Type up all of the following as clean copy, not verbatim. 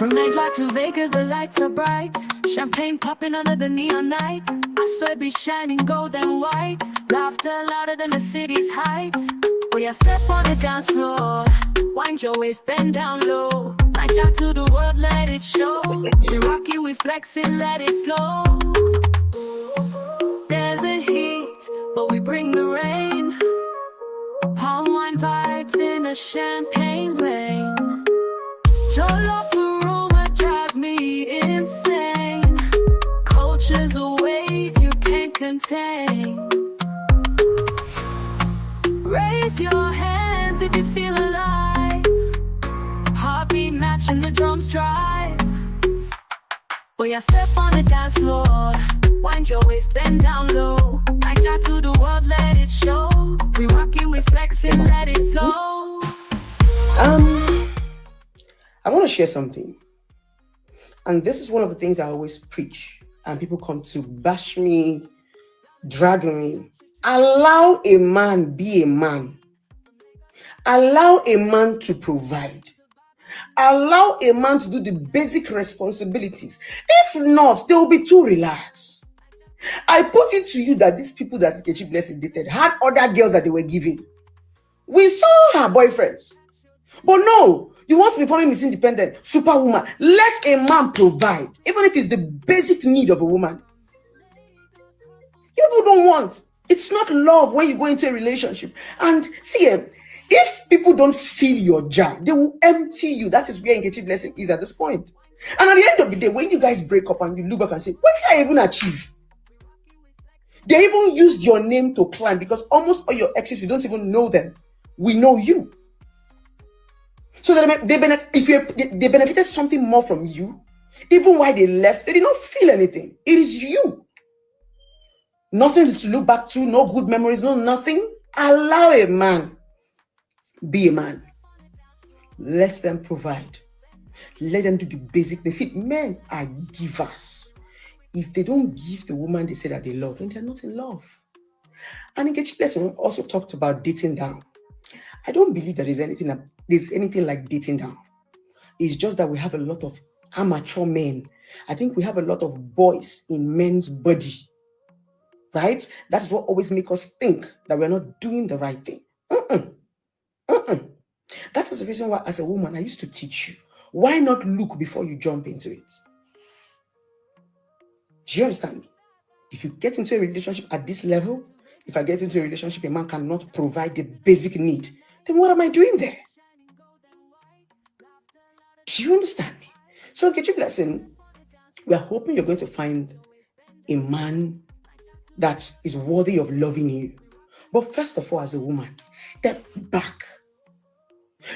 From nightlife to Vegas, the lights are bright. Champagne popping under the neon night. I swear be shining gold and white. Laughter louder than the city's heights. We are step on the dance floor. Wind your waist, bend down low. Night out to the world, let it show. We rock it, we flex it, let it flow. There's a heat, but we bring the rain. Palm wine vibes in a champagne lane. Shola aroma drives me insane. Culture's a wave you can't contain. Raise your hands if you feel alive. Heartbeat matching the drums drive. We are step on the dance floor. Wind your waist, bend down low. Night out to the world, let it show. We rock it, we flex it, let it flow. I want to share something. And this is one of the things I always preach. And people come to bash me, drag me. Allow a man be a man. Allow a man to provide. Allow a man to do the basic responsibilities. If not, they will be too relaxed. I put it to you that these people that Edochie Blessing dated had other girls that they were giving. We saw her boyfriends. But no, you want to be forming Miss Independent, superwoman. Let a man provide, even if it's the basic need of a woman. People don't want. It's not love when you go into a relationship. And see, if people don't fill your jar, they will empty you. That is where Edochie Blessing is at this point. And at the end of the day, when you guys break up and you look back and say, what did I even achieve? They even used your name to climb because almost all your exes, we don't even know them. We know you. So that they benefited something more from you, even while they left, they did not feel anything. It is you. Nothing to look back to, no good memories, no nothing. Allow a man be a man. Let them provide. Let them do the basic. They see, men are givers. If they don't give the woman they say that they love, then they're not in love. And Edochie Blessing also talked about dating down. I don't believe that there's anything like dating down. It's just that we have a lot of amateur men. I think we have a lot of boys in men's body. Right? That's what always makes us think that we're not doing the right thing. That is the reason why, as a woman, I used to teach you. Why not look before you jump into it? Do you understand me? If you get into a relationship at this level, if I get into a relationship, a man cannot provide the basic need, then what am I doing there? Do you understand me? So, Edochie Blessing, we are hoping you're going to find a man that is worthy of loving you. But first of all, as a woman, step back.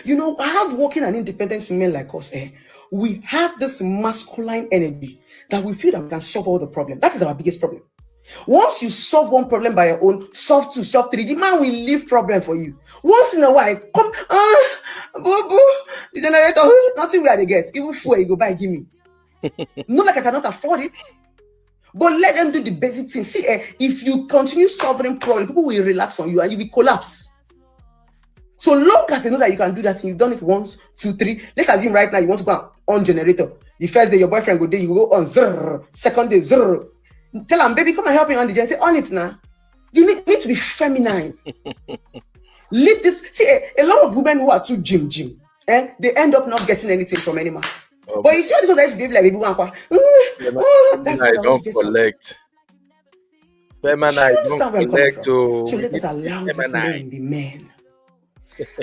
You know, hardworking and independent women like us, we have this masculine energy that we feel that we can solve all the problems. That is our biggest problem. Once you solve one problem by your own, solve two, solve three, the man will leave problem for you. Once in a while, come, the generator, nothing where they get. Even fuel you go buy, give me. Not like I cannot afford it. But let them do the basic things. See, if you continue solving problems, people will relax on you and you will collapse. So long as they know that you can do that, and you've done it once, two, three. Let's assume right now you want to go on generator. The first day your boyfriend go there, you go on zrr. Second day zrr. Tell him, baby, come and help me on the generator. Say on it now. You need to be feminine. Leave this. See, a lot of women who are too gym, they end up not getting anything from any man. Okay. But you see all this guys behave like baby that's I don't collect. Feminine, I don't collect. So let us allow these men be men.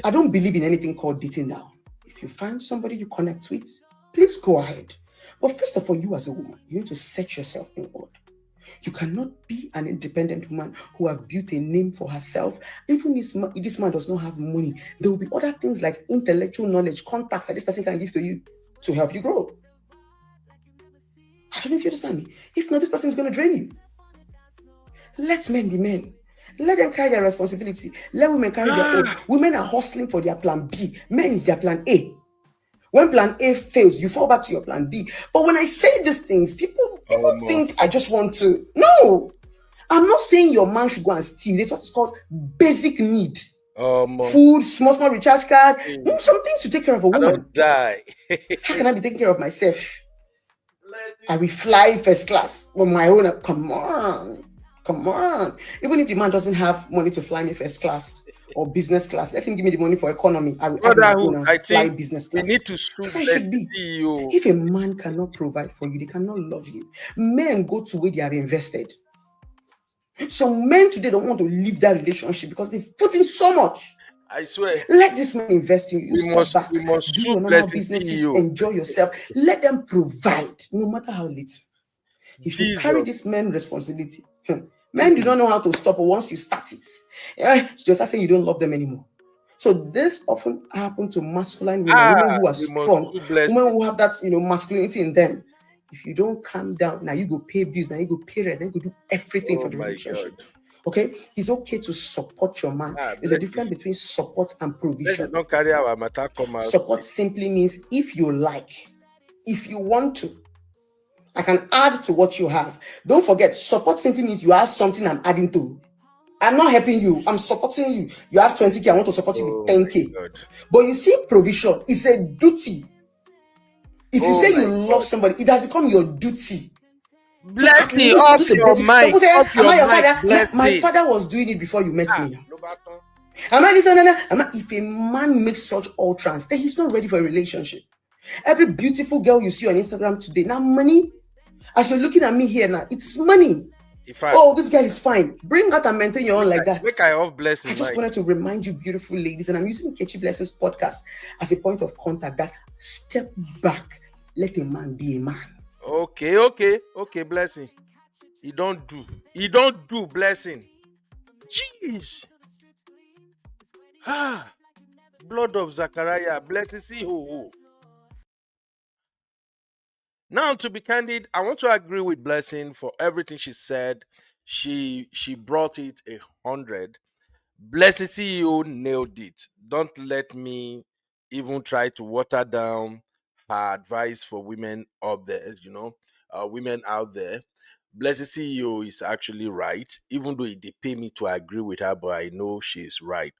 I don't believe in anything called dating down. If you find somebody you connect with, please go ahead. But first of all, you as a woman, you need to set yourself in order. You cannot be an independent woman who has built a name for herself. Even if this man does not have money, there will be other things like intellectual knowledge, contacts that this person can give to you to help you grow. I don't know if you understand me. If not, this person is going to drain you. Let men be men. Let them carry their responsibility. Let women carry their own. Women are hustling for their plan B. Men is their plan A. When plan A fails, you fall back to your plan B. But when I say these things, people think I just want to. No. I'm not saying your man should go and steal. That's what is called basic need. Food, small recharge card, mm, some things to take care of a I woman. don't die. How can I be taking care of myself? I will fly first class on my own. Come on. Come on. Even if the man doesn't have money to fly me first class or business class, let him give me the money for economy. I will add my own Brotherhood, and I fly think business we class. need to sue That's how it Blessing should be. CEO. If a man cannot provide for you, they cannot love you. Men go to where they have invested. Some men today don't want to leave that relationship because they've put in so much. I swear, Let this man invest in you. You we step must back, we must do sue your normal Blessing businesses, CEO. enjoy yourself. Let them provide, no matter how little. If you carry Jesus. this man responsibility, men do Mm. not know how to stop once you start it. Just start saying you don't love them anymore. So this often happens to masculine women who are We must strong, sue women Blessing. who have that masculinity in them. If you don't calm down, now you go pay bills, now you go pay rent, now you go do everything Oh for the my God. relationship. Okay, it's okay to support your man. There's a Blessing. difference between support and Blessing provision. don't carry our matter come out. Support simply means if you like, if you want to, I can add to what you have. Don't forget, support simply means you have something I'm adding to. I'm not helping you. I'm supporting you. You have 20K. I want to support you with Oh 10K. my God. But you see, provision is a duty. If you Oh say you my love God. somebody, it has become your duty to at Blessing, least do off the your basic. mic. Suppose say, Off am your I your mic, father? My Blessing. father was doing it before you met me. Lobaton. Am I listening? If a man makes such utterance, then he's not ready for a relationship. Every beautiful girl you see on Instagram today, now money. As you're looking at me here now, it's money. In fact, Oh, this girl is fine. Bring out and maintain your own like that. make I off I Blessing just mic. wanted to remind you, beautiful ladies, and I'm using Kechi Blessings podcast as a point of contact that step back. Let a man be a man. Okay, Blessing. He don't do Blessing. Jeez. Blood of Zachariah. Blessing, see who. Now, to be candid, I want to agree with Blessing for everything she said. She brought it 100. Blessing CEO nailed it. Don't let me even try to water down her advice for women up there, women out there. Blessing CEO is actually right, even though they pay me to agree with her, but I know she's right.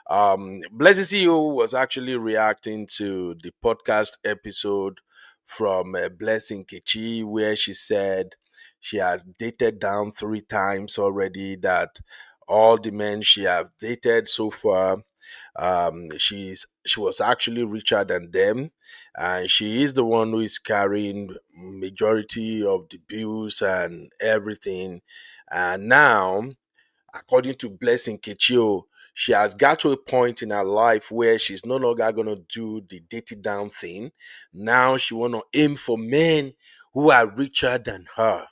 Blessing CEO was actually reacting to the podcast episode from Blessing Kechi, where she said she has dated down 3 times already, that all the men she has dated so far, she was actually richer than them, and she is the one who is carrying majority of the bills and everything. And now, according to Blessing Kechio, she has got to a point in her life where she's no longer going to do the dating down thing. Now she want to aim for men who are richer than her.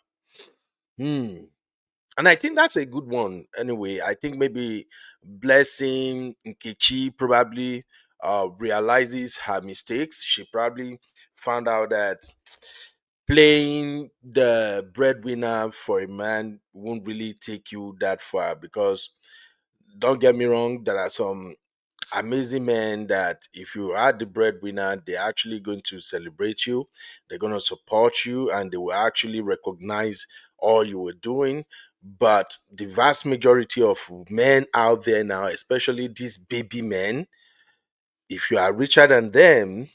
Hmm. And I think that's a good one. Anyway, I think maybe Blessing Nkechi probably realizes her mistakes. She probably found out that playing the breadwinner for a man won't really take you that far, because don't get me wrong, there are some amazing men that if you are the breadwinner, they're actually going to celebrate you, they're going to support you, and they will actually recognize all you were doing. But the vast majority of men out there now, especially these baby men, if you are richer than them,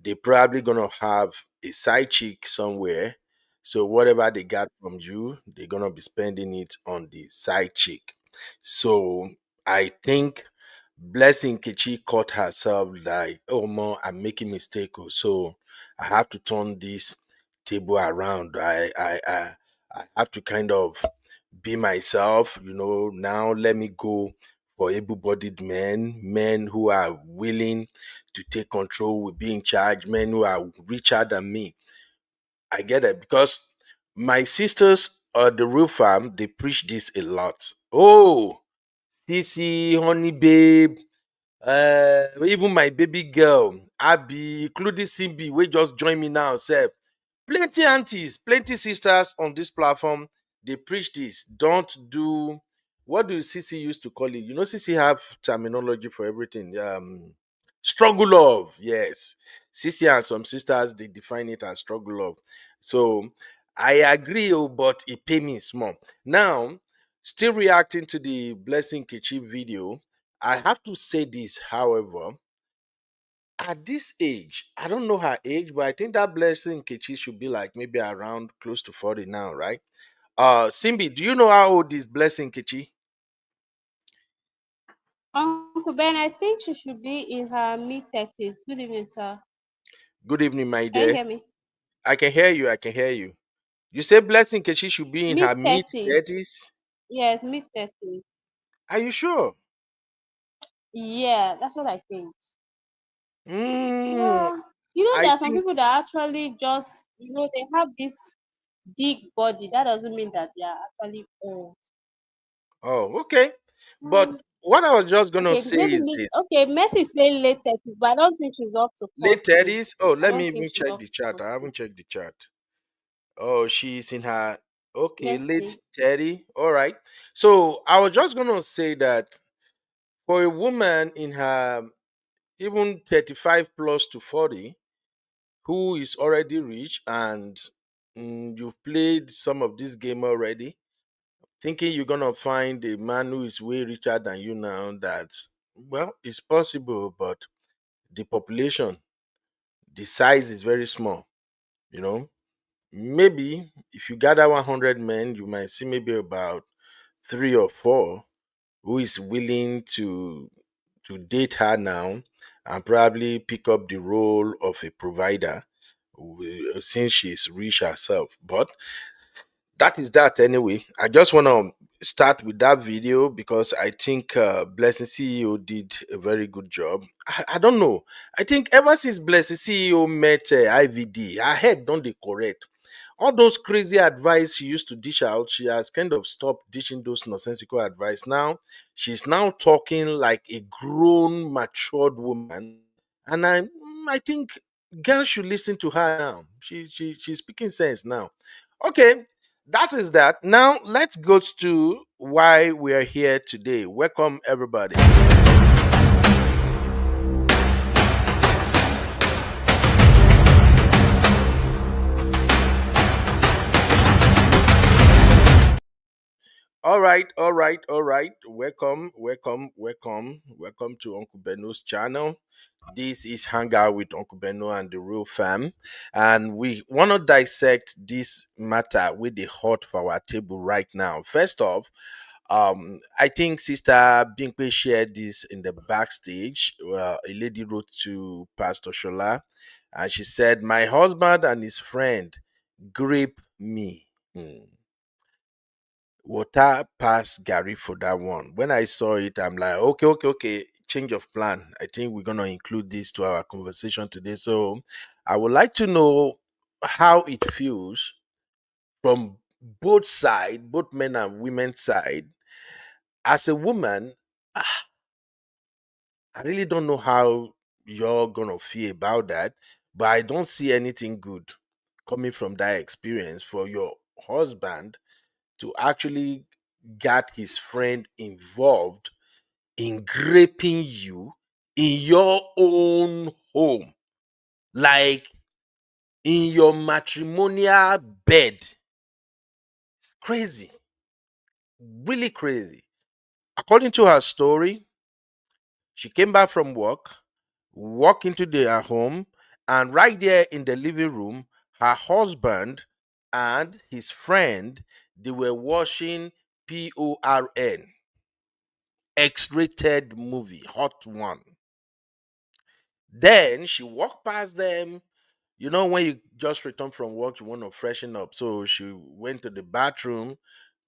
they probably gonna have a side chick somewhere. So whatever they got from you, they're gonna be spending it on the side chick. So I think Blessing Kichi caught herself like, oh man, I'm making mistake. So I have to turn this table around. I have to kind of be myself, now let me go for able-bodied men who are willing to take control, will be in charge, men who are richer than me. I get it, because my sisters at the real farm, they preach this a lot. Oh, Sissy, honey babe, even my baby girl, Abby, including Simbi, we just join me now, sef. Plenty aunties, plenty sisters on this platform, they preach this. Don't do, what do CC used to call it? CC have terminology for everything. Struggle love, yes. CC and some sisters, they define it as struggle love. So I agree, but it pay me small. Now, Still reacting to the Blessing Kichi video. I have to say this, however, at this age, I don't know her age, but I think that Blessing Kichi should be like maybe around close to 40 now, right? Simbi, do you know how old is Blessing Kichi? Uncle Ben, I think she should be in her mid-30s. Good evening, sir. Good evening, my Can you dear. hear me? I can hear you. I can hear you. You say Blessing Kichi should be in her mid Mid-30s. 30s. Yes, mid-30s. Are you sure? Yeah, that's what I think. Mm, Yeah. I There are some think. people that actually just, they have this big body. That doesn't mean that they are actually old. Oh, okay. Mm. But what I was just gonna Okay, say maybe is this: Messi is saying late 30s, but I don't think she's up to late 40. 30s. Oh, I let don't me think even she's check up the to chart. I 40. haven't checked the chart. Oh, she's in her okay, Let's late see. 30. All right. So I was just gonna say that for a woman in her even 35 plus to 40 who is already rich and you've played some of this game already, thinking you're gonna find a man who is way richer than you now, that's well, it's possible, but the population, the size is very small, you know. Maybe if you gather 100 men, you might see maybe about three or four who is willing to date her now and probably pick up the role of a provider since she's rich herself. But that is that anyway. I just want to start with that video because I think Blessing CEO did a very good job. I don't know. I think ever since Blessing CEO met IVD, her head don't they correct. All those crazy advice she used to dish out, she has kind of stopped dishing those nonsensical advice. Now she's now talking like a grown, matured woman, and I think girls should listen to her now. She's speaking sense now. Okay, that is that. Now let's go to why we are here today. Welcome everybody. All right, all right, all right. Welcome, welcome, welcome, welcome to Uncle Beno's channel. This is Hangout with Uncle Beno and the Real Fam, and we want to dissect this matter with the hot for our table right now. First off, I think Sister Binkwe shared this in the backstage. A lady wrote to Pastor Shola, and she said, "My husband and his friend grape me." Water pass Gary for that one. When I saw it, I'm like, okay, okay, okay. Change of plan. I think we're gonna include this to our conversation today. So I would like to know how it feels from both side, both men and women's side. As a woman, I really don't know how you're gonna feel about that, but I don't see anything good coming from that experience for your husband to actually get his friend involved in graping you in your own home, like in your matrimonial bed. It's crazy, really crazy. According to her story, she came back from work, walked into their home, and right there in the living room, her husband and his friend, they were watching PORN, X-rated movie, hot one. Then she walked past them. You know, when you just return from work, you want to freshen up. So she went to the bathroom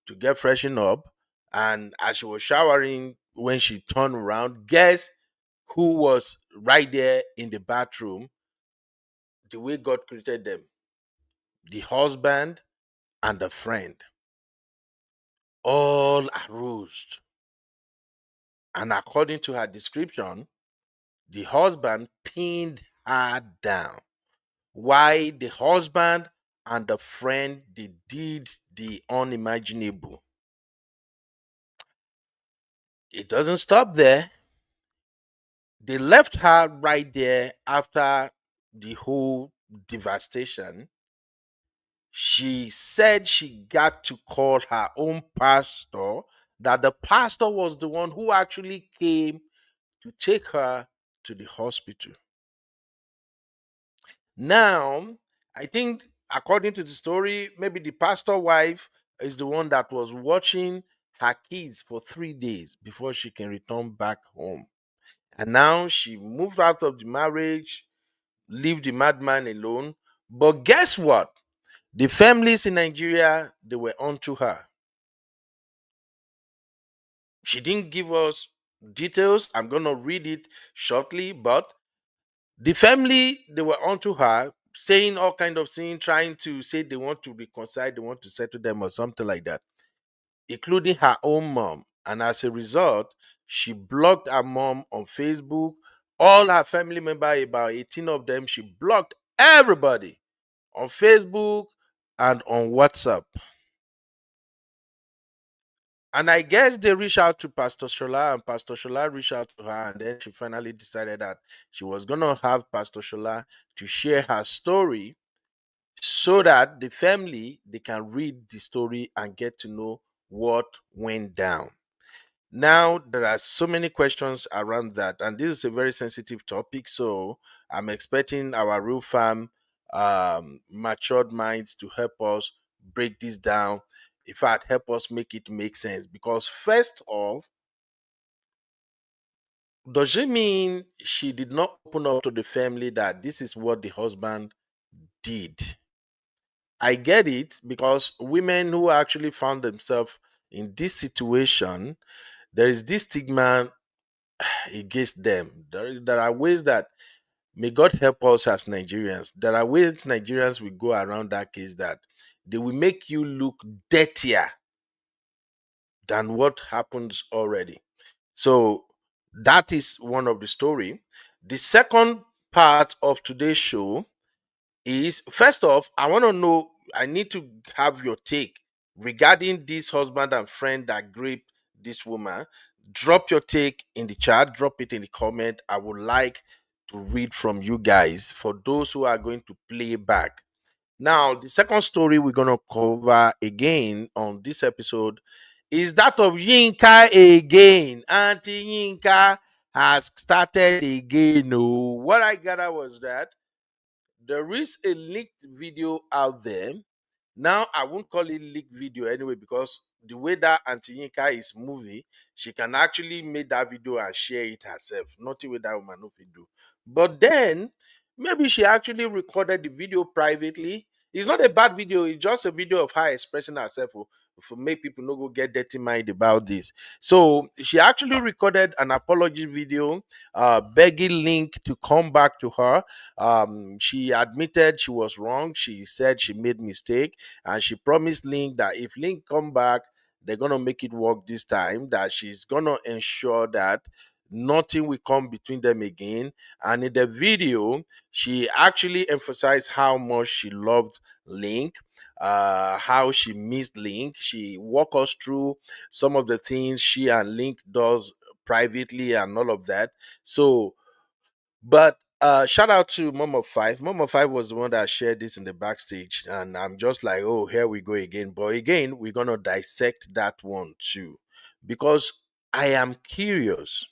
to get freshen up. And as she was showering, when she turned around, guess who was right there in the bathroom? The way God created them, the husband and the friend, all aroused. And according to her description, the husband pinned her down. Why the husband and the friend they did the unimaginable. It doesn't stop there. They left her right there after the whole devastation. She said she got to call her own pastor, that the pastor was the one who actually came to take her to the hospital. Now, I think according to the story, maybe the pastor wife is the one that was watching her kids for 3 days before she can return back home. And now she moved out of the marriage, leave the madman alone. But guess what? The families in Nigeria, they were onto her. She didn't give us details. I'm going to read it shortly, but the family, they were onto her, saying all kind of things, trying to say they want to reconcile, they want to settle them or something like that, including her own mom. And as a result, she blocked her mom on Facebook. All her family members, about 18 of them, she blocked everybody on Facebook and on WhatsApp. And I guess they reached out to Pastor Shola, and Pastor Shola reached out to her, and then she finally decided that she was gonna have Pastor Shola to share her story so that the family, they can read the story and get to know what went down. Now there are so many questions around that, and this is a very sensitive topic. So I'm expecting our real farm matured minds to help us break this down. In fact, help us make it make sense. Because first off, does it mean she did not open up to the family that this is what the husband did? I get it, because women who actually found themselves in this situation, there is this stigma against them. There are ways that, may God help us as Nigerians. There are ways Nigerians will go around that case that they will make you look dirtier than what happens already. So that is one of the story. The second part of today's show is, first off, I want to know, I need to have your take regarding this husband and friend that raped this woman. Drop your take in the chat, drop it in the comment. I would like to read from you guys for those who are going to play back. Now, the second story we're going to cover again on this episode is that of Yinka again. Auntie Yinka has started again. Oh, what I gather was that there is a leaked video out there. Now, I won't call it leaked video anyway, because the way that Auntie Yinka is moving, she can actually make that video and share it herself. Nothing with that woman no fit do. But then, maybe she actually recorded the video privately. It's not a bad video, it's just a video of her expressing herself, for make people no go get dirty mind about this. So she actually recorded an apology video, begging Linc to come back to her. She admitted she was wrong. She said she made mistake, and she promised Linc that if Linc come back, they're gonna make it work this time. That she's gonna ensure that nothing will come between them again. And in the video, she actually emphasized how much she loved Linc, how she missed Linc. She walked us through some of the things she and Linc does privately and all of that. So, but shout out to Mom of Five. Mom of Five was the one that shared this in the backstage, and I'm just like, oh, here we go again. But again, we're gonna dissect that one too, because I am curious.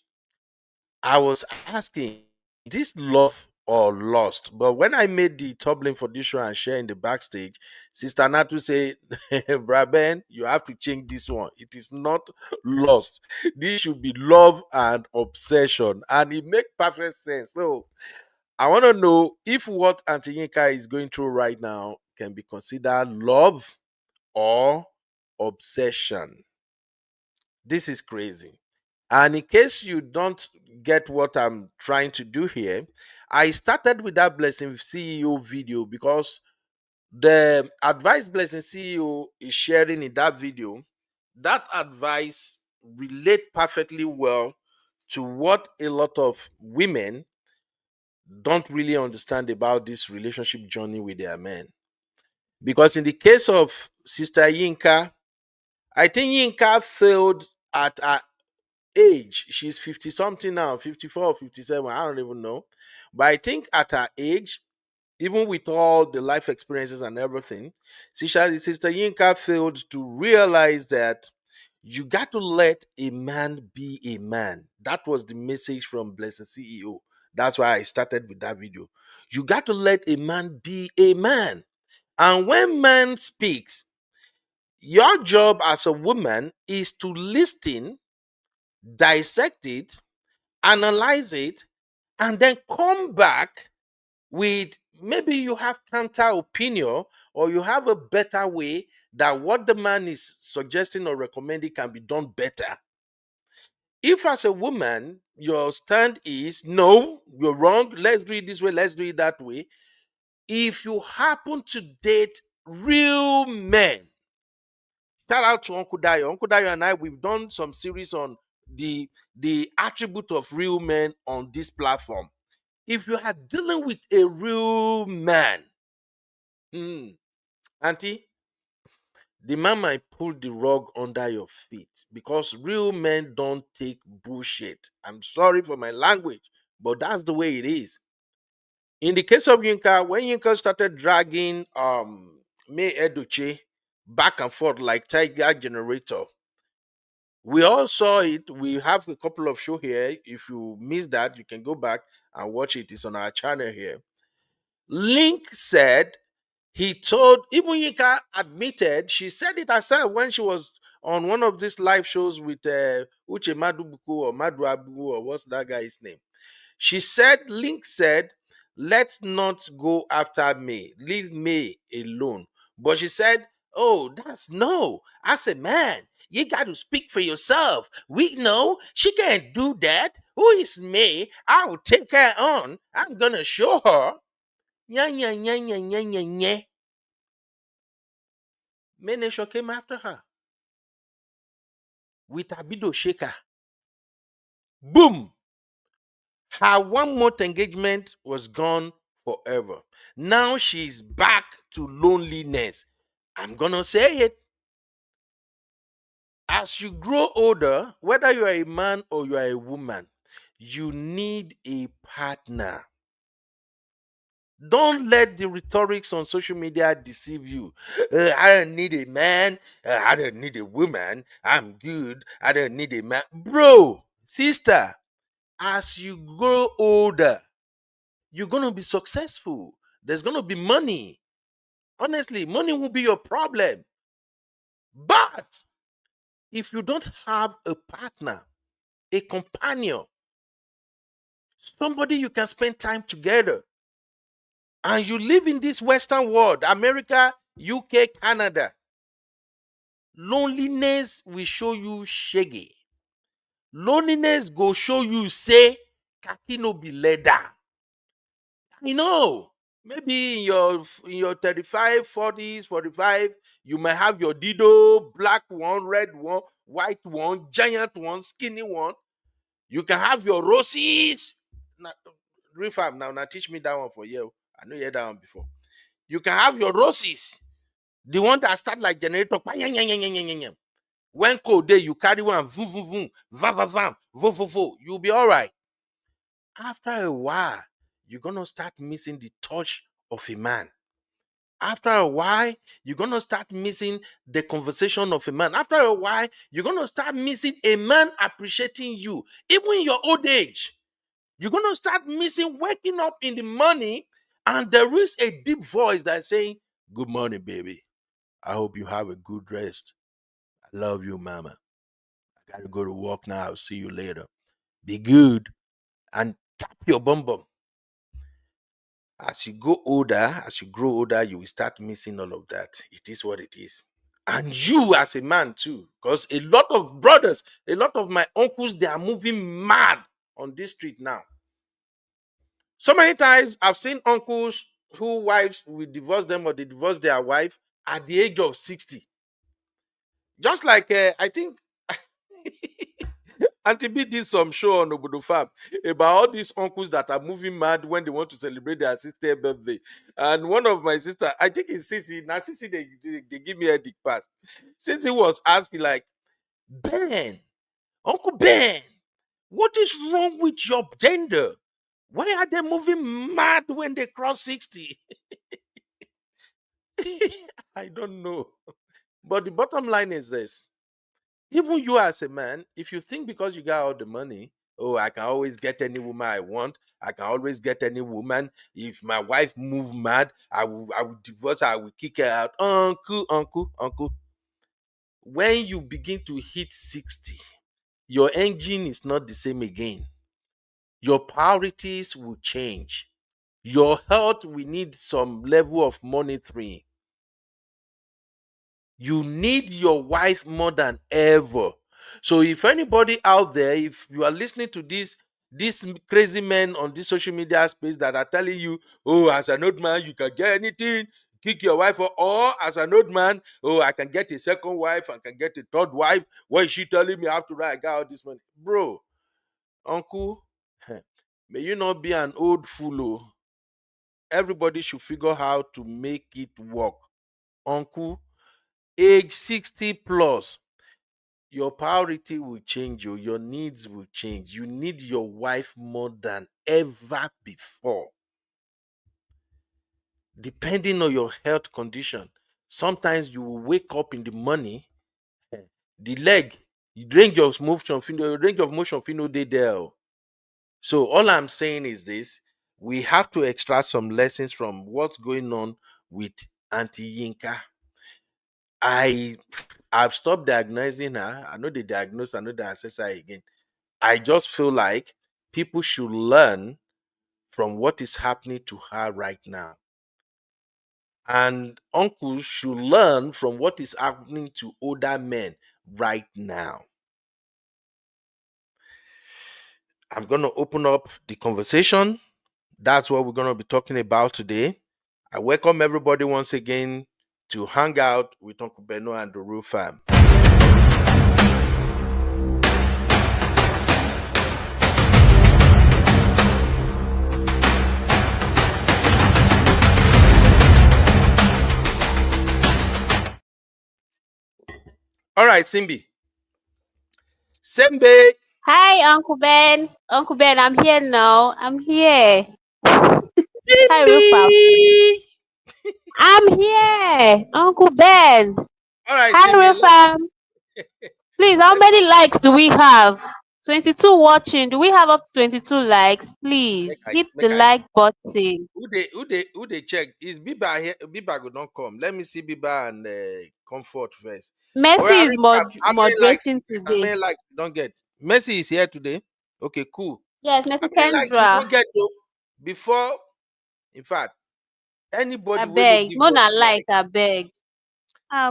I was asking, this love or lost? But when I made the tumbling for this show and share in the backstage, Sister Natu said, Braben, you have to change this one. It is not lost. This should be love and obsession. And it makes perfect sense. So I want to know if what Auntie Yinka is going through right now can be considered love or obsession. This is crazy. And in case you don't get what I'm trying to do here, I started with that Blessing CEO video because the advice Blessing CEO is sharing in that video, that advice relate perfectly well to what a lot of women don't really understand about this relationship journey with their men. Because in the case of Sister Yinka, I think Yinka failed at her age. She's 50 something now, 54 or 57, I don't even know. But I think at her age, Even with all the life experiences and everything, Sister Yinka failed to realize that you got to let a man be a man. That was the message from Blessed CEO. That's why I started with that video. You got to let a man be a man. And when man speaks, your job as a woman is to listen, dissect it, analyze it, and then come back with maybe you have counter opinion or you have a better way that what the man is suggesting or recommending can be done better. If as a woman your stand is no, you're wrong, let's do it this way, let's do it that way. If you happen to date real men, shout out to Uncle Dayo. Uncle Dayo and I, we've done some series on the attribute of real men on this platform. If you are dealing with a real man, auntie, the man might pull the rug under your feet because real men don't take bullshit. I'm sorry for my language, but that's the way it is. In the case of Yinka, when Yinka started dragging May Edochie back and forth like Tiger Generator, we all saw it. We have a couple of show here. If you missed that, you can go back and watch it. It's on our channel here. Linc said he told, even Yinka admitted, she said it herself when she was on one of these live shows with Uche Madubuku or Madu Abu or what's that guy's name. She said, Linc said, let's not go after me. Leave me alone. But she said, oh, that's no. As a man, you got to speak for yourself. We know she can't do that. Who is me? I will take her on. I'm going to show her. Nya, nya, nya, nya, nya, nya, nya. Menesho came after her with Abido Shaker. Boom! Her 1 month engagement was gone forever. Now she's back to loneliness. I'm gonna say it. As you grow older, whether you are a man or you are a woman, you need a partner. Don't let the rhetorics on social media deceive you. I don't need a man. I don't need a woman. I'm good. I don't need a man. Bro, sister, as you grow older, you're going to be successful. There's going to be money. Honestly, money will be your problem. But if you don't have a partner, a companion, somebody you can spend time together, and you live in this Western world, America, UK, Canada, loneliness will show you shaggy. Loneliness go show you say, kaki no be leather. You know, maybe in your 35, 40s, 45, you might have your Dido, black one, red one, white one, giant one, skinny one. You can have your roses. Now, refab now teach me that one for you. I know you heard that one before. You can have your roses. The one that start like generator. When cold day, you carry one, vroom, vroom, vroom, vam, vam, vam, vo, vo, vo. You'll be all right. After a while, you're going to start missing the touch of a man. After a while, you're going to start missing the conversation of a man. After a while, you're going to start missing a man appreciating you, even in your old age. You're going to start missing waking up in the morning, and there is a deep voice that's saying, good morning, baby. I hope you have a good rest. I love you, mama. I got to go to work now. I'll see you later. Be good. And tap your bum bum. As you go older, as you grow older, you will start missing all of that. It is what it is. And you as a man too, because a lot of brothers, a lot of my uncles, they are moving mad on this street now. So many times I've seen uncles who wives will divorce them or they divorce their wife at the age of 60. Just like I think Auntie B did some show on Obodo Farm about all these uncles that are moving mad when they want to celebrate their 60th birthday. And one of my sister, I think it's Sissy. Now Sissy, they give me a dick pass. Sissy was asking like, Ben, Uncle Ben, what is wrong with your gender? Why are they moving mad when they cross 60? I don't know. But the bottom line is this: even you as a man, if you think because you got all the money, oh, I can always get any woman I want, I can always get any woman. If my wife move mad, I will divorce her, I will kick her out. Uncle. When you begin to hit 60, your engine is not the same again. Your priorities will change. Your health will need some level of monitoring. You need your wife more than ever. So if anybody out there, if you are listening to these crazy men on this social media space that are telling you, oh, as an old man, you can get anything, kick your wife, or as an old man, oh, I can get a second wife, I can get a third wife. What is she telling me after I got all this money? Bro, uncle, may you not be an old fool. Oh. Everybody should figure out how to make it work. Uncle, age 60 plus, your priority will change, your needs will change. You need your wife more than ever before. Depending on your health condition, sometimes you will wake up in the morning, the leg, range of motion fit no dey there. Oh. So all I'm saying is this: we have to extract some lessons from what's going on with Auntie Yinka. I I've stopped diagnosing her. I know they diagnose, I know they assess her again. I just feel like people should learn from what is happening to her right now. And uncles should learn from what is happening to older men right now. I'm going to open up the conversation. That's what we're going to be talking about today. I welcome everybody once again to hang out with Uncle Beno and the Real Fam. All right, Simbi. Sembe. Hi, Uncle Ben. Uncle Ben, I'm here now. I'm here. Hi, Simbi. Rufus. I'm here, Uncle Ben. All right, Hi, Simbi. Rufus. Please, how Let's many likes do we have? 22 watching. Do we have up to 22 likes? make Please I hit the make I like button. who they check is Biba here. Biba go don't come. Let me see Biba and Comfort first. Oh, Mercy yeah, is how many likes? moderating How today. many likes we don't get? Messi is here today. Okay, cool. Yes, How Mercy many likes we don't Kendra. get though? Before, in fact, I anybody will no beg. give us Mona like, like. I beg.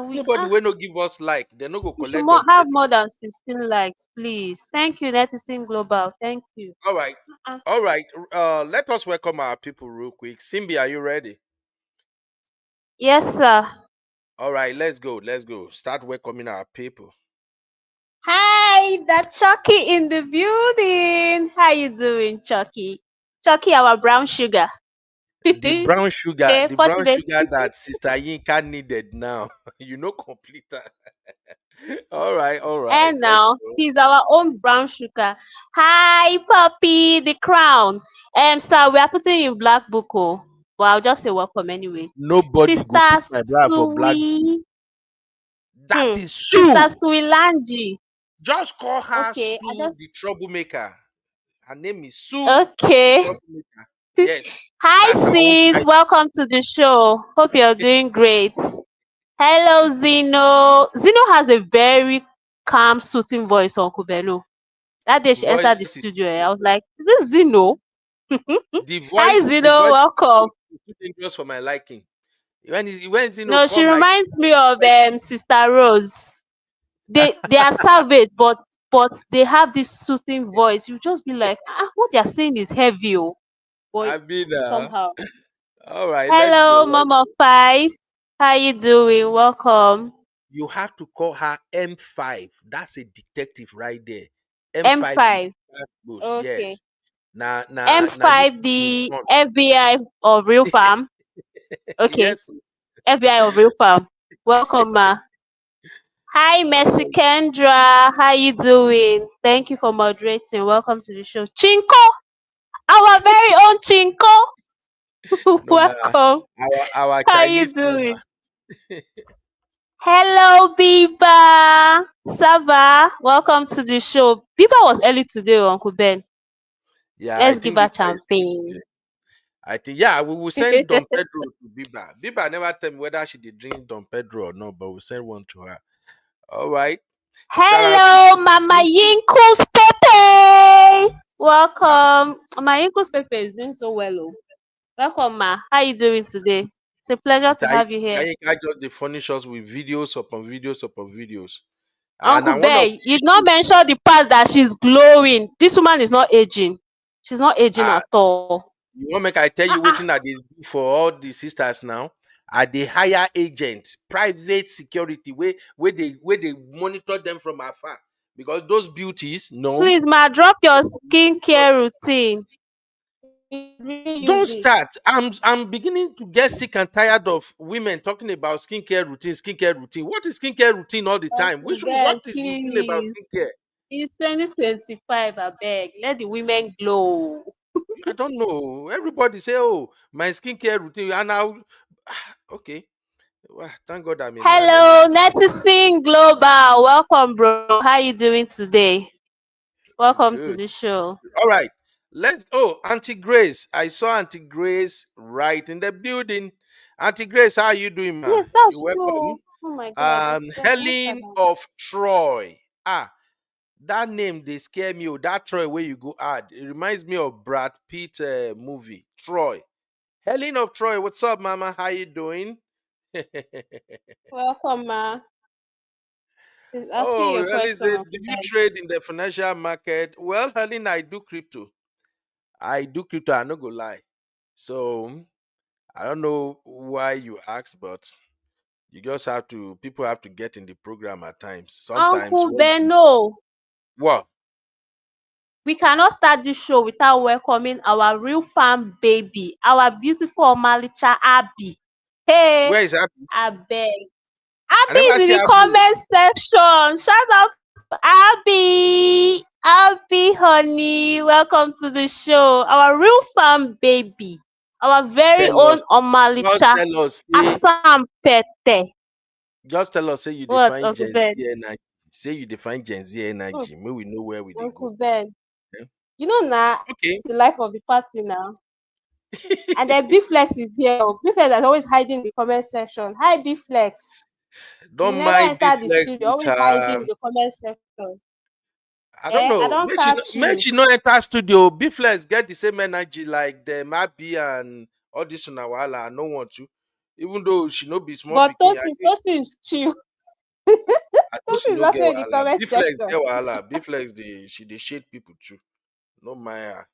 We Anybody will no give us like. They no go we should collect them have credit. more than 16 likes, please. Thank you, Netizen Global. Thank you. All right, Uh, all right. Let us welcome our people real quick. Simbi, are you ready? yes, sir. All right, let's go. Let's go. Start welcoming our people. Hi, that Chucky in the building. How you doing, Chucky? Chucky, our brown sugar. Okay, The brown fortunate. sugar that Sister Yinka needed now. Complete her. All right. And Let's now go. he's our own brown sugar. Hi, puppy, the crown. Sir, we are putting you in black book. Oh, but I'll just say welcome anyway. Nobody go Sister put my brother for black book. Sui. That is Sister Sue. Suilanji. Just call her Okay, I Sue just the troublemaker. Her name is Sue the okay. troublemaker. Yes. Hi That's her own sis, title. welcome to the show. Hope you're doing great. Hello Zeno. Zeno has a very calm, soothing voice, Uncle Bello. That day The she voice entered the is studio, I was like, is this Zeno? Hi the Zeno, voice welcome. is too dangerous for my liking. When Zeno No, she come like reminds me of Sister Rose. They are savage, but they have this soothing voice. You just be like, what they're saying is heavy, oh. But I mean, somehow. all right, let's go. Hello, Mama Five. How you doing? Welcome. You have to call her M5. That's a detective right there. M5 is M5. that close. Okay. Yes. Now you M5, the front. FBI of Real Farm. Okay. Yes. FBI of Real Farm. Welcome, ma. Hi, Mercy Oh, Kendra. How you doing? Thank you for moderating. Welcome to the show. Chinko, Our very own Chinko. No, ma, Welcome. our How you Chinese doing? lover. Hello, Biba. Saba. Welcome to the show. Biba was early today, Uncle Ben. Yeah, I Let's give think her Biba is good champagne. today. I think, yeah, we will send Don Pedro to Biba. Biba never tell me whether she did drink Don Pedro or not, but we'll send one to her. All right. Shout out to Hello, Mama you. Yinkus Pepe. Ah, Welcome. Mama Yinkus Pepe is doing so well. Oh. Welcome, Ma. How you doing today? It's a pleasure Sister to have you here. I just they furnish us with videos upon videos upon videos. And Uncle I want to Ben, you did not appreciate. mention the part that she's glowing. This woman is not aging. She's not aging Ah, at all. you want make I tell Ah, you ah. waiting that they do for all the sisters now? Are they hire agent, private security, where they monitor them from afar? Because those beauties, no. Please, ma, drop your skincare routine. We could really use Don't it. start. I'm beginning to get sick and tired of women talking about skincare routine, skincare routine. What is skincare routine all the time? Uncle Which what Ben, is routine about please. skincare? It's 2025, I beg. Let the women glow. I don't know. Everybody say, "Oh, my skincare routine," and now, okay. Well, thank God I'm a man. Hello, Anyway, Netizing Global. Welcome, bro. How you doing today? it's Welcome to good. the show. All right, let's. Oh, Auntie Grace, I saw Auntie Grace right in the building. Auntie Grace, how are you doing, ma? Yes, You that's true. welcome. Oh my God. What's that Helen now? of Troy. Ah, that name they scare me. Oh, that Troy where you go add. It reminds me of Brad Pitt movie Troy. Helen of Troy, what's up, mama? How you doing? Welcome, ma. She's asking you Oh, a Helen question, said, Uncle do you Ben. trade in the financial market? Well, Helen, I do crypto. I do crypto. I no go lie. So I don't know why you asked, but you just have to. People have to get in the program at times. Sometimes Uncle when Ben, no. what? We cannot start this show without welcoming our real fan baby, our beautiful Malicha Abby. Hey, Where is happy? Abby. I Abby never is in see the happy. comment section. Shout out to Abby. Abby, honey. Welcome to the show. Our real fan baby. Our very Tell own us. Just Omalicha tell us. Say, Asampete. just tell us. Say you What, define Uncle Gen Z Ben? energy. Say you define Gen Z Hmm, energy. May we know where we they Uncle go. Ben. Eh? You know now, Okay. the life of the party now. And then B-Flex is here. Oh. B-Flex is always hiding in the comment section. Hi, B-Flex. You Don't never mind enter the B-Flex studio, with always hiding her. in the comment section. I don't I know. don't catch Make you. she no enter studio. B-Flex get the same energy like them happy and all this on wahala. I no want to. Even though she no be small But picking, I think Tosin is chill. I know she Tosin is no get also in the wahala. comment B-Flex section. get wahala. B-Flex she dey shade people too. No mind her.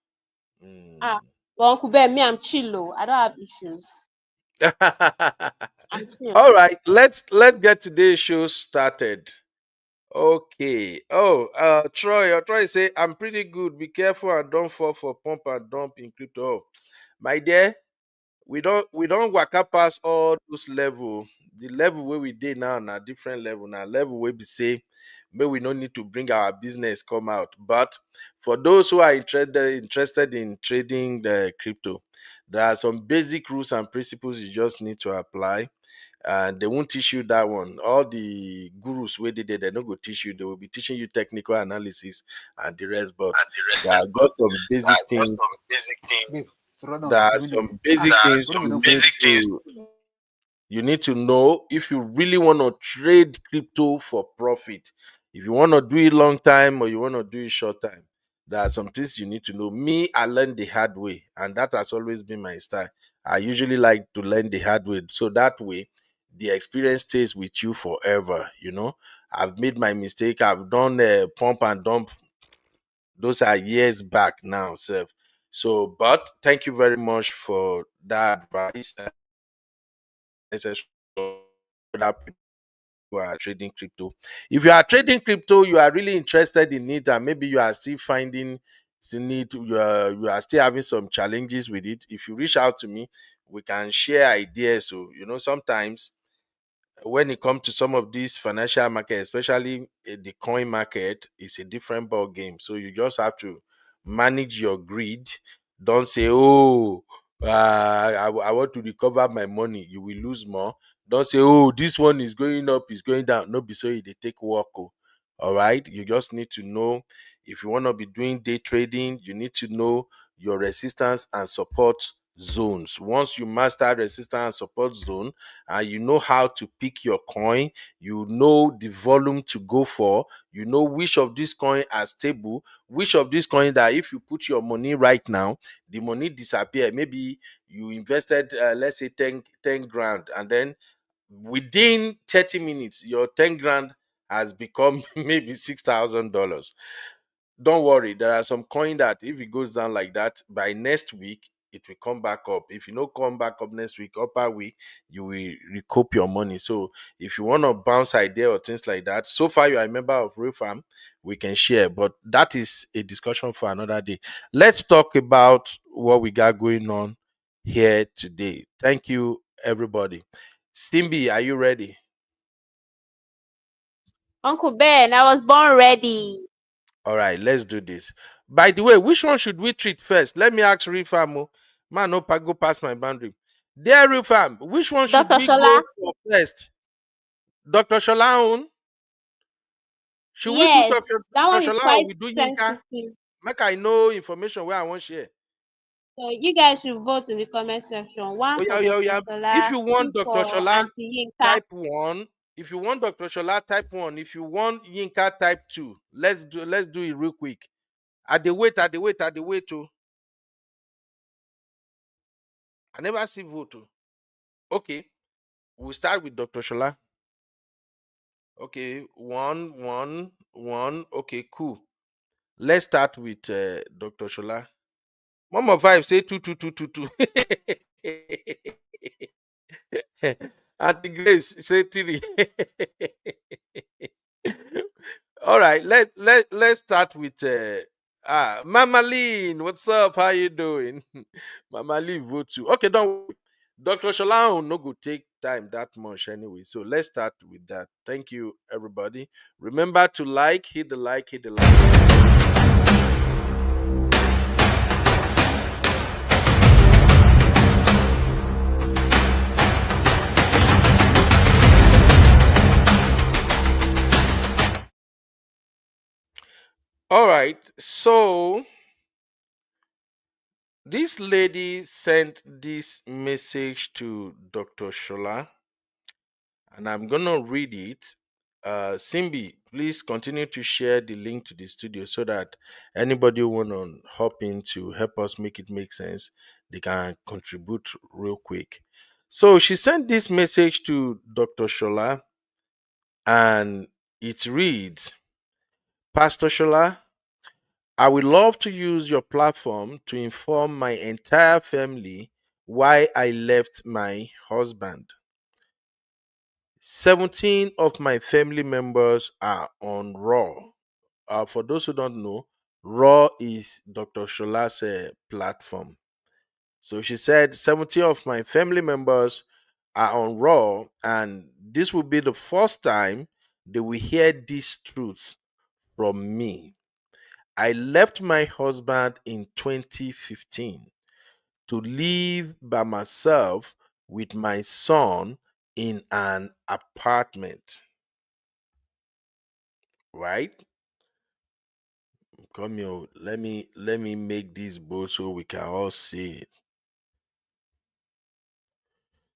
Ah, Mm. but Uncle Ben, me, I'm chill. Oh. I don't have issues. I'm chill. All right, let's get today's show started. Okay. Oh, Troy say I'm pretty good. Be careful and don't fall for pump and dump in crypto. Oh, my dear, we don't waka pass all those level. The level where we did now na different level. Now level where we say maybe we don't need to bring our business come out. But for those who are interested in trading the crypto, there are some basic rules and principles you just need to apply, and they won't teach you that one. All the gurus where they don't go teach you. They will be teaching you technical analysis and the rest. But there are just some basic things. Babe, run There on are 3 minutes. some basic things What have you done for me? you need to know if you really want to trade crypto for profit. If you want to do it long time or you want to do it short time, there are some things you need to know. Me, I learned the hard way, and that has always been my style. I usually like to learn the hard way, so that way the experience stays with you forever. I've made my mistake. I've done pump and dump. Those are years back now, sir. So, but thank you very much for that advice. Necessary other people who are trading crypto. If you are trading crypto, you are really interested in it, and maybe you are still finding still need you are still having some challenges with it. If you reach out to me, we can share ideas. So sometimes when it comes to some of these financial market, especially the coin market, it's a different ball game. So you just have to manage your greed. Don't say, oh, I want to recover my money. You will lose more. Don't say, oh, this one is going up, is going down. No, be so they take work. Oh. All right. You just need to know if you want to be doing day trading, you need to know your resistance and support zones. Once you master resistance and support zone and you know how to pick your coin, you know the volume to go for, you know which of these coins are stable, which of these coins that if you put your money right now, the money disappear. Maybe you invested let's say 10 grand, and then within 30 minutes your 10 grand has become maybe $6,000. Don't worry, there are some coin that if it goes down like that, by next week it will come back up. If you don't come back up next week, upper week, you will recoup your money. So if you want to bounce idea or things like that, so far you are a member of Real Farm, we can share, but that is a discussion for another day. Let's talk about what we got going on here today. Thank you, everybody. Simbi, are you ready? Uncle Ben, I was born ready. All right, let's do this. By the way, which one should we treat first? Let me ask Real Farm. Oh. Man, no, go past my boundary. Dear Real Farm, which one should Dr. we go Shola? for first? Dr. Shalaun? Should we do Dr. Yes, that one is Shola or quite we do Yinka? sensitive. Make I know information where I want share. So you guys should vote in the comment section. Oh One yeah, for oh yeah, oh Dr. yeah. If Shola, you two want Dr. for Shola, Auntie Yinka. type 1. If you want Dr. Shola, type 1. If you want Yinka, type 2. Let's do it real quick. At the wait, at the wait, at the wait. Oh. I never see vote. Oh. Okay. We'll start with Dr. Shola. Okay, one. Okay, cool. Let's start with Dr. Shola. Mama Five say two. Auntie Grace say three. All right, let's start with Mama Lean. What's up? How you doing? Mama Lean vote too. Okay, don't worry. Dr. Shola no go take time that much anyway. So let's start with that. Thank you, everybody. Remember to hit the like, hit the like. All right, so this lady sent this message to Dr. Shola, and I'm gonna read it. Simbi, please continue to share the link to the studio so that anybody who wanna hop in to help us make it make sense, they can contribute real quick. So she sent this message to Dr. Shola, and it reads, Pastor Shola, I would love to use your platform to inform my entire family why I left my husband. 17 of my family members are on Raw. For those who don't know, Raw is Dr. Shola's platform. So she said 70 of my family members are on Raw, and this will be the first time they will hear this truth from me. I left my husband in 2015 to live by myself with my son in an apartment. Right? Come here. Let me make this bold so we can all see it.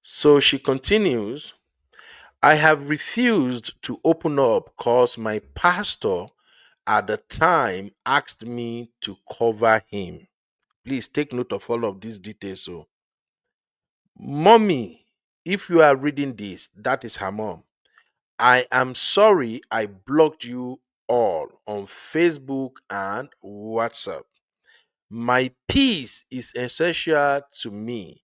So she continues, I have refused to open up because my pastor at the time asked me to cover him. Please take note of all of these details. So, mommy, if you are reading this, that is her mom. I am sorry I blocked you all on Facebook and WhatsApp. My peace is essential to me.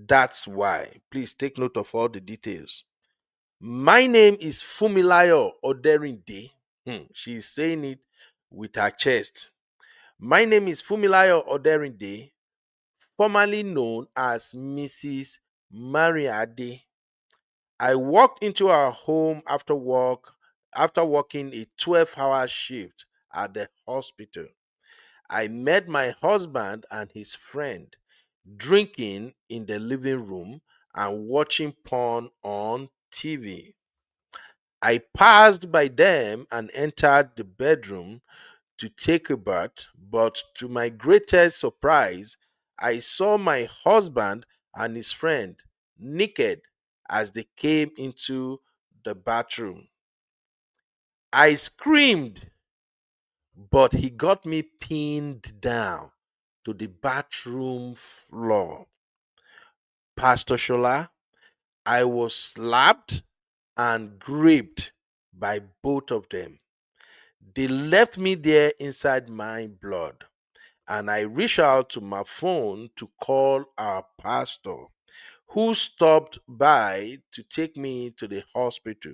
That's why. Please take note of all the details. My name is Fumilayo Oderinde. She is saying it with her chest. My name is Fumilayo Oderinde, formerly known as Mrs. Mariade. I walked into our home after working a 12-hour shift at the hospital. I met my husband and his friend drinking in the living room and watching porn on TV. I passed by them and entered the bedroom to take a bath, but to my greatest surprise, I saw my husband and his friend naked as they came into the bathroom. I screamed, but he got me pinned down to the bathroom floor. Pastor Shola, I was slapped and graped by both of them. They left me there inside my blood, and I reached out to my phone to call our pastor, who stopped by to take me to the hospital.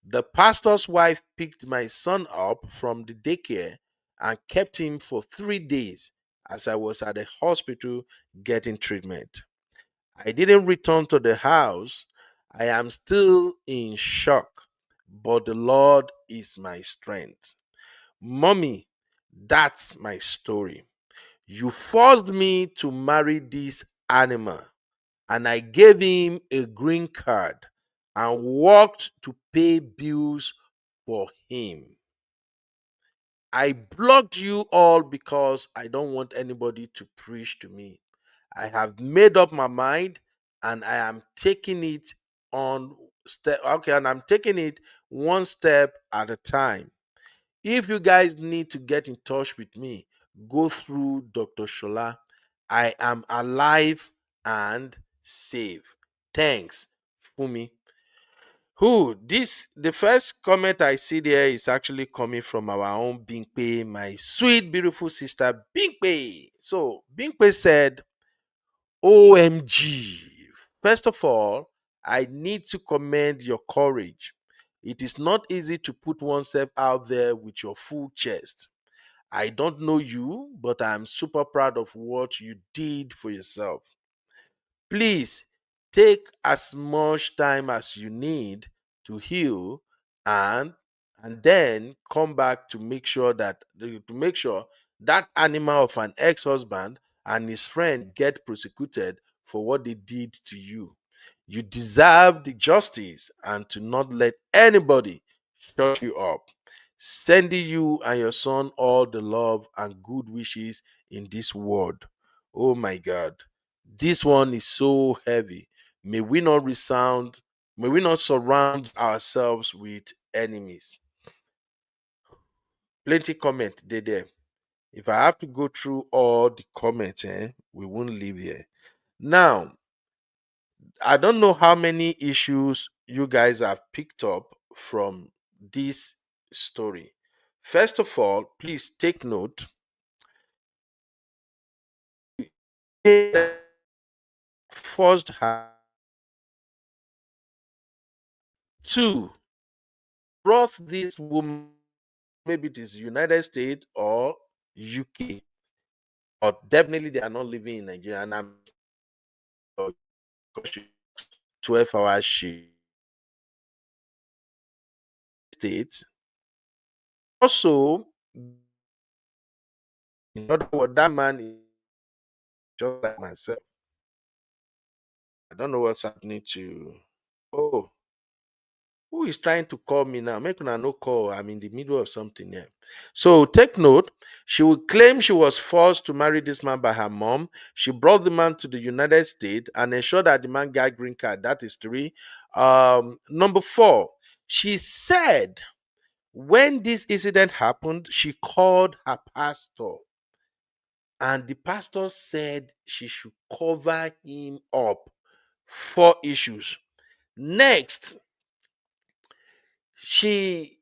The pastor's wife picked my son up from the daycare and kept him for 3 days as I was at the hospital getting treatment. I didn't return to the house. I am still in shock, but the Lord is my strength. Mommy, that's my story. You forced me to marry this animal, and I gave him a green card and worked to pay bills for him. I blocked you all because I don't want anybody to preach to me. I have made up my mind and I am taking it on step okay, and I'm taking it one step at a time. If you guys need to get in touch with me, go through Dr. Shola. I am alive and safe. Thanks, Fumi. Who this the first comment I see there is actually coming from our own Binkpe, my sweet, beautiful sister Binkpe. So Binkpe said, OMG. First of all, I need to commend your courage. It is not easy to put oneself out there with your full chest. I don't know you, but I'm super proud of what you did for yourself. Please take as much time as you need to heal and then come back to make sure that animal of an ex-husband and his friend get prosecuted for what they did to you. You deserve the justice and to not let anybody shut you up. Sending you and your son all the love and good wishes in this world. Oh my God. This one is so heavy. May we not resound, may we not surround ourselves with enemies. Plenty comment they there. If I have to go through all the comments, we won't leave here. Now, I don't know how many issues you guys have picked up from this story. First of all, please take note. Forced her to brought this woman, maybe it is United States or UK, but definitely they are not living in Nigeria. And I'm 12 hours shift states. Also, in other words, that man is just like myself. I don't know what's happening to. Oh, who is trying to call me now? Make una no call. I'm in the middle of something here. So take note. She will claim she was forced to marry this man by her mom. She brought the man to the United States and ensured that the man got green card. That is three. Number four, she said when this incident happened, she called her pastor, and the pastor said she should cover him up. Four issues. Next, she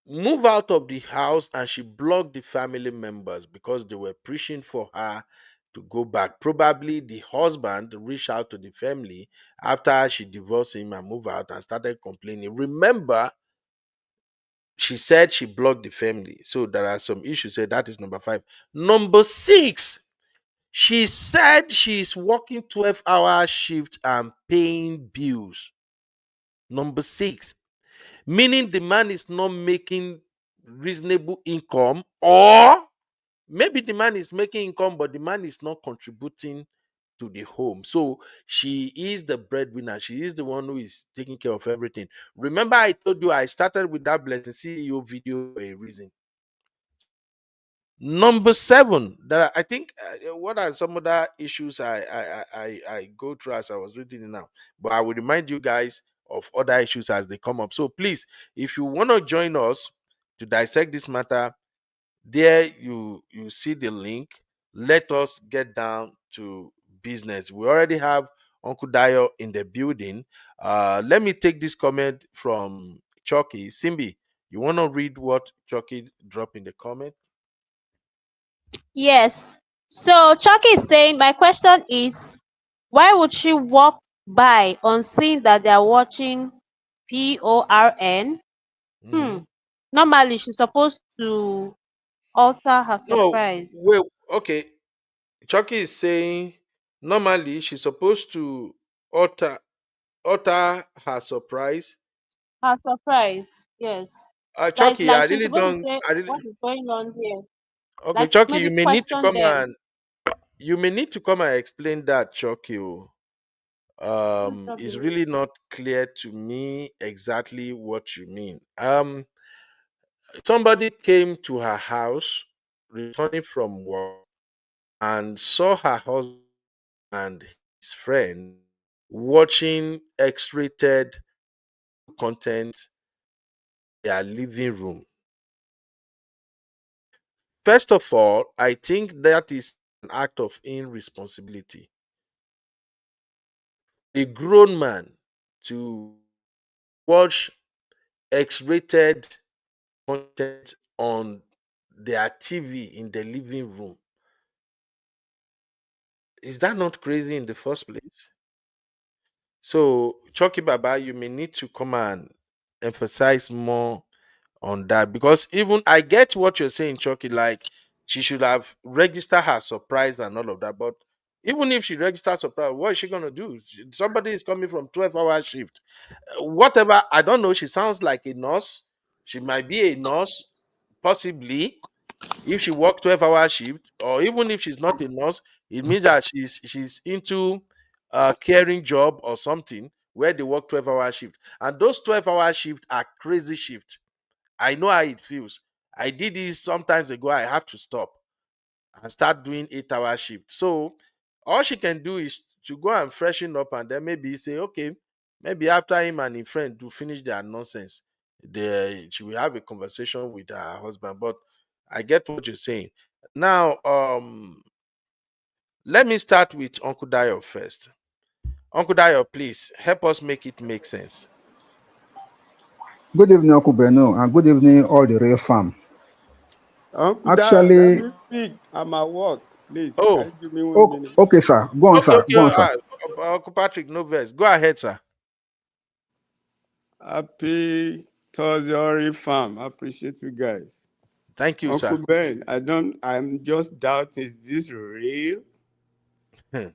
moved out of the house and she blocked the family members because they were preaching for her to go back. Probably the husband reached out to the family after she divorced him and moved out and started complaining. Remember, she said she blocked the family. So there are some issues. So that is number five. Number six, she said she's working 12-hour shift and paying bills. Number six, meaning the man is not making reasonable income, or maybe the man is making income, but the man is not contributing to the home. So she is the breadwinner. She is the one who is taking care of everything. Remember, I told you I started with that Blessing CEO video for a reason. So number 7, that I think, what are some other issues I go through as I was reading it now, but I will remind you guys of other issues as they come up. So please, if you want to join us to dissect this matter, there you see the link. Let us get down to business. We already have Uncle Dayo in the building. Let me take this comment from Chucky. Simbi, you want to read what Chucky dropped in the comment? Yes. So Chucky is saying, my question is, why would she walk by on seeing that they are watching PORN? Hmm. Mhm. Normally, she's supposed to alter her No, surprise. wait, okay. Chucky is saying normally she's supposed to alter her surprise. Her surprise, yes. Chucky, I She's really supposed to don't. say, I really. what is going on here? Okay, Like Chucky, maybe question them. you may need to come and explain that, Chucky. Oh. No It's problem. really not clear to me exactly what you mean. Somebody came to her house returning from work and saw her husband and his friend watching X-rated content in their living room. First of all, I think that is an act of irresponsibility. A grown man to watch X-rated content on their TV in the living room. Is that not crazy in the first place? So, Chucky Baba, you may need to come and emphasize more on that, because even I get what you're saying, Chucky. Like, she should have registered her surprise and all of that. But even if she registers surprise, what is she gonna do? Somebody is coming from 12-hour shift. Whatever, I don't know. She sounds like a nurse. She might be a nurse, possibly. If she work 12-hour shift, or even if she's not a nurse, it means that she's into a caring job or something where they work 12-hour shift. And those 12-hour shift are crazy shift. I know how it feels. I did this sometimes ago. I have to stop and start doing 8-hour shift. So all she can do is to go and freshen up, and then maybe say, okay, maybe after him and his friend to finish their nonsense, she will have a conversation with her husband. But I get what you're saying. Now, let me start with Uncle Dio first. Uncle Dio, please help us make it make sense. Good evening, Uncle Beno, and good evening, all the real fam. Uncle Dad, let Actually, me speak. I'm at work. Please, can Oh, you give me 1 minute? okay, sir. Go on, okay, sir. okay. Go on, sir. Uncle Patrick, no verse. Go ahead, sir. Happy Thursday, fam. I appreciate you guys. Thank you, Uncle sir. Ben, I'm just doubting, is this real? Are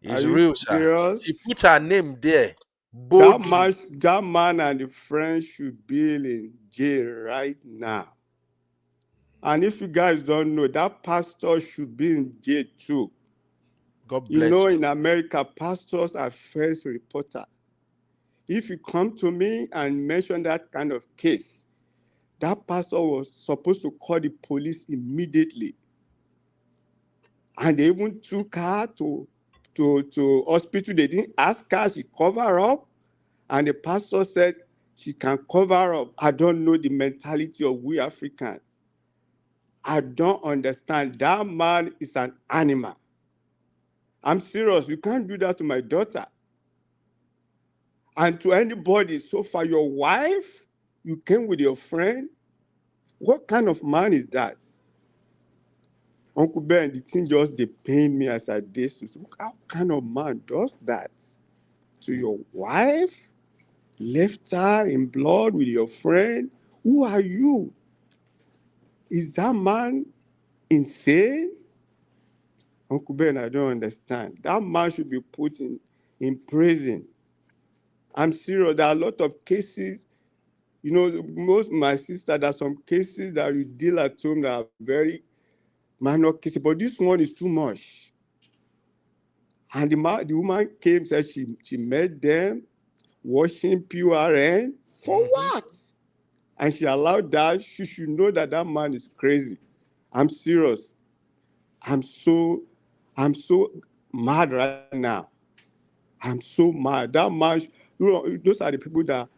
It's you real, sir. She serious? put her name there That boldly. man, that man and the friend should be in jail right now. And if you guys don't know, that pastor should be in jail too. God You bless know, you. in America, pastors are first reporter. If you come to me and mention that kind of case, that pastor was supposed to call the police immediately. And they even took her to hospital. They didn't ask her, she cover up. And the pastor said she can cover up. I don't know the mentality of we Africans. I don't understand. That man is an animal. I'm serious. You can't do that to my daughter. And to anybody, so far, your wife, you came with your friend. What kind of man is that? Uncle Ben, the thing just they pain me as I did. So how kind of man does that to your wife? Left her in blood with your friend? Who are you? Is that man insane? Uncle Ben, I don't understand. That man should be put in prison. I'm serious. There are a lot of cases. You know, most my sister, there's some cases that you deal at home that are very minor case, but this one is too much. And the woman came, said she met them watching PURN for what? And she allowed that. She should know that that man is crazy. I'm serious. I'm so mad right now. I'm so mad. That man, those are the people that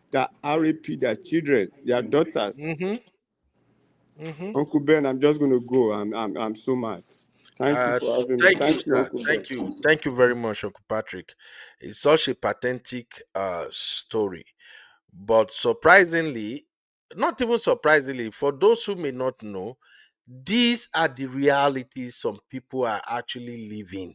RAP their children, their daughters. Mm-hmm. Mm-hmm. Uncle Ben, I'm just gonna go. I'm so mad. Thank you Uh, for having me. Thank you, Thank you, sir. Uncle Ben. Thank you. Thank you very much, Uncle Patrick. It's such a pathetic story. But surprisingly, not even surprisingly, for those who may not know, these are the realities some people are actually living.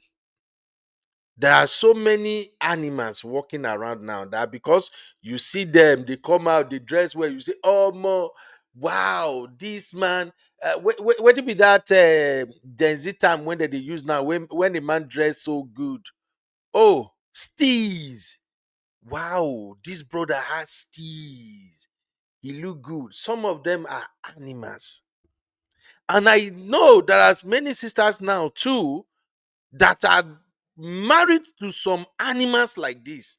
There are so many animals walking around now that because you see them, they come out, they dress well, you say, oh, more, wow, this man. What be that Gen Z time when they use now, when a man dress so good? Oh, steez. Wow, this brother has steez. He look good. Some of them are animals. And I know there are many sisters now too that are married to some animals like this.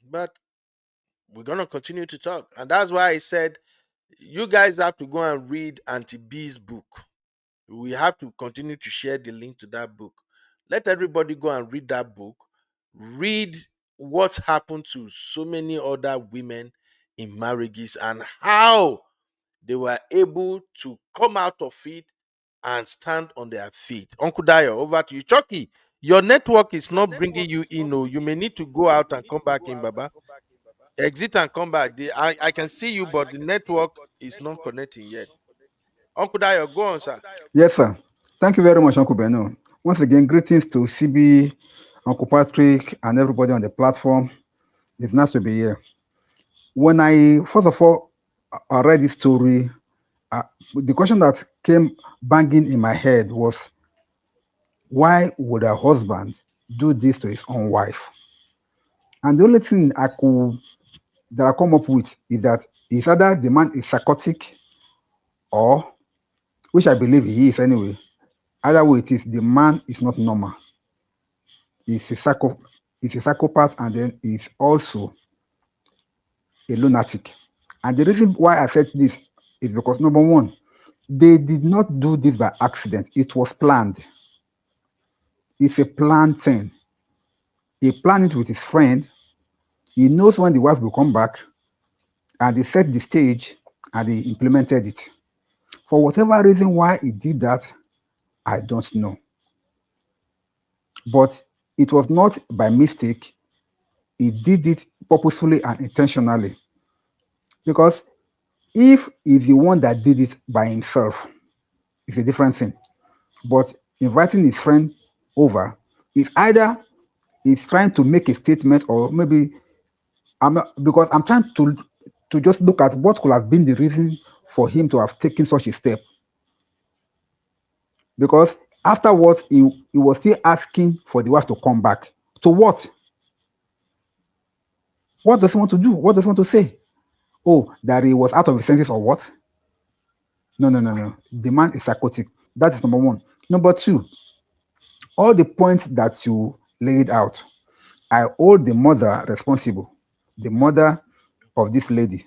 But we're gonna continue to talk. And that's why I said you guys have to go and read Auntie B's book. We have to continue to share the link to that book. Let everybody go and read that book. Read what happened to so many other women in marriages and how they were able to come out of it and stand on their feet. Uncle Dayo, over to you. Chucky, your network is not bringing you in. Oh, you may need to go out and come back in, Baba. Exit and come back. I can see you, but the network is not connecting yet. Uncle Dayo, go on, sir. Yes, sir. Thank you very much, Uncle Beno. Once again, greetings to CB, Uncle Patrick, and everybody on the platform. It's nice to be here. When I, first of all, I read this story, uh, the question that came banging in my head was, why would a husband do this to his own wife? And the only thing that I come up with is that it's either the man is psychotic, or, which I believe he is anyway. Either way it is, the man is not normal. He's a he's a psychopath, and then he's also a lunatic. And the reason why I said this is because, number one, they did not do this by accident. It was planned. It's a planned thing. He planned it with his friend. He knows when the wife will come back, and they set the stage and they implemented it. For whatever reason why he did that, I don't know. But it was not by mistake. He did it purposefully and intentionally. Because if he's the one that did it by himself, it's a different thing. But inviting his friend over is either he's trying to make a statement, or maybe because I'm trying to just look at what could have been the reason for him to have taken such a step. Because afterwards, he was still asking for the wife to come back. To what? What does he want to do? What does he want to say? Oh, that he was out of his senses or what? No, no, no, no. The man is psychotic. That is number one. Number two, all the points that you laid out, I hold the mother responsible. The mother of this lady.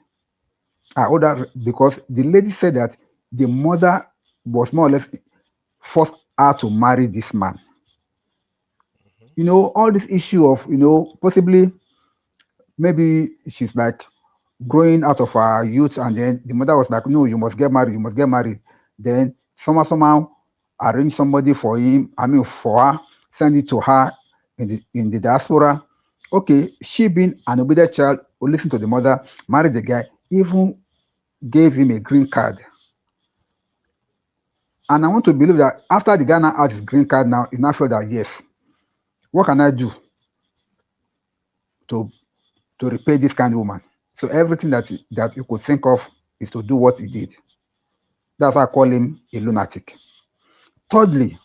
I hold her because the lady said that the mother was more or less forced her to marry this man. You know, all this issue of, possibly maybe she's like growing out of her youth, and then the mother was like, no, you must get married, you must get married. Then somehow arrange somebody for him, I mean for her, send it to her in the diaspora. Okay, she being an obedient child who listened to the mother, married the guy, even gave him a green card. And I want to believe that after the guy now has his green card, now he now feel that, yes, what can I do to repay this kind of woman? So everything that you could think of is to do what he did. That's why I call him a lunatic. Thirdly,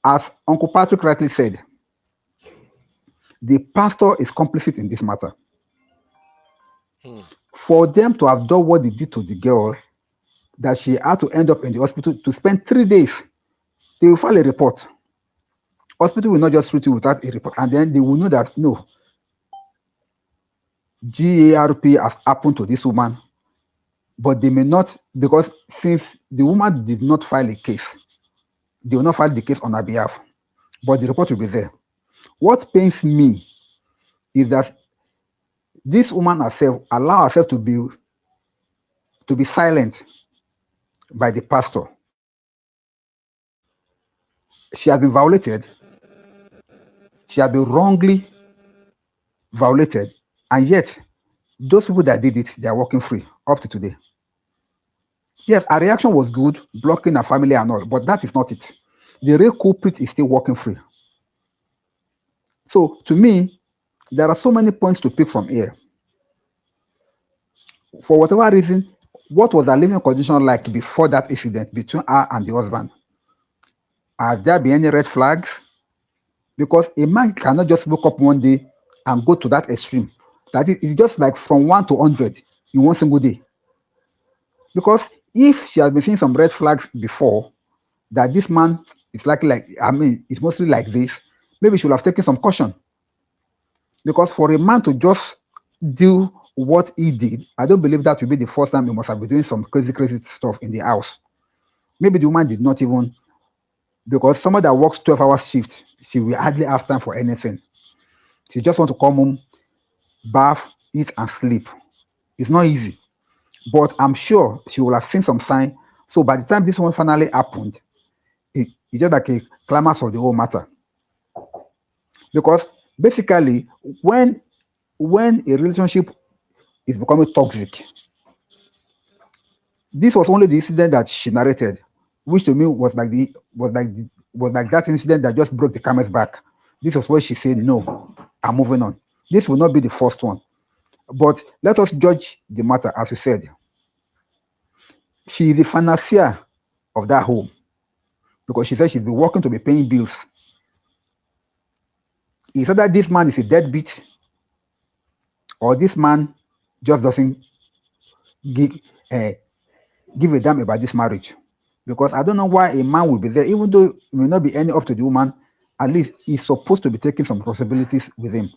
as Uncle Patrick rightly said, the pastor is complicit in this matter. Hmm. For them to have done what they did to the girl, that she had to end up in the hospital to spend 3 days. They will file a report. Hospital will not just treat you without a report, and then they will know that no, GARP has happened to this woman, but they may not, because since the woman did not file a case, they will not file the case on her behalf, but the report will be there. What pains me is that this woman herself allow herself to be silent by the pastor. She has been violated. She has been wrongly violated, and yet those people that did it, they are walking free up to today. Yes, her reaction was good, blocking her family and all, but that is not it. The real culprit is still walking free. So to me, there are so many points to pick from here. For whatever reason, what was her living condition like before that incident between her and the husband? Has there been any red flags? Because a man cannot just wake up one day and go to that extreme. That is, it's just like from 1 to 100 in one single day. Because if she has been seeing some red flags before, that this man is likely it's mostly like this, maybe she should have taken some caution. Because for a man to just do what he did, I don't believe that will be the first time he must have been doing some crazy stuff in the house. Maybe the woman did not even, because someone that works 12-hour shift, she will hardly have time for anything. She just want to come home, bath, eat, and sleep. It's not easy. But I'm sure she will have seen some sign. So by the time this one finally happened, it's just like a climax of the whole matter. Because basically, when a relationship is becoming toxic, this was only the incident that she narrated, which to me was like that incident that just broke the camel's back. This was where she said, "No, I'm moving on." This will not be the first one, but let us judge the matter as we said. She is the financier of that home because she said she's been working to be paying bills. It's either this man is a deadbeat or this man just doesn't give give a damn about this marriage. Because I don't know why a man will be there, even though it may not be any up to the woman, at least he's supposed to be taking some responsibilities with him.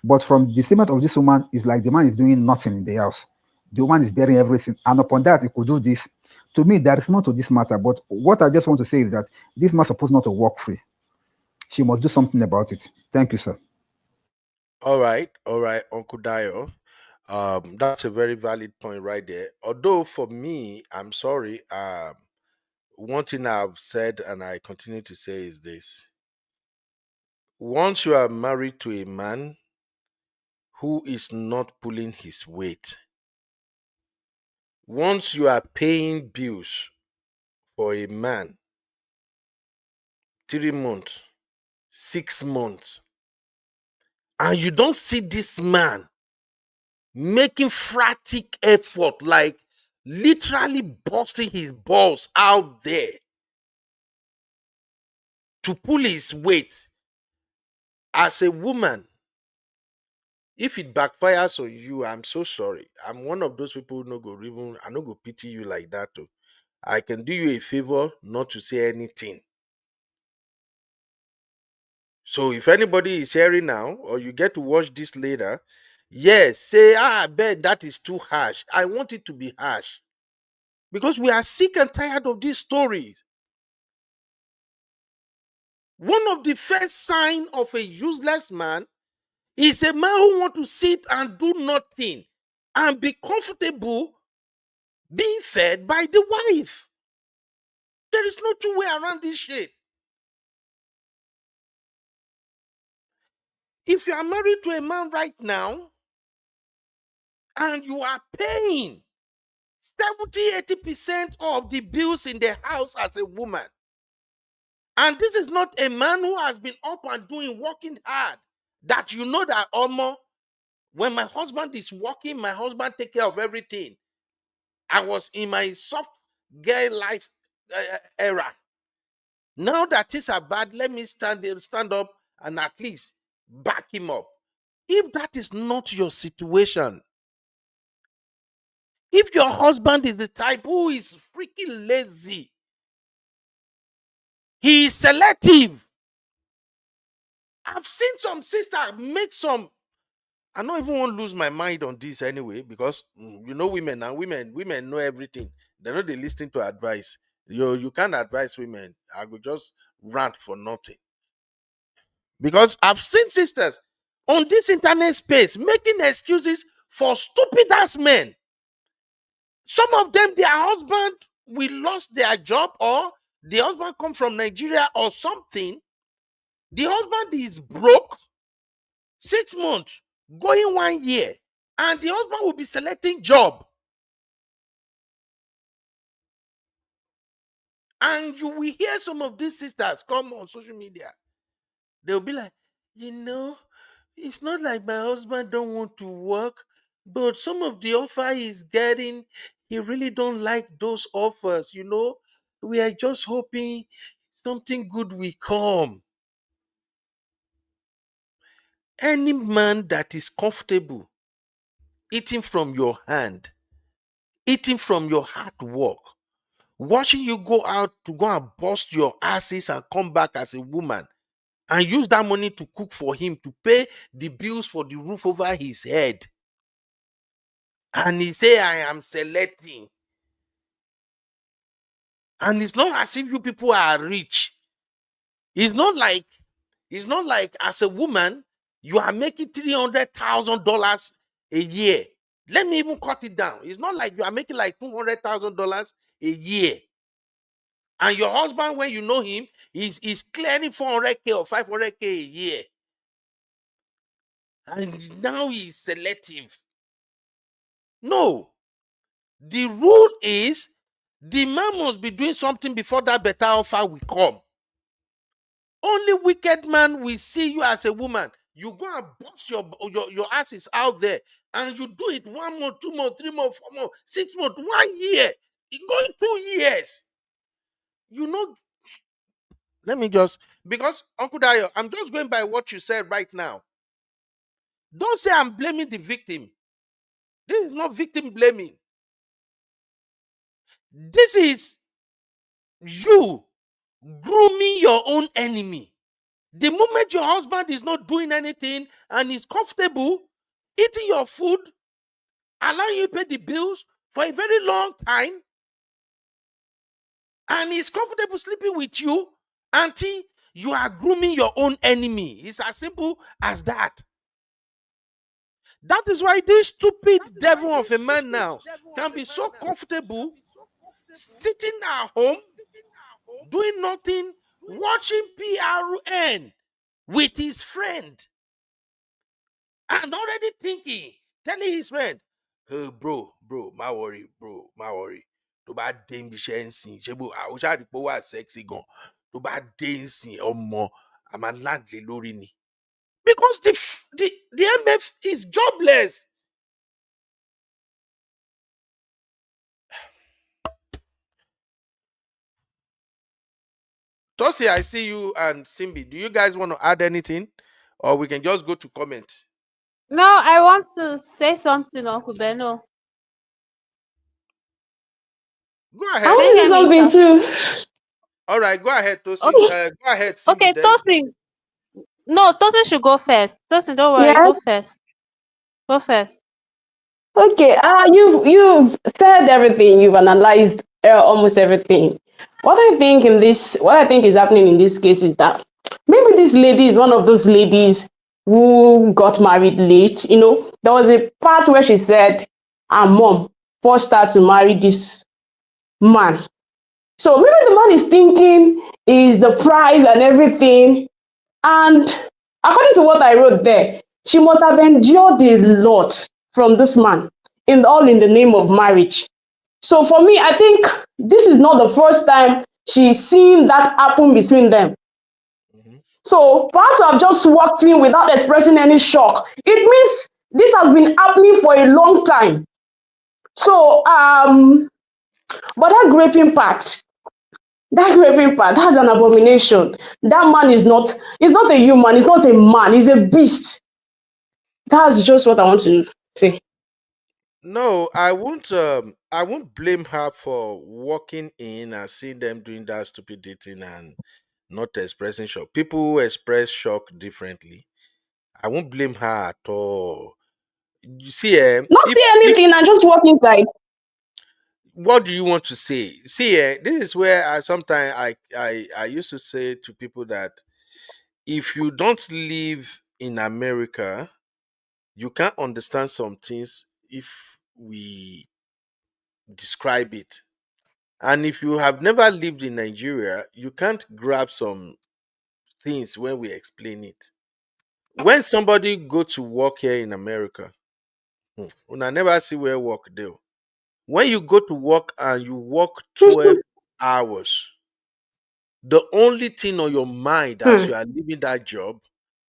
But from the statement of this woman, it's like the man is doing nothing in the house. The woman is bearing everything. And upon that, he could do this. To me, there is more to this matter. But what I just want to say is that this man is supposed not to walk free. She must do something about it. Thank you, sir. All right, Uncle Dio. That's a very valid point right there. Although for me, I'm sorry. One thing I've said and I continue to say is this: once you are married to a man who is not pulling his weight, once you are paying bills for a man 3 months, 6 months, and you don't see this man making frantic effort, like literally busting his balls out there to pull his weight, as a woman, if it backfires on you, I'm so sorry. I'm one of those people who no go even, I no go pity you like that too. I can do you a favor not to say anything. So if anybody is hearing now, or you get to watch this later, yes, say, I bet that is too harsh. I want it to be harsh. Because we are sick and tired of these stories. One of the first signs of a useless man is a man who wants to sit and do nothing and be comfortable being fed by the wife. There is no two way around this shit. If you are married to a man right now and you are paying 70-80% of the bills in the house as a woman, and this is not a man who has been up and doing, working hard, that you know that almost when my husband is working, my husband take care of everything. I was in my soft girl life era. Now that things are bad, let me stand up and at least back him up. If that is not your situation, if your husband is the type who is freaking lazy. He is selective. I've seen some sister make some. I don't even want to lose my mind on this anyway, because you know women now. Women know everything. They know they listen to advice. You can't advise women. I would just rant for nothing. Because I've seen sisters on this internet space making excuses for stupid ass men. Some of them, their husband will lost their job, or the husband come from Nigeria or something. The husband is broke, 6 months, going 1 year, and the husband will be selecting job. And you will hear some of these sisters come on social media. They'll be like, it's not like my husband don't want to work, but some of the offer he's getting, he really don't like those offers. We are just hoping something good will come. Any man that is comfortable eating from your hand, eating from your hard work, watching you go out to go and bust your asses and come back as a woman, and use that money to cook for him, to pay the bills for the roof over his head, and he say, I am selecting. And it's not as if you people are rich. It's not like as a woman, you are making $300,000 a year. Let me even cut it down. It's not like you are making like $200,000 a year. And your husband, when you know him, is clearing 400K or 500K a year. And now he's selective. No. The rule is the man must be doing something before that better offer will come. Only wicked man will see you as a woman. You go and bust your asses out there, and you do it 1 month, 2 months, 3 months, 4 months, 6 months, 1 year. It's going 2 years. Let me just, because Uncle Dayo, I'm just going by what you said right now. Don't say I'm blaming the victim. This is not victim blaming. This is you grooming your own enemy. The moment your husband is not doing anything and is comfortable eating your food, allowing you to pay the bills for a very long time, and is comfortable sleeping with you, auntie, you are grooming your own enemy. It's as simple as that. That is why this stupid devil of a man now can be so comfortable sitting at home, doing nothing, watching PRN with his friend, and already thinking, telling his friend, hey, bro, my worry. Tó bá dé ibi iṣẹ́ ń sìn, ṣé bó àwọn ṣáàdìpọ̀ wà sexy gan. Tó bá dé ń sìn, ọmọ, a máa láǹdè lórí ni. Because the MF is jobless. Tosi, I see you, and Simbi. Do you guys want to add anything? Or we can just go to comment? No, I want to say something, Uncle Beno. Go I ahead. want Can to you say hear me, something sir? too. All right, go ahead, Tosi. Okay, Go ahead, Simbi. okay, Then Tosin. No, Tosin should go first. Tosin, don't worry, Yeah. go first. Go first. Okay. You've said everything. You've analyzed almost everything. What I think is happening in this case is that maybe this lady is one of those ladies who got married late. There was a part where she said her mom forced her to marry this man. So maybe the man is thinking is the price and everything. And according to what I wrote there, she must have endured a lot from this man, in the name of marriage. So for me, I think this is not the first time she's seen that happen between them. So for her to have just walked in without expressing any shock, it means this has been happening for a long time. So but that's an abomination. That man is not a human, he's not a man, he's a beast. That's just what I want to say. No, I won't. I won't blame her for walking in and seeing them doing that stupid dating and not expressing shock. People express shock differently. I won't blame her at all. You see, Not say if anything and just walk inside. what do you want to say? See, this is where I sometimes I used to say to people that if you don't live in America, you can't understand some things if we describe it. And if you have never lived in Nigeria, you can't grab some things when we explain it. When somebody go to work here in America, una never see where work do. When you go to work and you work 12 hours, the only thing on your mind as Hmm. you are leaving that job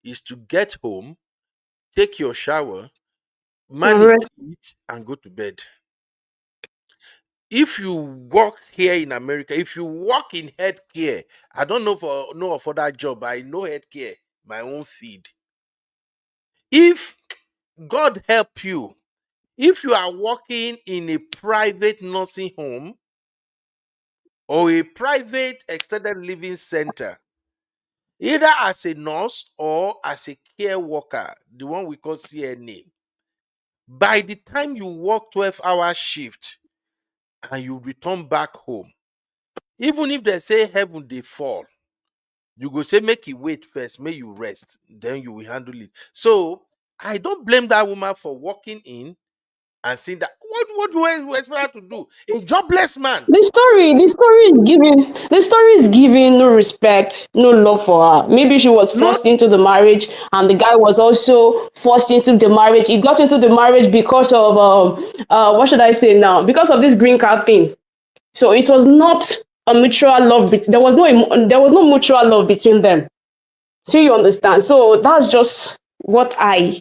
is to get home, take your shower, manage to Alright. eat, and go to bed. If you work here in America, if you work in healthcare, I don't know for no for that job, but I know healthcare, my own field. If God help you, if you are working in a private nursing home or a private extended living center, either as a nurse or as a care worker, the one we call CNA, by the time you work 12-hour shift and you return back home, even if they say heaven they fall, you go say make you wait first, make you rest, then you will handle it. So I don't blame that woman for walking in and saying that what do I expect her to do? A jobless man. The story is giving no respect, no love for her. Maybe she was No, forced into the marriage, and the guy was also forced into the marriage. He got into the marriage because of what should I say now? Because of this green card thing. So it was not a mutual love. There was no mutual love between them. So you understand. So that's just what I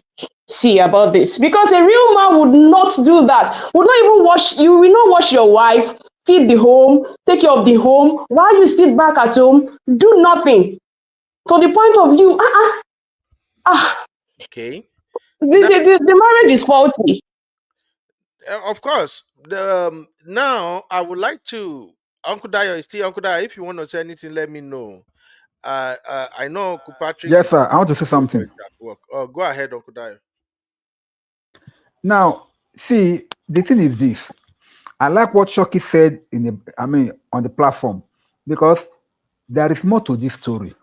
see about this. Because a real man would not do that. Would not even wash. You will not wash your wife, feed the home, take care of the home, while you sit back at home, do nothing. To the point of you, okay. Now, the marriage is faulty. of course, now I would like to Uncle Dio is still Uncle Dio. If you want to say anything, let me know. I know Uncle Patrick Yes, is sir. I want to say very something. at work. Oh, go ahead, Uncle Dio. Now, see, the thing is this. I like what Shoki said on the platform because there is more to this story,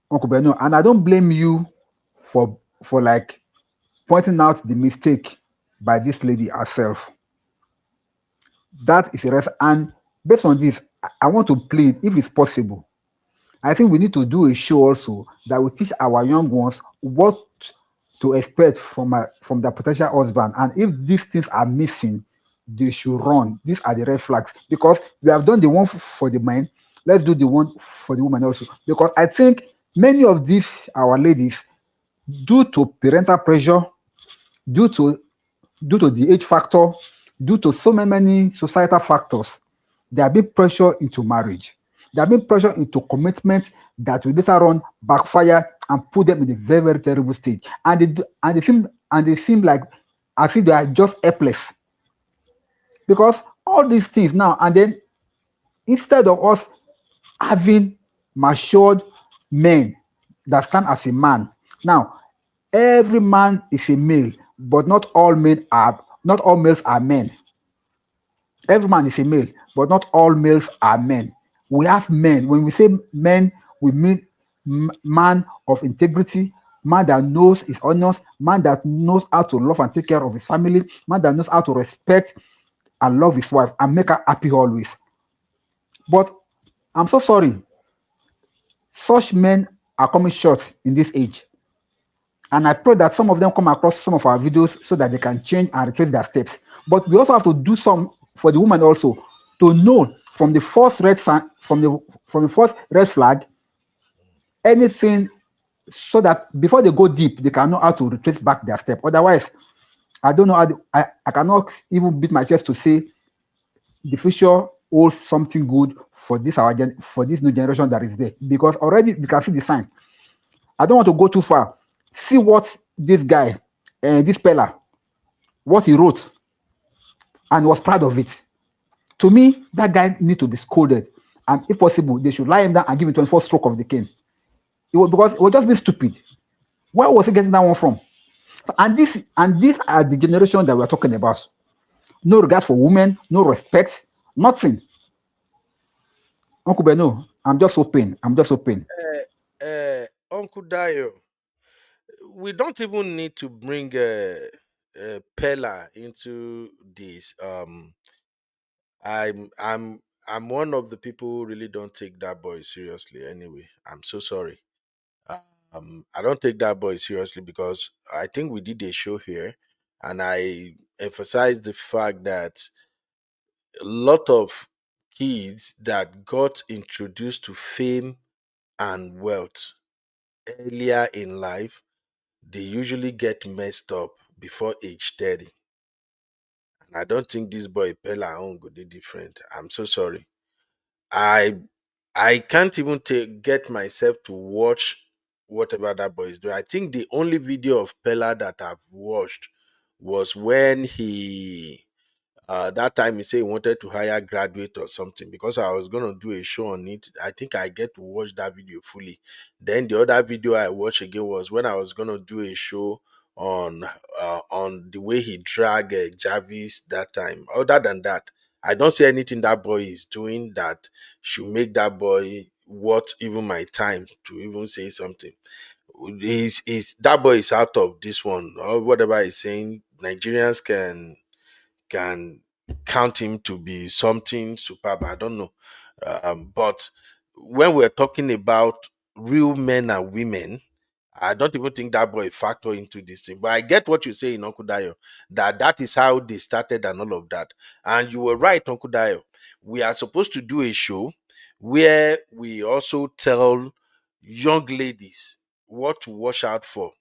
Uncle Beno, and I don't blame you for like pointing out the mistake by this lady herself. That is a rest. And based on this, I want to plead, if it's possible, I think we need to do a show also that will teach our young ones what to expect from their potential husband. And if these things are missing, they should run. These are the red flags because we have done the one for the man. Let's do the one for the woman also. Because I think many of these our ladies, due to parental pressure, due to the age factor, due to so many societal factors, they are being pressured into marriage. They are being pressured into commitments that will later on backfire and put them in a very, very terrible state. And they seem like as if they are just helpless. Because all these things now and then, instead of us having matured men that stand as a man. Now, every man is a male, but not all males are men. Every man is a male, but not all males are men. We have men. When we say men, we mean man of integrity, man that knows his honors, man that knows how to love and take care of his family, man that knows how to respect and love his wife and make her happy always. But I'm so sorry, such men are coming short in this age. And I pray that some of them come across some of our videos so that they can change and retrace their steps. But we also have to do some for the woman also to know from the first red sign, from the first red flag, anything so that before they go deep, they can know how to retrace back their step. Otherwise, I don't know I cannot even beat my chest to say the future holds something good for for this new generation that is there. Because already we can see the sign. I don't want to go too far. See what this guy, this fella, what he wrote and was proud of it. To me, that guy need to be scolded. And if possible, they should lie him down and give him 24 stroke of the cane. It was because it was just being stupid. Where was he getting that one from? And these are the generation that we're talking about. No regard for women, no respect, nothing. Uncle Beno, I'm just hoping. Uncle Dio, we don't even need to bring Pella into this. I'm one of the people who really don't take that boy seriously. Anyway, I'm so sorry. I don't take that boy seriously because I think we did a show here, and I emphasized the fact that a lot of kids that got introduced to fame and wealth earlier in life, they usually get messed up before age 30. And I don't think this boy Pella own go dey different. I'm so sorry. I I can't even get myself to watch whatever that boy is doing. I think the only video of Pella that I've watched was when he that time he said he wanted to hire graduate or something because I was gonna do a show on it. I think I get to watch that video fully. Then the other video I watched again was when I was gonna do a show on the way he dragged Jarvis that time. Other than that, I don't see anything that boy is doing that should make that boy worth even my time to even say something. He's that boy is out of this one or whatever he's saying. Nigerians can count him to be something superb. I don't know. But when we're talking about real men and women, I don't even think that boy factor into this thing. But I get what you say in Uncle Dayo, that is how they started and all of that. And you were right, Uncle Dayo. We are supposed to do a show where we also tell young ladies what to watch out for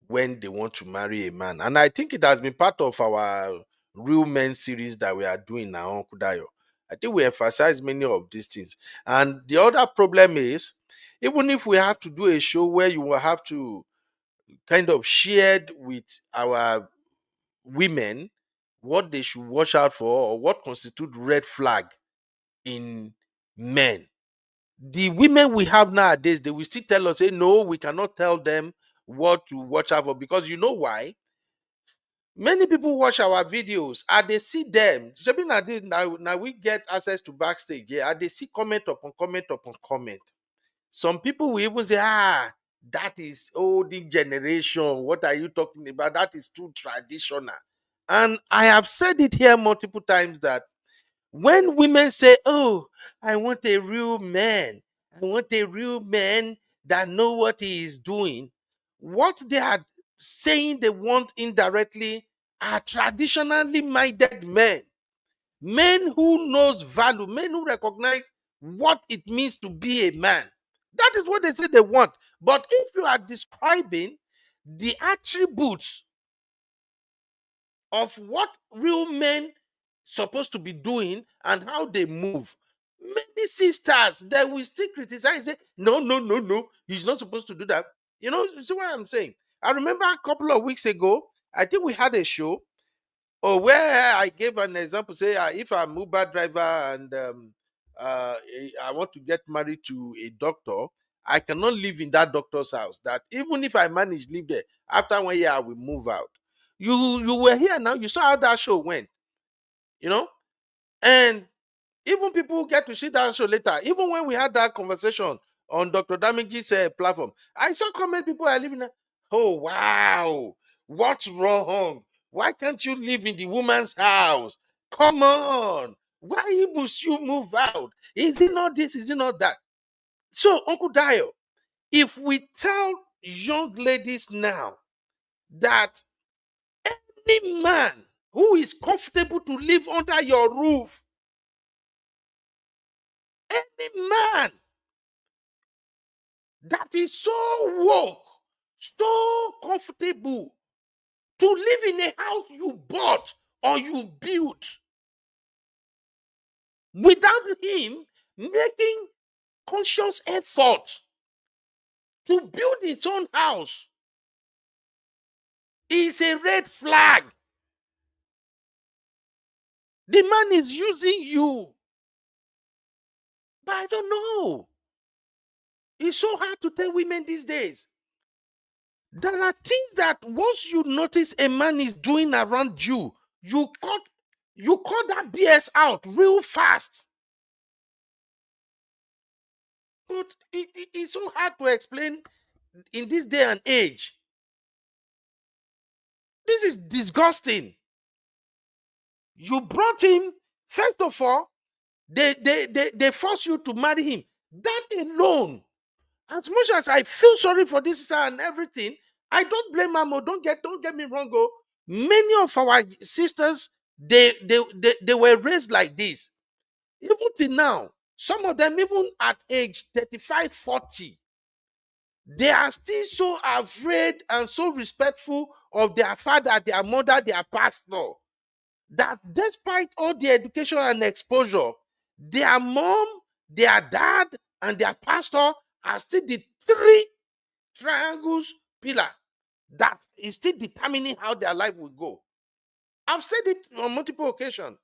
when they want to marry a man. And I think it has been part of our Real Men series that we are doing now, Uncle Dayo. I think we emphasize many of these things. And the other problem is, even if we have to do a show where you will have to kind of share with our women what they should watch out for or what constitute red flag in men, the women we have nowadays, they will still tell us, say, no, we cannot tell them what to watch out for because you know why? Many people watch our videos and they see them. Shebi now we get access to backstage. Yeah, and they see comment upon comment upon comment. Some people will even say, that is old generation. What are you talking about? That is too traditional. And I have said it here multiple times that when women say, "Oh, I want a real man. I want a real man that know what he is doing," what they are saying they want indirectly are traditionally minded men. Men who knows value, men who recognize what it means to be a man. That is what they say they want. But if you are describing the attributes of what real men supposed to be doing and how they move, many sisters they will still criticize and say, no, no, no, no, he's not supposed to do that. You see what I'm saying? I remember a couple of weeks ago, I think we had a show where I gave an example, say if I'm Uber driver and I want to get married to a doctor, I cannot live in that doctor's house. That even if I manage to live there, after 1 year I will move out. You were here now. You saw how that show went. You know, and even people who get to see that show later, even when we had that conversation on Dr. Damage's platform, I saw comment people are living. Oh wow, what's wrong? Why can't you live in the woman's house? Come on, why must you move out? Is it not this? Is it not that? So, Uncle Dio, if we tell young ladies now that any man who is comfortable to live under your roof, any man that is so woke, so comfortable to live in a house you bought or you built without him making conscious effort to build his own house is a red flag. The man is using you. But I don't know. It's so hard to tell women these days. There are things that once you notice a man is doing around you, you cut that BS out real fast. But it's so hard to explain in this day and age. This is disgusting. You brought him, first of all, they force you to marry him. That alone, as much as I feel sorry for this sister and everything, I don't blame her. Don't get me wrong. Oh. Many of our sisters, they were raised like this. Even till now, some of them, even at age 35, 40, they are still so afraid and so respectful of their father, their mother, their pastor, that despite all the education and exposure, their mom, their dad, and their pastor are still the three triangles pillar that is still determining how their life will go. I've said it on multiple occasions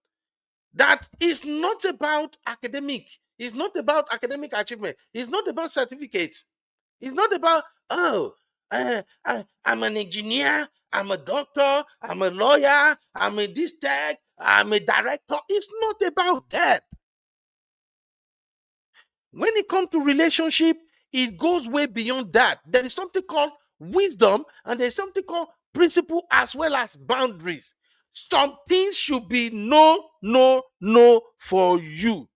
that it's not about academic. It's not about academic achievement. It's not about certificates. It's not about, I'm an engineer, I'm a doctor, I'm a lawyer, I'm a this tech, I'm a director. It's not about that. When it comes to relationship, it goes way beyond that. There is something called wisdom, and there's something called principle as well as boundaries. Some things should be no, no, no for you.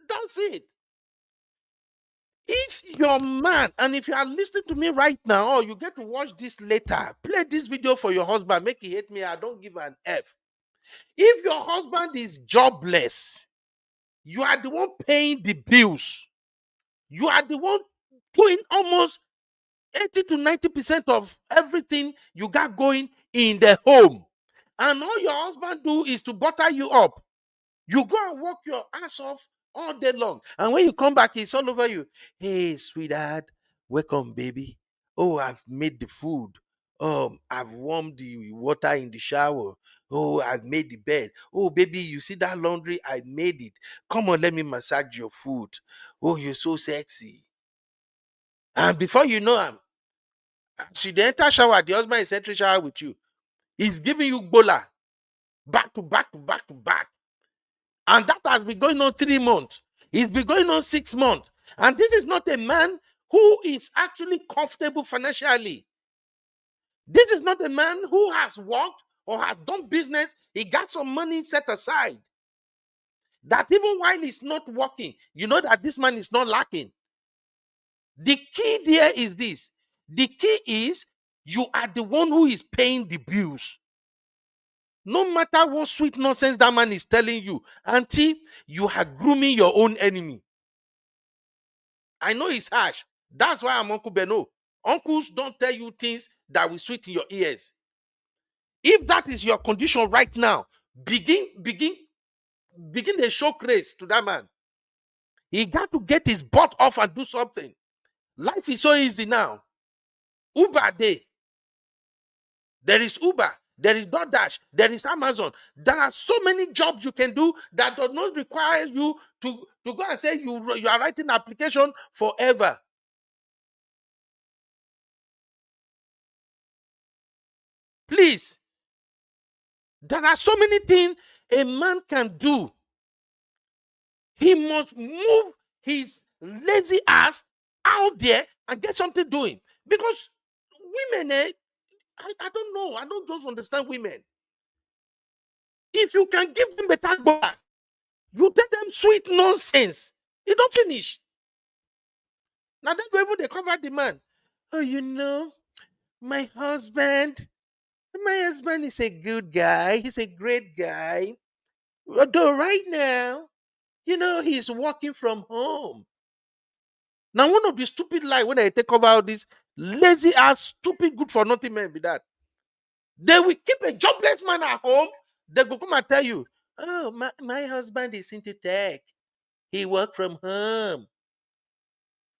That's it. If your man, and if you are listening to me right now, or you get to watch this later, play this video for your husband, make he hate me, I don't give an F. If your husband is jobless, you are the one paying the bills. You are the one doing almost 80 to 90% of everything you got going in the home. And all your husband do is to butter you up. You go and work your ass off all day long. And when you come back, it's all over you. Hey, sweetheart, welcome, baby. Oh, I've made the food. I've warmed the water in the shower. Oh, I've made the bed. Oh, baby, you see that laundry? I made it. Come on, let me massage your foot. Oh, you're so sexy. And before you know him, she dey enter shower, the husband is entering shower with you. He's giving you bola back to back to back to back. And that has been going on 3 months. It's been going on 6 months. And this is not a man who is actually comfortable financially. This is not a man who has worked or has done business. He got some money set aside. That even while he's not working, you know that this man is not lacking. The key there is this. The key is you are the one who is paying the bills. No matter what sweet nonsense that man is telling you, auntie, you are grooming your own enemy. I know it's harsh. That's why I'm Uncle Beno. Uncles don't tell you things that will sweet in your ears. If that is your condition right now, begin the show grace to that man. He got to get his butt off and do something. Life is so easy now. Uber day. There is Uber, there is DoorDash, there is Amazon. There are so many jobs you can do that does not require you to go and say you are writing an application forever. Please. There are so many things a man can do. He must move his lazy ass out there and get something doing. Because women, I don't know. I don't just understand women. If you can give them better boy, you tell them sweet nonsense, it don't finish. Now they go even they cover the man. Oh, you know, my husband is a good guy. He's a great guy. Although right now, you know, he's working from home. Now, one of the stupid lie when I take over all this lazy ass, stupid, good for nothing men be that. They will keep a jobless man at home. They go come and tell you, oh, my husband is into tech. He work from home.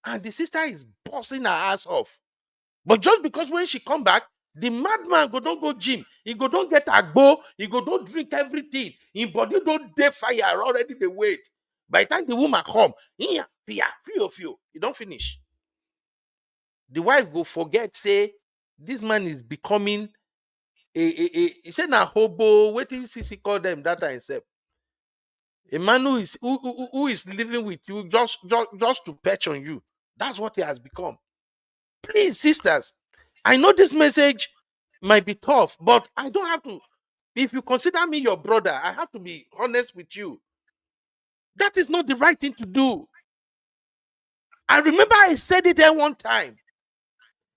And the sister is busting her ass off. But just because when she come back, The madman go don't go gym. He go don't get agbo. He go don't drink everything. His body don't dey fire already. They wait. By the time the woman come, yeah, few. He don't finish. The wife go forget. Say this man is becoming he said na hobo. What did he call them that time himself? A man who is living with you just to perch on you. That's what he has become. Please, sisters, I know this message might be tough, but I don't have to. If you consider me your brother, I have to be honest with you. That is not the right thing to do. I remember I said it there one time.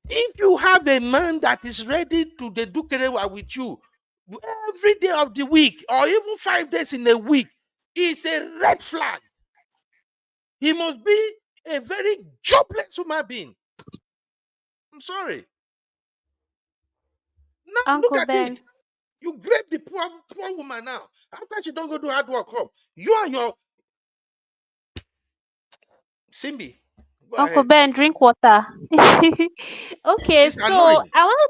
If you have a man that is ready to do kerewa with you every day of the week, or even 5 days in a week, it's a red flag. He must be a very jobless human being. I'm sorry. Now look Uncle at Ben. it. You grape the poor woman now. After she don't go do hard work, come. You and your Simbi. Go Uncle ahead. Ben, drink water. Okay, It's so annoying. I wanted,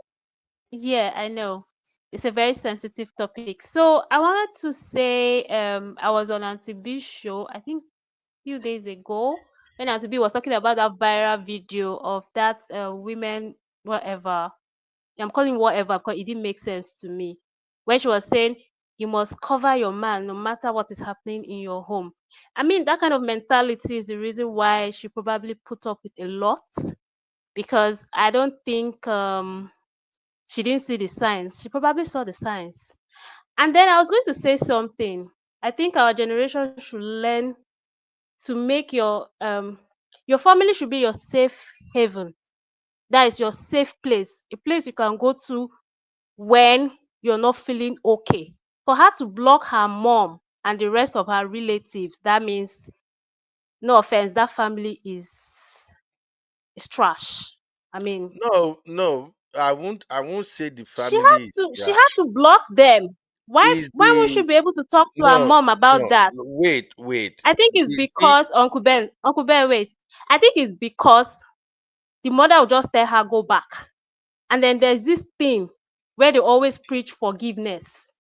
yeah, I know. It's a very sensitive topic. So I wanted to say, I was on Auntie B's show, I think few days ago, when Auntie B was talking about that viral video of that women, whatever. I'm calling whatever because it didn't make sense to me. When she was saying you must cover your man no matter what is happening in your home. I mean, that kind of mentality is the reason why she probably put up with a lot, because I don't think she didn't see the signs. She probably saw the signs. And then I was going to say something. I think our generation should learn to make your family should be your safe haven. That is your safe place, a place you can go to when you're not feeling okay. For her to block her mom and the rest of her relatives, that means, no offense, that family is trash. I mean, No. I won't say the she had family is to trash. block them. Why Is won't she the be able to talk to her no mom about that? wait. I think it's See, because Uncle Ben, wait. I think it's because the mother will just tell her go back. And then there's this thing where they always preach forgiveness.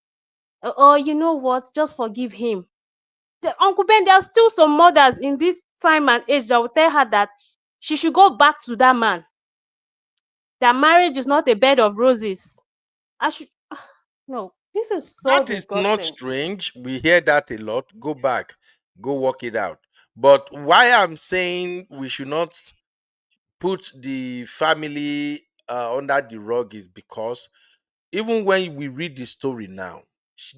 Oh, you know what? Just forgive him. Uncle Ben, there are still some mothers in this time and age that will tell her that she should go back to that man. That marriage is not a bed of roses. I should no. This is so that is not disgusting. strange. We hear that a lot. Go back, go work it out. But why I'm saying we should not put the family under the rug is because even when we read the story now,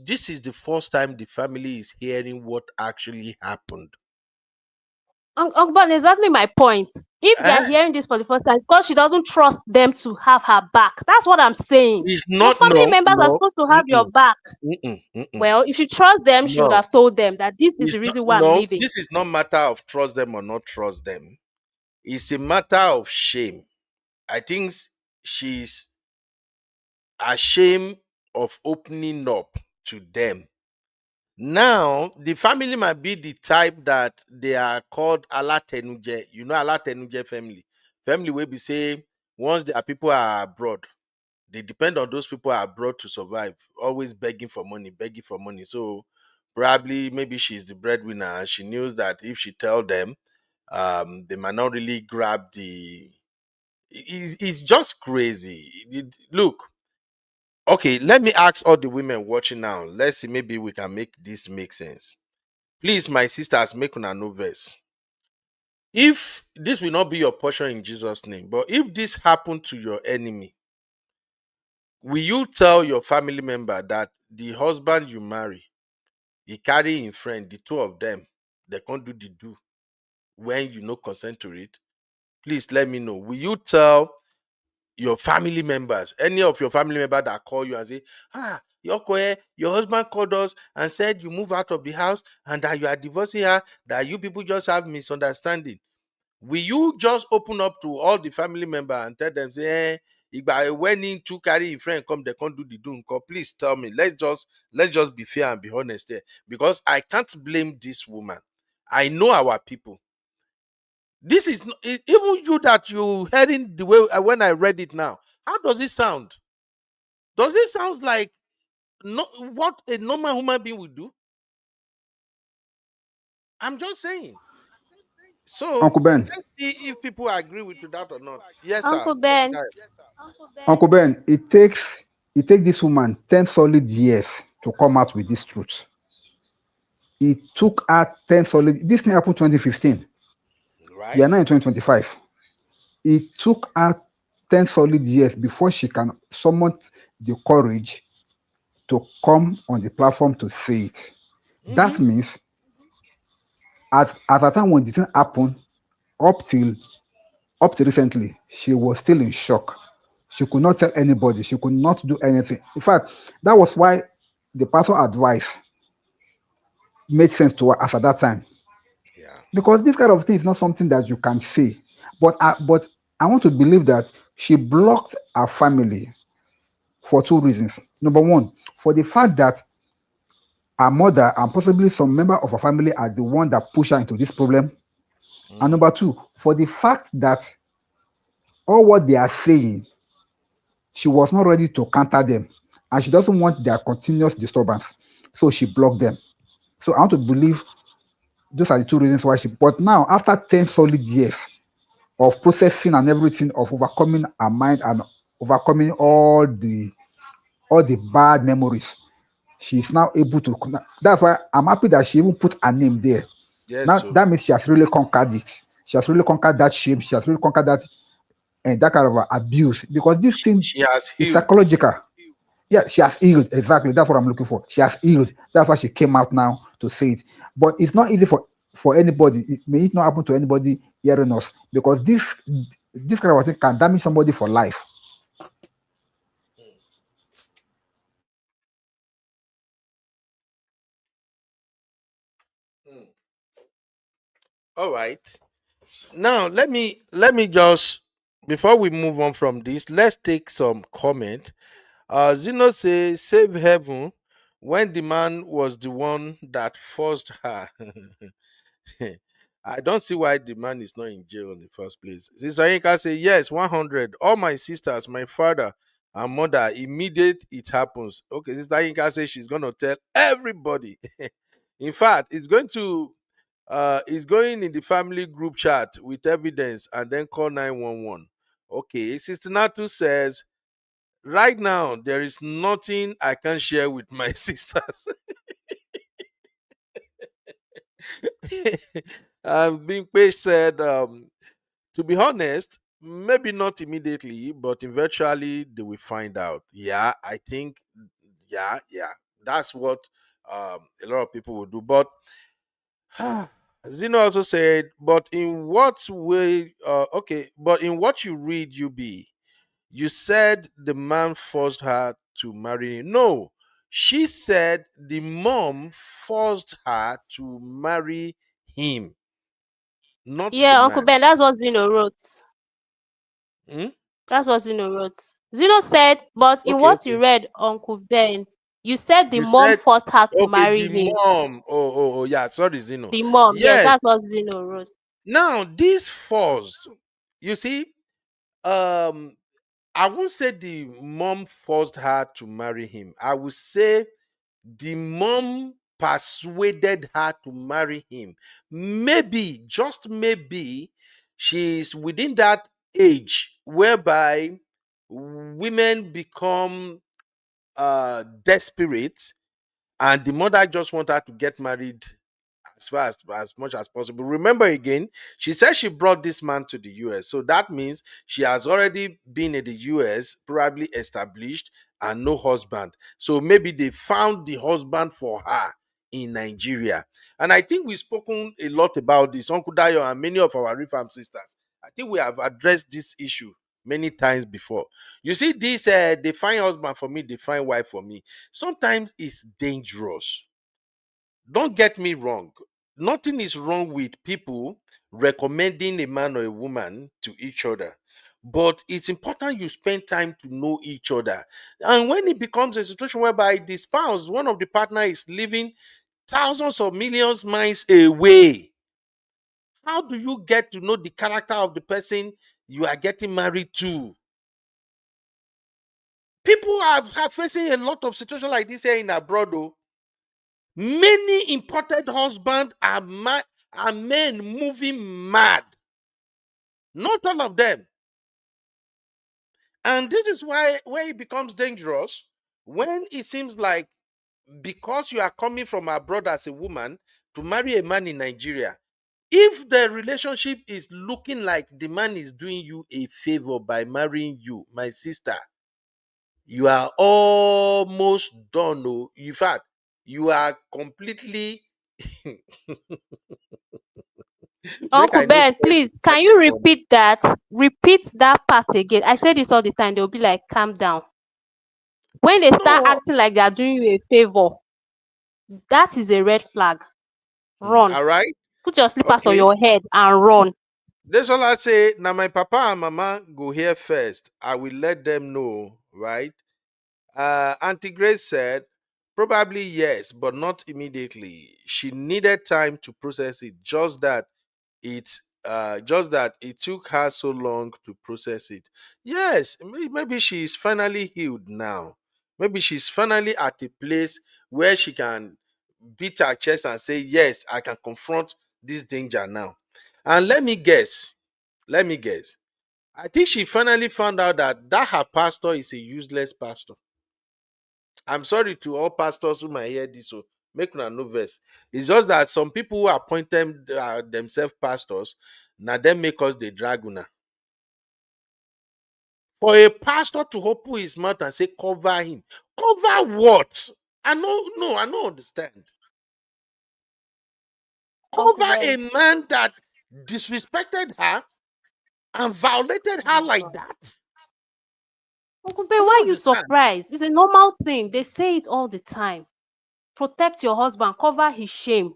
this is the first time the family is hearing what actually happened. Uncle Ben, exactly my point. If they are Eh? hearing this for the first time, it's because she doesn't trust them to have her back. That's what I'm saying. It's Your not family members are no. supposed to have your Mm-mm, back. mm-mm. Well, if she trusts them, she would No, have told them that this is it's the not. reason why I'm No, leaving. this is not matter of trust them or not trust them. It's a matter of shame. I think she's ashamed of opening up to them. Now, the family might be the type that they are called Alatenuje. You know Alatenuje family. Family will be say once their people are abroad, they depend on those people abroad to survive, always begging for money. So probably maybe she's the breadwinner and she knew that if she tell them, they might not really grab the. It's just crazy. Look, okay, let me ask all the women watching now. Let's see, maybe we can make this make sense. Please, my sisters, make una no verse. If this will not be your portion in Jesus' name, but if this happened to your enemy, will you tell your family member that the husband you marry, he carry in friend, the two of them, they can't do the do when you no consent to it? Please let me know. Will you tell your family members, any of your family members that call you and say, your husband called us and said you move out of the house and that you are divorcing her, that you people just have misunderstanding? Will you just open up to all the family members and tell them, say, when in to carry a friend come, they can't do the doing? Please tell me. Let's just be fair and be honest here. Because I can't blame this woman. I know our people. This is even you that you hearing the way when I read it now. How does it sound? Does it sound like no what a normal human being would do? I'm just saying. So Uncle Ben, let's see if people agree with that or not. Yes, sir. Uncle Ben. Uncle Ben, it takes this woman 10 solid years to come out with this truth. It took her 10 solid. This thing happened 2015. We Right? are now in 2025. It took her 10 solid years before she can summon the courage to come on the platform to say it. That Mm-hmm. means at a time when the thing happened, up till up till recently, she was still in shock. She could not tell anybody. She could not do anything. In fact, that was why the pastor advice made sense to her as at that time. Yeah. Because this kind of thing is not something that you can say. But I want to believe that she blocked her family for two reasons. Number one, for the fact that her mother and possibly some member of her family are the one that push her into this problem. And Mm-hmm. number two, for the fact that all what they are saying, she was not ready to counter them. And she doesn't want their continuous disturbance. So she blocked them. So I want to believe those are the two reasons why she. But now, after 10 solid years of processing and everything, of overcoming her mind and overcoming all the bad memories, she's now able to. That's why I'm happy that she even put her name there. Yes, Now so that means she has really conquered it. She has really conquered that shame. She has really conquered that and that kind of abuse because this thing she has is healed. psychological. Yeah, she has healed. Exactly. That's what I'm looking for. She has healed. That's why she came out now to say it. But it's not easy for anybody. It may it not happen to anybody hearing us because this kind of thing can damage somebody for life. Mm. All right. Now let me just before we move on from this, let's take some comment. Zeno says, save heaven when the man was the one that forced her. I don't see why the man is not in jail in the first place. Sister Yinka say, yes, 100. All my sisters, my father and mother, immediate it happens. Okay, Sister Yinka says she's going to tell everybody. In fact, it's going in the family group chat with evidence and then call 911. Okay, Sister Natu says, right now, there is nothing I can share with my sisters. Being Page said, to be honest, maybe not immediately, but eventually they will find out. Yeah, I think, yeah, that's what a lot of people will do. But Zeno also said, but in what way? Okay, but in what you read, you said the man forced her to marry him. No, she said the mom forced her to marry him, not the Yeah, Uncle man. Ben, that's what Zeno wrote. Hmm? That's what Zeno wrote. Zeno said, but in Okay, what you okay. read, Uncle Ben, you said the You mom said forced her to okay, marry the him. mom. Oh, yeah. Sorry, Zeno. The mom, yes, Yes. that's what Zeno wrote. Now this forced. You see, um, I won't say the mom forced her to marry him. I will say the mom persuaded her to marry him. Maybe, just maybe, she's within that age whereby women become desperate and the mother just want her to get married as fast as much as possible. Remember again, she said she brought this man to the US. So that means she has already been in the US, probably established, and no husband. So maybe they found the husband for her in Nigeria. And I think we've spoken a lot about this. Uncle Dayo and many of our reform sisters. I think we have addressed this issue many times before. You see, this they find husband for me, they find wife for me. Sometimes it's dangerous. Don't get me wrong. Nothing is wrong with people recommending a man or a woman to each other. But it's important you spend time to know each other. And when it becomes a situation whereby the spouse, one of the partner is living thousands of millions miles away, how do you get to know the character of the person you are getting married to? People are facing a lot of situations like this here in abroad, though. Many imported husbands are men moving mad. Not all of them. And this is where it becomes dangerous when it seems like because you are coming from abroad as a woman to marry a man in Nigeria, if the relationship is looking like the man is doing you a favor by marrying you, my sister, you are almost done. Oh. In fact, you are completely make Uncle I know Ben, please, can you repeat that? Repeat that part again. I say this all the time. They'll be like, calm down. When they start no. acting like they are doing you a favor, that is a red flag. Run. All right. Put your slippers on Okay. your head and run. That's all I say. Now my papa and mama go here first. I will let them know, right? Auntie Grace said, probably yes, but not immediately. She needed time to process it. Just that it took her so long to process it. Yes, maybe she's finally healed now. Maybe she's finally at a place where she can beat her chest and say, yes, I can confront this danger now. And let me guess. I think she finally found out that her pastor is a useless pastor. I'm sorry to all pastors who might hear this, so make no verse. It's just that some people who appoint themselves pastors, now them make us the draguna. For a pastor to open his mouth and say, cover him. Cover what? I don't understand. Uncle Cover a Ben. man that disrespected her and violated Oh her my like God. that. Uncle Ben, I why don't are you understand. surprised? It's a normal thing. They say it all the time. Protect your husband, cover his shame.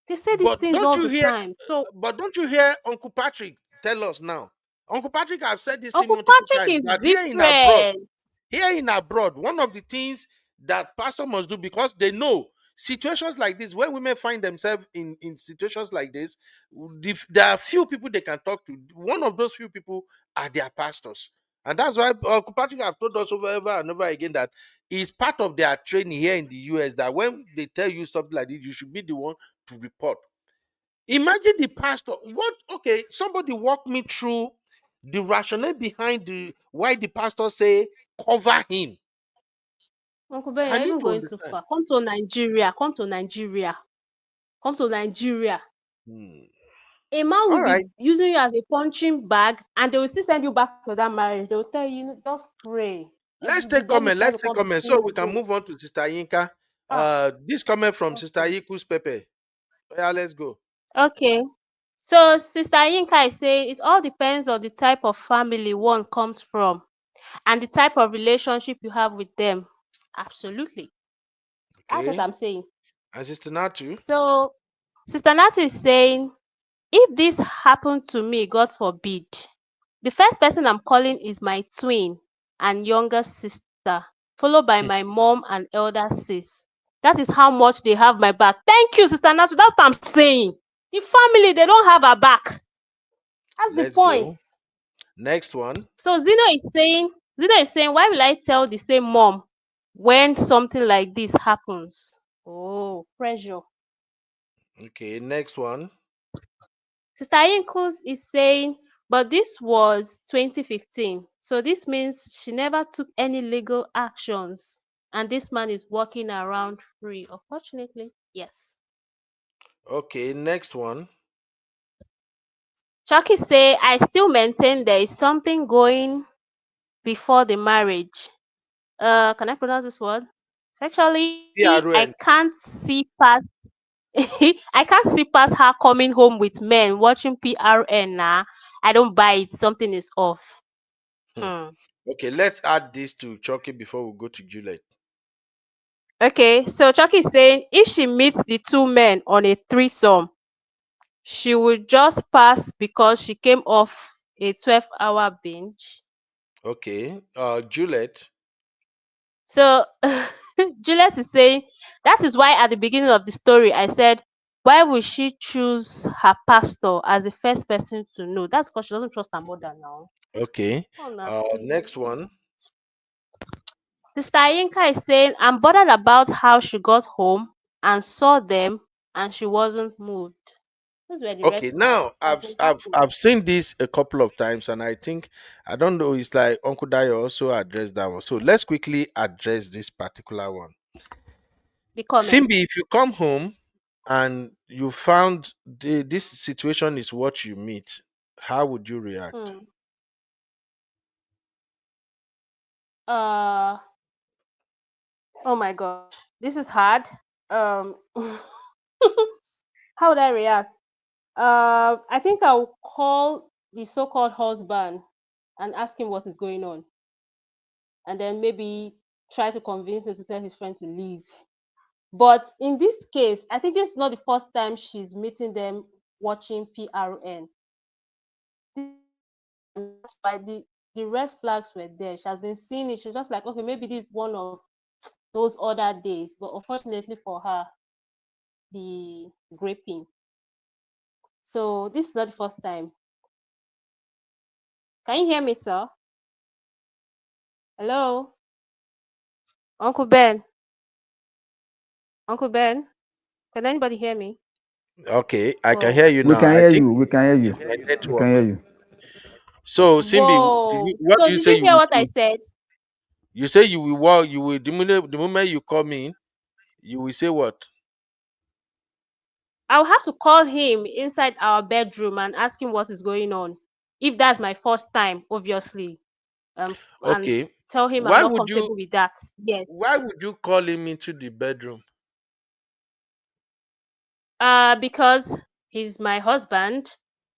They say these But things don't all you the hear? time. So But don't you hear Uncle Patrick tell us now? Uncle Patrick, I've said this thing Uncle multiple Patrick times is that different. here in abroad, one of the things that pastor must do because they know situations like this, when women find themselves in situations like this, there are few people they can talk to. One of those few people are their pastors. And that's why Uncle Patrick have told us over and over again that it's part of their training here in the US that when they tell you something like this, you should be the one to report. Imagine the pastor. What? Okay, somebody walk me through the rationale behind the why the pastor say cover him. Uncle Ben, I you're need even to going too understand. far. Come to Nigeria. Come to Nigeria. Come to Nigeria. Hmm. A man All will right, be using you as a punching bag and they will still send you back to that marriage. They will tell you, just pray. let's The take devil is comment. trying Let's to take come comment between so you we can both. move on to Sister Yinka. Ah, This comment from Sister okay. Yiku's Pepe. Yeah, let's go. Okay. So Sister Yinka is saying it all depends on the type of family one comes from and the type of relationship you have with them. Absolutely. That's what Okay, I'm saying. and Sister Natu. So Sister Natu is saying if this happened to me, God forbid, the first person I'm calling is my twin and younger sister, followed by my mom and elder sis. That is how much they have my back. Thank you, Sister Natu. That's what I'm saying. The family, they don't have our back. That's the Let's point. go. Next one. So Zeno is saying, why will I tell the same mom when something like this happens? Oh, pressure. Okay, next one. Sister Yinkus is saying, but this was 2015. So this means she never took any legal actions. And this man is walking around free. Unfortunately, yes. Okay, next one. Chucky say, I still maintain there is something going before the marriage. Can I pronounce this word? Actually, I PRN. can't see past I can't see past her coming home with men watching PRN now. I don't buy it. Something is off. Hmm. Hmm. Okay, let's add this to Chucky before we go to Juliet. Okay, so Chucky is saying if she meets the two men on a threesome, she would just pass because she came off a 12-hour binge. Okay, Juliet. So Juliet is saying that is why at the beginning of the story I said, why would she choose her pastor as the first person to know? That's because she doesn't trust her mother now. Okay. Honestly. Next one. Sister Yinka is saying, I'm bothered about how she got home and saw them and she wasn't moved. Those were the red Okay, now flags. Has been happening. I've seen this a couple of times, and I think I don't know. It's like Uncle Dayo also addressed that one. So let's quickly address this particular one. The comment. Simbi, if you come home and you found this situation is what you meet, how would you react? Hmm. Uh oh my gosh. This is hard. Um how would I react? I think I'll call the so-called husband and ask him what is going on, and then maybe try to convince him to tell his friend to leave. But in this case, I think this is not the first time she's meeting them watching PRN. This is not the first time. That's why the red flags were there. She has been seeing it. She's just like, okay, maybe this is one of those other days. But unfortunately for her, the graping. So this is not the first time. Can you hear me, sir? Hello, Uncle Ben. Uncle Ben, can anybody hear me? Okay, I can hear Whoa. you We now. can I hear think you. We can hear it's you. my We can network. hear you. So Simbi, Whoa. what So do you did say you you hear will what I do? said? You say you will walk. You will the moment you come in, you will say what? I'll have to call him inside our bedroom and ask him what is going on. If that's my first time, obviously. And Okay. tell him I'm Why not would you comfortable with that. Yes. why would you call him into the bedroom? Because he's my husband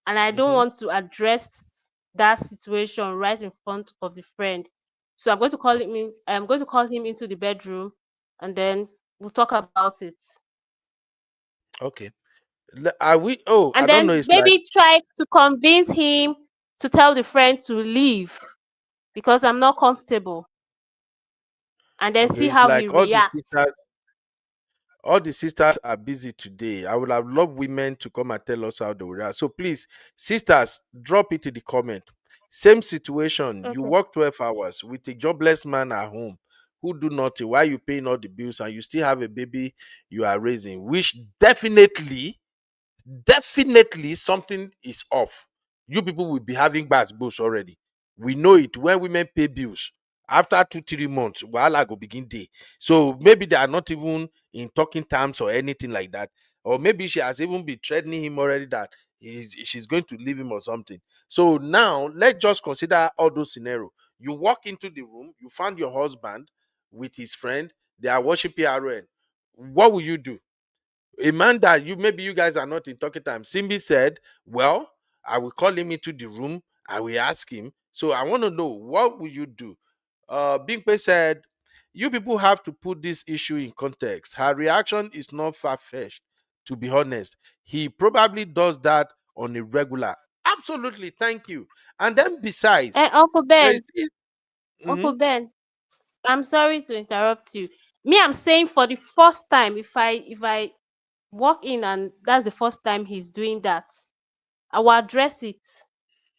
and I don't Hmm. want to address that situation right in front of the friend. So I'm going to call him into the bedroom and then we'll talk about it. Okay. Are we? Oh, I And don't know. then It's like maybe try to convince him to tell the friend to leave because I'm not comfortable, and then see okay. It's how he like reacts. all the sisters are busy today. I would have loved women to come and tell us how they will react. So please, sisters, drop it in the comment. Same situation. You Okay. work 12 hours with a jobless man at home who do nothing. Why you paying all the bills and you still have a baby you are raising, which definitely something is off. You people will be having bad bills already. We know it. When women pay bills, after 2 3 months, wahala go begin day. So maybe they are not even in talking terms or anything like that. Or maybe she has even been threatening him already that she's going to leave him or something. So now let's just consider all those scenarios. You walk into the room, you find your husband with his friend, they are watching PRN. What will you do? A man that maybe you guys are not in talking time. Simbi said, well, I will call him into the room. I will ask him. So I want to know, what will you do? Bingpe said, you people have to put this issue in context. Her reaction is not far-fetched, to be honest. He probably does that on a regular. Absolutely, thank you. And then besides, Uncle there is Ben, this. Uncle Mhm. Ben, I'm sorry to interrupt you. Me, I'm saying for the first time, if I walk in and that's the first time he's doing that, I will address it.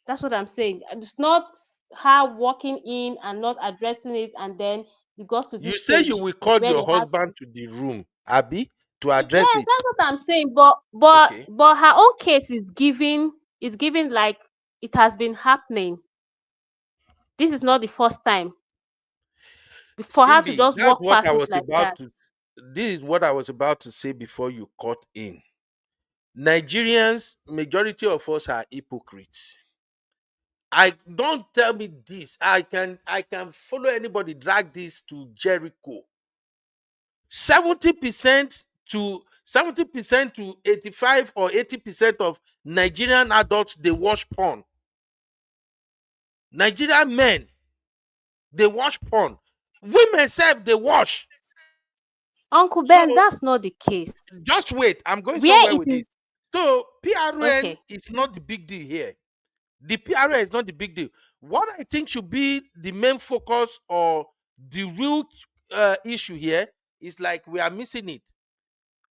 That's what I'm saying. It's not her walking in and not addressing it, and then it got to You this say you stage will call where your they have husband to. to the room, Abby, to address Yes, it. that's what I'm saying. But Okay. but her own case is giving like it has been happening. This is not the first time for her to Simbi, just that's walk what I past it was like about that. to. This is what I was about to say before you cut in. Nigerians, majority of us are hypocrites. I don't tell me this. I can follow anybody drag this to Jericho. 70% to 85 or 80% of Nigerian adults they watch porn. Nigerian men they watch porn. Women self they watch. Uncle So Ben, that's not the case. just wait. I'm going Where somewhere it with this. is So PRN okay. is not the big deal here. The PRN is not the big deal. What I think should be the main focus or the real issue here is like we are missing it.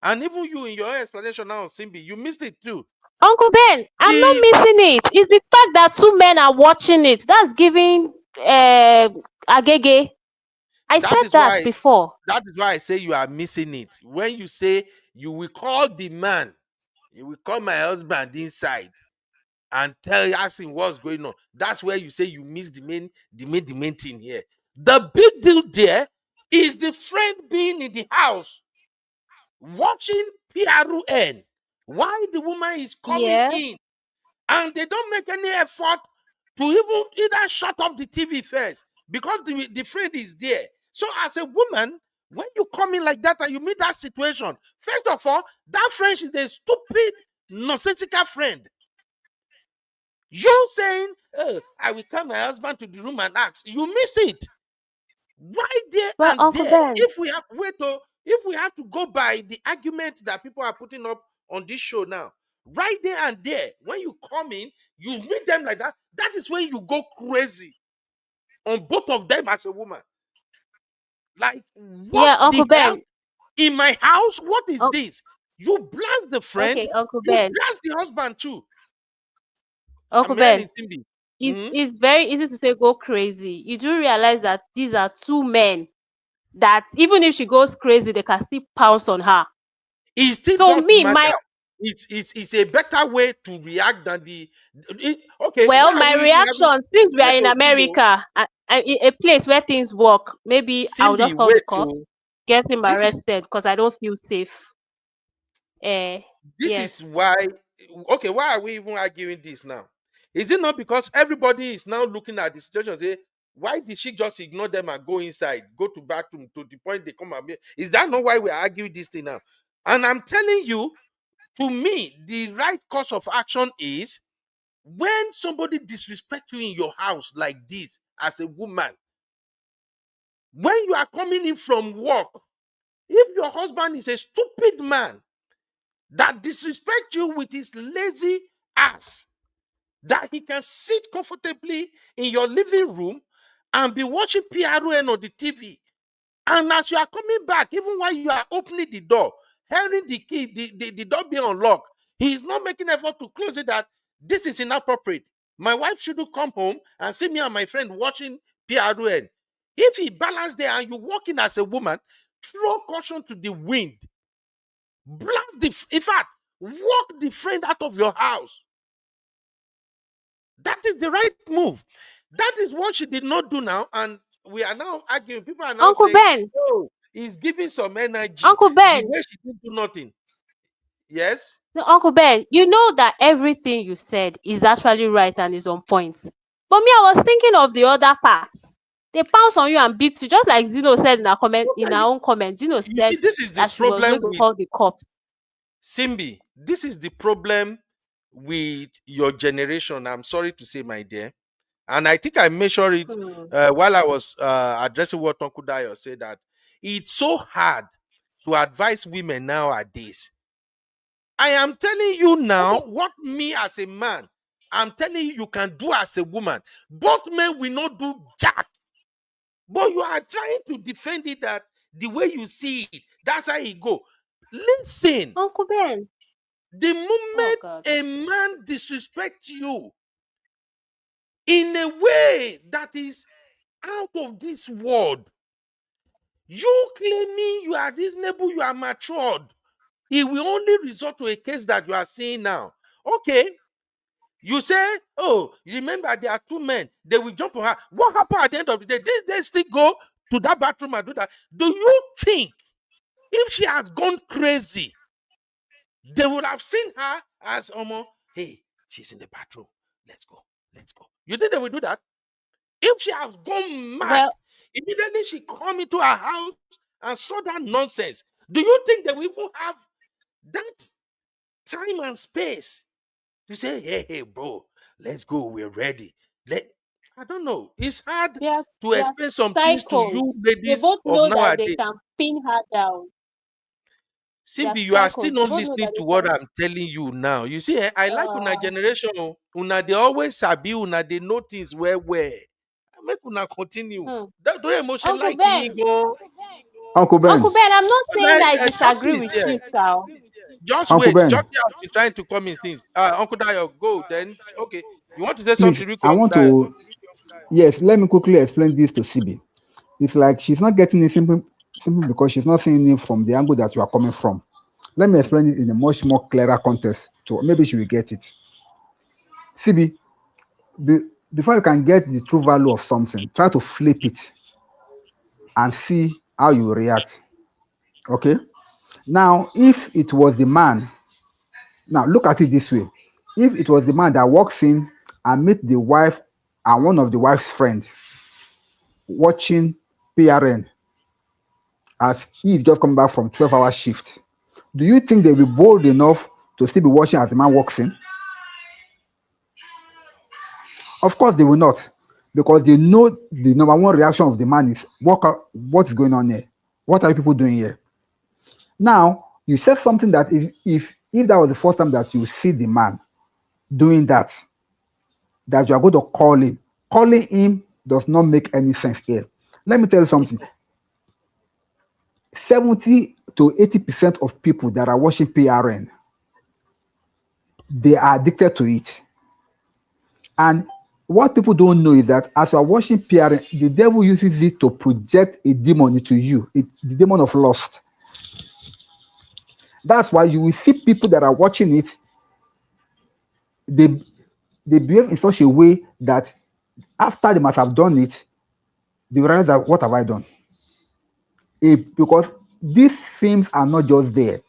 And even you in your explanation now, Simbi, you missed it too. Uncle Ben, I'm not The missing it. It's the fact that two men are watching it. That's giving agege. I That said is that why before. I say you are missing it. When you say you will call the man, you will call my husband inside and ask him what's going on. That's where you say you miss the main thing here. The big deal there is the friend being in the house watching PRN while the woman is coming Yeah. in, and they don't make any effort to even either shut off the TV first because the friend is there. So as a woman, when you come in like that and you meet that situation, first of all, that friend is a stupid, nonsensical friend. You saying, oh, I will tell my husband to the room and ask, you miss it. Right there Well, and Uncle there. Ben. If we have to go by the argument that people are putting up on this show now, right there and there, when you come in, you meet them like that. That is when you go crazy on both of them as a woman. Like, what Yeah, Uncle the hell? Ben. In my house, what is Oh, this? You blast the friend, okay, Uncle you Ben. blast the husband too. Uncle I'm hearing Ben. Timby. It's very easy to say go crazy. You do realize that these are two men that even if she goes crazy, they can still pounce on her. It still So don't me, matter. It's a better way to react than okay. well, Why are my we even having reaction, since we are wait in to Timbo? America, a place where things work, maybe I'll Simbi, just call the wait to cops, get him this is arrested because I don't feel safe. Eh, this is yes. why okay, why are we even arguing this now? Is it not because everybody is now looking at the situation and say, why did she just ignore them and go inside, go to bathroom to the point they come and is that not why we're arguing this thing now? And I'm telling you, to me, the right course of action is when somebody disrespect you in your house like this as a woman, when you are coming in from work, if your husband is a stupid man that disrespect you with his lazy ass, that he can sit comfortably in your living room and be watching PRN on the TV, and as you are coming back, even while you are opening the door, hearing the key, the door being unlocked, he is not making effort to close it, that this is inappropriate. My wife shouldn't come home and see me and my friend watching PRN. If he balance there and you walk in as a woman, throw caution to the wind. Blast in fact, walk the friend out of your house. That is the right move. That is what she did not do now. And we are now arguing. People are now Uncle saying, Ben. oh, he's giving some energy. Uncle The Ben. way she didn't do nothing. Yes? No, Uncle Ben, you know that everything you said is actually right and is on point. But me, I was thinking of the other parts. They pounce on you and beat you, just like Zeno said in her comment, in her Okay. own comment. Zeno You see, said this is the that she was problem going to with call the cops. Simbi. This is the problem with your generation. I'm sorry to say, my dear. And I think I measured it Hmm. while I was addressing what Uncle Dayo said, that it's so hard to advise women nowadays. I am telling you now Okay, what me as a man, I'm telling you, you can do as a woman. Both men will not do jack, but you are trying to defend it that the way you see it, that's how it go. Listen, Uncle Ben. the Oh moment God. a man disrespects you in a way that is out of this world, you claiming you are reasonable, you are matured, it will only result to a case that you are seeing now. Okay, you say, oh, you remember there are two men, they will jump on her. What happened at the end of the day? They still go to that bathroom and do that. Do you think if she has gone crazy, they would have seen her as Omo, hey, she's in the bathroom. Let's go. Let's go. You think they will do that? If she has gone mad, Well, immediately she come into her house and saw that nonsense, do you think they will even have that time and space to say, hey, bro, let's go, we're ready. I don't know. It's hard to they are explain some things to you psychos. They ladies both of know that they nowadays. can pin her down. They are Simbi, you are still psychos. They not both know listening that to they what can. I'm telling you now. You see, I like una Uh, generation. Oh. Una they always sabi, una they know things where. Make una continue. hmm. Don't emotion Uncle like you Ben. go. Uncle Ben. Uncle Ben, I'm not saying Like I Chucky disagree is with here. you, sir. Just Uncle wait. Ben. Chucky has been trying to come in things. Uncle Dayo, go. Then okay. You want to say Please, something, Ricky, I Uncle want Dayo? to, yes, let me quickly explain this to CB. It's like she's not getting it simply because she's not seeing it from the angle that you are coming from. Let me explain it in a much more clearer context. So maybe she will get it. CB, before you can get the true value of something, try to flip it and see how you react. Okay. Now, if it was the man, now look at it this way. If it was the man that walks in and meet the wife and one of the wife's friends watching PRN as he is just coming back from 12-hour shift, do you think they'll be bold enough to still be watching as the man walks in? Of course, they will not, because they know the number one reaction of the man is what's going on here? What are you people doing here? Now, you said something that if that was the first time that you see the man doing that you are going to call him. Calling him does not make any sense here. Let me tell you something. 70 to 80% of people that are watching PRN, they are addicted to it. And what people don't know is that as you are watching PRN, the devil uses it to project a demon into you, the demon of lust. That's why you will see people that are watching it, they behave in such a way that after they must have done it, they realize that what have I done? Because these films are not just there.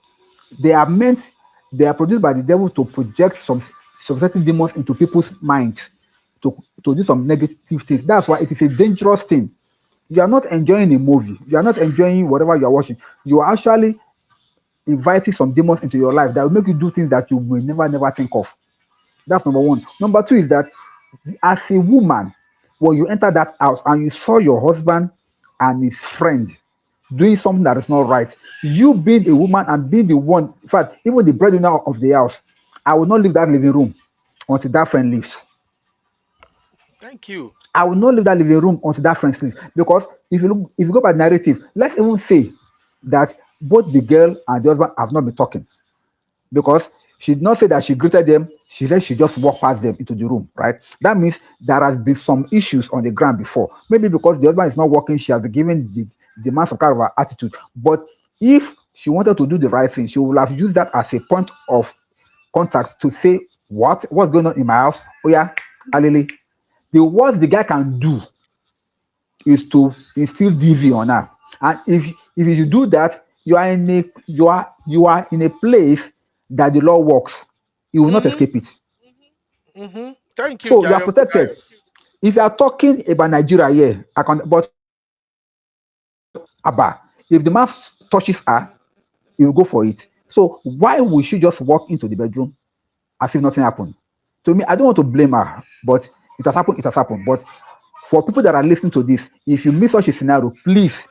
They are produced by the devil to project some certain demons into people's minds to do some negative things. That's why it is a dangerous thing. You are not enjoying a movie. You are not enjoying whatever you are watching. You are actually inviting some demons into your life that will make you do things that you will never think of. That's number one. Number two is that as a woman, when you enter that house and you saw your husband and his friend doing something that is not right, you being a woman and being the one, in fact, even the breadwinner of the house, I will not leave that living room until that friend leaves. Thank you. I will not leave that living room until that friend leaves. Because if you go by the narrative, let's even say that both the girl and the husband have not been talking. Because she did not say that she greeted them, she just walked past them into the room, right? That means there has been some issues on the ground before. Maybe because the husband is not working, she has been given the man some kind of attitude. But if she wanted to do the right thing, she would have used that as a point of contact to say, what's going on in my house? Oh yeah, Alili. The worst the guy can do is to instill DV on her. And if you do that, you are in a place that the law works. You will not Mm-hmm. escape it. Mm-hmm. Thank you, So you are Jare Uncle protected. Dayo. If you are talking about Nigeria here, but Abba, if the man touches her, he will go for it. So why would she just walk into the bedroom as if nothing happened? To me, I don't want to blame her, but it has happened. It has happened. But for people that are listening to this, if you miss such a scenario, please,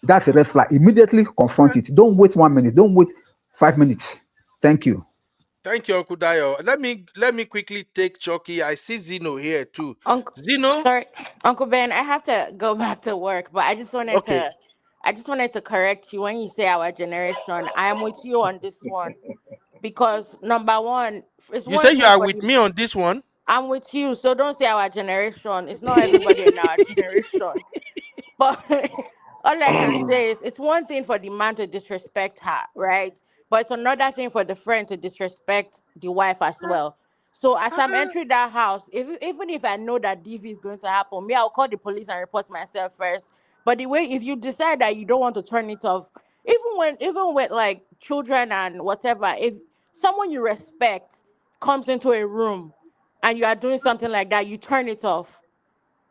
that's a red flag. Immediately confront it. Don't wait 1 minute. Don't wait 5 minutes. Thank you. Thank you, Uncle Dayo. Let me quickly take Chucky. I see Zeno here too. Uncle, Zeno? sorry, Uncle Ben, I have to go back to work, but Okay. I just wanted to correct you when you say our generation. I am with you on this one because number one, it's You one say you thing are for with the. me on this one? I'm with you, so don't say our generation. It's not everybody in our generation. But all I can say is it's one thing for the man to disrespect her, right? But it's another thing for the friend to disrespect the wife as well. So as I'm Ah, entering that house, even if I know that DV is going to happen, me, I'll call the police and report myself first. But the way if you decide that you don't want to turn it off, even with like children and whatever, if someone you respect comes into a room and you are doing something like that, you turn it off.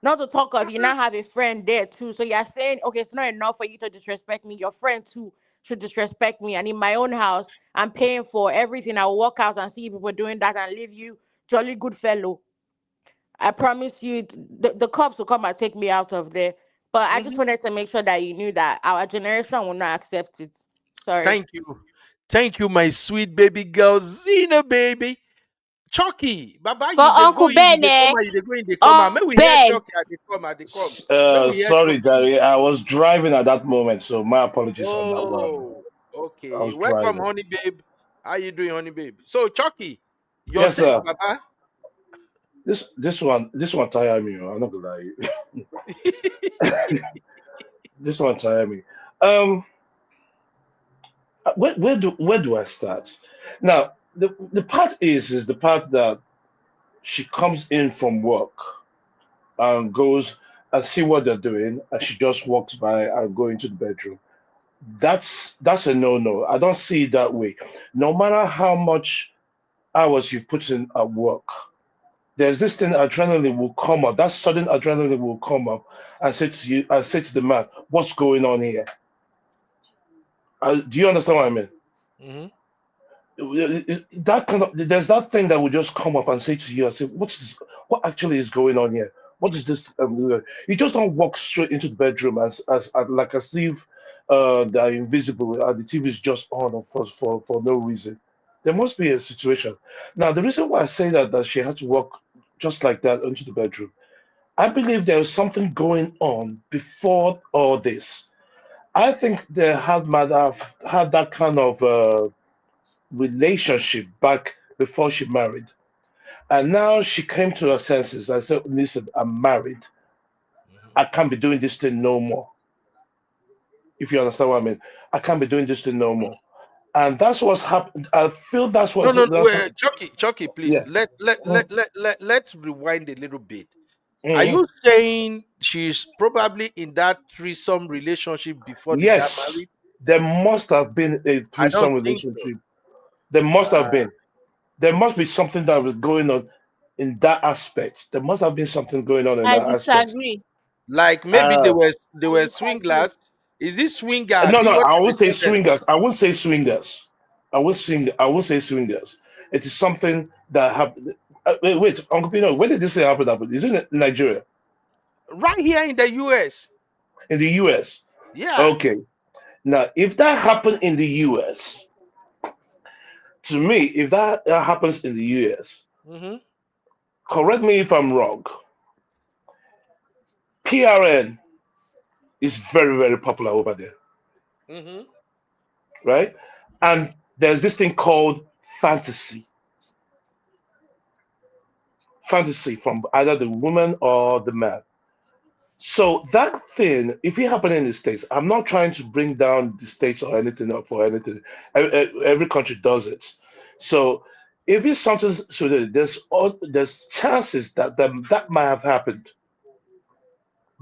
Not to talk of you now have a friend there too. So you're saying, okay, it's not enough for you to disrespect me. Your friend too should disrespect me. And in my own house, I'm paying for everything. I'll walk out and see people doing that and leave you jolly good fellow. I promise you, the cops will come and take me out of there. But I just mhm. wanted to make sure that you knew that our generation will not accept it. Sorry. Thank you. Thank you, my sweet baby girl, Zeno baby. Chucky, Baba, For you they go Uncle in, you Ben, they come eh? out, you they go in, they come out. May Oh, we hear Ben. Chucky, they come. May we hear Sorry, Chucky. Gary. I was driving at that moment, so my apologies on that one. Oh, I okay. was Welcome, driving. honey babe. How you doing, honey babe? So, Chucky, your Yes, take, sir. Baba. This one tired me. I'm not gonna lie. this one tire me. Um, where do I start? Now, the part is the part that she comes in from work and goes and see what they're doing, and she just walks by and go into the bedroom. That's a no-no. I don't see it that way. No matter how much hours you've put in at work, there's this thing adrenaline will come up. That sudden adrenaline will come up and say to you, and say to the man, "What's going on here?" Do you understand what I mean? Hmm. That kind of there's that thing that will just come up and say to you, "I say, what actually is going on here? What is this?" You just don't walk straight into the bedroom as like as if they're invisible and the TV is just on for no reason. There must be a situation. Now, the reason why I say that she had to walk just like that into the bedroom, I believe there was something going on before all this. I think they might have had that kind of relationship back before she married. And now she came to her senses and said, "Listen, I'm married. Hmm. I can't be doing this thing no more." If you understand what I mean, I can't be doing this thing no more. And that's what's happened. I feel No, no, no. that's Wait, Chucky, please. yeah. Let's rewind a little bit. Are Mhm. you saying she's probably in that threesome relationship before they got Yes, married? there must have been a I don't threesome think so. relationship. There must have Uh, been. There must be something that was going on in that aspect. There must have been something going on in I that aspect. disagree. like maybe Uh, they I were disagree. swingers. Is this swinger? no, no, What I are won't they say call them? swingers. I won't say swingers. I won't say swingers. It is something that happened. Wait, Uncle Pino, when did this thing happen? Is it in Nigeria? Right here in the US. In the US? Yeah. Okay. Now, if that happened in the US, to me, if that happens in the US, Hmm. correct me if I'm wrong, PRN is very, very popular over there, Hmm. right? And there's this thing called fantasy. Fantasy from either the woman or the man. So that thing, if it happened in the States, I'm not trying to bring down the States or anything up for anything. Every country does it. So if it's something so there's chances that might have happened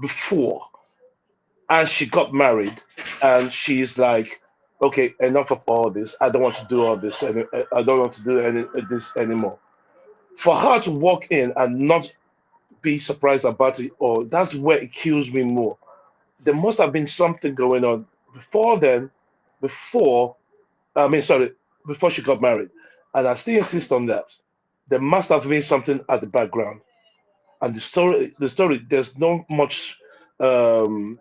before, and she got married, and she's like, okay, enough of all this. I don't want to do all this, and I don't want to do this anymore. For her to walk in and not be surprised about it, or that's where it kills me more. There must have been something going on before then, before I mean, sorry, before she got married, and I still insist on that. There must have been something at the background, and the story, there's not much. Um,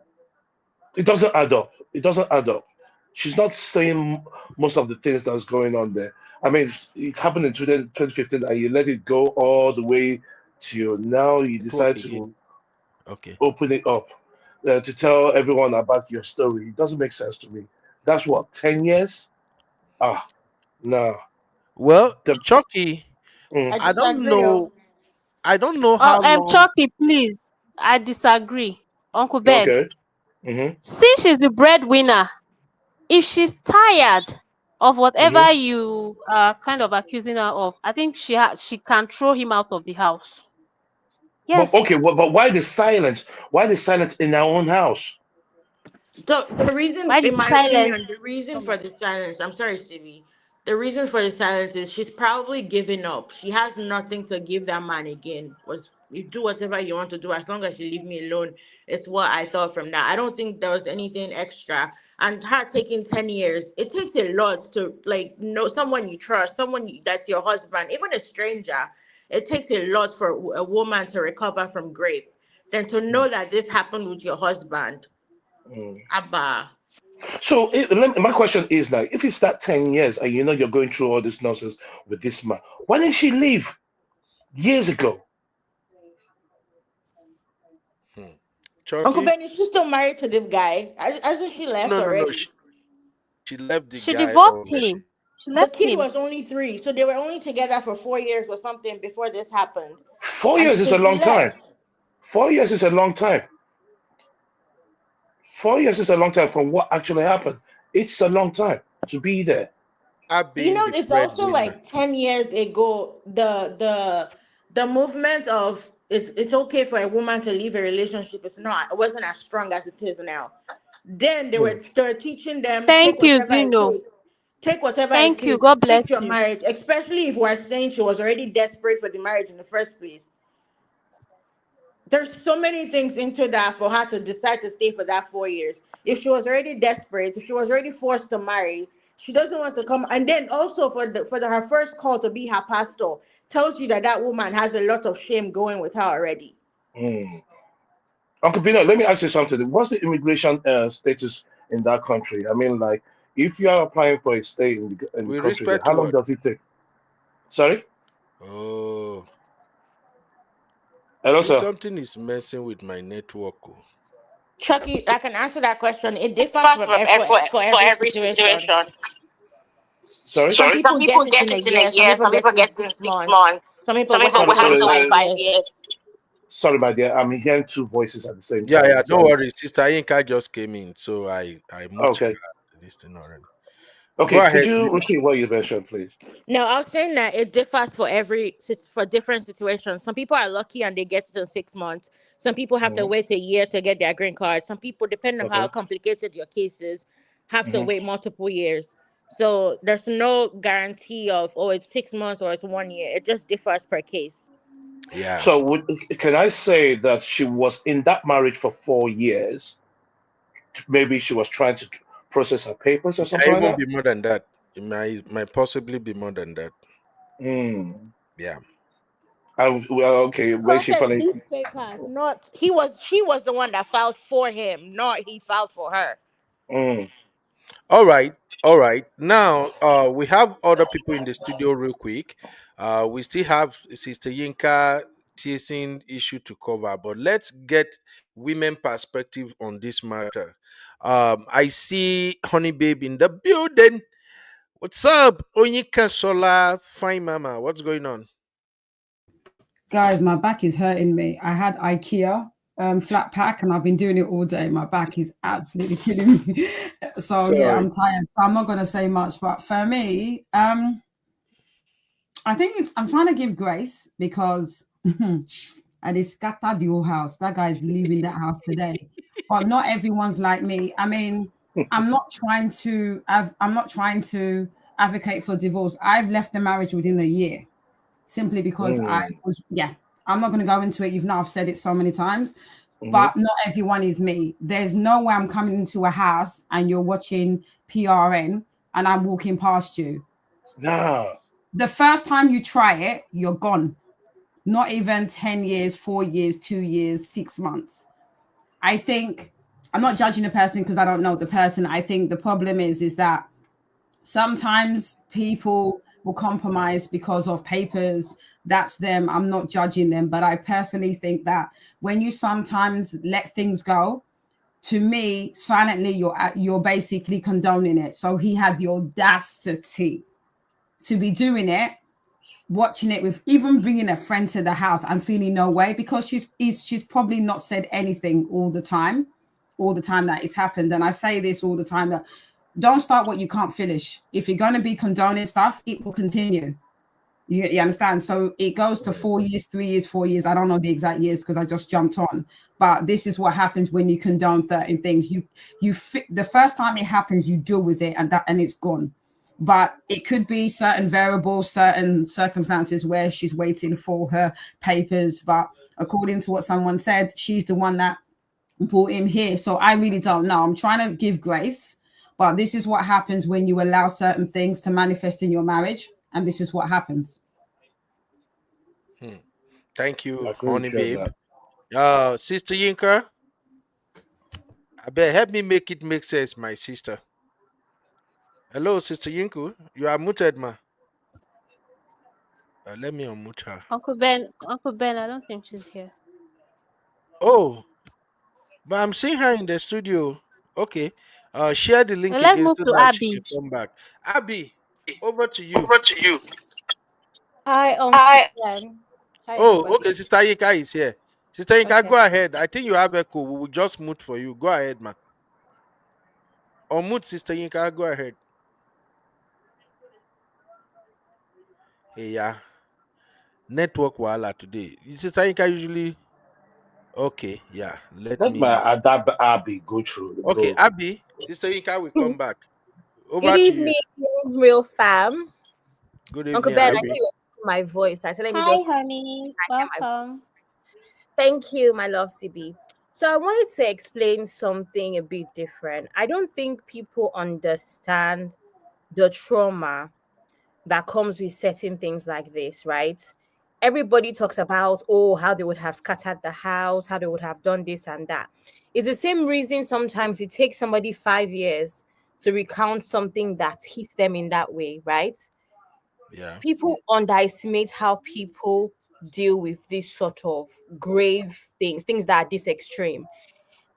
it doesn't add up. It doesn't add up. She's not saying most of the things that's going on there. I mean, it happened in 2015, and you let it go all the way to now. You Network decide again. to Okay. open it up to tell everyone about your story. It doesn't make sense to me. That's what 10 years. Ah, no. Well, The, Chucky, mm, I I don't disagree. Oh. know. I don't know Oh, how long. Chucky, please. I disagree. Uncle Ben, okay. Hmm. since she's the breadwinner, if she's tired of Hmm. whatever you are kind of accusing her of, I think she can throw him out of the house. But okay, Yes. but why the silence? Why the silence in our own house? The reason, Why the in my silence? opinion, the reason Come for the silence, I'm sorry, Stevie. The reason for the silence is she's probably giving up. She has nothing to give that man again. Was you do whatever you want to do as long as you leave me alone. It's what I thought from that. I don't think there was anything extra. And her taking 10 years, it takes a lot to like know someone you trust, that's your husband, even a stranger. It takes a lot for a woman to recover from grape. Then to know that this happened with your husband, Mm. Abba. So my question is now, if it's that 10 years and you know you're going through all this nonsense with this man, why didn't she leave years ago? Hmm. Uncle Chucky? Ben, is she still married to this guy? Hasn't she No, left no, no. already? She left the She guy divorced already. him. She The left kid him. was only 3, so they were only together for 4 years or something before this happened. 4 years And is so a she long time. left. 4 years is a long time. 4 years is a long time from what actually happened. It's a long time to be there. Abby You is know, the it's also breadwinner. like 10 years ago. The movement of it's okay for a woman to leave a relationship. It wasn't as strong as it is now. Then Mm. they were teaching them Thank you, Zeno. take whatever it Thank you. takes, God bless fix your you. marriage. Especially if we're saying she was already desperate for the marriage in the first place. There's so many things into that for her to decide to stay for that 4 years. If she was already desperate, if she was already forced to marry, she doesn't want to come. And then also her first call to be her pastor tells you that that woman has a lot of shame going with her already. Mm. Uncle Pino, let me ask you something. What's the immigration status in that country? I mean, like, if you are applying for a stay in the With country, there, respect how to long what? does it take? Sorry? Oh, Hello, please, sir. something is messing with my network. Oh. Chucky, I can answer that question. It differs Fast from from for for every every situation. situation. Sorry? Some Sorry? Some people get people it get in a it in a year, some year, people some get people it in get it in six six months, months. some people Some will people have will it have in it in 5 5 years. years. Sorry, my dear. I'm hearing two voices at the same Yeah, time. yeah, I'm don't sorry. worry. Sister Yinka just came in, so I moved Okay. this thing already. Go Okay, could ahead. you repeat what you mentioned, please? No, I was saying that it differs for different situations. Some people are lucky and they get it in 6 months. Some people have to Hmm. wait a year to get their green card. Some people, depending on how Okay. complicated your case is, have to Hmm. wait multiple years. So there's no guarantee of it's 6 months or it's 1 year. It just differs per case. Yeah, So, can I say that she was in that marriage for 4 years? Maybe she was trying to process her papers or it can something like even that? be more than that. It might possibly be more than that. Hmm. Yeah. Well, okay. Where she Process finally. these papers. Not she was the one that filed for him, not he filed for her. Mm. All right. All right. Now, we have other people in the studio real quick. We still have Sister Yinka teasing issue to cover, but let's get women perspective on this matter. I see Honey Babe in the building. What's up? Onyika Shola, fine mama. What's going on? Guys, my back is hurting me. I had IKEA flat pack and I've been doing it all day. My back is absolutely killing me. So yeah, Sorry. I'm tired. So I'm not gonna say much, but for me, I think I'm trying to give grace because and they scattered the whole house. That guy's leaving that house today. But not everyone's like me. I mean, I'm not trying to advocate for divorce. I've left the marriage within a year simply because Mm. I'm not going to go into it. I've said it so many times, Hmm. but not everyone is me. There's no way I'm coming into a house and you're watching PRN and I'm walking past you. Nah. The first time you try it, you're gone. Not even 10 years, 4 years, 2 years, 6 months. I think I'm not judging the person because I don't know the person. I think the problem is that sometimes people will compromise because of papers. That's them. I'm not judging them, but I personally think that when you sometimes let things go, to me, silently, you're basically condoning it. So he had the audacity to be doing it, watching it with even bringing a friend to the house and feeling no way because she's probably not said anything all the time that it's happened. And I say this all the time that don't start what you can't finish. If you're going to be condoning stuff, it will continue. You understand? So it goes to 4 years, 3 years, 4 years. I don't know the exact years because I just jumped on. But this is what happens when you condone certain things. The first time it happens, you deal with it, and it's gone. But it could be certain variables, certain circumstances where she's waiting for her papers. But according to what someone said, she's the one that brought him here. So I really don't know. I'm trying to give grace, but this is what happens when you allow certain things to manifest in your marriage, and this is what happens. Hmm. Thank I you, agree Honey with you on Babe. that. Sister Yinka, I bet help me make it make sense, my sister. Hello, Sister Yinku. You are muted, ma. Let me unmute her. Uncle Ben, I don't think she's here. Oh, but I'm seeing her in the studio. Okay. Share the link Let's again move so to that she can Abby. come back. Abby, over to you. Over to you. Hi, Uncle Hi. Ben. Hi, Oh, okay. everybody. Sister Yinka is here. Sister Yinka, Okay. go ahead. I think you have echo. We will just mute for you. Go ahead, ma. Unmute, Sister Yinka. Go ahead. Hey, yeah. Network wala today. Sister Yinka usually. Okay, yeah. Let Let my me. Adab Abby go through. Okay, Go. Abby. Sister Yinka will come back. Good Over to you. evening, real fam. Good Uncle evening, Ben, I know Abby. you my voice. I said, let me Hi, just honey. hear my voice. Welcome. Thank you, my love, CB. So I wanted to explain something a bit different. I don't think people understand the trauma that comes with certain things like this, right? Everybody talks about, oh, how they would have scattered the house, how they would have done this and that. It's the same reason sometimes it takes somebody 5 years to recount something that hits them in that way, right? Yeah. People underestimate how people deal with this sort of grave things that are this extreme.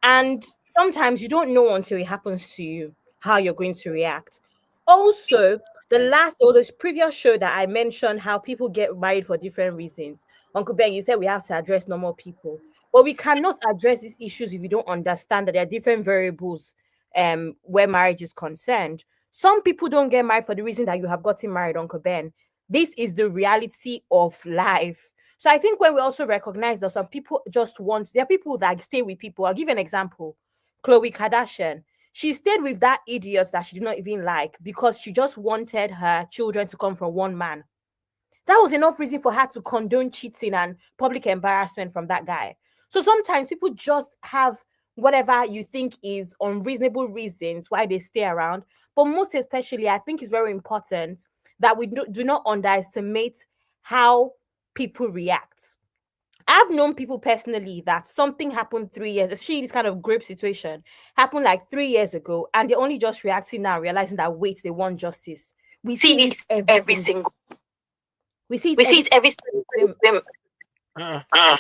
And sometimes you don't know until it happens to you how you're going to react. Also, the previous show that I mentioned how people get married for different reasons. Uncle Ben, you said we have to address normal people. But we cannot address these issues if you don't understand that there are different variables where marriage is concerned. Some people don't get married for the reason that you have gotten married, Uncle Ben. This is the reality of life. So I think when we also recognize that some people just want, there are people that stay with people. I'll give you an example. Khloe Kardashian. She stayed with that idiot that she did not even like because she just wanted her children to come from one man. That was enough reason for her to condone cheating and public embarrassment from that guy. So sometimes people just have whatever you think is unreasonable reasons why they stay around. But most especially, I think it's very important that we do not underestimate how people react. I've known people personally that something happened 3 years, especially this kind of grape situation happened like 3 years ago, and they're only just reacting now, realizing that wait, they want justice. We see this we see it every single time. Uh,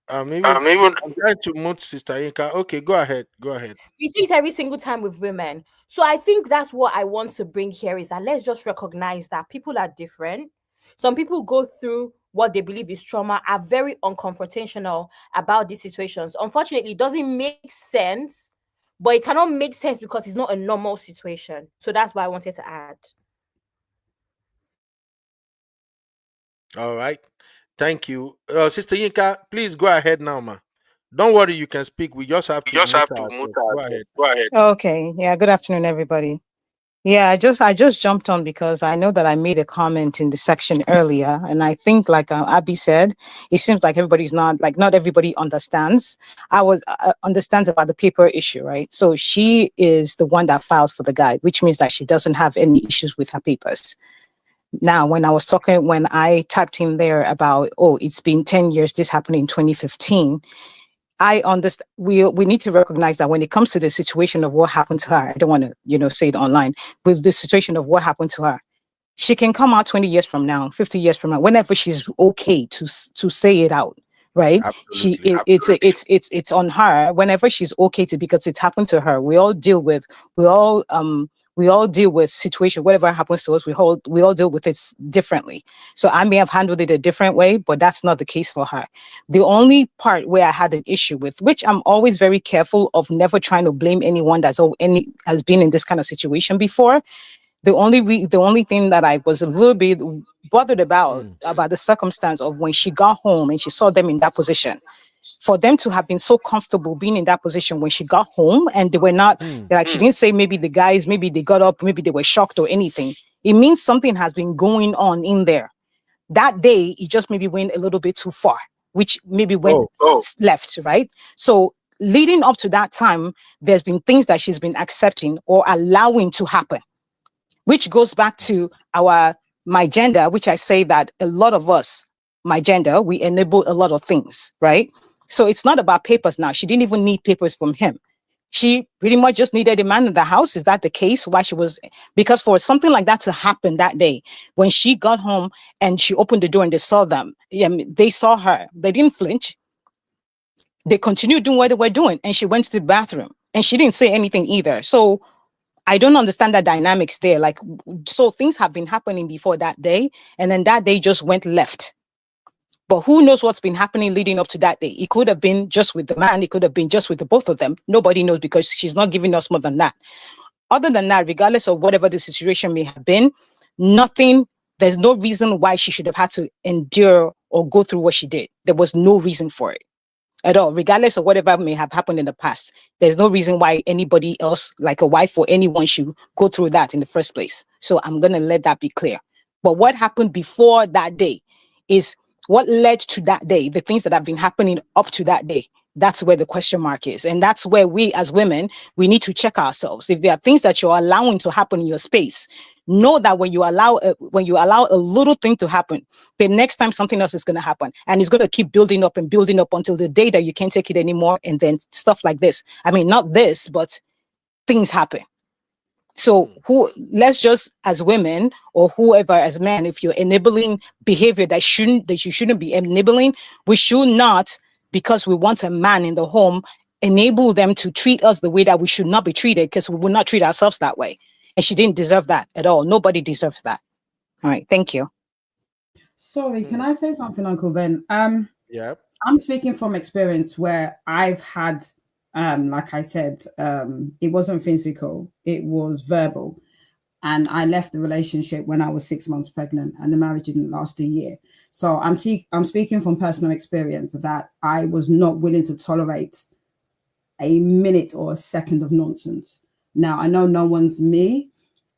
Uh, maybe Even I'm trying to mute Sister Yinka. Okay, go ahead. Go ahead. we see it every single time with women. So I think that's what I want to bring here is that let's just recognize that people are different. Some people go through what they believe is trauma, are very unconfrontational about these situations. Unfortunately, it doesn't make sense, but it cannot make sense because it's not a normal situation. So that's why I wanted to add. All right. Thank you. Sister Yinka, please go ahead now, ma. Don't worry, you can speak. We just have You to just mute have to mute ourselves. Go ourselves. ahead. Go ahead. Okay. Yeah. Good afternoon, everybody. Yeah, I just jumped on because I know that I made a comment in the section earlier, and I think, like Abby said, it seems like everybody's not everybody understands. Understands about the paper issue, right? So she is the one that filed for the guy, which means that she doesn't have any issues with her papers. Now, when I typed in there about, oh, it's been 10 years, this happened in 2015. I understand. We need to recognize that when it comes to the situation of what happened to her, I don't want to, say it online, with the situation of what happened to her, she can come out 20 years from now, 50 years from now, whenever she's okay to say it out, right? Absolutely. It's on her whenever she's okay to, because it's happened to her. We all deal with situation, whatever happens to us, we all deal with it differently. So I may have handled it a different way, but that's not the case for her. The only part where I had an issue with, which I'm always very careful of never trying to blame anyone has been in this kind of situation before. The only thing that I was a little bit bothered about the circumstance of when she got home and she saw them in that position, for them to have been so comfortable being in that position when she got home, and they were not like, she didn't say maybe the guys, maybe they got up, maybe they were shocked or anything. It means something has been going on in there. That day, it just maybe went a little bit too far, which maybe went left, right? So leading up to that time, there's been things that she's been accepting or allowing to happen, which goes back to my gender, which I say that a lot of us, my gender, we enable a lot of things, right? So it's not about papers now. She didn't even need papers from him. She pretty much just needed a man in the house. Is that the case? Because for something like that to happen that day, when she got home and she opened the door and they saw them, they saw her. They didn't flinch. They continued doing what they were doing. And she went to the bathroom and she didn't say anything either. So I don't understand the dynamics there. Like, so things have been happening before that day, and then that day just went left. But who knows what's been happening leading up to that day? It could have been just with the man. It could have been just with the both of them. Nobody knows because she's not giving us more than that. Other than that, regardless of whatever the situation may have been, there's no reason why she should have had to endure or go through what she did. There was no reason for it at all, regardless of whatever may have happened in the past. There's no reason why anybody else, like a wife or anyone, should go through that in the first place. So I'm going to let that be clear. But what happened before that day is what led to that day, the things that have been happening up to that day. That's where the question mark is. And that's where we as women, we need to check ourselves. If there are things that you're allowing to happen in your space, know that when you allow a little thing to happen, the next time something else is going to happen, and it's going to keep building up and building up until the day that you can't take it anymore. And then stuff like this. I mean, not this, but things happen. So let's just, as women or whoever as men, if you're enabling behavior that you shouldn't be enabling, we should not, because we want a man in the home, enable them to treat us the way that we should not be treated, because we will not treat ourselves that way. And she didn't deserve that at all. Nobody deserves that. All right. Thank you. Sorry, can I say something, Uncle Ben? Yeah. I'm speaking from experience where I've had, like I said, it wasn't physical, it was verbal. And I left the relationship when I was 6 months pregnant, and the marriage didn't last a year. So I'm speaking from personal experience that I was not willing to tolerate a minute or a second of nonsense. Now, I know no one's me,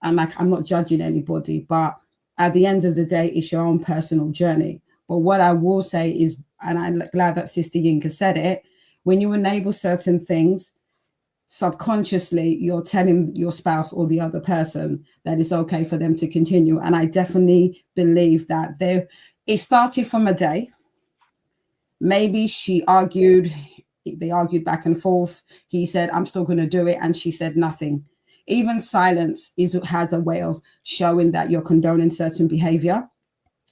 and like I'm not judging anybody, but at the end of the day, it's your own personal journey. But what I will say is, and I'm glad that Sister Yinka said it, when you enable certain things, subconsciously you're telling your spouse or the other person that it's okay for them to continue. And I definitely believe that it started from a day. Maybe they argued back and forth. He said, I'm still going to do it. And she said nothing. Even silence has a way of showing that you're condoning certain behavior.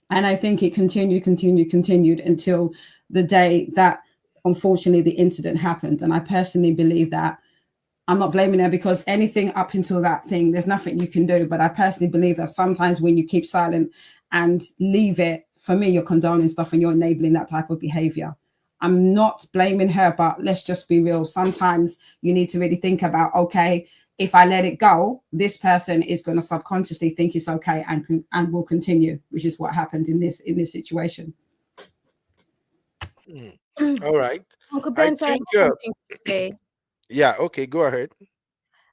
And I think it continued until the day that, unfortunately, the incident happened. And I personally believe that, I'm not blaming her, because anything up until that thing, there's nothing you can do. But I personally believe that sometimes when you keep silent and leave it, for me, you're condoning stuff and you're enabling that type of behavior. I'm not blaming her, but let's just be real. Sometimes you need to really think about, okay, if I let it go, this person is going to subconsciously think it's okay and will continue, which is what happened in this situation. All right. Uncle I Ben, so I have think, something to say. yeah, okay, go ahead.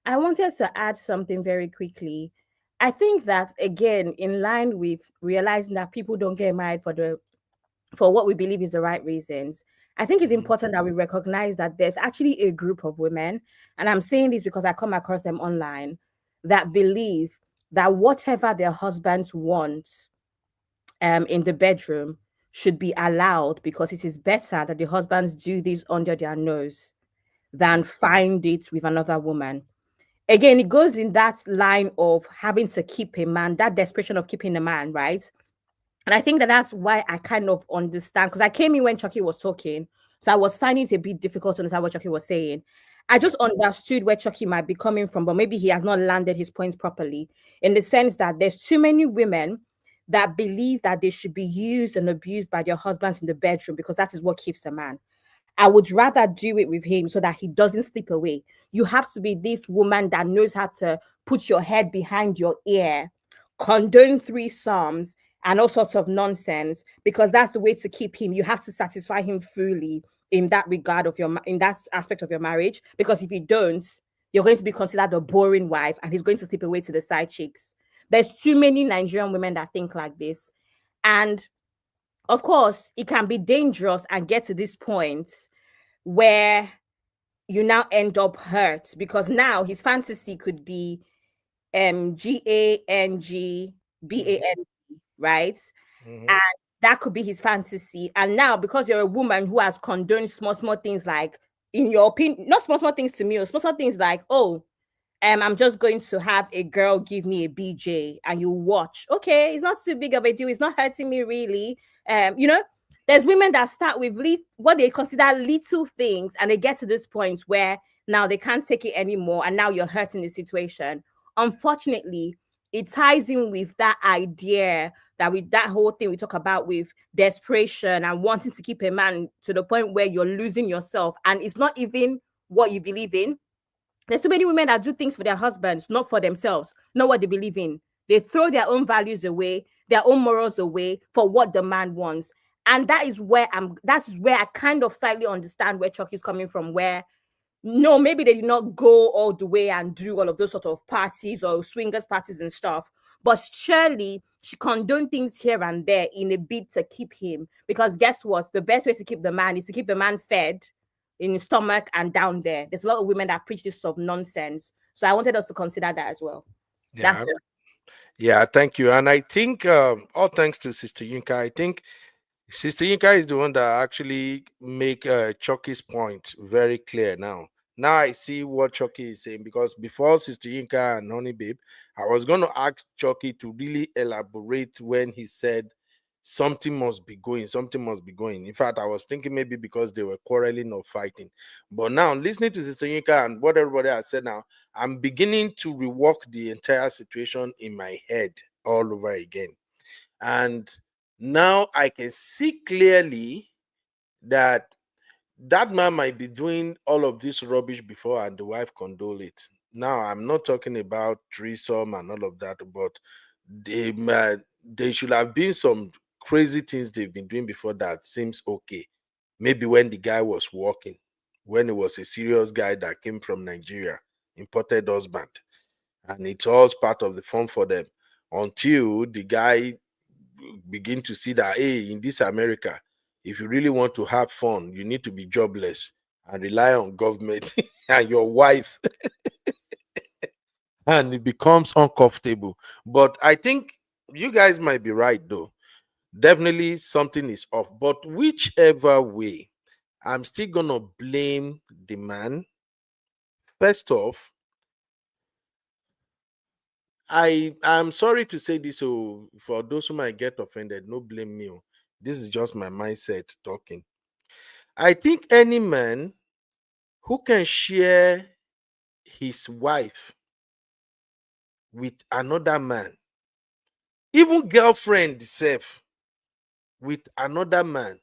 I wanted to add something very quickly. I think that, again, in line with realizing that people don't get married for what we believe is the right reasons, I think it's important that we recognize that there's actually a group of women, and I'm saying this because I come across them online, that believe that whatever their husbands want in the bedroom should be allowed, because it is better that the husbands do this under their nose than find it with another woman. Again, it goes in that line of having to keep a man, that desperation of keeping a man, right? And I think that that's why I kind of understand, because I came in when Chucky was talking, so I was finding it a bit difficult to understand what Chucky was saying. I just understood where Chucky might be coming from, but maybe he has not landed his points properly, in the sense that there's too many women that believe that they should be used and abused by their husbands in the bedroom because that is what keeps a man. I would rather do it with him so that he doesn't slip away. You have to be this woman that knows how to put your head behind your ear, condone threesomes and all sorts of nonsense, because that's the way to keep him. You have to satisfy him fully in that regard of in that aspect of your marriage, because if you don't, you're going to be considered a boring wife and he's going to slip away to the side chicks. There's too many Nigerian women that think like this. And of course, it can be dangerous and get to this point where you now end up hurt, because now his fantasy could be GANGBAN, right? And that could be his fantasy. And now, because you're a woman who has condoned small things, like, in your opinion, not small things to me, or small things like, oh, I'm just going to have a girl give me a BJ and you watch. Okay, it's not too big of a deal. It's not hurting me really. There's women that start with what they consider little things, and they get to this point where now they can't take it anymore, and now you're hurting the situation. Unfortunately, it ties in with that idea that whole thing we talk about with desperation and wanting to keep a man to the point where you're losing yourself, and it's not even what you believe in. There's too many women that do things for their husbands, not for themselves, not what they believe in. They throw their own values away, their own morals away for what the man wants. And that's where I kind of slightly understand where Chucky's coming from, where no, maybe they did not go all the way and do all of those sort of parties or swingers parties and stuff. But surely she condoned things here and there in a bid to keep him. Because guess what? The best way to keep the man is to keep the man fed in his stomach and down there. There's a lot of women that preach this sort of nonsense. So I wanted us to consider that as well. Yeah. That's it. Yeah, thank you. And I think all thanks to Sister Yinka. I think Sister Yinka is the one that actually make Chucky's point very clear now. Now I see what Chucky is saying, because before Sister Yinka and Honey Babe, I was going to ask Chucky to really elaborate when he said something must be going, something must be going. In fact, I was thinking maybe because they were quarreling or fighting. But now, listening to Sister Yinka and what everybody has said now, I'm beginning to rework the entire situation in my head all over again. And now I can see clearly that man might be doing all of this rubbish before and the wife condole it. Now, I'm not talking about threesome and all of that, but they should have been some crazy things they've been doing before that seems okay. Maybe when the guy was working, when he was a serious guy that came from Nigeria, imported husband, and it's all part of the fun for them until the guy begin to see that, hey, in this America, if you really want to have fun, you need to be jobless and rely on government and your wife. And it becomes uncomfortable. But I think you guys might be right, though. Definitely something is off. But whichever way, I'm still going to blame the man. First off, I'm sorry to say this, so for those who might get offended, no blame me. This is just my mindset talking. I think any man who can share his wife with another man, even girlfriend self with another man,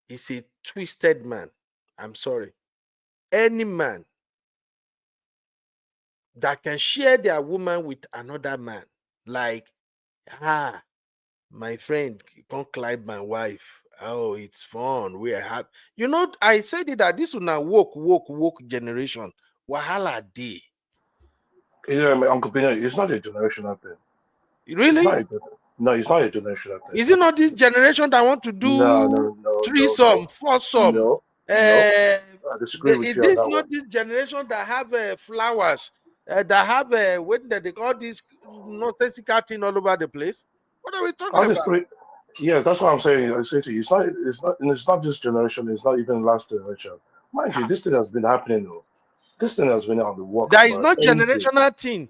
is a twisted man. I'm sorry. Any man that can share their woman with another man, like, my friend, you can't climb my wife. Oh, it's fun. We are happy. You know, I said it that this will now woke generation. Wahala day. Yeah, my Uncle Pino, it's not a generational thing. Really? No, it's not a generational thing. Is it not this generation that want to do threesome, foursome? No. I disagree with you on It is that not one. this generation that have flowers, that have what they call this nonsensical thing all over the place. What are we talking about? Yeah, that's what I'm saying. I say to you, it's not this generation. It's not even last generation. Mind you, this thing has been happening. This thing has been on the works. There is no generational thing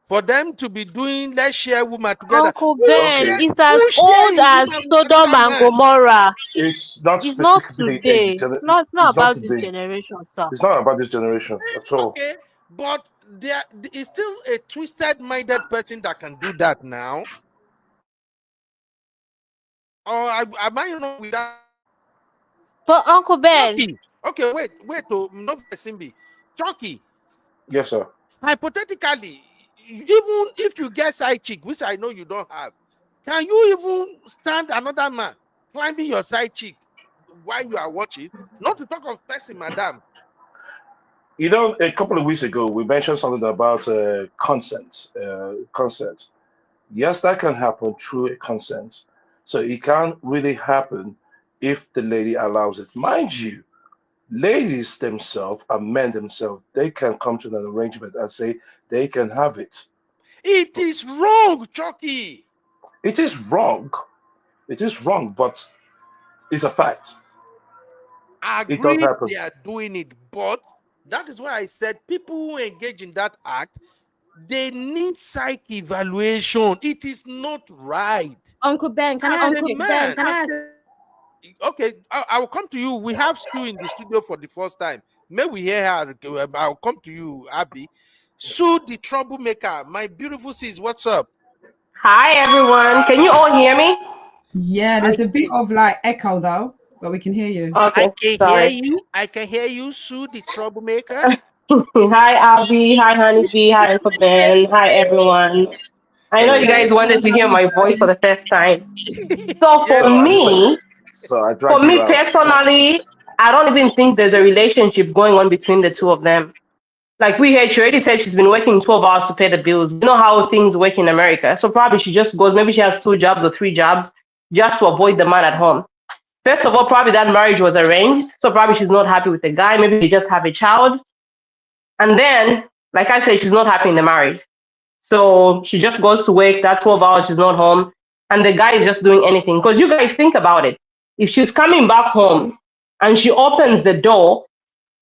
for them to be doing. Let's share woman together. Uncle Ben, it's as old as Sodom and Gomorrah. It's not It's not specifically today. It's not about this today. generation, sir. It's not about this generation at all. Okay, but there is still a twisted-minded person that can do that now. Or am I not with that? But Uncle Ben. Chucky. Okay, wait. Oh, no, Simbi. Chucky. Yes, sir. Hypothetically, even if you get side chick, which I know you don't have, can you even stand another man climbing your side chick while you are watching? Not to talk of person, madam. You know, a couple of weeks ago, we mentioned something about consent. Consent. Yes, that can happen through a consent. So it can't really happen if the lady allows it. Mind you, ladies themselves and men themselves, they can come to an arrangement and say they can have it. It is wrong, Chucky. It is wrong. It is wrong, but it's a fact. I agree they are doing it, but that is why I said people who engage in that act, they need psych evaluation. It is not right. Uncle Ben, can I ask you? Okay, I will come to you. We have Sue in the studio for the first time. May we hear her? I'll come to you, Abby. Sue, the troublemaker. My beautiful sis, what's up? Hi everyone. Can you all hear me? Yeah, there's a bit of like echo though, but we can hear you. Okay, I can hear sorry. you. I can hear you, Sue, the troublemaker. Hi Abby. Hi Honeybee. Hi Uncle Ben. Hi everyone. I know you Hey. guys wanted to hear my voice for the first time. So Yes, So I for dragged you me out. personally, I don't even think there's a relationship going on between the two of them. Like we heard, she already said she's been working 12 hours to pay the bills. You know how things work in America. So probably she just goes, maybe she has 2 jobs or 3 jobs just to avoid the man at home. First of all, probably that marriage was arranged. So probably she's not happy with the guy. Maybe they just have a child. And then, like I said, she's not happy in the marriage. So she just goes to work, that 12 hours, she's not home. And the guy is just doing anything. Because you guys think about it. If she's coming back home and she opens the door,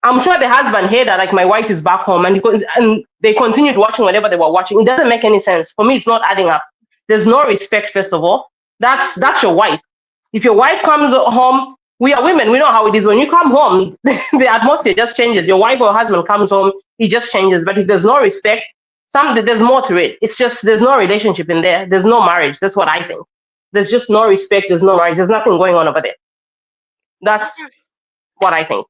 I'm sure the husband heard that, like, my wife is back home, and they continued watching whatever they were watching. It doesn't make any sense. For me, it's not adding up. There's no respect, first of all. That's your wife. If your wife comes home, we are women, we know how it is. When you come home, the atmosphere just changes. Your wife or husband comes home, it just changes. But if there's no respect, there's more to it. It's just there's no relationship in there. There's no marriage. That's what I think. There's just no respect. There's no marriage. There's nothing going on over there. That's what I think.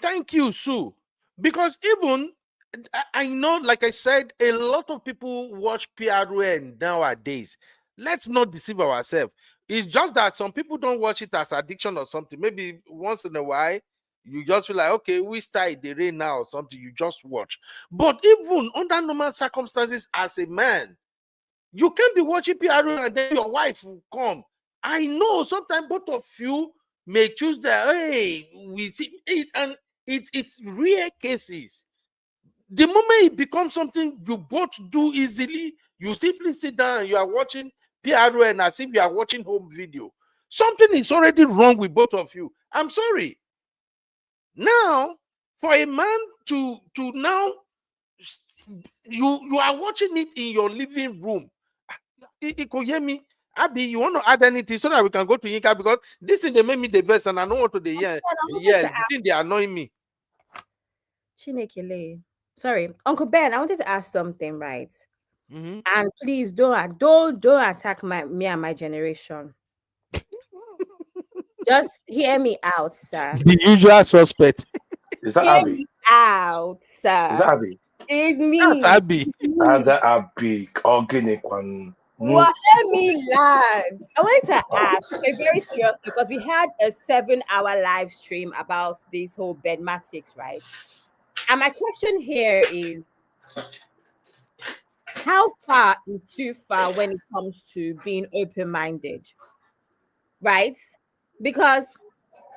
thank you, Sue. Because even I know, like I said, a lot of people watch PRN nowadays. Let's not deceive ourselves. It's just that some people don't watch it as addiction or something. Maybe once in a while, you just feel like, okay, we start the rain now or something. You just watch. But even under normal circumstances, as a man, you can't be watching PRN and then your wife will come. I know sometimes both of you may choose that, hey, we see it, and it's rare cases. The moment it becomes something you both do easily, you simply sit down and you are watching PRN as if you are watching home video. Something is already wrong with both of you. I'm sorry. Now, for a man to now, you are watching it in your living room. It could hear me. Abby, you want to add anything so that we can go to Yinka, because this thing they made me the verse and I don't want to the yell. The thing they annoying me. Chinekele. Sorry, Uncle Ben, I wanted to ask something, right? Mhm. And please don't attack me and my generation. Just hear me out, sir. The usual suspect. Is that Hear Abby? me out, Is that sir. Abby? It's That's me. Abby. That Abby. Organic one. What? Let me land. I wanted to ask, okay, very seriously, because we had a 7-hour live stream about this whole bedmatics, right? And my question here is, how far is too far when it comes to being open-minded, right? Because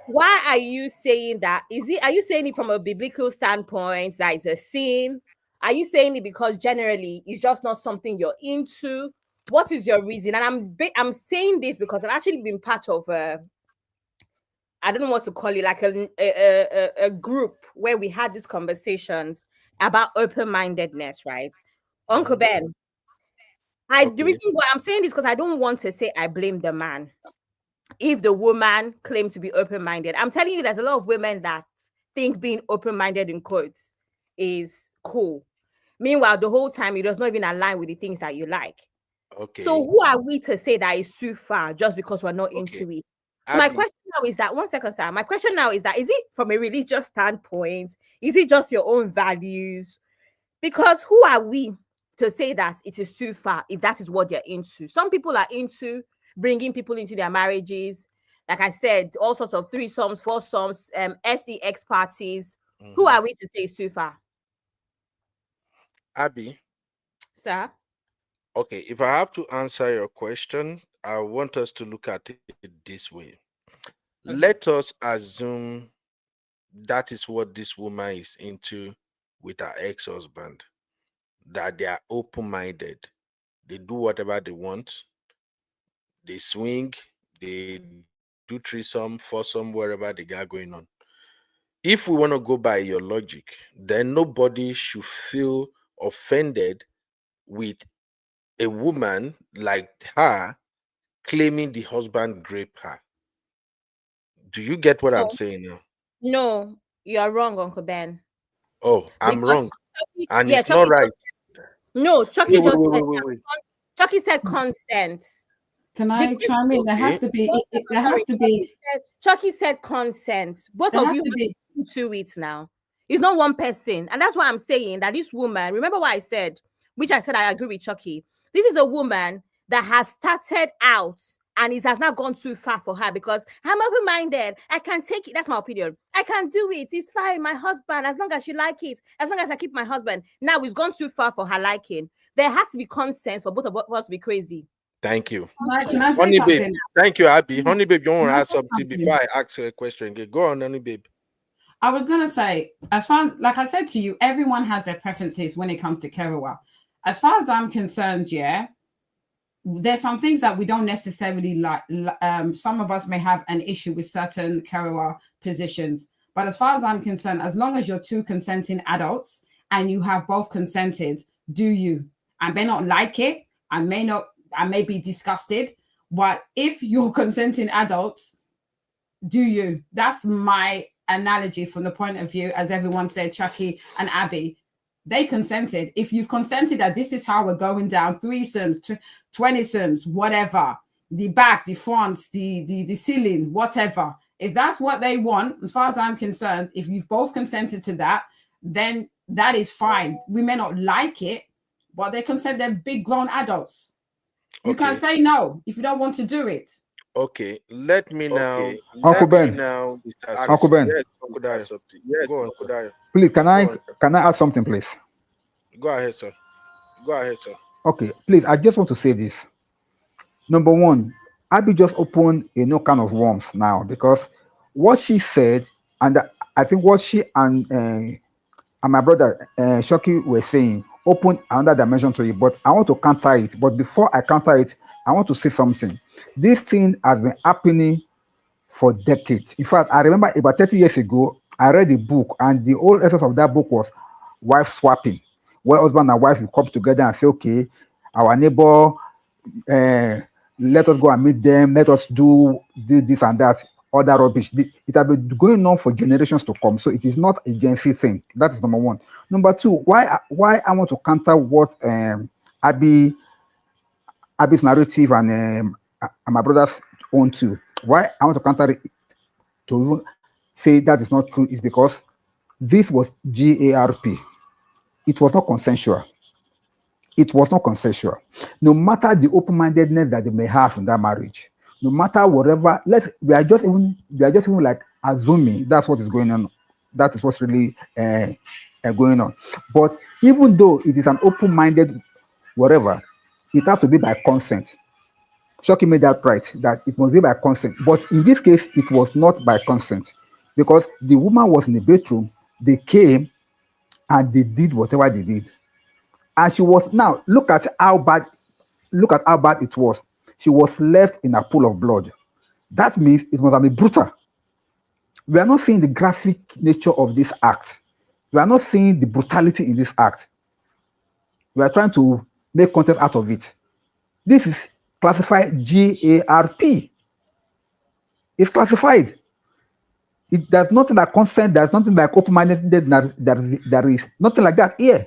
why are you saying that? Are you saying it from a biblical standpoint that it's a sin? Are you saying it because generally it's just not something you're into? What is your reason? And I'm saying this because I've actually been part of I don't know what to call it, like a group where we had these conversations about open-mindedness, right? Uncle Ben, the Okay. reason why I'm saying this because I don't want to say I blame the man if the woman claims to be open-minded. I'm telling you, there's a lot of women that think being open-minded in quotes is cool. Meanwhile, the whole time it does not even align with the things that you like. So Okay. who are we to say that is too far just because we're not Okay. into it? So my Abby. question now is that, one second, sir. My question now is that, is it from a religious standpoint? Is it just your own values? Because who are we to say that it is too far if that is what they're into? Some people are into bringing people into their marriages. Like I said, all sorts of threesomes, foursomes, sex parties. Who are we to say it's too far? Abby. Sir? Okay, if I have to answer your question, I want us to look at it this way. Okay. Let us assume that is what this woman is into with her ex-husband, that they are open-minded. They do whatever they want. They swing, they do threesome, foursome, wherever they got going on. If we want to go by your logic, then nobody should feel offended with a woman like her claiming the husband raped her. Do you get what I'm No, saying now? no, you're wrong, Uncle Ben. Oh, I'm wrong. Because Chucky, And yeah, it's not Chucky right. just no, Wait, Chucky wait, just wait, said wait, wait, wait. Chucky said consent. Can I chime in? There has to be. There has to be. Chucky said consent. Both of you to it now. It's not one person, and that's why I'm saying that this woman. Remember what I said, which I said I agree with Chucky. This is a woman that has started out. And it has not gone too far for her because I'm open-minded. I can take it. That's my opinion. I can do it. It's fine. My husband, as long as she like it, as long as I keep my husband. Now it's gone too far for her liking. There has to be consent for both of us to be crazy. Thank you. Can I say Honey something? babe. Thank you, Abby. Honey babe, you want to ask something before I ask her a question? Go on, honey babe. I was gonna say, as far as like I said to you, everyone has their preferences when it comes to Kerewa. As far as I'm concerned, yeah. There's some things that we don't necessarily like. Some of us may have an issue with certain Kerewa positions. But as far as I'm concerned, as long as you're two consenting adults and you have both consented, do you? I may not like it. I may be disgusted. But if you're consenting adults, do you? That's my analogy from the point of view, as everyone said, Chucky and Abby. They consented. If you've consented that this is how we're going down, threesomes, 20somes, whatever, the back, the fronts, the ceiling, whatever. If that's what they want, as far as I'm concerned, if you've both consented to that, then that is fine. We may not like it, but they consent. They're big grown adults. You can say no if you don't want to do it. Okay, let me now. Uncle Ben. Uncle Ben. Yes, Uncle Dayo. Yes, go on, Uncle Dayo. Please, can I ask something, please? Go ahead, sir. Okay, please, I just want to say this. Number one, Abby just opened a new kind of worms now because what she said, and I think what she and my brother Shoki were saying opened another dimension to it, but I want to counter it. But before I counter it, I want to say something. This thing has been happening for decades. In fact, I remember about 30 years ago, I read a book, and the whole essence of that book was wife swapping, where husband and wife will come together and say, okay, our neighbor, let us go and meet them, let us do this and that, other rubbish. It has been going on for generations to come. So it is not a Gen Z thing. That is number one. Number two, why I want to counter what Abby's narrative and my brother's own too. Why I want to counter it to even say that is not true is because this was GARP. It was not consensual. It was not consensual. No matter the open-mindedness that they may have in that marriage, no matter whatever, we are just even like assuming that's what is going on. That is what's really going on. But even though it is an open-minded whatever, it has to be by consent. Shoki made that right, that it must be by consent. But in this case, it was not by consent because the woman was in the bedroom, they came and they did whatever they did. And she was, now look at how bad it was. She was left in a pool of blood. That means it must have been brutal. We are not seeing the graphic nature of this act. We are not seeing the brutality in this act. We are trying to make content out of it. This is classified GARP. It's classified. There's nothing like consent, there's nothing like open-mindedness, there is nothing like that here.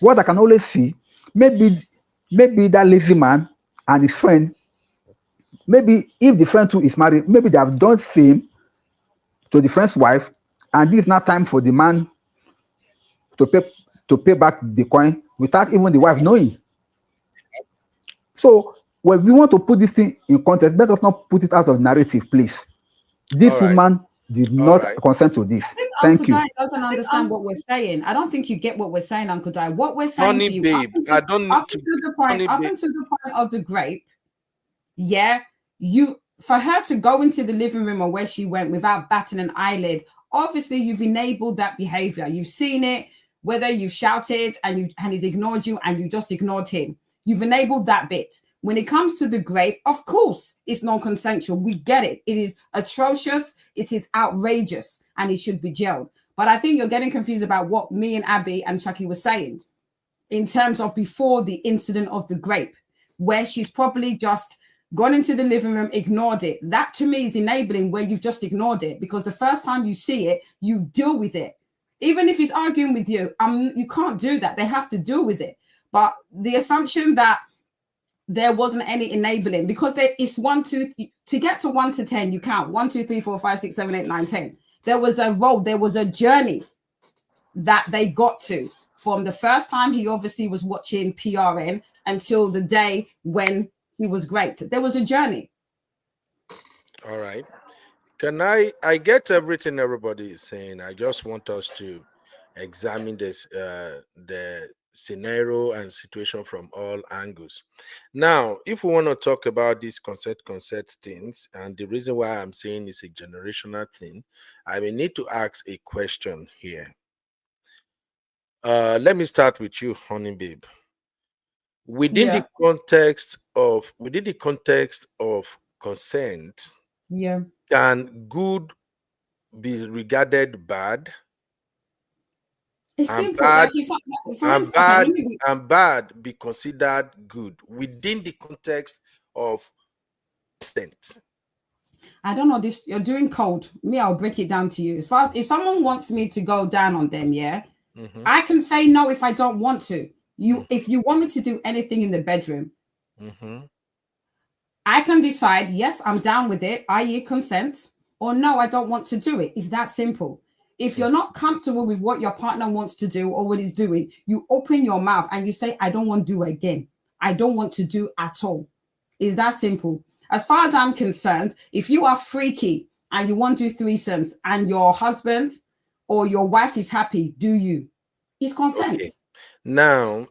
What I can always see, maybe that lazy man and his friend, maybe if the friend too is married, maybe they have done the same to the friend's wife, and this is not time for the man to pay back the coin without even the wife knowing. So when we want to put this thing in context, let us not put it out of narrative, please. This woman did not consent to this. Thank you. Uncle Dai doesn't understand what we're saying. I don't think you get what we're saying, Uncle Dai. What we're saying Honey to you, babe, up until the point of the grape, yeah, for her to go into the living room or where she went without batting an eyelid, obviously you've enabled that behavior. You've seen it, whether you've shouted and he's ignored you and you just ignored him. You've enabled that bit. When it comes to the grape, of course, it's non-consensual. We get it. It is atrocious. It is outrageous, and it should be jailed. But I think you're getting confused about what me and Abby and Chucky were saying in terms of before the incident of the grape, where she's probably just gone into the living room, ignored it. That to me is enabling where you've just ignored it, because the first time you see it, you deal with it. Even if he's arguing with you, you can't do that. They have to deal with it. But the assumption that there wasn't any enabling, because there is 1, 2, to get to 1 to 10, you count 1, 2, 3, 4, 5, 6, 7, 8, 9, 10. There was a road, there was a journey that they got to from the first time he obviously was watching PRN until the day when he was great. There was a journey. All right. Can I get everything everybody is saying. I just want us to examine this the scenario and situation from all angles. Now, if we want to talk about these consent things, and the reason why I'm saying it's a generational thing, I will need to ask a question here. Let me start with you, honey babe. Within the context of consent, can good be regarded bad? It's and simple. bad, Like you said, for and instance, bad and bad be considered good within the context of consent? I don't know this. You're doing code. Me, I'll break it down to you. As far as if someone wants me to go down on them, I can say no if I don't want to. If you want me to do anything in the bedroom, I can decide, yes, I'm down with it, i.e. consent, or no, I don't want to do it. It's that simple. If you're not comfortable with what your partner wants to do or what he's doing, you open your mouth and you say, I don't want to do again. I don't want to do at all. It's that simple. As far as I'm concerned, if you are freaky and you want to do threesomes and your husband or your wife is happy, do you? It's consent. Okay. Now,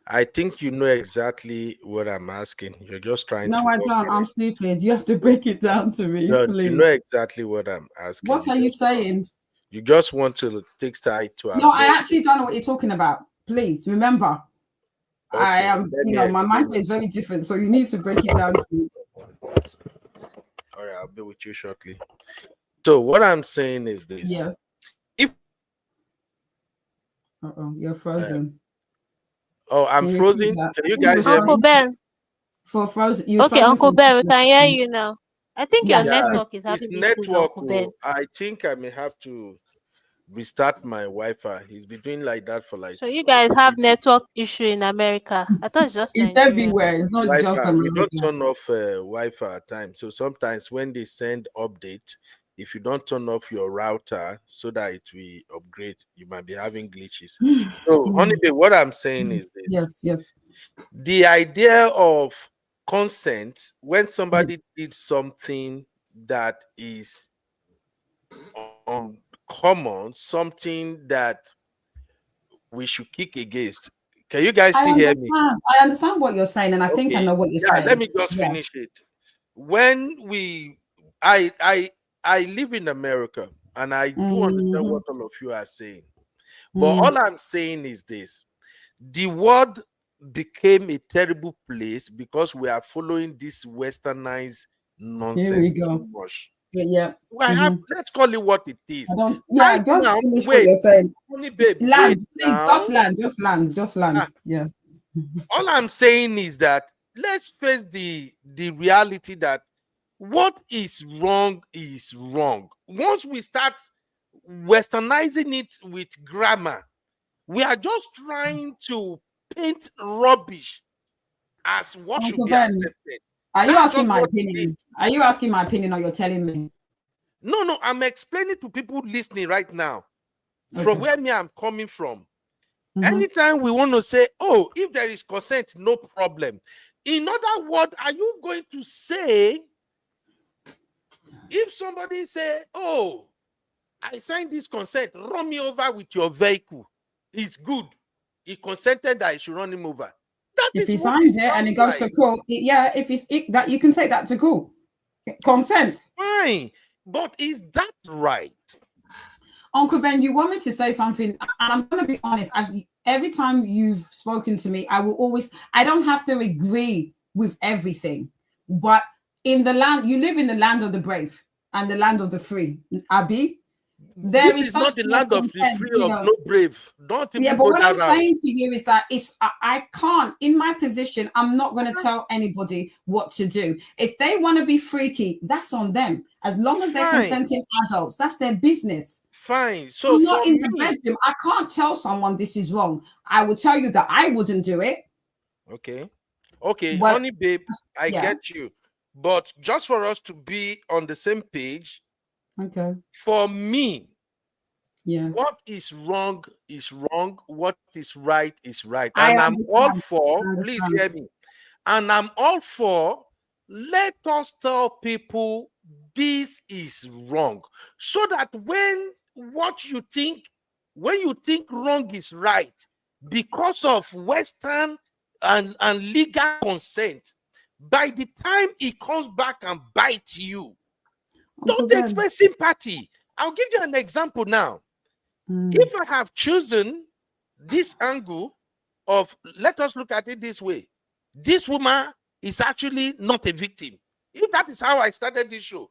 I think you know exactly what I'm asking. You're just trying to. No, I don't. I'm stupid. You have to break it down to me, no, please. You know exactly what I'm asking. What are you saying? You just want to take side to. No, I actually don't know what you're talking about. Please remember, okay, I am. My mindset is very different, so you need to break it down to me. All right, I'll be with you shortly. So what I'm saying is this: if you're frozen. I'm frozen. Can you guys hear Uncle me? Ben. For frozen. Okay, Uncle Ben, we can hear you now. I think your network is having issues, Uncle Ben. I think I may have to restart my Wi-Fi. He's been doing like that for like. So you guys have network issue in America? I thought it's just it's Nigeria. Everywhere. It's not Wi-Fi. Just America. We don't turn off Wi-Fi at times. So sometimes when they send update, if you don't turn off your router so that it will upgrade, you might be having glitches. So, honey, what I'm saying is this: yes, the idea of consent when somebody did something that is uncommon, something that we should kick against. Can you guys still hear me? I understand what you're saying, and I think I know what you're saying. Let me just finish it. When I live in America, and I do understand what all of you are saying, but all I'm saying is this: the world became a terrible place because we are following this westernized nonsense. Here we go. Let's call it what it is. Just finish what you're saying. Babe, land, please, just land. Yeah. All I'm saying is that let's face the reality that what is wrong is wrong. Once we start westernizing it with grammar, we are just trying to paint rubbish as what should be accepted. Are you asking my opinion? Are you asking my opinion, or you're telling me? No, I'm explaining to people listening right now from where I'm coming from. Anytime we want to say, oh, if there is consent, no problem. In other words, are you going to say, if somebody say, oh, I signed this consent, run me over with your vehicle, it's good. He consented that I should run him over. If he signs it and it goes to court, that you can take that to court. Consent. Fine, but is that right? Uncle Ben, you want me to say something, and I'm going to be honest. Every time you've spoken to me, I don't have to agree with everything, but in the land, you live in the land of the brave and the land of the free, Abi. This is not the land of the free of no brave. Don't even but what I'm saying to you is that I can't, in my position, I'm not going to tell anybody what to do. If they want to be freaky, that's on them. As long as they're consenting adults, that's their business. Fine. So I'm not in the bedroom. I can't tell someone this is wrong. I will tell you that I wouldn't do it. Okay. Okay, Well, honey babe, I yeah. get you. But just for us to be on the same page, Okay. for me, Yes. what is wrong is wrong. What is right is right. I And I'm all understand. for, I please hear understand. me. And I'm all for, let us tell people this is wrong. So that when you think wrong is right, because of Western and legal consent, by the time it comes back and bites you, Uncle don't Ben. expect sympathy. I'll give you an example now. If I have chosen this angle of, let us look at it this way, this woman is actually not a victim. If that is how I started this show,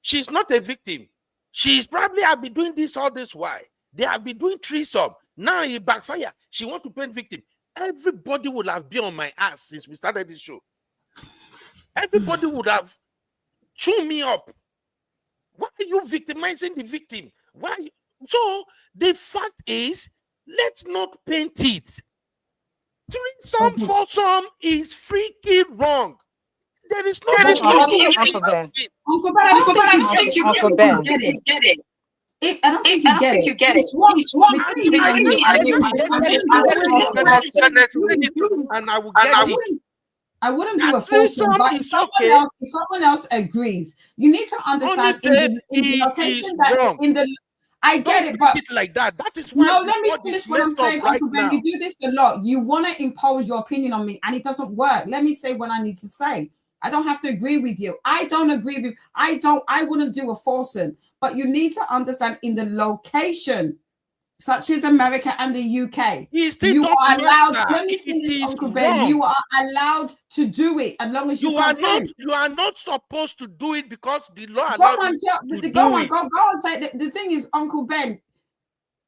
she's not a victim. She's probably have been doing this all this while. They have been doing threesome. Now it backfire. She want to paint victim. Everybody would have been on my ass since we started this show. Everybody would have chewed me up. Why are you victimizing the victim? Why? So the fact is, let's not paint it. Threesome for some is freaking wrong. There is no Uncle Ben. Uncle Ben, I don't think you Uncle Ben. get it. I don't think you get it. It's wrong. Between me and you, and I will get it. I wouldn't do a foursome, but if someone else agrees, you need to understand in the location that in the. I get it, but it like that. That is why. No, let me finish what I'm saying, Uncle Ben. You do this a lot. You want to impose your opinion on me, and it doesn't work. Let me say what I need to say. I don't have to agree with you. I don't agree with. I wouldn't do a foursome, but you need to understand in the location, such as America and the UK, you are allowed. Let me finish, Uncle Ben. You are allowed to do it as long as you consent. You are not supposed to do it because the law allows you to do it. Go on. Say the thing is, Uncle Ben,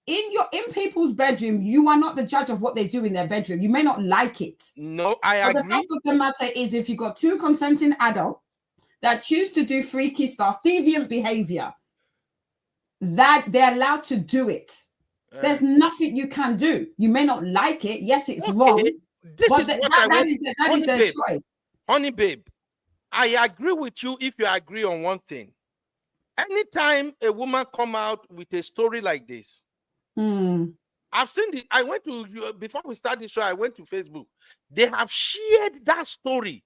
in people's bedroom, you are not the judge of what they do in their bedroom. You may not like it. No, I agree. But the fact of the matter is, if you got two consenting adults that choose to do freaky stuff, deviant behavior, that they're allowed to do it. There's nothing you can do. You may not like it. Yes, it's wrong. That is their choice. Honey, babe, I agree with you if you agree on one thing. Anytime a woman come out with a story like this, I've seen it. I went to, before we started the show, I went to Facebook. They have shared that story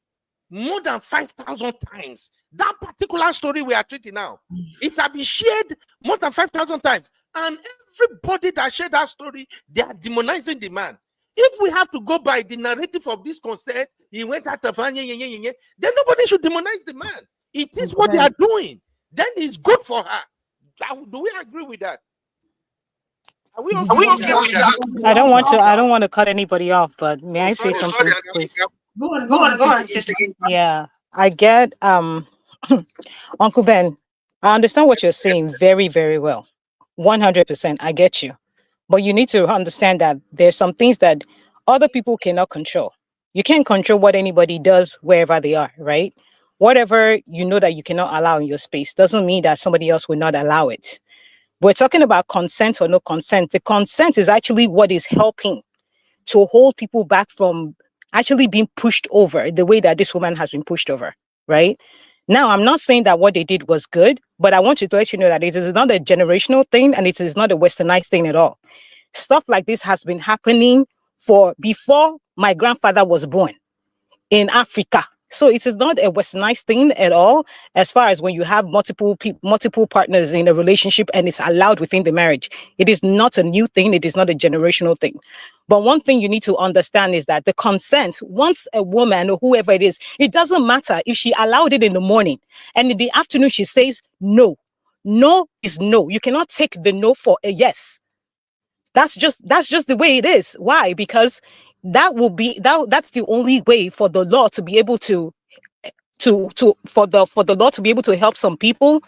more than 5,000 times. That particular story we are treating now, it has been shared more than 5,000 times. And everybody that shared that story, they are demonizing the man. If we have to go by the narrative of this concert, he went out of then nobody should demonize the man. It is what they are doing. Then it's good for her. Do we agree with that? Are we okay with that? I don't want to cut anybody off, but may I say something, please? Go on, sister. Yeah, I get Uncle Ben. I understand what you're saying very, very well. 100%. I get you. But you need to understand that there's some things that other people cannot control. You can't control what anybody does wherever they are, right? Whatever you know that you cannot allow in your space doesn't mean that somebody else will not allow it. We're talking about consent or no consent. The consent is actually what is helping to hold people back from actually being pushed over the way that this woman has been pushed over, right? Now, I'm not saying that what they did was good, but I want you to let you know that it is not a generational thing and it is not a westernized thing at all. Stuff like this has been happening before my grandfather was born in Africa. So it is not a westernized thing at all, as far as when you have multiple partners in a relationship and it's allowed within the marriage. It is not a new thing. It is not a generational thing. But one thing you need to understand is that the consent, once a woman or whoever it is, it doesn't matter if she allowed it in the morning and in the afternoon she says no. No is no. You cannot take the no for a yes. That's just the way it is. Why? Because that's the only way for the law to be able to help some people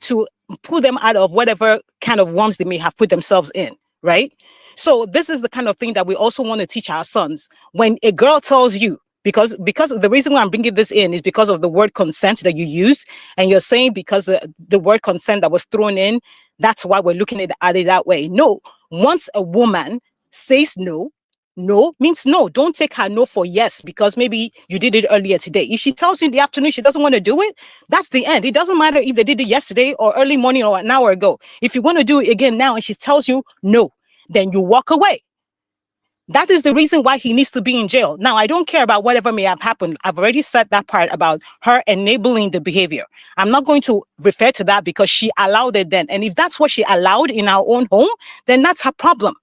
to pull them out of whatever kind of worms they may have put themselves in, right? So this is the kind of thing that we also want to teach our sons. When a girl tells you, because the reason why I'm bringing this in is because of the word consent that you use, and you're saying because the word consent that was thrown in, that's why we're looking at it that way. No, once a woman says no, no means no. Don't take her no for yes, because maybe you did it earlier today. If she tells you in the afternoon she doesn't want to do it, that's the end. It doesn't matter if they did it yesterday or early morning or an hour ago. If you want to do it again now and she tells you no, then you walk away. That is the reason why he needs to be in jail. Now, I don't care about whatever may have happened. I've already said that part about her enabling the behavior. I'm not going to refer to that because she allowed it then. And if that's what she allowed in our own home, then that's her problem.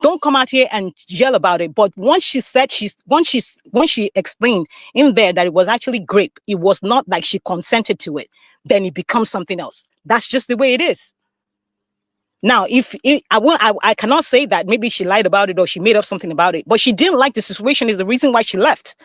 Don't come out here and yell about it. But once she said once she explained in there that it was actually grape, it was not like she consented to it, then it becomes something else. That's just the way it is. Now, I cannot say that maybe she lied about it or she made up something about it, but she didn't like the situation is the reason why she left.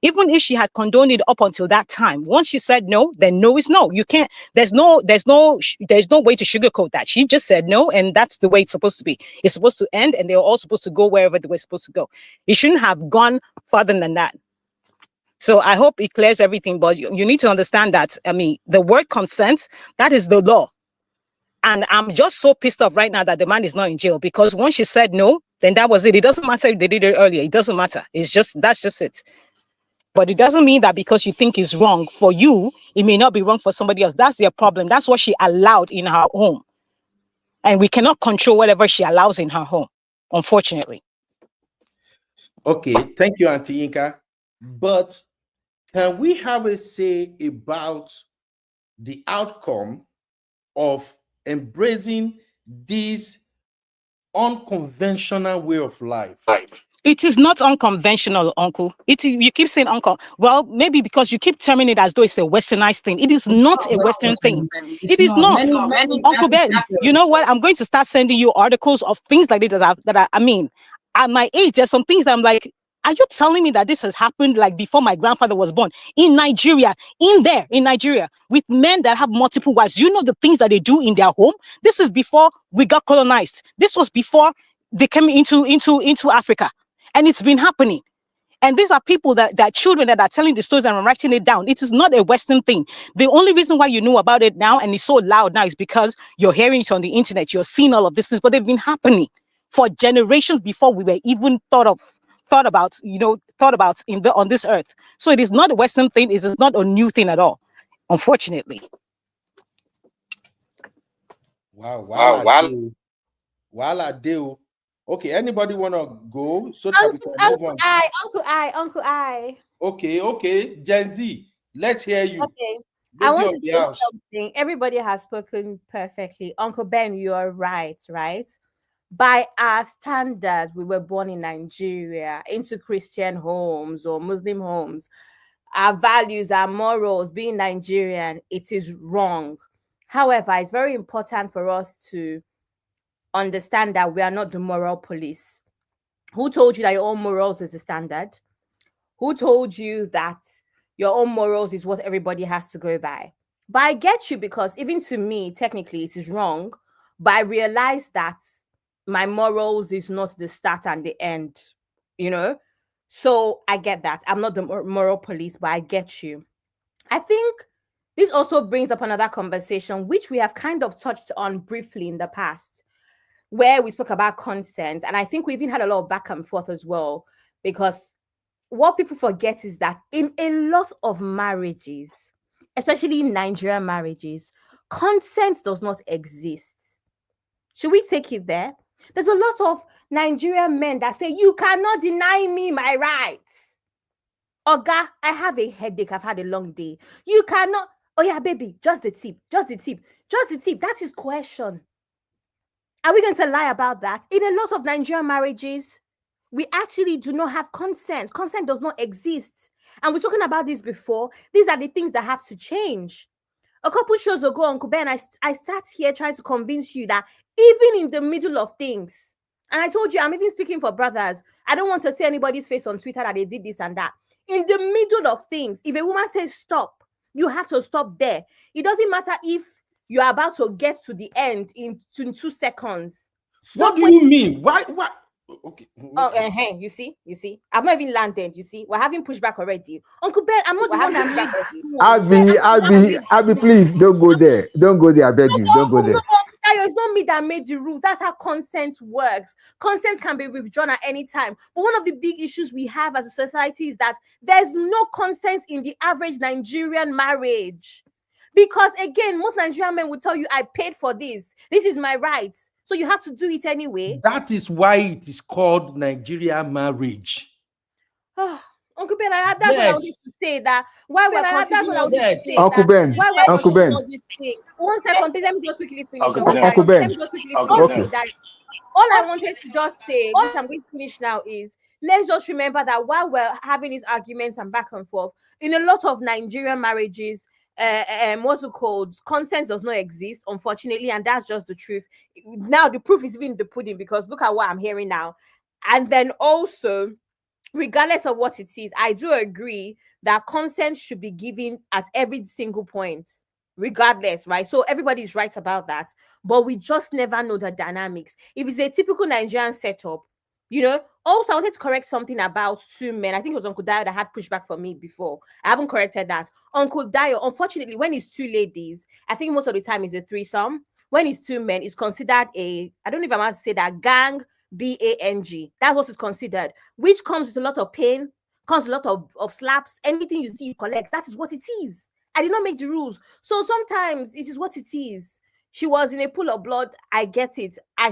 Even if she had condoned it up until that time, once she said no, then no is no. You can't, there's no way to sugarcoat that. She just said no, and that's the way it's supposed to be. It's supposed to end, and they're all supposed to go wherever they were supposed to go. It shouldn't have gone further than that. So I hope it clears everything, but you need to understand that, I mean, the word consent, that is the law. And I'm just so pissed off right now that the man is not in jail, because once she said no, then that was it. It doesn't matter if they did it earlier. It doesn't matter. That's just it. But it doesn't mean that because you think it's wrong for you, it may not be wrong for somebody else. That's their problem. That's what she allowed in her home. And we cannot control whatever she allows in her home, unfortunately. Okay, thank you, Auntie Yinka. But can we have a say about the outcome of embracing this unconventional way of life? It is not unconventional, uncle. You keep saying uncle. Well, maybe because you keep terming it as though it's a westernized thing. It is not a Western thing. It is not. Uncle Ben, you know what? I'm going to start sending you articles of things like this I mean, at my age, there's some things that I'm like, are you telling me that this has happened like before my grandfather was born? In Nigeria, in Nigeria, with men that have multiple wives. You know the things that they do in their home? This is before we got colonized. This was before they came into Africa. And it's been happening. And these are people that children that are telling the stories and are writing it down. It is not a Western thing. The only reason why you know about it now and it's so loud now is because you're hearing it on the internet. You're seeing all of these things, but they've been happening for generations before we were even thought about on this earth. So it is not a Western thing. It is not a new thing at all, unfortunately. Wow. While I do. Okay, anybody want to go so that we can move on? Uncle I. Okay, Gen Z, let's hear you. Okay, I want to say something. Everybody has spoken perfectly. Uncle Ben, you are right? By our standards, we were born in Nigeria, into Christian homes or Muslim homes. Our values, our morals, being Nigerian, it is wrong. However, it's very important for us to understand that we are not the moral police. Who told you that your own morals is the standard? Who told you that your own morals is what everybody has to go by? But I get you, because even to me, technically, it is wrong. But I realize that my morals is not the start and the end, So I get that. I'm not the moral police, but I get you. I think this also brings up another conversation, which we have kind of touched on briefly in the past, where we spoke about consent. And I think we even had a lot of back and forth as well, because what people forget is that in a lot of marriages, especially in Nigerian marriages, consent does not exist. Should we take it there? There's a lot of Nigerian men that say, you cannot deny me my rights. Oga, I have a headache. I've had a long day. You cannot. Oh yeah, baby, just the tip. That is coercion. Are we going to lie about that? In a lot of Nigerian marriages, we actually do not have consent. Consent does not exist. And we've spoken about this before. These are the things that have to change. A couple shows ago, Uncle Ben, I sat here trying to convince you that even in the middle of things, and I told you, I'm even speaking for brothers, I don't want to see anybody's face on Twitter that they did this and that. In the middle of things, if a woman says stop, you have to stop there. It doesn't matter if you are about to get to the end in 2 seconds. Stop. What do you mean? Why? Okay. Oh, you see, I've not even landed. You see, we're having pushback already. Uncle Ben, I'm not the one that Abby, please don't go there. I beg you, don't go there. Dayo, it's not me that made the rules. That's how consent works. Consent can be withdrawn at any time. But one of the big issues we have as a society is that there's no consent in the average Nigerian marriage. Because again, most Nigerian men will tell you, I paid for this. This is my right. So you have to do it anyway. That is why it is called Nigeria marriage. Uncle Ben, that's what I wanted to say. That why we're considering Uncle Ben, Uncle Ben. this thing. 1 second, please. Let me just quickly finish. Uncle Ben. Let me just quickly finish. Okay. All I wanted to just say, which I'm going to finish now, is let's just remember that while we're having these arguments and back and forth, in a lot of Nigerian marriages, what's it called? Consent does not exist, unfortunately, and that's just the truth. Now the proof is even in the pudding, because look at what I'm hearing now. And then also, regardless of what it is, I do agree that consent should be given at every single point, regardless, right? So everybody's right about that, but we just never know the dynamics. If it's a typical Nigerian setup, you know. Also, I wanted to correct something about two men. I think it was Uncle Dayo that had pushback for me before. I haven't corrected that. Uncle Dayo, unfortunately, when it's two ladies, I think most of the time it's a threesome. When it's two men, it's considered a, I don't know if I'm allowed to say that, gang, B-A-N-G. That's what it's considered, which comes with a lot of pain, comes with a lot of slaps. Anything you see, you collect. That is what it is. I did not make the rules. So sometimes it is what it is. She was in a pool of blood. I get it. I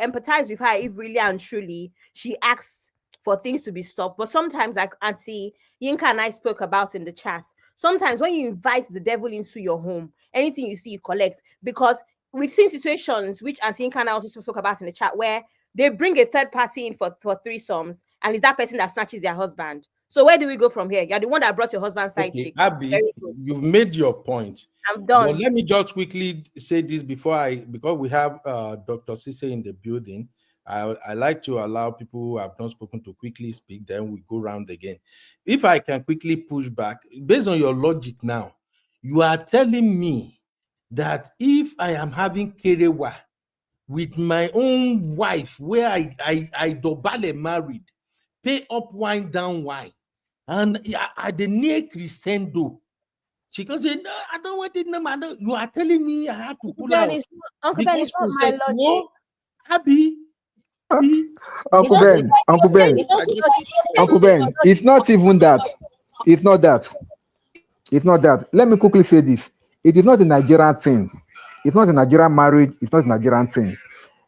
empathize with her if really and truly she asks for things to be stopped. But sometimes, like Auntie Yinka and I spoke about in the chat, sometimes when you invite the devil into your home, anything you see, you collect. Because we've seen situations, which Auntie Yinka and I also spoke about in the chat, where they bring a third party in for threesomes, and it's that person that snatches their husband. So where do we go from here? You're the one that brought your husband's side chick. Abby, you've made your point. I'm done. But let me just quickly say this because we have Dr. Sise in the building. I like to allow people who have not spoken to quickly speak, then we go round again. If I can quickly push back, based on your logic now, you are telling me that if I am having kerewa with my own wife, where I dobale married, pay up wine, down wine, and at the near crescendo, she goes, no, I don't want it. No, you are telling me I have to pull out. Uncle Ben, it's not my logic. No, Abby. Uncle Ben, it's not even that. It's not that. Let me quickly say this. It is not a Nigerian thing. It's not a Nigerian marriage. It's not a Nigerian thing.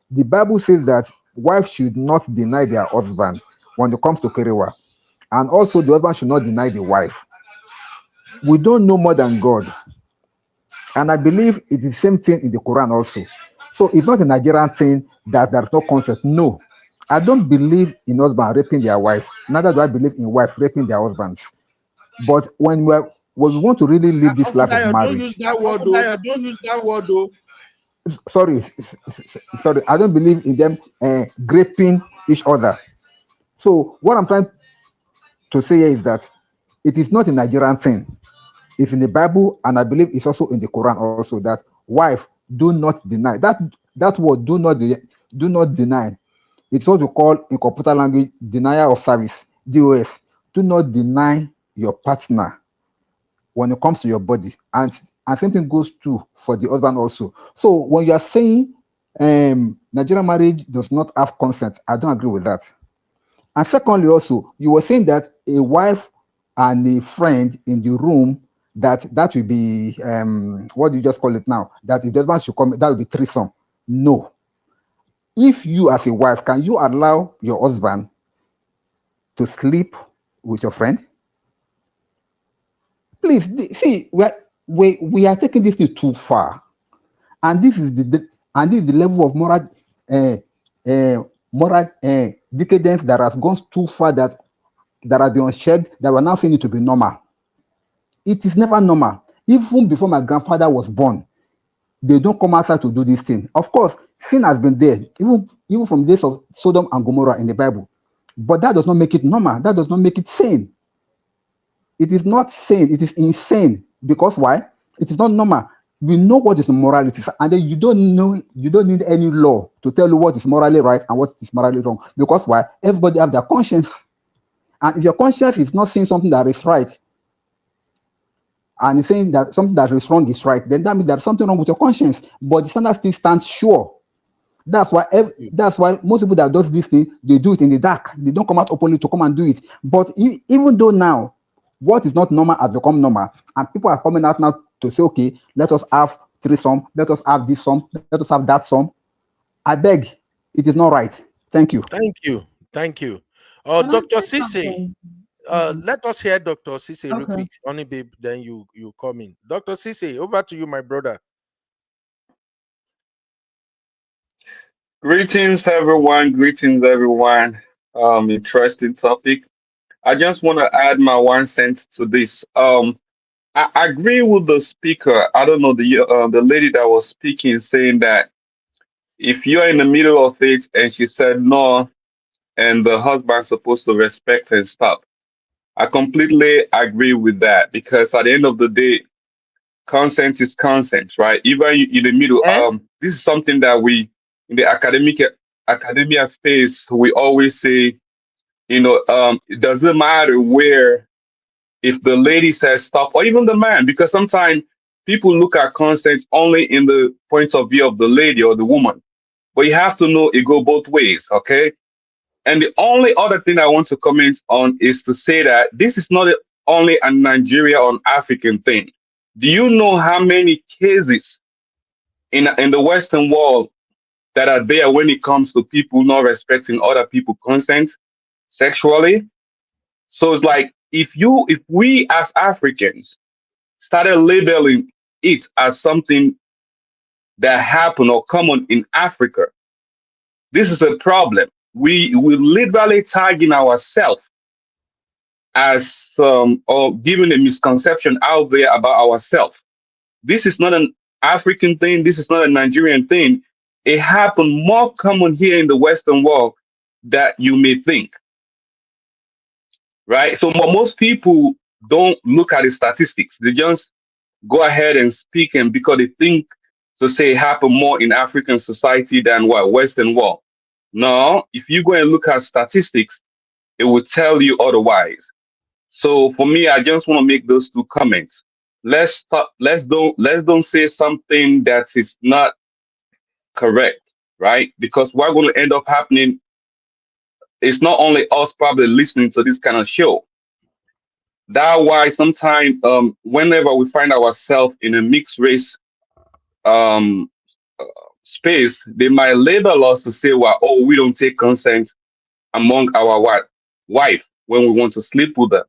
The Bible says that wives should not deny their husband when it comes to kerewa. And also the husband should not deny the wife. We don't know more than God. And I believe it's the same thing in the Quran also. So it's not a Nigerian thing that there's no consent. No. I don't believe in husband raping their wives. Neither do I believe in wife raping their husbands. But when we want to really live this life of marriage. Don't use that word though. Sorry. I don't believe in them graping each other. So what I'm trying to say here is that it is not a Nigerian thing. It's in the Bible, and I believe it's also in the Quran also, that wife, do not deny. That word, do not deny. It's what we call in computer language denial of service, DOS. Do not deny your partner when it comes to your body. And same thing goes too for the husband also. So when you are saying Nigerian marriage does not have consent, I don't agree with that. And secondly, also, you were saying that a wife and a friend in the room, that will be what do you just call it now? That if the husband should come, that will be threesome. No. If you as a wife, can you allow your husband to sleep with your friend? Please see, we are taking this thing too far, and this is the level of moral decadence that has gone too far, that has been shed, that we're now saying it to be normal. It is never normal. Even before my grandfather was born, they don't come outside to do this thing. Of course, sin has been there, even from the days of Sodom and Gomorrah in the Bible. But that does not make it normal. That does not make it sane. It is not sane. It is insane. Because why? It is not normal. We know what is morality, and then you don't need any law to tell you what is morally right and what is morally wrong. Because why? Everybody have their conscience. And if your conscience is not seeing something that is right, and is saying that something that is wrong is right, then that means there's something wrong with your conscience. But the standard still stands sure. That's why most people that does this thing, they do it in the dark. They don't come out openly to come and do it. But even though now what is not normal has become normal, and people are coming out now to say, okay, let us have threesome, let us have this sum, let us have that sum. I beg, it is not right. Thank you. Thank you. Thank you. Can I Dr. say Sisi, something? let us hear Dr. Sisi real Okay. quick. Honey babe, then you come in. Dr. Sisi, over to you, my brother. Greetings, everyone. Greetings, everyone. Interesting topic. I just want to add my 1 cent to this. I agree with the speaker. I don't know the lady that was speaking, saying that if you're in the middle of it and she said no, and the husband's supposed to respect and stop. I completely agree with that because at the end of the day, consent is consent, right? Even in the middle, Eh? this is something that we in the academia space we always say, it doesn't matter where, if the lady says stop or even the man, because sometimes people look at consent only in the point of view of the lady or the woman, but you have to know it go both ways, okay? And the only other thing I want to comment on is to say that this is not only a Nigeria or an African thing. Do you know how many cases in the Western world that are there when it comes to people not respecting other people's consent sexually? So it's like if we as Africans started labeling it as something that happened or common in Africa, this is a problem. We literally tagging ourselves as or giving a misconception out there about ourselves. This is not an African thing. This is not a Nigerian thing. It happened more common here in the Western world that you may think, right? So most people don't look at the statistics. They just go ahead and speak, and because they think to say it happened more in African society than what Western world. No, if you go and look at statistics, it will tell you otherwise. So for me, I just want to make those two comments. Let's stop. Let's don't say something that is not correct, right? Because what's going to end up happening is not only us probably listening to this kind of show. That's why sometimes, whenever we find ourselves in a mixed race um, uh, space, they might label us to say, "Well, oh, we don't take consent among our wife when we want to sleep with them,"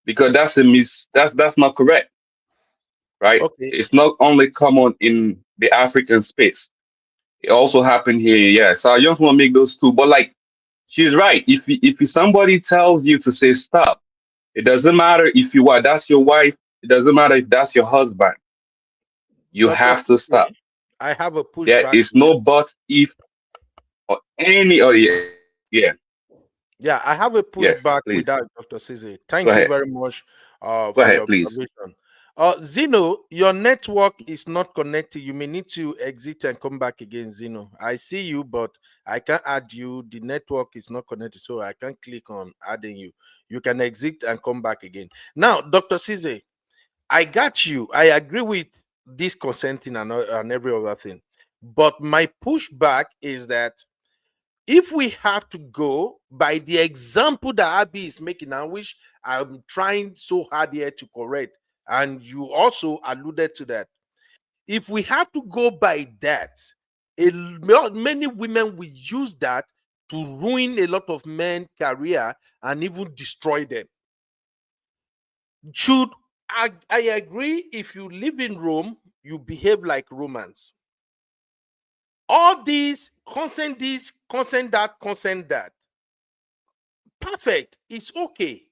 because that's not correct, right? Okay. It's not only common in the African space. It also happened here, yeah. So I just want to make those two. But like she's right. If somebody tells you to say stop, it doesn't matter if you are that's your wife. It doesn't matter if that's your husband. You Dr. have to Sisi, stop. I have a There pushback is here. no but if or any or yeah. Yeah, I have a Yes, pushback with please. that, Dr. Sisi. Go Thank you ahead. very much Go for ahead, your please. observation. Zeno, your network is not connected. You may need to exit and come back again, Zeno. I see you, but I can't add you. The network is not connected, so I can't click on adding you. You can exit and come back again. Now, Dr. Sisi, I got you. I agree with this consenting and every other thing. But my pushback is that if we have to go by the example that Abby is making, and which I'm trying so hard here to correct, and you also alluded to that, if we have to go by that, many women will use that to ruin a lot of men's career and even destroy them. Should I agree, if you live in Rome, you behave like Romans. All this, consent that, consent that. Perfect. It's okay.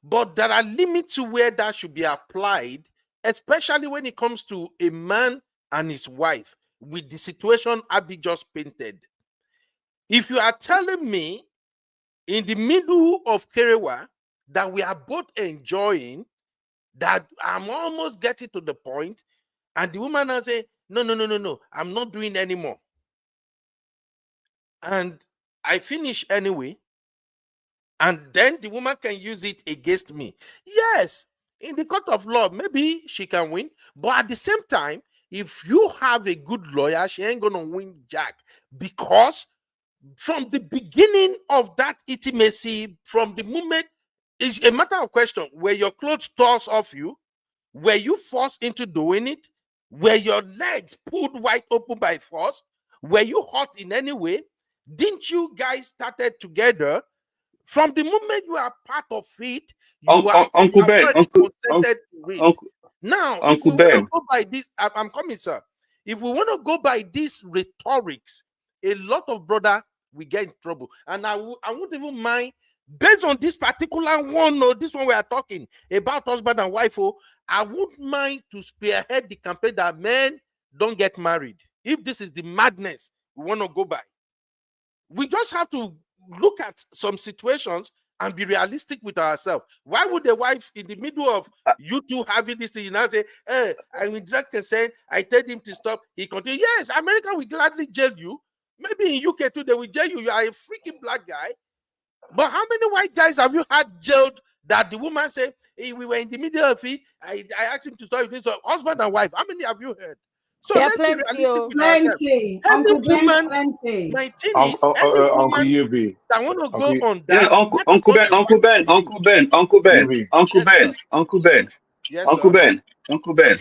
But there are limits to where that should be applied, especially when it comes to a man and his wife, with the situation Abby just painted. If you are telling me in the middle of Kerewa that we are both enjoying, that I'm almost getting to the point, and the woman will say, no, no, no, no, no, I'm not doing anymore. And I finish anyway, and then the woman can use it against me. Yes, in the court of law, maybe she can win. But at the same time, if you have a good lawyer, she ain't gonna win jack, because from the beginning of that intimacy, from the moment, it's a matter of question: were your clothes tossed off you? Were you forced into doing it? Were your legs pulled wide open by force? Were you hot in any way? Didn't you guys started together? From the moment you are part of it, you are Uncle Ben, already consented to it. Uncle, Now, if we Uncle want to Ben. go by this, I'm coming, sir. If we want to go by this rhetorics, a lot of brother we get in trouble. And I won't even mind, based on this particular one, or this one we are talking about, husband and wife, I wouldn't mind to spearhead the campaign that men don't get married. If this is the madness we want to go by, we just have to look at some situations and be realistic with ourselves. Why would the wife, in the middle of you two having this thing, you now say, hey, I'm in direct consent, I told him to stop, he continued? Yes, America will gladly jail you. Maybe in UK too, they will jail you. You are a freaking black guy. But how many white guys have you had jailed that the woman said, hey, we were in the middle of it, I asked him to stop this? So husband and wife, how many have you heard? So There are let's be plenty. realistic with ourselves. Plenty. Any Uncle Ben, woman, plenty. my thing is, any Uncle woman UB. that want to go Uncle on Yeah, that, that is Uncle not Ben, a Uncle wife Ben, to me. Uncle Ben, Uncle Ben, UB. Uncle Yes, Ben, sir. Uncle Ben, Yes, Uncle sir. Ben, Uncle Ben,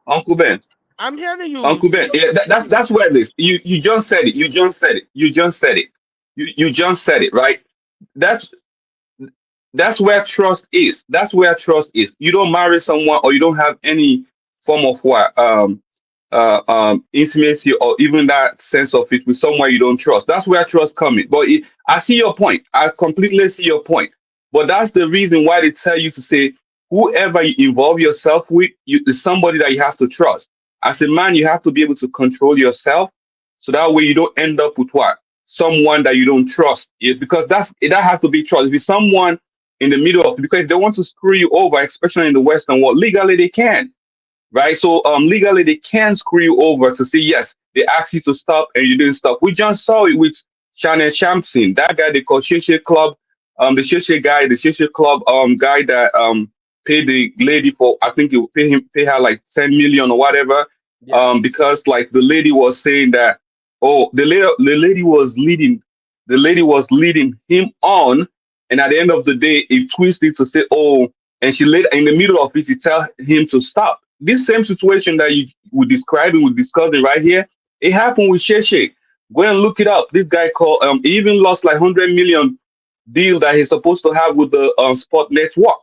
Uncle Ben, I'm hearing you. Uncle Ben. Yeah, that's where it is. You just said it. You just said it. You just said it. You just said it, right? That's that's where trust is. That's where trust is. You don't marry someone, or you don't have any form of what intimacy, or even that sense of it with someone you don't trust. That's where trust comes in. But I see your point. I completely see your point. But that's the reason why they tell you to say whoever you involve yourself with, is somebody that you have to trust. As a man, you have to be able to control yourself, so that way you don't end up with what, someone that you don't trust. Because that has to be trust. If it's someone in the middle of, because if they want to screw you over, especially in the Western world, legally they can, right? So legally they can screw you over to say yes. They asked you to stop and you didn't stop. We just saw it with Shannon Shampson, that guy they call Shisha Club, the Shisha guy, the Shisha Club guy that paid the lady for, I think you pay her like 10 million or whatever, Yeah. because like the lady was saying that, oh, the lady was leading him on, and at the end of the day, he twisted to say, oh, and she laid in the middle of it, to tell him to stop. This same situation that you were describing, we're discussing right here, it happened with Sheshe. Go and look it up. This guy called, he even lost like 100 million deal that he's supposed to have with the Sport Network.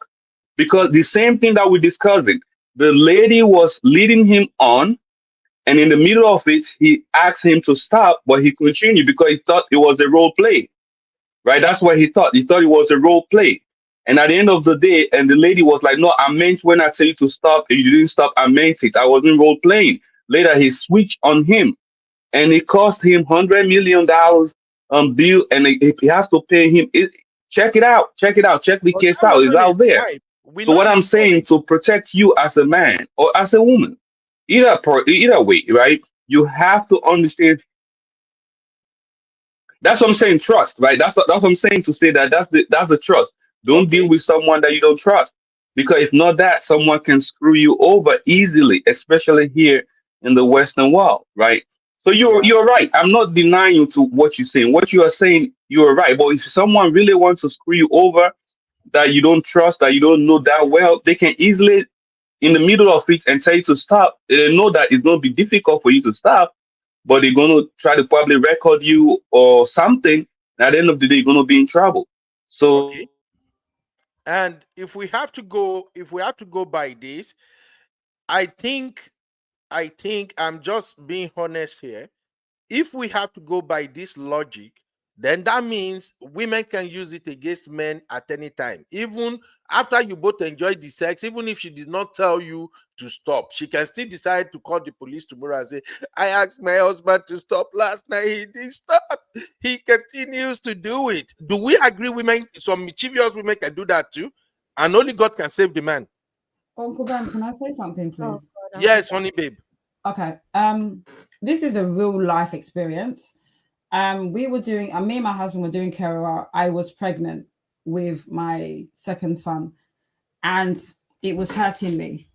Because the same thing that we're discussing, the lady was leading him on, and in the middle of it, he asked him to stop, but he continued because he thought it was a role play, right? That's what he thought. He thought it was a role play. And at the end of the day, and the lady was like, no, I meant when I tell you to stop, and you didn't stop, I meant it. I wasn't role playing. Later, he switched on him, and it cost him $100 million deal, and he has to pay him. Check it out. Check it out. Check the But case that out. It's wasn't his out there. wife. We So know what the I'm saying, story. to protect you as a man or as a woman, either way, right? You have to understand. That's what I'm saying. Trust, right? That's what I'm saying, to say that that's the trust. Don't deal Okay. with someone that you don't trust, because if not that, someone can screw you over easily, especially here in the Western world, right? So you're Yeah. you're right. I'm not denying you to what you're saying. What you are saying, you're right. But if someone really wants to screw you over, that you don't trust, that you don't know that well, they can easily in the middle of it and tell you to stop. They know that it's going to be difficult for you to stop, but they're going to try to probably record you or something. And at the end of the day, you're going to be in trouble. So Okay. And if we have to go by this, I think I'm just being honest here. If we have to go by this logic, then that means women can use it against men at any time. Even after you both enjoy the sex, even if she did not tell you to stop, she can still decide to call the police tomorrow and say, I asked my husband to stop last night. He didn't stop. He continues to do it. Do we agree women, some mischievous women can do that too? And only God can save the man. Uncle Ben, can I say something, Oh please? God, Uncle Yes, Ben. honey babe. Okay. This is a real life experience. We were doing, me and my husband were doing care. I was pregnant with my second son, and it was hurting me.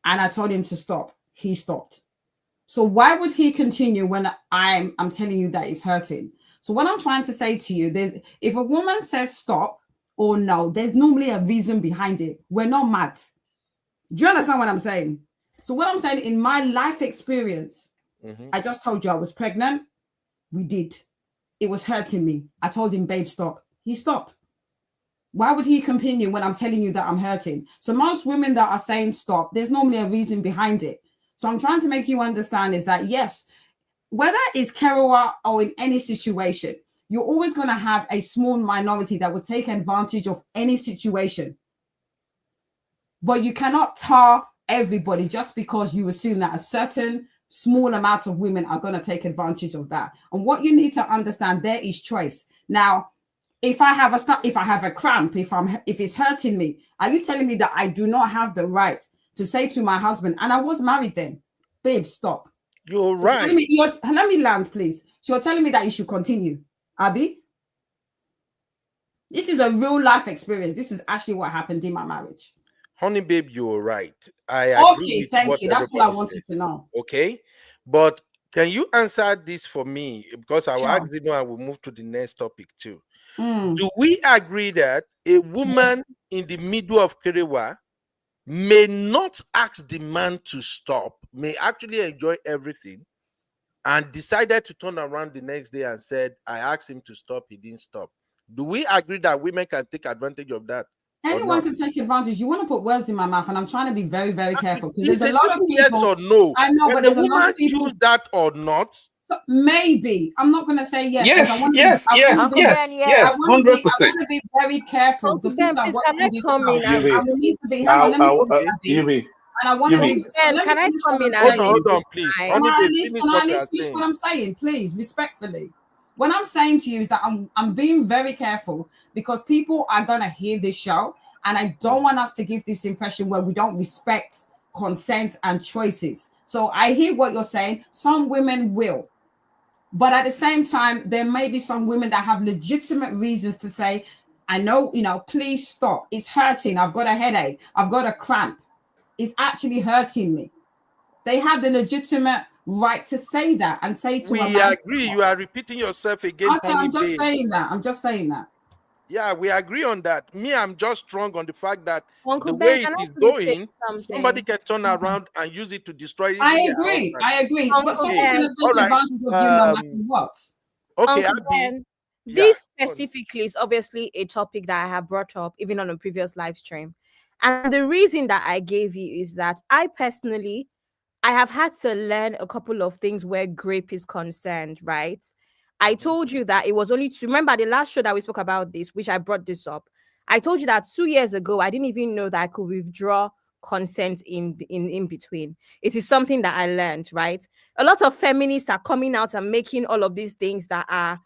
And I told him to stop. He stopped. So why would he continue when I'm telling you that it's hurting? So what I'm trying to say to you, there's if a woman says stop or no, there's normally a reason behind it. We're not mad. Do you understand what I'm saying? So what I'm saying, in my life experience, I just told you I was pregnant. We did. It was hurting me. I told him, babe, stop. He stopped. Why would he continue when I'm telling you that I'm hurting? So most women that are saying stop, there's normally a reason behind it. So I'm trying to make you understand is that, yes, whether it's Kerouac or in any situation, you're always going to have a small minority that will take advantage of any situation. But you cannot tar everybody just because you assume that a certain small amount of women are going to take advantage of that. And what you need to understand, there is choice. Now, if I have a cramp, if it's hurting me, are you telling me that I do not have the right to say to my husband, and I was married then, babe, stop? You're right. Let me land, please. So you're telling me that you should continue, Abby? This is a real life experience. This is actually what happened in my marriage. Honey, babe, you're right. I agree. Okay, thank you. That's what I wanted to know. Okay, but can you answer this for me? Because I will Sure. ask you and we'll move to the next topic too. Do we agree that a woman in the middle of Kerewa may not ask the man to stop, may actually enjoy everything, and decided to turn around the next day and said, I asked him to stop, he didn't stop? Do we agree that women can take advantage of that? Anyone can take advantage. You want to put words in my mouth, and I'm trying to be very, very careful because It's there's a lot of people. Yes or no? I know, but there's a lot of people. Choose that or not? Maybe. I'm not going to say yes. Yes, yes, 100%. I want to be very careful because people are watching this. I will need to be. And I want to be. Can I come in? Hold on, please. Can I finish what I'm saying, please, respectfully? What I'm saying to you is that I'm being very careful because people are going to hear this show, and I don't want us to give this impression where we don't respect consent and choices. So I hear what you're saying. Some women will. But at the same time, there may be some women that have legitimate reasons to say, I know, please stop. It's hurting. I've got a headache. I've got a cramp. It's actually hurting me. They have the legitimate right to say that and say to a man. We agree. You are repeating yourself again. Okay, I'm just saying that. Yeah, we agree on that. Me, I'm just strong on the fact that Uncle the Ben, way it is going, somebody can turn around and use it to destroy it. I agree. But someone's going to take advantage of you no matter what. Okay, Uncle Ben, this specifically is obviously a topic that I have brought up even on a previous live stream. And the reason that I gave you is that I personally, I have had to learn a couple of things where grape is concerned, right? I told you that it was only remember the last show that we spoke about this, which I brought this up. I told you that 2 years ago, I didn't even know that I could withdraw consent in between. It is something that I learned, right? A lot of feminists are coming out and making all of these things that are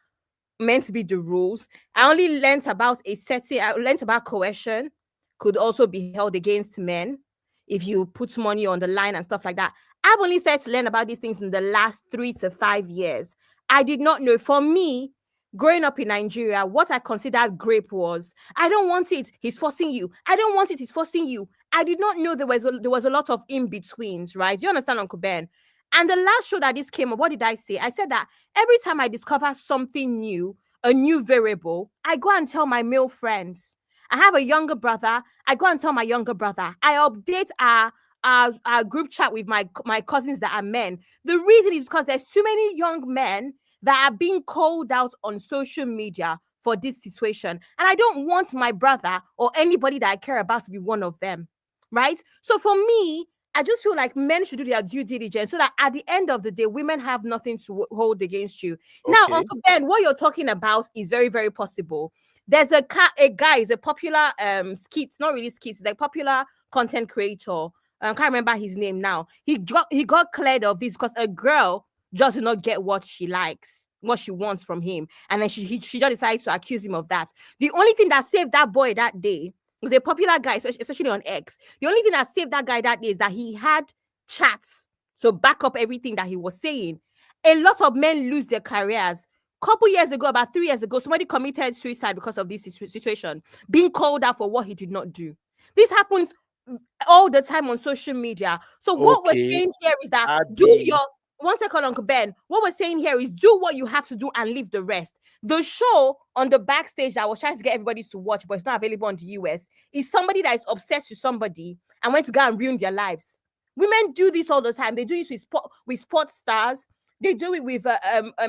meant to be the rules. I only learned about I learned about coercion could also be held against men if you put money on the line and stuff like that. I've only started to learn about these things in the last 3 to 5 years. I did not know. For me, growing up in Nigeria, what I considered grape was, I don't want it, he's forcing you. I don't want it, he's forcing you. I did not know there was a lot of in-betweens, right? Do you understand, Uncle Ben? And the last show that this came up, what did I say? I said that every time I discover something new, a new variable, I go and tell my male friends. I have a younger brother. I go and tell my younger brother. I update our group chat with my cousins that are men. The reason is because there's too many young men that are being called out on social media for this situation. And I don't want my brother or anybody that I care about to be one of them, right? So for me, I just feel like men should do their due diligence so that at the end of the day, women have nothing to hold against you. Okay. Now, Uncle Ben, what you're talking about is very, very possible. There's a guy, is a popular skits, not really skits, like popular content creator. I can't remember his name now. He got cleared of this because a girl just did not get what she likes, what she wants from him. And then she just decided to accuse him of that. The only thing that saved that boy that day was a popular guy, especially on X. The only thing that saved that guy that day is that he had chats to back up everything that he was saying. A lot of men lose their careers. Couple years ago, about 3 years ago, somebody committed suicide because of this situation, being called out for what he did not do. This happens all the time on social media. So what we're Okay, saying here is that do Abby. your 1 second, Uncle Ben. What we're saying here is do what you have to do and leave the rest. The show on the backstage that I was trying to get everybody to watch, but it's not available on the US, is somebody that is obsessed with somebody and went to go and ruin their lives. Women do this all the time. They do it with sports stars. They do it with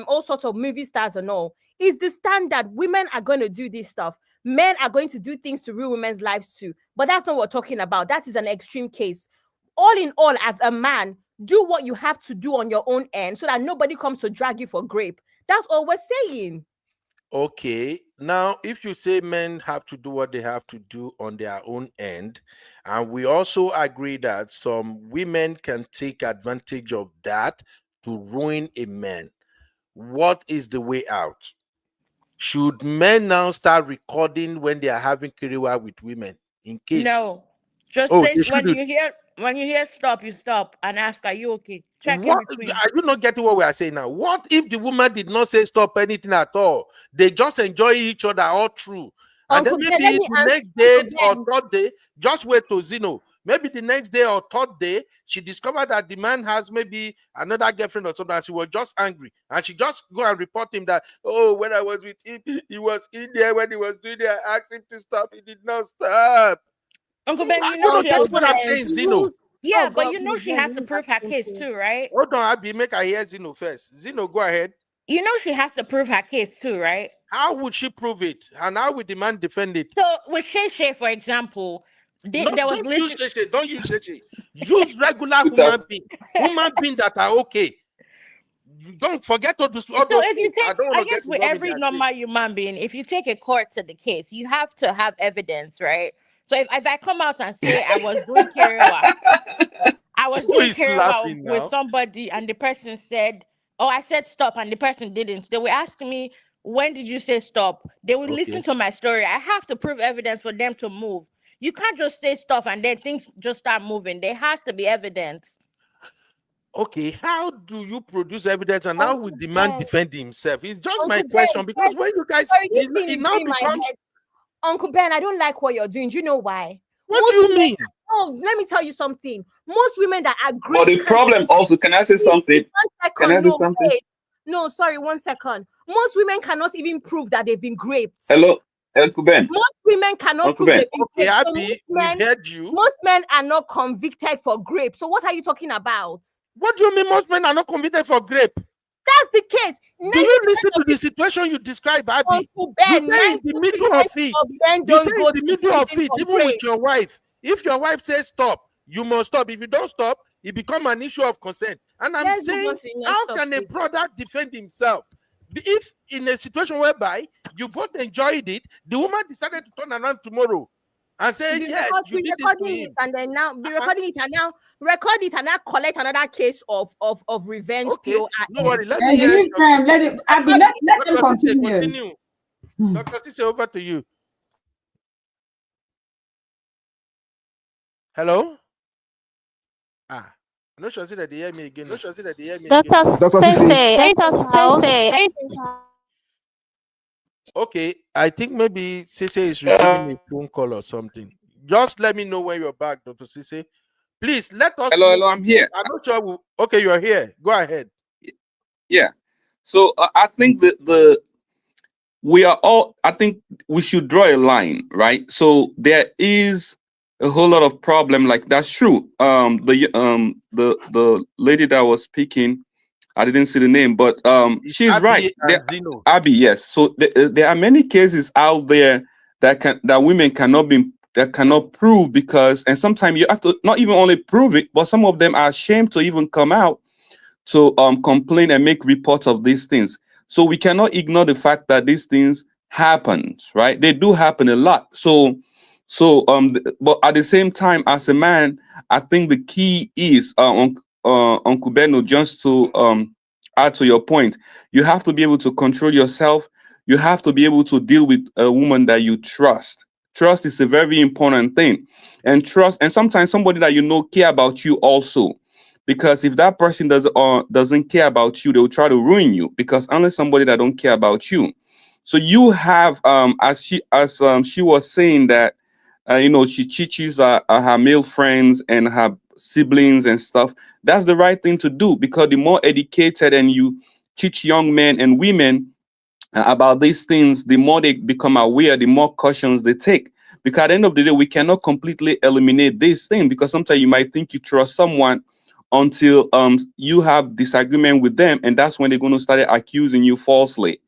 all sorts of movie stars and all. It's the standard. Women are going to do this stuff. Men are going to do things to ruin women's lives too. But that's not what we're talking about. That is an extreme case. All in all, as a man, do what you have to do on your own end so that nobody comes to drag you for grape. That's all we're saying. Okay, now if you say men have to do what they have to do on their own end, and we also agree that some women can take advantage of that to ruin a man, what is the way out? Should men now start recording when they are having kiriwa with women in case? No. Just Oh, say they when shouldn't. you hear stop, you stop and ask, are you okay? Check in What between. are you not getting what we are saying now? What if the woman did not say stop anything at all? They just enjoy each other all through. And then Uncle Ben, let maybe me the answer. next day Uncle or Ben, third day, just wait to Zeno. Maybe the next day or third day, she discovered that the man has maybe another girlfriend or something, and she was just angry. And she just go and report him that, oh, when I was with him, he was in there when he was doing it. I asked him to stop. He did not stop. Uncle Ben, Are you you know not she Uncle getting also what I'm Ben, saying, Zeno? please. yeah, Oh but God, you know please, she let's has to use prove that her case thinking. too, right? Hold on, Abby, make I hear Zeno first. Zeno, go ahead. You know she has to prove her case too, right? How would she prove it? And how would the man defend it? So with Shay Shay, for example, No, there was don't use listen. Shay. Don't use Shay. Use regular Without human being. Human being that are okay. You don't forget all So those if you things. I take, don't want I to guess get with involved in every their shit. normal human being, if you take a court to the case, you have to have evidence, right? So if I come out and say I was Who doing is Kerewa laughing with now? somebody and the person said, oh, I said stop and the person didn't. They will ask me, when did you say stop? They will listen Okay. to my story. I have to prove evidence for them to move. You can't just say stuff and then things just start moving. There has to be evidence. Okay. How do you produce evidence and how will Uncle the man Ben, defend himself? It's just my Uncle Ben, question because when you guys, sorry, this thing it is now doing my becomes, head. Uncle Ben, I don't like what you're doing. Do you know why? what do Most you women, mean? oh, let me tell you something. Most women that are but graped the problem also, can I say please, something? Can I 1 second. say No, something? wait. No, sorry, 1 second. Most women cannot even prove that they've been graped. Hello, Uncle Ben. Most women cannot Uncle prove Ben. they've been Okay, graped. So Abby, we've heard you. most men are not convicted for grape. So what are you talking about? What do you mean most men are not convicted for grape? That's the case. Do you 90% listen of to the situation you describe, Abby? Uncle You Ben, say in the middle 90% of it. of men You say don't in go the to middle of prison it, for even with grape. your wife. If your wife says stop, you must stop. If you don't stop, it becomes an issue of consent. And I'm Let's move saying, on to the next how can a topic. brother defend himself? If in a situation whereby you both enjoyed it, the woman decided to turn around tomorrow and say, yes, you Be did this to recording it him. and then now be Uh-uh. recording it and now record it and now collect another case of revenge Okay, no POR. worry. Let me And hear give time. Let it. Abby, let them Dr. Sise, continue. continue. Dr. Sise, over to you. Hello? Ah, I'm not sure that they hear me again. Dr. Dr. Sisi, Stacey, house. Okay, I think maybe Sise is receiving a phone call or something. Just let me know when you're back, Dr. Sise. Please let us Hello, move. hello, I'm here. I'm not sure. Okay, you are here. Go ahead. Yeah. So I think the we are all. I think we should draw a line, right? So there is a whole lot of problem. Like that's true. The lady that was speaking, I didn't see the name, but It's she's right. Abby and Zeno. Abby, yes. So there are many cases out there that women cannot prove because, and sometimes you have to not even only prove it, but some of them are ashamed to even come out to complain and make reports of these things. So we cannot ignore the fact that these things happen, right? They do happen a lot. But at the same time, as a man, I think the key is Uncle Beno, just to add to your point, you have to be able to control yourself. You have to be able to deal with a woman that you trust. Trust is a very important thing, and sometimes somebody that you know care about you also, because if that person doesn't care about you, they will try to ruin you, because unless somebody that don't care about you. So you have, as she was saying, that she teaches her male friends and her siblings and stuff. That's the right thing to do, because the more educated and you teach young men and women about these things, the more they become aware, the more cautions they take. Because at the end of the day, we cannot completely eliminate this thing, because sometimes you might think you trust someone until you have disagreement with them, and that's when they're going to start accusing you falsely.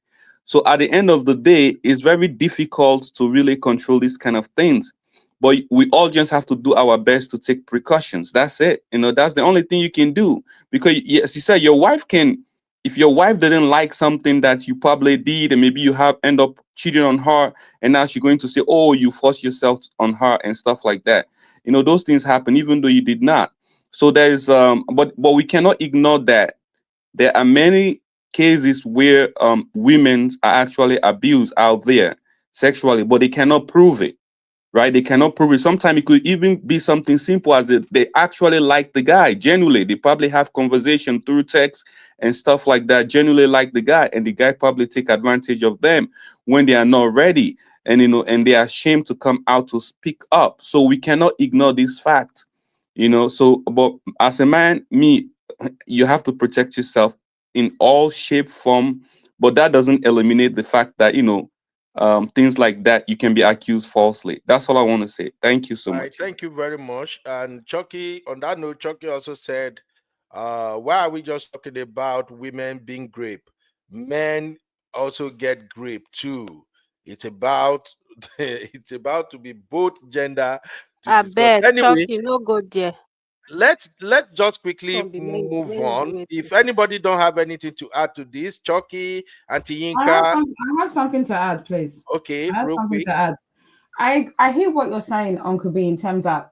So at the end of the day, it's very difficult to really control these kind of things. But we all just have to do our best to take precautions. That's it. That's the only thing you can do. Because yes, you said your wife can, if your wife didn't like something that you probably did, and maybe you have end up cheating on her, and now she's going to say, oh, you forced yourself on her and stuff like that. Those things happen even though you did not. So there's but we cannot ignore that there are many cases where women are actually abused out there sexually, but they cannot prove it, right? They cannot prove it. Sometimes it could even be something simple as they actually like the guy genuinely. They probably have conversation through text and stuff like that, genuinely like the guy, and the guy probably take advantage of them when they are not ready, and they are ashamed to come out to speak up. So we cannot ignore this fact. So, but as a man, you have to protect yourself in all shape, form, but that doesn't eliminate the fact that things like that you can be accused falsely. That's all I want to say. Thank you so All right, much. thank you very much. And Chucky, on that note, Chucky also said, why are we just talking about women being grape? Men also get grape too. It's about it's about to be both gender to I discuss. beg, Anyway, Chucky, no go there. let's just quickly Some be move men do on. it. If anybody don't have anything to add to this, Chucky, Auntie I Yinka, have something to add, please. okay, I have real something quick. to add. I hear what you're saying, Uncle B, in terms that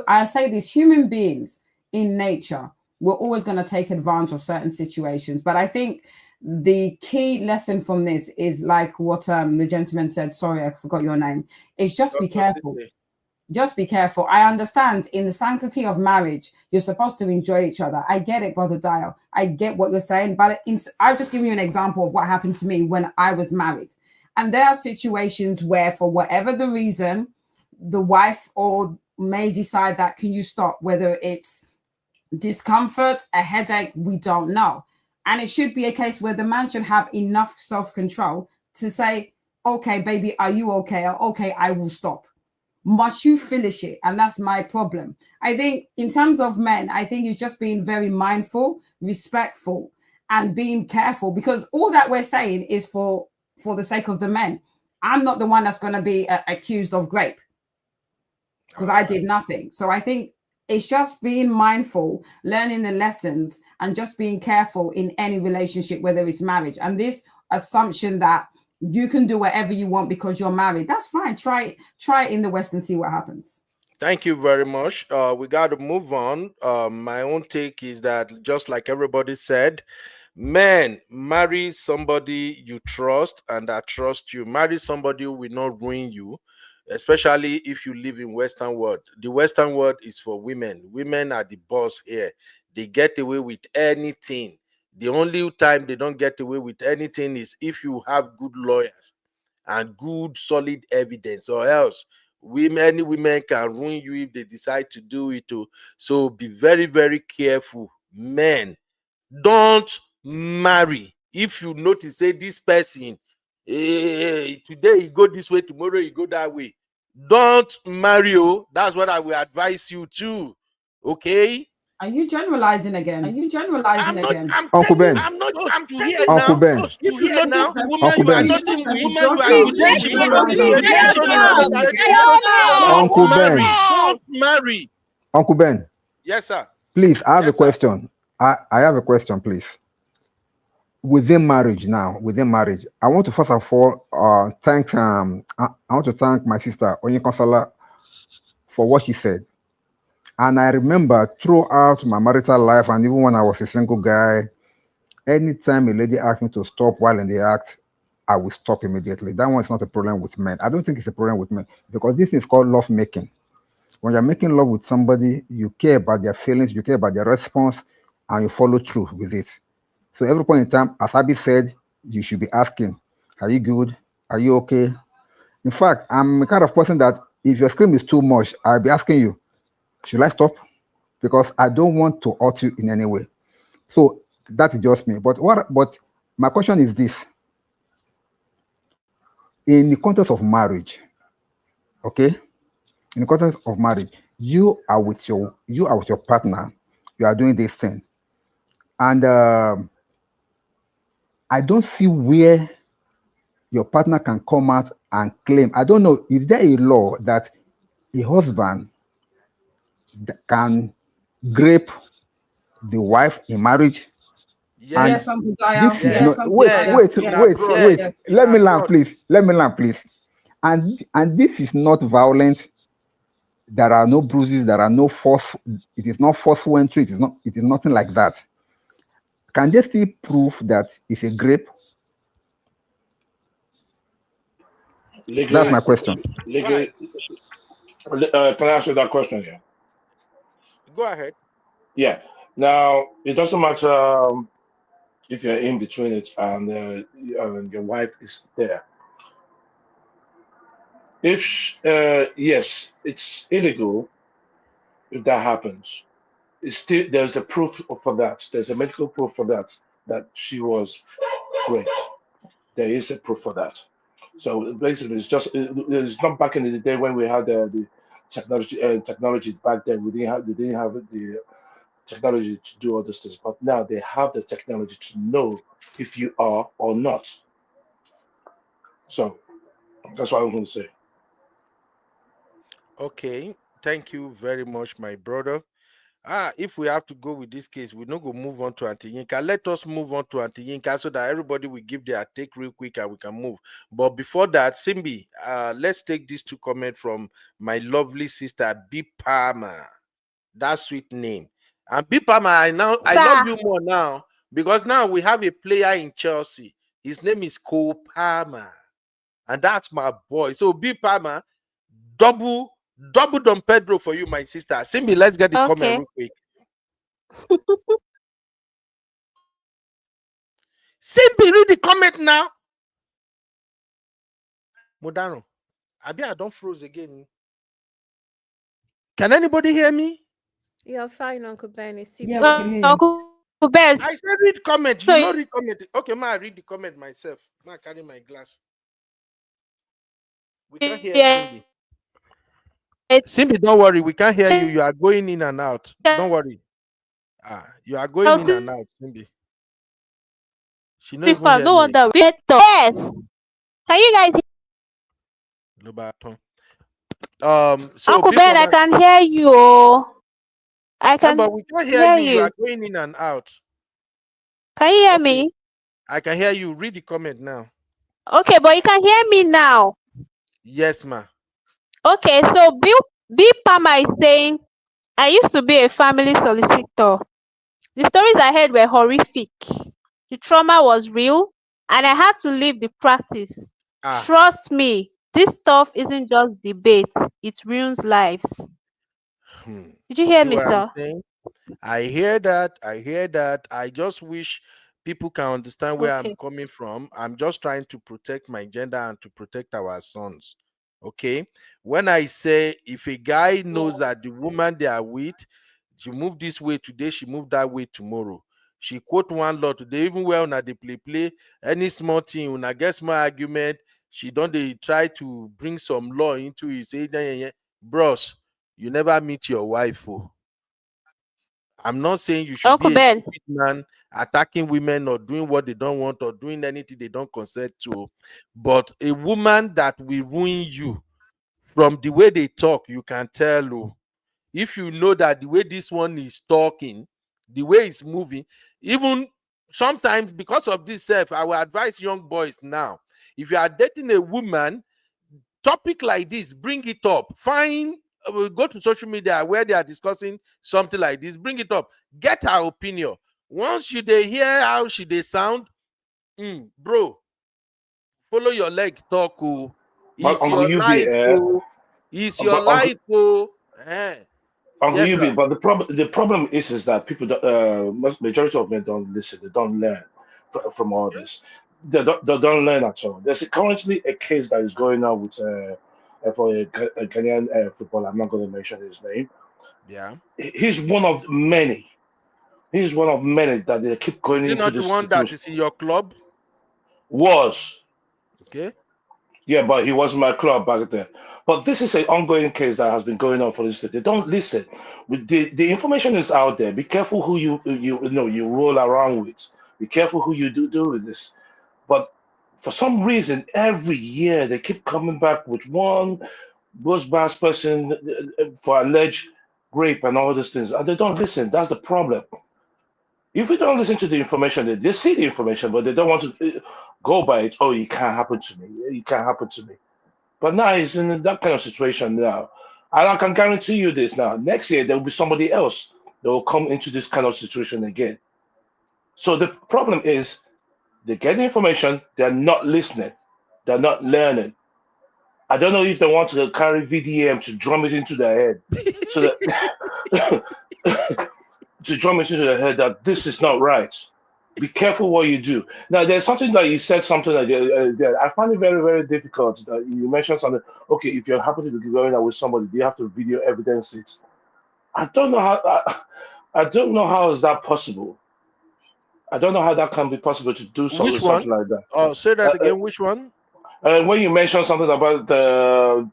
I say these human beings in nature, we're always going to take advantage of certain situations. But I think the key lesson from this is like what the gentleman said. Sorry, I forgot your name. Is just be Dr. careful. Sisi. Just be careful. I understand in the sanctity of marriage, you're supposed to enjoy each other. I get it, Brother Dial. I get what you're saying. But I'll just give you an example of what happened to me when I was married. And there are situations where, for whatever the reason, the wife or may decide that, can you stop? Whether it's discomfort, a headache, we don't know. And it should be a case where the man should have enough self-control to say, okay, baby, are you okay? Or okay, I will stop. Must you finish it? And that's my problem. I think in terms of men, I think it's just being very mindful, respectful, and being careful, because all that we're saying is for the sake of the men. I'm not the one that's going to be accused of grape because I did nothing. So I think it's just being mindful, learning the lessons, and just being careful in any relationship, whether it's marriage. And this assumption that you can do whatever you want because you're married, that's fine. Try it in the West and see what happens. Thank you very much. We got to move on. My own take is that, just like everybody said, men, marry somebody you trust and that trusts you. Marry somebody who will not ruin you, especially if you live in Western world. The Western world is for women. Women are the boss here. They get away with anything. The only time they don't get away with anything is if you have good lawyers and good solid evidence, or else many women can ruin you if they decide to do it too. So be very, very careful. Men, don't marry if you notice, say, this person, today you go this way, tomorrow you go that way. Don't marry. Oh, that's what I will advise you to. Okay. Are you generalizing again? I'm not. I'm Uncle telling. Ben, I'm not. I'm to here Uncle now. Ben, If you notice the woman Uncle you are Ben, living with, Joshua, you you're date, you notice generalizing. the education you have in your education, don't Uncle Ben, marry. Don't marry. Uncle Ben, Yes, sir. please, I have a Yes, sir. question. I have a question, please. Within marriage, I want to first of all I want to thank my sister Onyekonsala for what she said. And I remember throughout my marital life, and even when I was a single guy, anytime a lady asked me to stop while in the act, I will stop immediately. That one is not a problem with men. I don't think it's a problem with men because this is called love making. When you're making love with somebody, you care about their feelings, you care about their response, and you follow through with it. So every point in time, as Abby said, you should be asking, are you good? Are you okay? In fact, I'm the kind of person that If your scream is too much, I'll be asking you, should I stop? Because I don't want to hurt you in any way. So that's just me. But my question is this: in the context of marriage, okay? In the context of marriage, you are with your partner, you are doing this thing, and I don't see where your partner can come out and claim. I don't know, is there a law that a husband can grape the wife in marriage? And Yes, Yes, Uncle Jaya. this is Yes, not, yes, Uncle wait, Jaya. yes. wait, In Yes, wait, abroad, yes, wait. yes. in Let me land, abroad. please. Let me land, please. And this is not violence. There are no bruises. There are no force. It is not forceful entry. It is not. It is nothing like that. Can they still prove that it's a grape? That's Legally, my Right, question. right. legally, can I answer that question here? Go ahead. Yeah. Now, it doesn't matter if you're in between it and your wife is there. If yes, it's illegal if that happens. It's still there's the proof for that. There's a medical proof for that she was raped. There is a proof for that. So basically, it's not back in the day when we had the technology back then. We didn't have the technology to do all these things, but now they have the technology to know if you are or not. So that's what I'm going to say. Okay. Thank you very much, my brother. If we have to go with this case, we're not going to move on to Auntie Yinka. Let us move on to Auntie Yinka so that everybody will give their take real quick and we can move. But before that, Simbi, let's take these two comments from my lovely sister, B Palmer. That sweet name. And B Palmer, I love Sir. you more now because now we have a player in Chelsea. His name is Cole Palmer. And that's my boy. So B Palmer, double Don Pedro for you, my sister. Simbi, let's get the comment Okay. real quick. Simbi, read the comment now. Modano. Abi, I don't froze again. Can anybody hear me? You're fine, Uncle Ben. It's Yeah, we can hear you. Uncle Best. I said read comment. So You know read comment. Okay, ma, I read the comment myself. Ma, carry my glass. We can't hear yeah, Simbi. Simbi, don't worry. We can't hear you. You are going in and out. Don't worry. You are going in and out, Simbi. She don't even hear no me. wonder. Yes. Can you guys So Uncle big Ben, I mama, can hear you. Oh. I but can we can't hear hear you. You are you. going in and out. Can you hear Okay, me? I can hear you. Read the comment now. Okay, but you can hear me now. Yes, ma. Okay, so Bill Palmer is saying, I used to be a family solicitor. The stories I heard were horrific. The trauma was real, and I had to leave the practice. Ah, Trust me, this stuff isn't just debate, it ruins lives. Did you you hear see me, what I'm sir? saying? I hear that. I hear that. I just wish people can understand where I'm Okay. coming from. I'm just trying to protect my gender and to protect our sons. Okay. When I say if a guy knows that the woman they are with, she moved this way today, she moved that way tomorrow. She quote one law today, even well na they play any small thing, when I get small argument, she don't they try to bring some law into it. Say, "Yeah, yeah, yeah." Bros, you never meet your wife. Oh. I'm not saying you should Uncle be a Ben. stupid man attacking women or doing what they don't want or doing anything they don't consent to. But a woman that will ruin you from the way they talk, you can tell. Oh, if you know that the way this one is talking, the way it's moving, even sometimes because of this self, I will advise young boys now. If you are dating a woman, topic like this, bring it up. Find go to social media where they are discussing something like this, bring it up, get her opinion. Once you they hear how she they sound, bro, follow your leg talk. Oh, But it's your life. Oh, it's your but Uncle life. Oh, eh. Uncle Yes, sir. Yubi, but the problem is that people, most majority of men don't listen. They don't learn from all Okay. this. They don't learn at all. There's currently a case that is going on with for a Ghanaian footballer. I'm not going to mention his name. Yeah. He's one of many. He's one of many that they keep going Is he into not the this one that situation. is in your club? Was. Okay. Yeah, but he wasn't my club back then. But this is an ongoing case that has been going on for this. They don't listen. The information is out there. Be careful who you roll around with. Be careful who you do with this. But for some reason, every year they keep coming back with one Ghostbusters person for alleged rape and all these things, and they don't listen. That's the problem. If we don't listen to the information, they see the information, but they don't want to go by it. Oh, it can't happen to me. It can't happen to me. But now he's in that kind of situation now. And I can guarantee you this now. Next year, there will be somebody else that will come into this kind of situation again. So the problem is they get the information, they're not listening, they're not learning. I don't know if they want to carry VDM to drum it into their head. So that to drum it into their head that this is not right. Be careful what you do. Now, there's something that you said something like that. I find it very, very difficult that you mentioned something. Okay, if you're happy to be going out with somebody, do you have to video evidence it? I don't know how. I don't know how is that possible. I don't know how that can be possible to do Which something one? like that. Oh, say that again. Which one? When you mentioned something about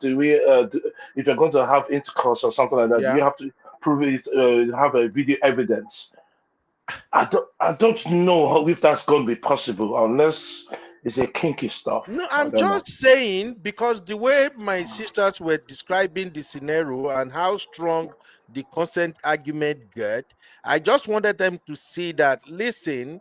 if you're going to have intercourse or something like that, do Yeah. you have to prove it? Have a video evidence? I don't know if that's going to be possible unless it's a kinky stuff. No, I I'm don't know. just saying because the way my sisters were describing the scenario and how strong the consent argument got, I just wanted them to see that, listen,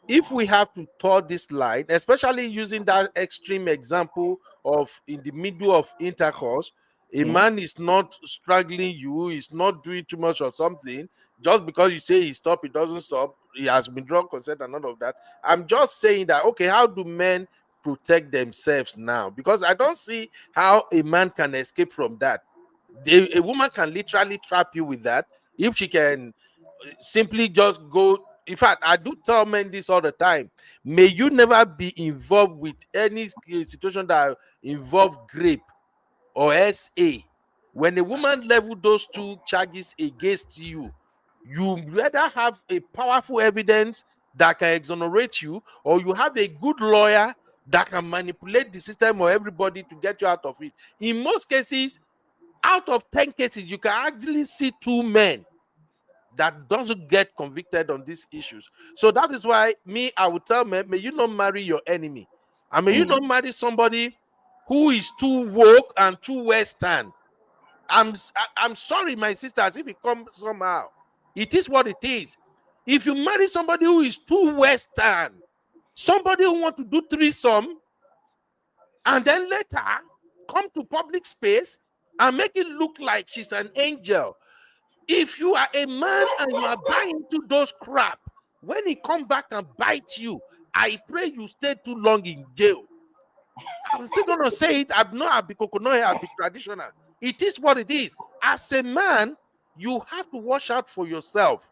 if we have to toward this line, especially using that extreme example of in the middle of intercourse, a man is not struggling you, is not doing too much or something. Just because you say he stop, it doesn't stop. He has withdrawn consent and none of that. I'm just saying that, okay, how do men protect themselves now? Because I don't see how a man can escape from that. A woman can literally trap you with that if she can simply just go. In fact, I do tell men this all the time. May you never be involved with any situation that involve grape or SA. When a woman level those two charges against you, you rather have a powerful evidence that can exonerate you, or you have a good lawyer that can manipulate the system or everybody to get you out of it. In most cases, out of 10 cases, you can actually see 2 men that doesn't get convicted on these issues. So that is why I would tell men, may you not marry your enemy. And may you not marry somebody who is too woke and too Western. I'm sorry, my sisters, if it comes somehow. It is what it is. If you marry somebody who is too Western, somebody who wants to do threesome, and then later come to public space and make it look like she's an angel. If you are a man and you are buying into those crap, when he come back and bite you, I pray you stay too long in jail. I'm still gonna say it. I'm not a coconut, I'll be traditional. It is what it is. As a man, you have to watch out for yourself.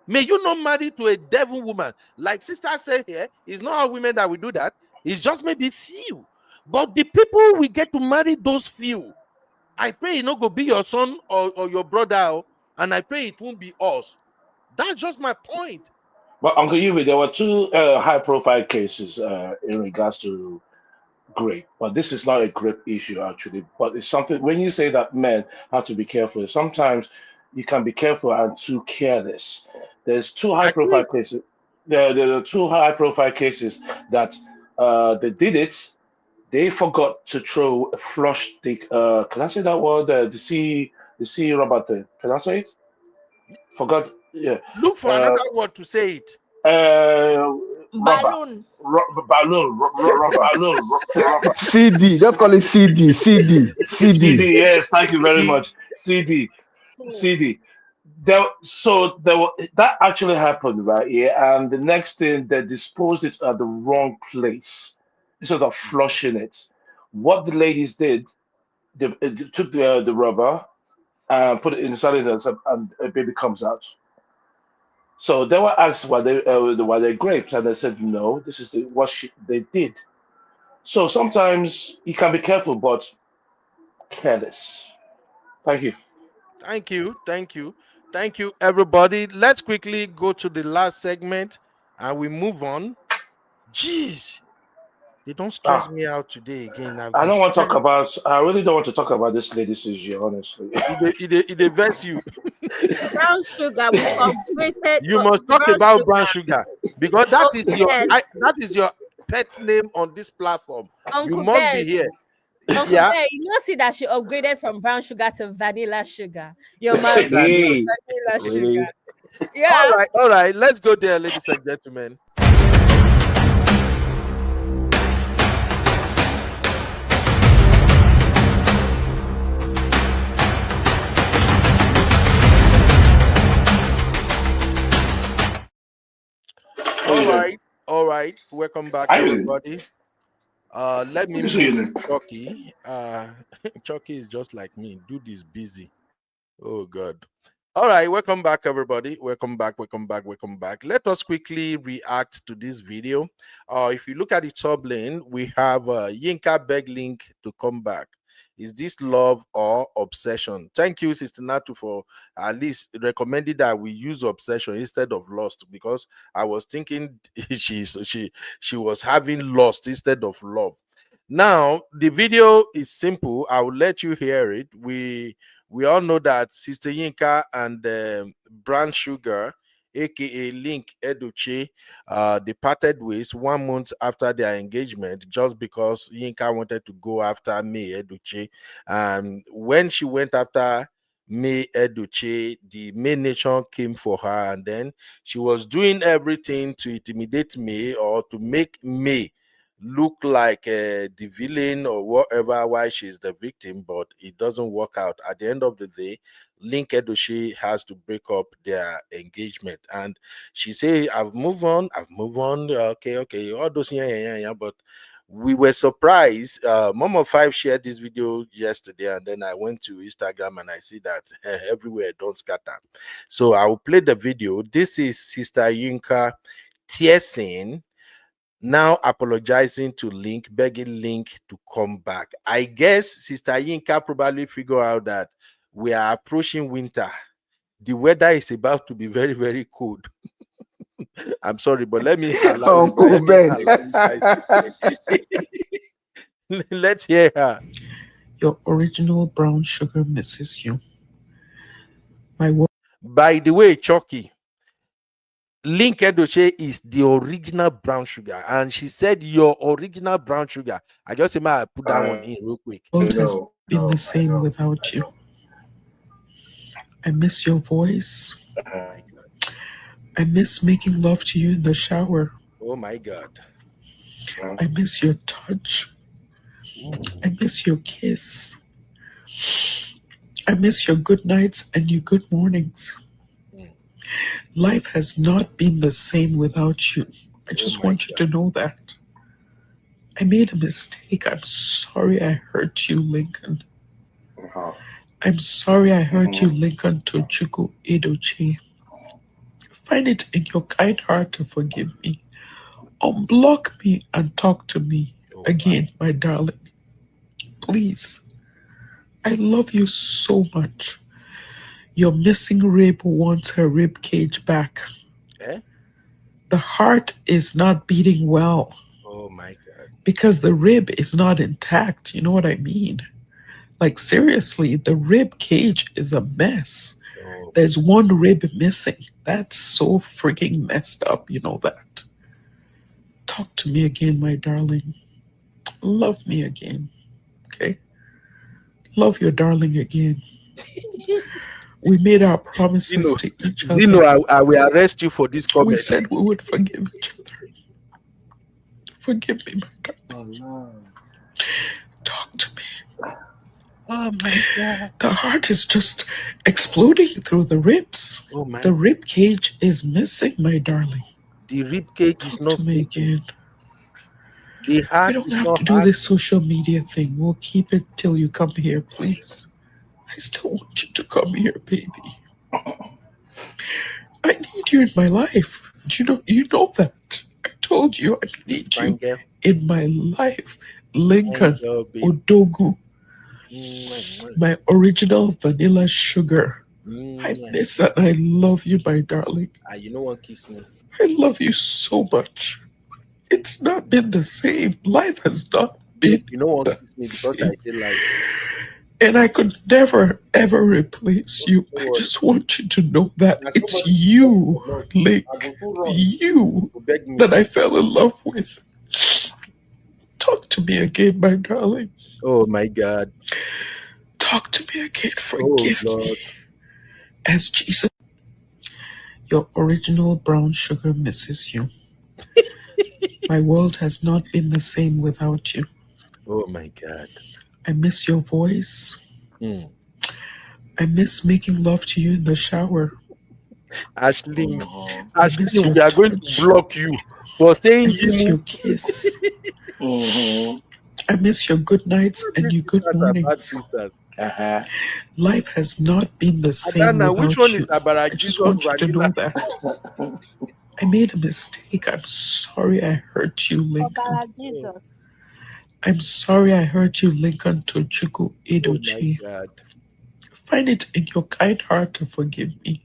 May you not marry to a devil woman. Like sister said here, it's not all women that will do that. It's just maybe few. But the people we get to marry those few, I pray it not go be your son or your brother, and I pray it won't be us. That's just my point. But Uncle Yuri, there were 2 high-profile cases in regards to grape, but this is not a grape issue actually. But it's something when you say that men have to be careful. Sometimes you can be careful and too careless. There's 2 high-profile cases. There are 2 high-profile cases that they did it. They forgot to flush the. Can I say that word? The C rubber thing. Can I say it? Forgot. Yeah. Look for another word to say it. Rubber. Balloon. Balloon. Rubber. CD, just call it CD, CD, CD. CD. Yes, thank you very much. CD. That actually happened, right? Yeah, and the next thing they disposed it at the wrong place instead of flushing it. What the ladies did, they took the rubber and put it inside it, and a baby comes out. So they were asked why they grapes, and they said no. This is what they did. So sometimes you can be careful, but Candice. Thank you. Thank you. Thank you. Thank you, everybody. Let's quickly go to the last segment and we move on. Jeez, they don't stress Ah, me out today again. I've I been don't want to talk shining. about. I really don't want to talk about this lady's issue, honestly. It verse you. Brown sugar, we've upgraded You must talk brown about brown sugar. sugar because that is Uncle your Ben, that is your pet name on this platform. You Uncle must Ben, be here. Uncle Yeah. Ben, you know, see that she upgraded from brown sugar to vanilla sugar. You're my Hey, vanilla sugar. really? Yeah. All right. Let's go there, ladies and gentlemen. All right. Welcome back, I didn't. everybody. Let me Good to see you move then. Chucky. Chucky is just like me. Dude is busy. Oh God. All right, welcome back, everybody. Welcome back. Let us quickly react to this video. If you look at the top lane, we have Yinka beg Linc to come back. Is this love or obsession? Thank you, Sister Natu, for at least recommending that we use obsession instead of lust, because I was thinking she was having lust instead of love. Now, the video is simple. I will let you hear it. We all know that Sister Yinka and Brown Sugar, aka Linc Edochie, they parted ways 1 month after their engagement, just because Yinka wanted to go after May Edochie. And when she went after May Edochie, the May Nation came for her, and then she was doing everything to intimidate May or to make May look like the villain or whatever, why she's the victim, but it doesn't work out. At the end of the day, Linc Edochie has to break up their engagement, and she say, I've moved on, okay, all those yeah, but we were surprised. Mom of Five shared this video yesterday, and then I went to Instagram and I see that everywhere don't scatter. So I will play the video. This is Sister Yinka tearsing, now apologizing to Linc, begging Linc to come back. I guess Sister Yinka probably figure out that we are approaching winter. The weather is about to be very, very cold. I'm sorry, but let me allow you. Uncle Ben. Let's hear her. Your original brown sugar misses you. By the way, Chucky, Linc Edochie is the original brown sugar, and she said your original brown sugar. I just say, I put that one in real quick. World has been the same without you. I miss your voice. I miss making love to you in the shower. Oh my God. I miss your touch. I miss your kiss. I miss your good nights and your good mornings. Life has not been the same without you. I just want you to know that. I made a mistake. I'm sorry I hurt you, Lincoln. I'm sorry I hurt you, Lincoln Tochukwu Edochie. Find it in your kind heart to forgive me. Unblock me and talk to me again, my darling. Please. I love you so much. Your missing rib wants her rib cage back. Eh? The heart is not beating well. Oh my God. Because the rib is not intact. You know what I mean? Like, seriously, the rib cage is a mess. Oh. There's one rib missing. That's so freaking messed up. You know that. Talk to me again, my darling. Love me again. Okay? Love your darling again. We made our promises to each other. Zeno, I will arrest you for this comment. We said we would forgive each other. Forgive me, my darling. Oh, Talk to me. oh my God. The heart is just exploding through the ribs. Oh my. The rib cage is missing, my darling. The rib cage is not to me again. The heart We don't is have not to do hard. this social media thing. We'll keep it till you come here, please. I still want you to come here, baby. I need you in my life. You know that. I told you I need you in my life. Lincoln Odogu. My original vanilla sugar. I miss and I love you, my darling. You know what kiss me? I love you so much. It's not been the same. Life has not been You know what the kiss me because I same. did like And I could never ever replace you. don't I worry. just want you to know that Now it's somebody you, no, I Link. go to run You to beg me. that I fell in love with. Talk to me again, my darling. Oh my God. Talk to me again. Oh Forgive me. Lord. As Jesus, your original brown sugar misses you. My world has not been the same without you. Oh my God. I miss your voice. Hmm. I miss making love to you in the shower. Ashling, I miss Ashling, your we are going to touch. block you for saying I miss Jimu. your kiss. Mm-hmm. I miss your good nights and These your good sisters are bad mornings. sisters. Uh-huh. Life has not been the same Adana, which one without is you. Abara I just Jesus want you to Vanilla? know that. I made a mistake. I'm sorry I hurt you, Lincoln. Obala Oh, Jesus. I'm sorry I hurt you, Lincoln Tochuku oh my Edochie. God. Find it in your kind heart to forgive me.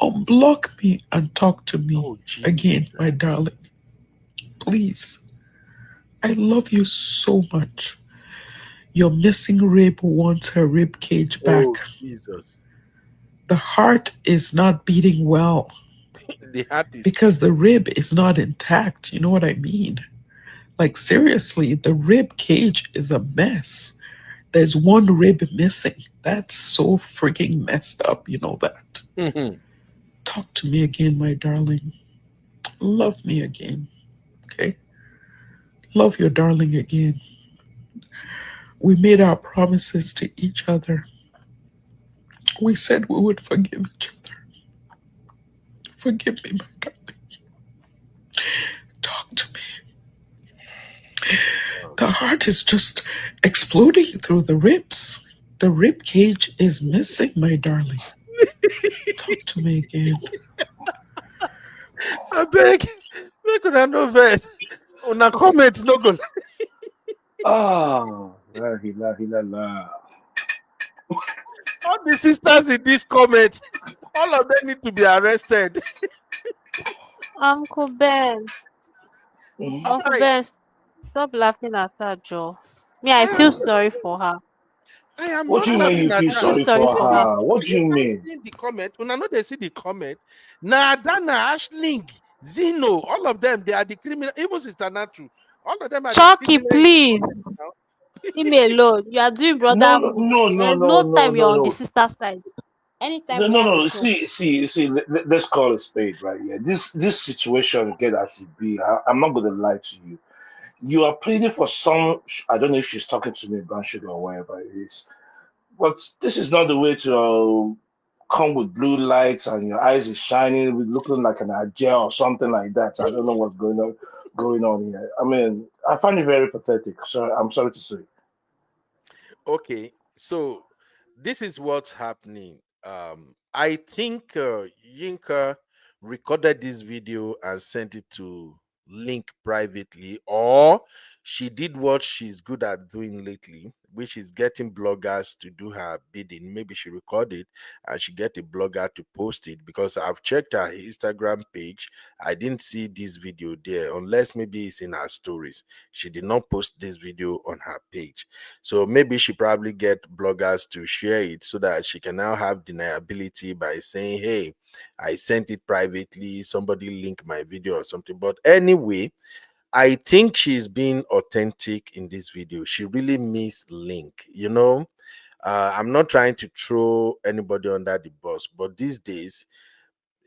Unblock me and talk to me Oh Jesus. again, my darling. Please. I love you so much. Your missing rib wants her rib cage Oh back. Jesus. The heart is not beating well The heart is because the rib is not intact. You know what I mean? Like, seriously, the rib cage is a mess. There's one rib missing. That's so freaking messed up. You know that. Talk to me again, my darling. Love me again. Okay? Love your darling again. We made our promises to each other. We said we would forgive each other. Forgive me, my darling. Talk to me. The heart is just exploding through the ribs. The rib cage is missing, my darling. Talk to me again. I beg. Make una no vex. Una comment no go. Oh, la la. All the sisters in this comment, all of them need to be arrested. Uncle Ben. Uncle I, Ben, stop laughing at her, Joe. Me, I feel sorry for her. I am What not do you mean you laughing at feel I her. feel sorry sorry for for her. her? What Are do you you guys mean? seeing the comment? Una know they see the comment. Nah, Dana, Ashling, Zeno, all of them, they are the criminal. Even Sister Natu, all of them are the Chucky, criminal in this please. comment now. Leave me alone. You are doing No, no, brotherhood. no, no, There's no, no no, time you're no, on the no. sister side. Anytime No, we no, have a no. show. See. Let's call a spade right here. This situation get as it be. I'm not going to lie to you. You are pleading for some. I don't know if she's talking to me, brown sugar or whatever it is. But this is not the way to come with blue lights and your eyes is shining, with looking like an agile or something like that. I don't know what's going on here. I mean, I find it very pathetic. So I'm sorry to say. Okay, so this is what's happening. I think Yinka recorded this video and sent it to Link privately, or she did what she's good at doing lately, which is getting bloggers to do her bidding. Maybe she recorded and she get a blogger to post it, because I've checked her Instagram page. I didn't see this video there, unless maybe it's in her stories. She did not post this video on her page. So maybe she probably get bloggers to share it so that she can now have deniability by saying, hey, I sent it privately, somebody link my video or something. But anyway, I think she's being authentic in this video. She really miss Link, you know. I'm not trying to throw anybody under the bus, but these days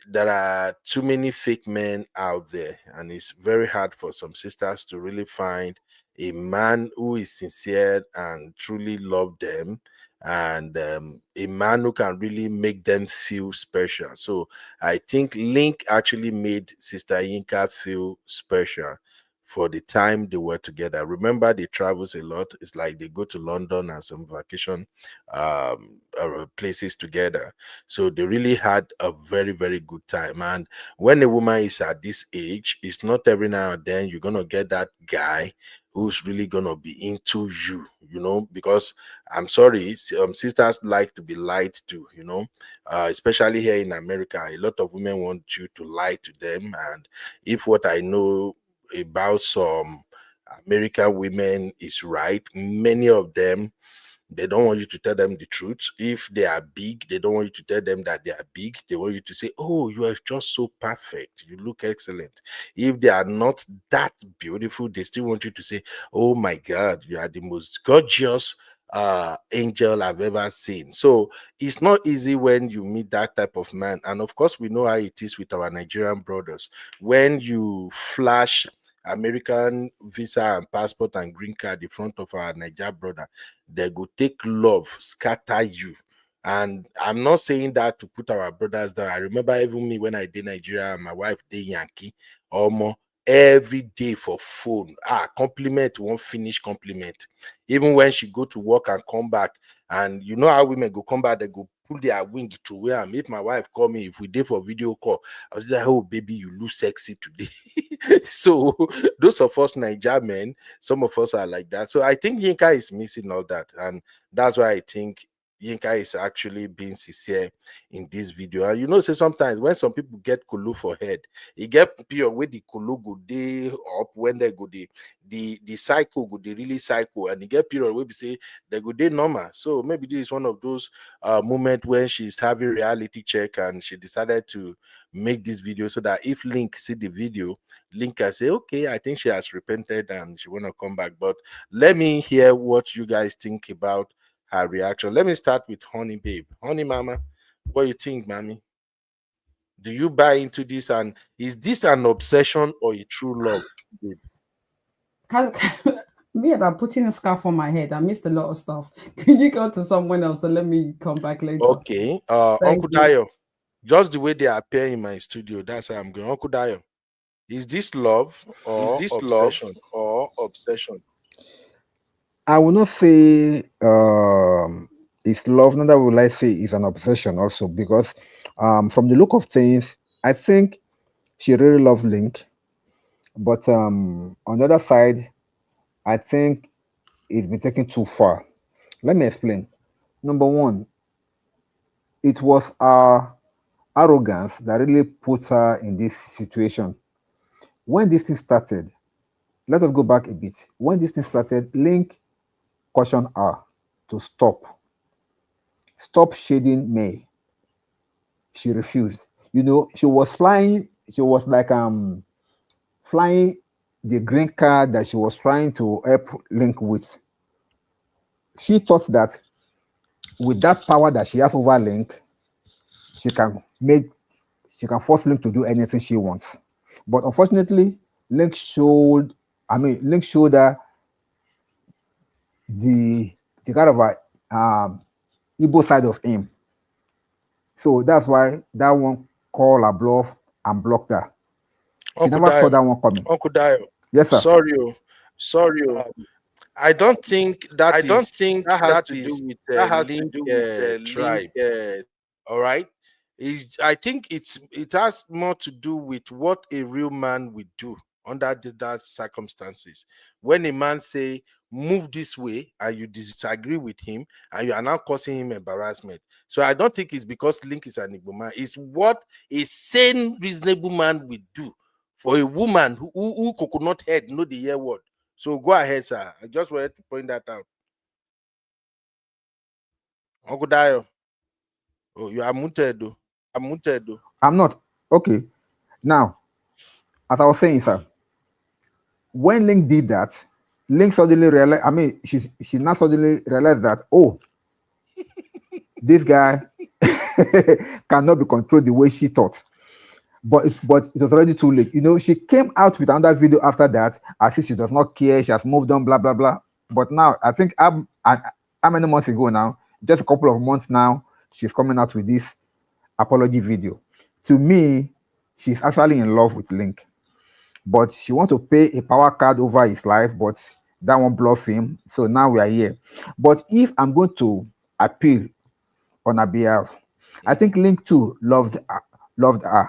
there are too many fake men out there, and it's very hard for some sisters to really find a man who is sincere and truly love them, and a man who can really make them feel special. So I think Link actually made Sister Yinka feel special for the time they were together. Remember, they travels a lot. It's like they go to London and some vacation places together, so they really had a very, very good time. And when a woman is at this age, it's not every now and then you're gonna get that guy who's really gonna be into you. because I'm sorry, sisters like to be lied to, especially here in America. A lot of women want you to lie to them. And if what I know about some American women is right, many of them, they don't want you to tell them the truth. If they are big, they don't want you to tell them that they are big. They want you to say, "Oh, you are just so perfect. You look excellent." If they are not that beautiful, they still want you to say, "Oh my God, you are the most gorgeous angel I've ever seen." So it's not easy when you meet that type of man. And of course, we know how it is with our Nigerian brothers. When you flash American visa and passport and green card in front of our Niger brother, they go take love, scatter you. And I'm not saying that to put our brothers down. I remember even me when I did Nigeria, my wife did Yankee, almost every day for phone. Compliment won't finish compliment. Even when she go to work and come back, and you know how women go come back, they go pull their wing through where I'm. If my wife call me, if we did for video call, I was like, "Oh baby, you look sexy today." So those of us Niger men, some of us are like that. So I think Yinka is missing all that, and that's why I think Yinka is actually being sincere in this video. And say sometimes when some people get kulu for head, you get period where the kulu go day up, when they go the cycle go the really cycle, and you get period where we say they go day normal. So maybe this is one of those moments when she's having reality check and she decided to make this video so that if Linc see the video, Linc can say, "Okay, I think she has repented and she want to come back." But let me hear what you guys think about her reaction. Let me start with Honey Babe. Honey Mama, what you think, mommy? Do you buy into this? And is this an obsession or a true love, babe? Me and I'm putting a scarf on my head. I missed a lot of stuff. Can you go to someone else and let me come back later? Okay. Uncle Dayo, just the way they appear in my studio, that's how I'm going. Uncle Dayo, is this love or obsession? I will not say it's love, neither will I say it's an obsession also, because from the look of things, I think she really loves Linc. But on the other side, I think it's been taken too far. Let me explain. Number one, it was our arrogance that really put her in this situation. When this thing started, let us go back a bit. When this thing started, Linc cautioned her to stop shading May. She refused. She was flying. She was like flying the green card that she was trying to help Linc with. She thought that with that power that she has over Linc, she can force Linc to do anything she wants. But unfortunately, Linc showed her the kind of Igbo side of him. So that's why that one called her bluff and blocked her. She Uncle never saw Dayo, that one coming. Uncle Dayo, Yes, sir. sorry. I don't think that has to do with Link tribe. All right. I think it has more to do with what a real man would do under that circumstances. When a man say move this way and you disagree with him and you are now causing him embarrassment. So I don't think it's because Link is an Igbo man. It's what a sane, reasonable man would do for a woman who coconut head know the year word. So go ahead, sir. I just wanted to point that out. Uncle Dayo. Oh, you are muted though. I'm not. Okay. Now, as I was saying, sir, when Link did that, Link suddenly realized, she now suddenly realized that, oh, this guy cannot be controlled the way she thought. But it was already too late. She came out with another video after that, as if she does not care, she has moved on, blah, blah, blah. But now, I think, how many months ago now? Just a couple of months now, she's coming out with this apology video. To me, she's actually in love with Link. But she wants to pay a power card over his life, but that won't bluff him. So now we are here. But if I'm going to appeal on her behalf, I think Link too loved her.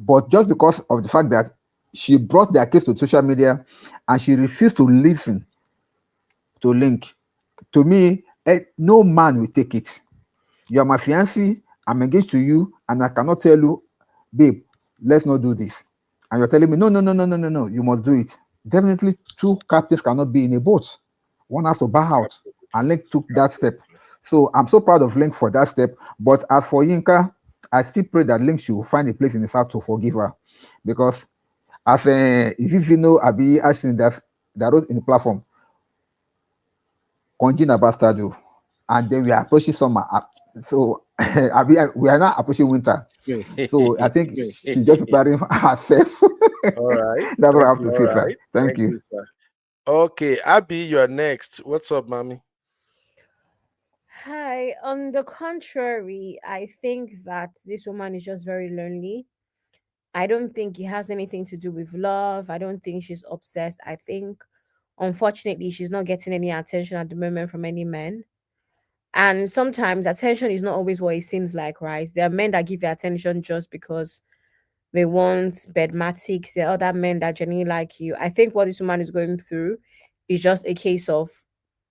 But just because of the fact that she brought their case to social media and she refused to listen to Linc. To me, no man will take it. You are my fiancé, I'm engaged to you, and I cannot tell you, babe, let's not do this. And you're telling me, no, no, no, no, no, no, no, you must do it. Definitely, two captains cannot be in a boat. One has to bow out. And Linc took that step. So I'm so proud of Linc for that step. But as for Yinka, I still pray that Linc should find a place in his heart to forgive her. Because as if you know, Abi Ashley that wrote in the platform, Conjina Bastardo, and then we are approaching summer. So we are not approaching winter. So I think she's just preparing for herself. All right. That's what I Thank have you, to say, sir. sir. Thank Thank you. you, sir. Okay, Abby, you're next. What's up, mommy? Hi. On the contrary, I think that this woman is just very lonely. I don't think it has anything to do with love. I don't think she's obsessed. I think, unfortunately, she's not getting any attention at the moment from any men. And sometimes attention is not always what it seems like, right? There are men that give you attention just because they want bedmatics. There are other men that genuinely like you. I think what this woman is going through is just a case of,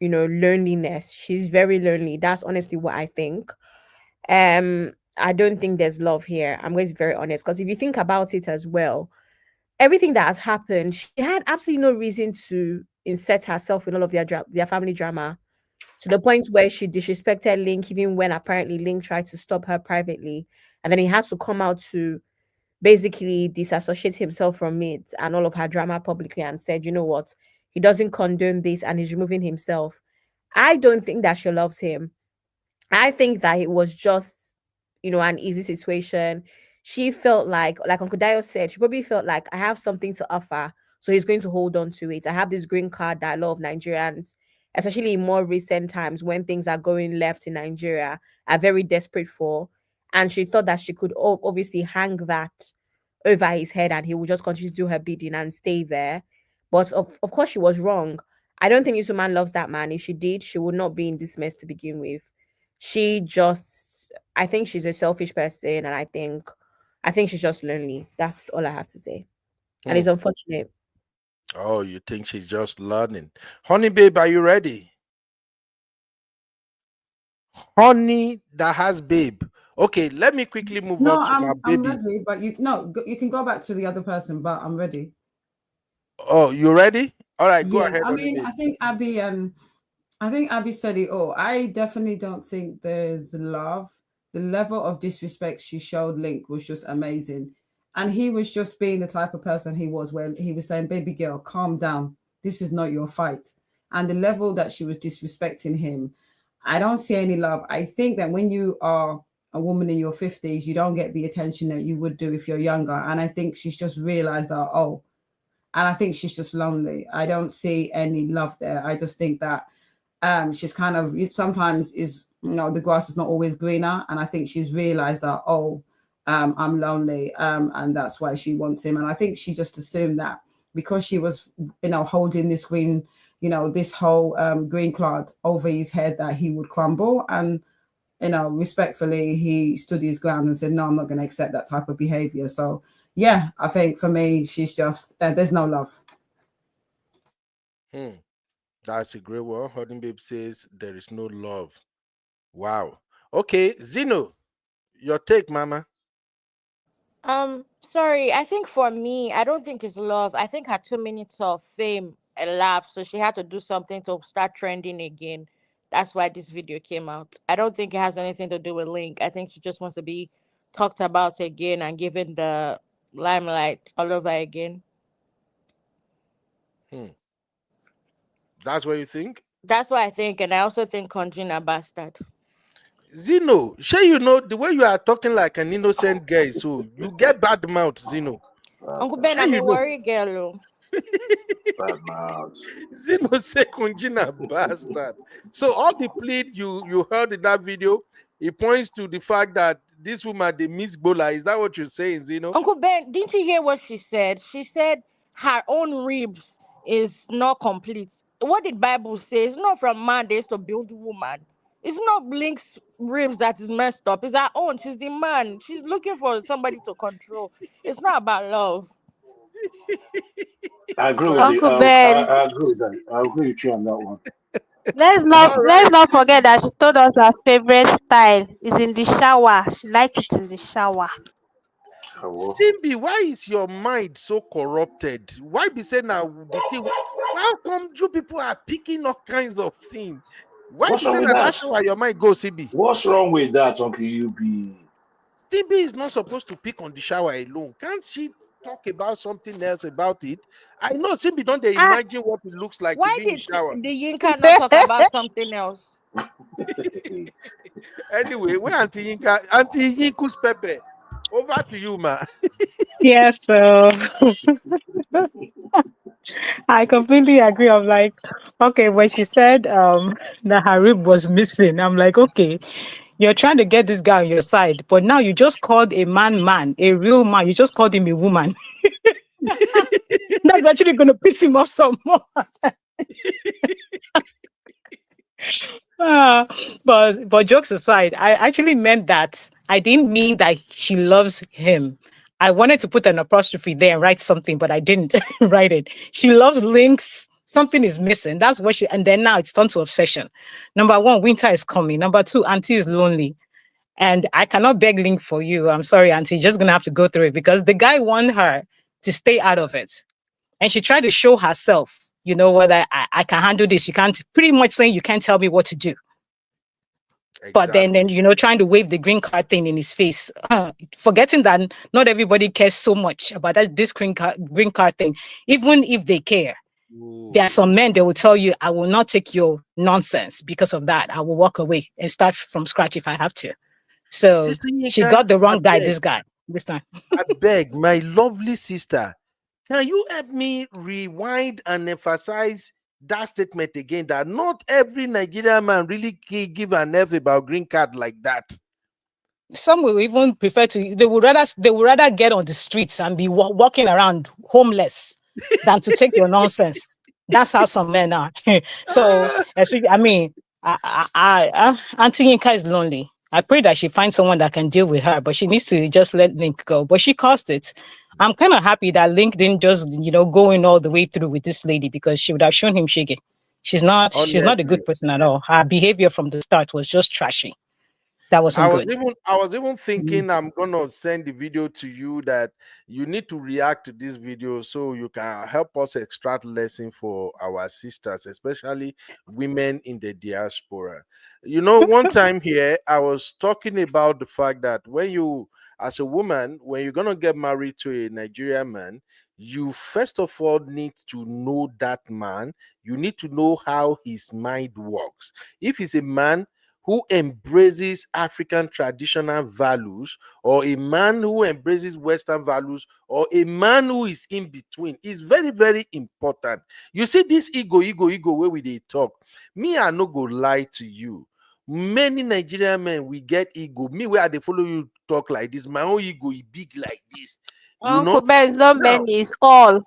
loneliness. She's very lonely. That's honestly what I think. I don't think there's love here. I'm going to be very honest. Because if you think about it as well, everything that has happened, she had absolutely no reason to insert herself in all of their family drama, to the point where she disrespected Linc, even when apparently Linc tried to stop her privately. And then he had to come out to basically disassociate himself from it and all of her drama publicly and said, you know what, he doesn't condone this and he's removing himself. I don't think that she loves him. I think that it was just, an easy situation. She felt like Uncle Dio said, she probably felt like I have something to offer. So he's going to hold on to it. I have this green card that a lot of Nigerians, especially in more recent times when things are going left in Nigeria, are very desperate for. And she thought that she could obviously hang that over his head and he would just continue to do her bidding and stay there. But of course, she was wrong. I don't think this woman loves that man. If she did, she would not be in this mess to begin with. I think she's a selfish person, and I think she's just lonely. That's all I have to say. And Hmm. it's unfortunate. Oh, you think she's just learning? Honey, babe, are you ready? Honey, that has babe. Okay, let me quickly move No, on to my I'm baby. ready, but you can go back to the other person, but I'm ready. Oh, you ready? All right, go Yeah, ahead, I honey, mean, babe. I think Abby said it all. I definitely don't think there's love. The level of disrespect she showed Linc was just amazing. And he was just being the type of person he was, where he was saying, baby girl, calm down. This is not your fight. And the level that she was disrespecting him, I don't see any love. I think that when you are a woman in your 50s, you don't get the attention that you would do if you're younger. And I think she's just realized that, and I think she's just lonely. I don't see any love there. I just think that she's kind of sometimes the grass is not always greener, and I think she's realized that I'm lonely, and that's why she wants him. And I think she just assumed that because she was holding this green, this whole green cloud over his head, that he would crumble. And respectfully, he stood his ground and said, no, I'm not going to accept that type of behavior. So yeah, I think for me, she's just there's no love. That's a great one. Honey, babe says there is no love. Wow. Okay, Zeno, your take, mama. Sorry, I think for me, I don't think it's love. I think her 2 minutes of fame elapsed, so she had to do something to start trending again. That's why this video came out. I don't think it has anything to do with Linc. I think she just wants to be talked about again and given the limelight all over again. Hmm. That's what you think? That's what I think, and I also think Conjina bastard. Zeno, sure you know the way you are talking like an innocent guy, so you get bad mouth, Zeno. Uncle Ben, Sure I'm you a know. worry girl. Oh. Bad mouth. Zeno say Conjina bastard. So all the plead you heard in that video, it points to the fact that this woman the Miss Bola. Is that what you're saying, Zeno? Uncle Ben, didn't you hear what she said? She said her own ribs is not complete. What did Bible say? It's not from man they used to build woman. It's not Link's ribs that is messed up. It's her own. She's the man. She's looking for somebody to control. It's not about love. I agree with Well, you. Uncle I Ben, agree with that. I agree with you on that one. Let's not forget that she told us her favorite style is in the shower. She likes it in the shower. Simbi, why is your mind so corrupted? Why be saying now the thing? How come you people are picking all kinds of things? Why What's be wrong saying with that that? that's why your mind goes, Simbi? What's wrong with that, Uncle UB? Simbi is not supposed to pick on the shower alone. Can't she talk about something else about it? I know Simbi don't they Ah, imagine what it looks like to why be in the did shower. the Yinka not talk about something else? Anyway, where Auntie Yinku's Pepe. Over to you, ma. Yeah, so I completely agree. I'm like, okay, when she said that her rib was missing, I'm like, okay, you're trying to get this guy on your side, but now you just called a man, a real man. You just called him a woman. That's actually gonna piss him off some more. Ah, but jokes aside, I actually meant that. I didn't mean that she loves him. I wanted to put an apostrophe there and write something, but I didn't write it. She loves links. Something is missing. That's what she. And then now it's turned to obsession. Number one, winter is coming. Number two, Auntie is lonely, and I cannot beg Link for you. I'm sorry, Auntie. You're just gonna have to go through it because the guy wanted her to stay out of it, and she tried to show herself. You know what? I can handle this. You can't. Pretty much saying you can't tell me what to do. But then Exactly. you know, trying to wave the green card thing in his face, forgetting that not everybody cares so much about this green card thing, even if they care. There are Ooh. some men that will tell you, I will not take your nonsense because of that. I will walk away and start from scratch if I have to. So Sister she Yinka, got the I wrong guy, beg, this guy, this time. I beg, my lovely sister, can you help me rewind and emphasize that statement again? That not every Nigerian man really give an F about green card like that. Some will even prefer to, they would rather get on the streets and be walking around homeless than to take your nonsense. That's how some men are. So, Ah, especially, I mean, Auntie Yinka is lonely. I pray that she finds someone that can deal with her, but she needs to just let Link go. But she caused it. I'm kind of happy that Link didn't just, you know, go in all the way through with this lady because she would have shown him shiggy. She's not a honestly. good person at all. Her behavior from the start was just trashy. That wasn't good. I was even Mm. thinking I'm gonna send the video to you that you need to react to this video so you can help us extract lesson for our sisters, especially women in the diaspora. You know, one time here I was talking about the fact that when you, as a woman, when you're gonna get married to a Nigerian man, you first of all need to know that man. You need to know how his mind works. If he's a man who embraces African traditional values, or a man who embraces Western values, or a man who is in between is very, very important. You see, this ego, where we they talk. Me, I no go lie to you. Many Nigerian men we get ego. Me, where they follow you talk like this, my own ego is big like this. You Uncle know? Ben is not Now, many, it's all.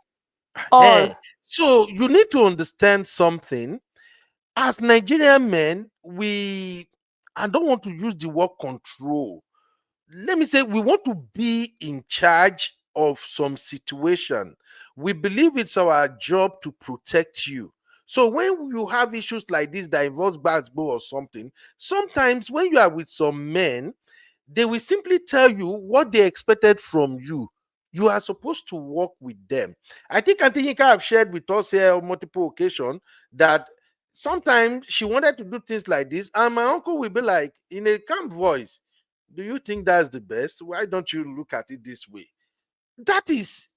All. so you need to understand something as Nigerian men, I don't want to use the word control. Let me say, we want to be in charge of some situation. We believe it's our job to protect you. So when you have issues like this that involves basketball or something, sometimes when you are with some men, they will simply tell you what they expected from you. You are supposed to work with them. I think Auntie Yinka have shared with us here on multiple occasions that sometimes she wanted to do things like this, and my uncle will be like, in a calm voice, do you think that's the best? Why don't you look at it this way? That is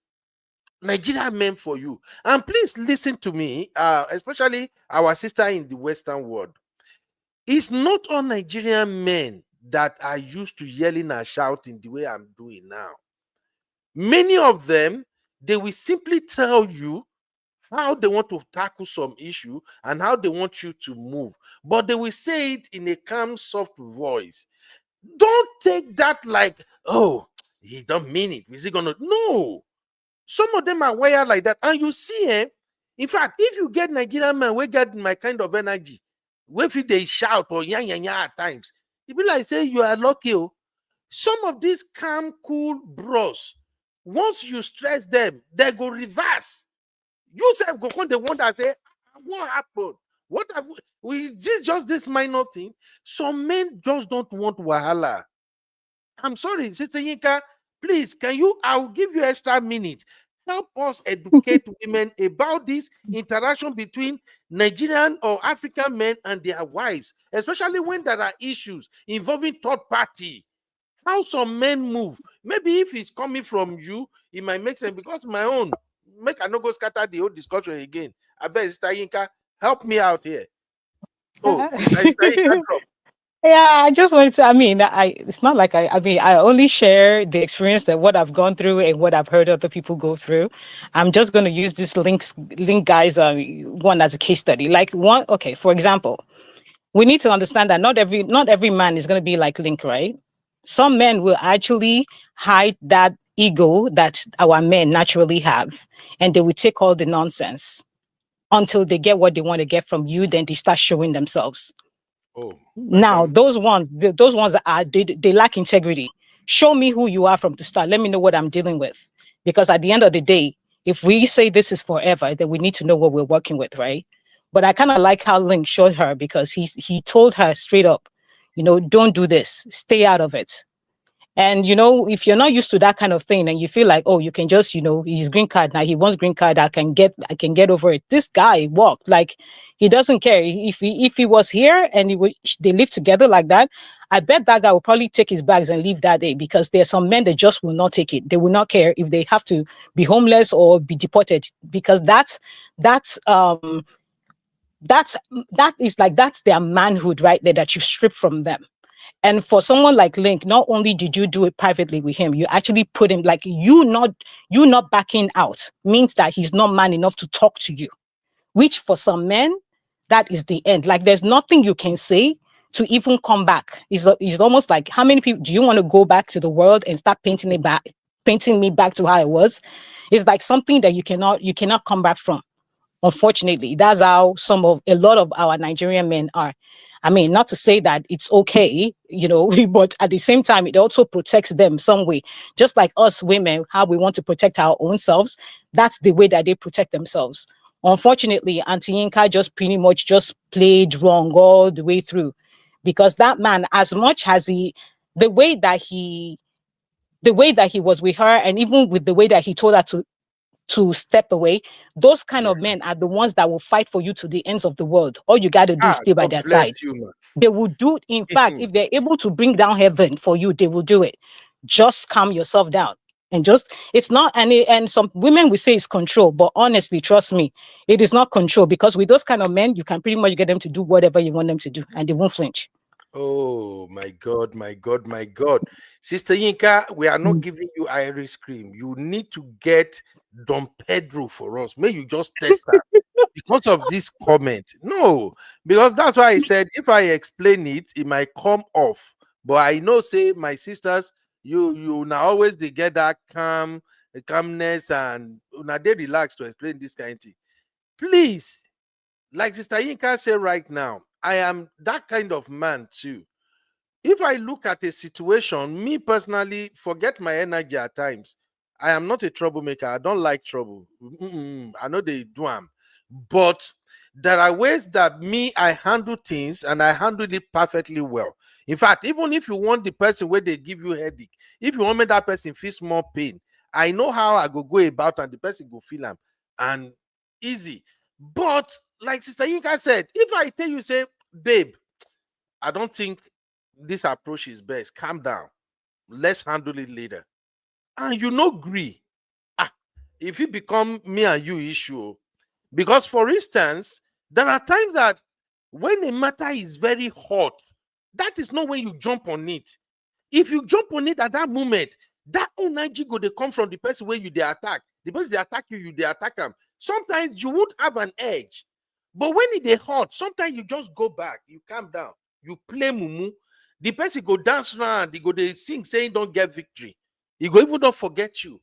Nigeria meant for you. And please listen to me, especially our sister in the Western world. It's not all Nigerian men that are used to yelling and shouting the way I'm doing now. Many of them, they will simply tell you how they want to tackle some issue and how they want you to move, but they will say it in a calm, soft voice. Don't take that like, oh, he don't mean it. Is he gonna? No. Some of them are wired like that, and you see, in fact, if you get Nigerian man, we get my kind of energy. If they shout or ya at times, it be like say you are lucky. Oh. Some of these calm, cool bros, once you stress them, they go reverse. You self go on the one that say, what happened? What have we? Just this minor thing. Some men just don't want wahala. I'm sorry, Sister Yinka, please, I'll give you extra minute. Help us educate women about this interaction between Nigerian or African men and their wives, especially when there are issues involving third party. How some men move. Maybe if it's coming from you, it might make sense, because my own, make I not go scatter the whole discussion again. I bet Sister Yinka, help me out here. Oh, Sister Yinka drop. Yeah, I just wanted to, I mean, it's not like I mean, I only share the experience that what I've gone through and what I've heard other people go through. I'm just going to use this link guys, one as a case study. Like one, okay, for example, we need to understand that not every man is going to be like Linc, right? Some men will actually hide that ego that our men naturally have, and they will take all the nonsense until they get what they want to get from you. Then they start showing themselves. Oh, Now, those ones are they lack integrity. Show me who you are from the start. Let me know what I'm dealing with. Because at the end of the day, if we say this is forever, then we need to know what we're working with, right? But I kind of like how Linc showed her, because he told her straight up, don't do this. Stay out of it. And if you're not used to that kind of thing, and you feel like, oh, you can just, his green card now, he wants green card, I can get over it. This guy walked like he doesn't care. If he was here and they live together like that, I bet that guy will probably take his bags and leave that day, because there's some men that just will not take it. They will not care if they have to be homeless or be deported, because that's their manhood right there that you strip from them. And for someone like Linc, not only did you do it privately with him, you actually put him, like, you not backing out means that he's not man enough to talk to you, which for some men, that is the end. Like, there's nothing you can say to even come back. It's almost like, how many people do you want to go back to the world and start painting me back to how I was? It's like something that you cannot come back from. Unfortunately, that's how a lot of our Nigerian men are. I mean, not to say that it's okay, but at the same time, it also protects them some way. Just like us women, how we want to protect our own selves, that's the way that they protect themselves. Unfortunately, Auntie Yinka just pretty much just played wrong all the way through, because that man, as much as the way that he was with her, and even with the way that he told her to step away, those kind of men are the ones that will fight for you to the ends of the world. All you got to do is stay by God their bless side. you, man. They will do, in fact, if they're able to bring down heaven for you, they will do it. Just calm yourself down. And it's not any, and some women will say it's control, but honestly, trust me, it is not control, because with those kind of men, you can pretty much get them to do whatever you want them to do, and they won't flinch. Oh my God, my God, my God. Sister Yinka, we are not giving you iris cream. You need to get Don Pedro for us. May you just test that because of this comment. No, because that's why I said if I explain it, it might come off. But I know, say, my sisters, you now always they get that calmness, and now they relax to explain this kind of thing. Please, like Sister Yinka said right now, I am that kind of man too. If I look at a situation, me personally, forget my energy at times. I am not a troublemaker. I don't like trouble. I know they do them. But there are ways that I handle things, and I handle it perfectly well. In fact, even if you want the person where they give you headache, if you want me that person feels more pain, I know how I go about, and the person go feel them, and easy. But like Sister Yinka said, if I tell you, say, babe, I don't think this approach is best. Calm down. Let's handle it later. And you no agree. If it become me and you issue, because for instance, there are times that when a matter is very hot, that is not when you jump on it. If you jump on it at that moment, that energy go they come from the person where you they attack. The person they attack you they attack them. Sometimes you won't have an edge. But when it is hot, sometimes you just go back, you calm down, you play mumu. The person go dance around, they sing saying don't get victory. He go even don't forget you.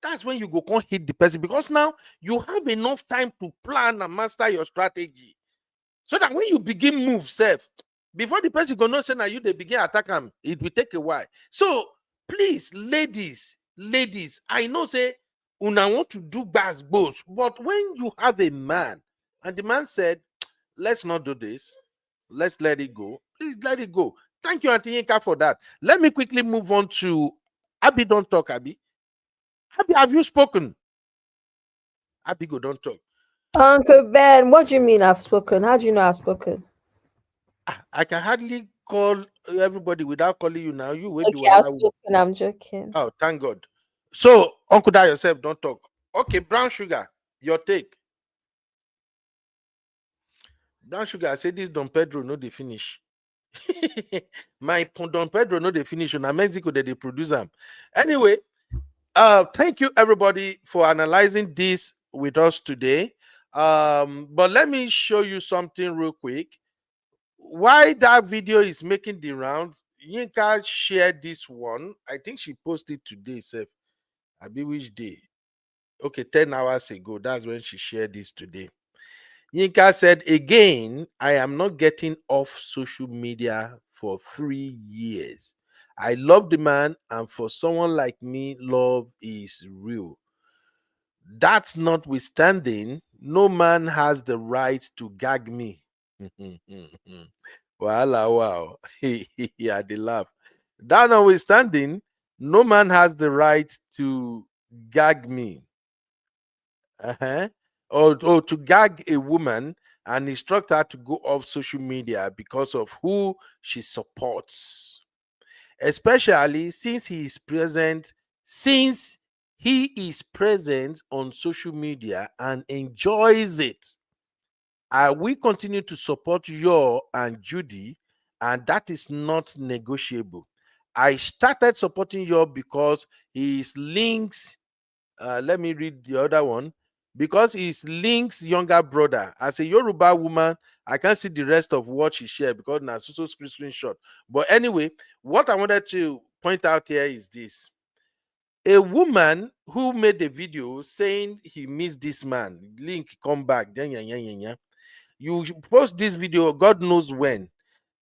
That's when you go can't hit the person, because now you have enough time to plan and master your strategy. So that when you begin move self, before the person go know say now you they begin attack them, it will take a while. So please, ladies, I know say una want to do both, but when you have a man, and the man said, Let's not do this. Let's let it go. Please let it go. Thank you, Auntie Yinka, for that. Let me quickly move on to Abby. Don't talk, Abby. Abby, have you spoken? Abby, go, don't talk. Uncle Ben, what do you mean I've spoken? How do you know I've spoken? I can hardly call everybody without calling you now. You will be Okay, I've one. spoken. I'm joking. Oh, thank God. So, Uncle Da yourself, don't talk. Okay, brown sugar, your take. Brown sugar, I say this Don Pedro, no, they finish. My Don Pedro, no, they finish. Na Mexico, they produce them. Anyway, thank you everybody for analyzing this with us today. But let me show you something real quick. Why that video is making the round, Yinka shared this one. I think she posted today, sir. I be which day? Okay, 10 hours ago. That's when she shared this today. Yinka said, again, I am not getting off social media for 3 years. I love the man, and for someone like me, love is real. That notwithstanding, no man has the right to gag me. Wow. Yeah, they laugh. That notwithstanding, no man has the right to gag me. Or to gag a woman and instruct her to go off social media because of who she supports, especially since he is present on social media and enjoys it. I will continue to support Yor and Judy, and that is not negotiable. I started supporting Yor because he is Linc's. Let me read the other one. Because he's Linc's younger brother. As a Yoruba woman, I can't see the rest of what she shared because now so screenshot. But anyway, what I wanted to point out here is this. A woman who made a video saying he missed this man, Linc, come back, then you post this video, God knows when.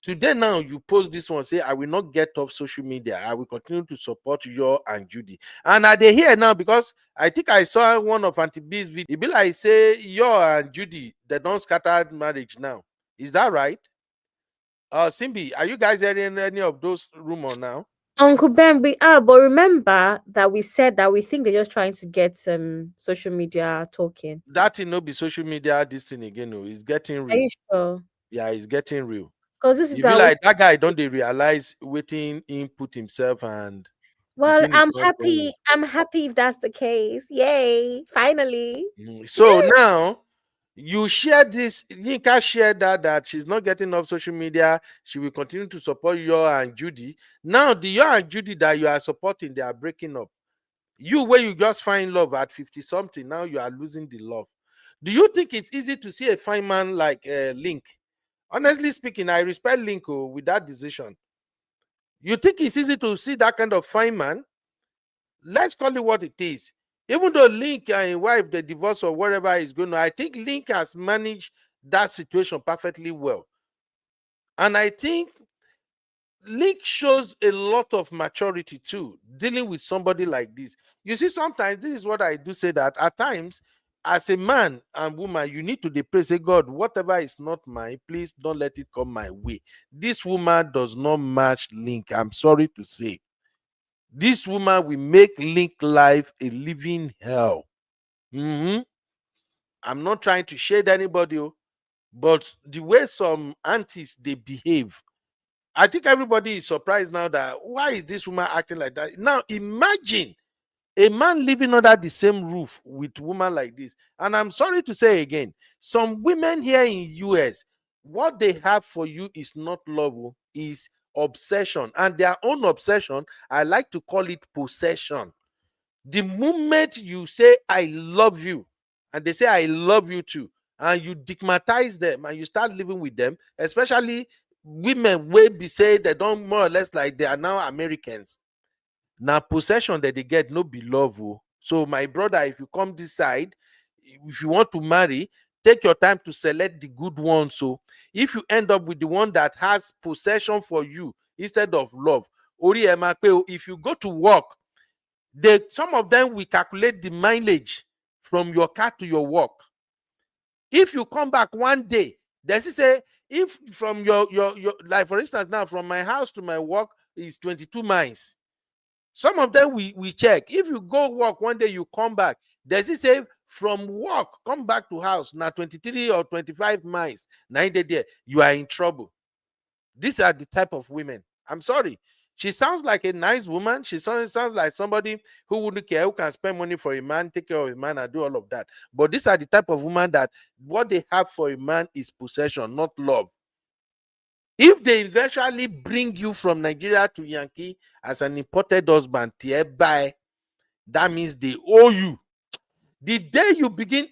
Today now you post this one, say I will not get off social media. I will continue to support Yor and Judy. And are they here now? Because I think I saw one of Auntie B's video. It be like say Yor and Judy, they don't scatter marriage now. Is that right? Simbi, are you guys hearing any of those rumors now? Uncle Ben, we are, but remember that we said that we think they're just trying to get some social media talking. That thing no be social media, this thing again, no, it's getting Are real. you sure? Yeah, it's getting real. Because this You people be are like that guy, don't they realize waiting input himself and the well, thing is not going. I'm happy if that's the case. Yay! Finally. So now you share this. Yinka shared that she's not getting off social media. She will continue to support Yor and Judy. Now the Yor and Judy that you are supporting, they are breaking up. You where you just find love at 50 something, now you are losing the love. Do you think it's easy to see a fine man like Linc? Honestly speaking, I respect Linc with that decision. You think it's easy to see that kind of fine man? Let's call it what it is. Even though Linc and his wife, the divorce or whatever is going on, I think Linc has managed that situation perfectly well. And I think Linc shows a lot of maturity too, dealing with somebody like this. You see, sometimes this is what I do say, that at times, as a man and woman, you need to pray, say, God, whatever is not mine, please don't let it come my way. This woman does not match Linc. I'm sorry to say. This woman will make Linc life a living hell. I'm not trying to shade anybody, but the way some aunties they behave, I think everybody is surprised now that why is this woman acting like that? Now imagine a man living under the same roof with woman like this. And I'm sorry to say again, some women here in US, what they have for you is not love, is obsession. And their own obsession, I like to call it possession. The moment you say I love you and they say I love you too, and you stigmatize them and you start living with them, especially women will be say they don't more or less like they are now Americans. Now possession that they get no be love. So my brother, if you come this side, if you want to marry, take your time to select the good one. So if you end up with the one that has possession for you instead of love, if you go to work, some of them will calculate the mileage from your car to your work. If you come back one day Does it say if from your like for instance now from my house to my work is 22 miles? Some of them we check. If you go work one day, you come back. Does it say from work come back to house now 23 or 25 miles? 90 there, you are in trouble. These are the type of women. I'm sorry. She sounds like a nice woman. She sounds like somebody who wouldn't care, who can spend money for a man, take care of a man, and do all of that. But these are the type of woman that what they have for a man is possession, not love. If they eventually bring you from Nigeria to Yankee as an imported husband, hereby, that means they owe you. The day you begin,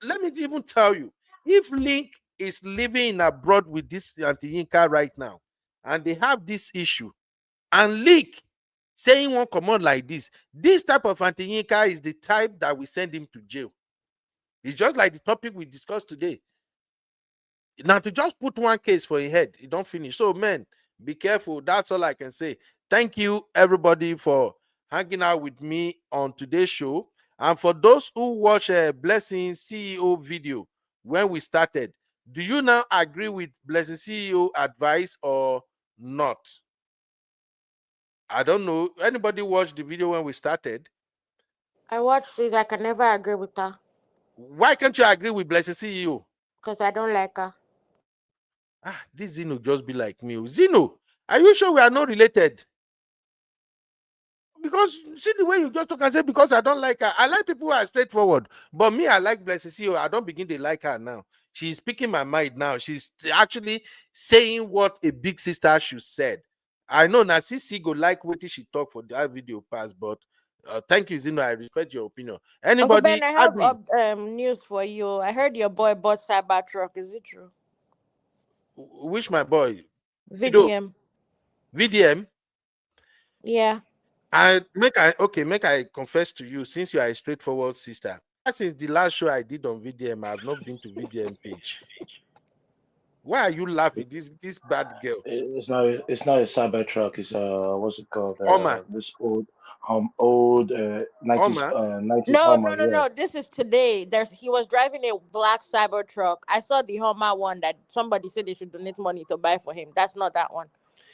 let me even tell you, if Linc is living abroad with this Auntie Yinka right now, and they have this issue, and Linc saying won't come on like this type of Auntie Yinka is the type that we send him to jail. It's just like the topic we discussed today. Now, to just put one case for a head, it don't finish. So, men, be careful. That's all I can say. Thank you, everybody, for hanging out with me on today's show. And for those who watch a Blessing CEO video when we started, do you now agree with Blessing CEO advice or not? I don't know. Anybody watched the video when we started? I watched it. I can never agree with her. Why can't you agree with Blessing CEO? Because I don't like her. This Zeno just be like me. Zeno, are you sure we are not related? Because see the way you just talk and say because I don't like her. I like people who are straightforward. But me, I like Blessing CEO. I don't begin to like her now. She's speaking my mind now. She's actually saying what a big sister should said. I know Narcissi go like what she talk for that video pass, but thank you, Zeno. I respect your opinion. Uncle Anybody? Ben, I have news for you. I heard your boy bought Cybertruck. Is it true? Which my boy? VDM. VDM? Yeah. Make I confess to you, since you are a straightforward sister. Since the last show I did on VDM, I have not been to VDM page. Why are you laughing? This bad girl. It's not a Cybertruck. It's what's it called? Oma. This old 90s Oma. 90s No, Hummer. no. This is today. He was driving a black Cybertruck. I saw the Hummer one that somebody said they should donate money to buy for him. That's not that one.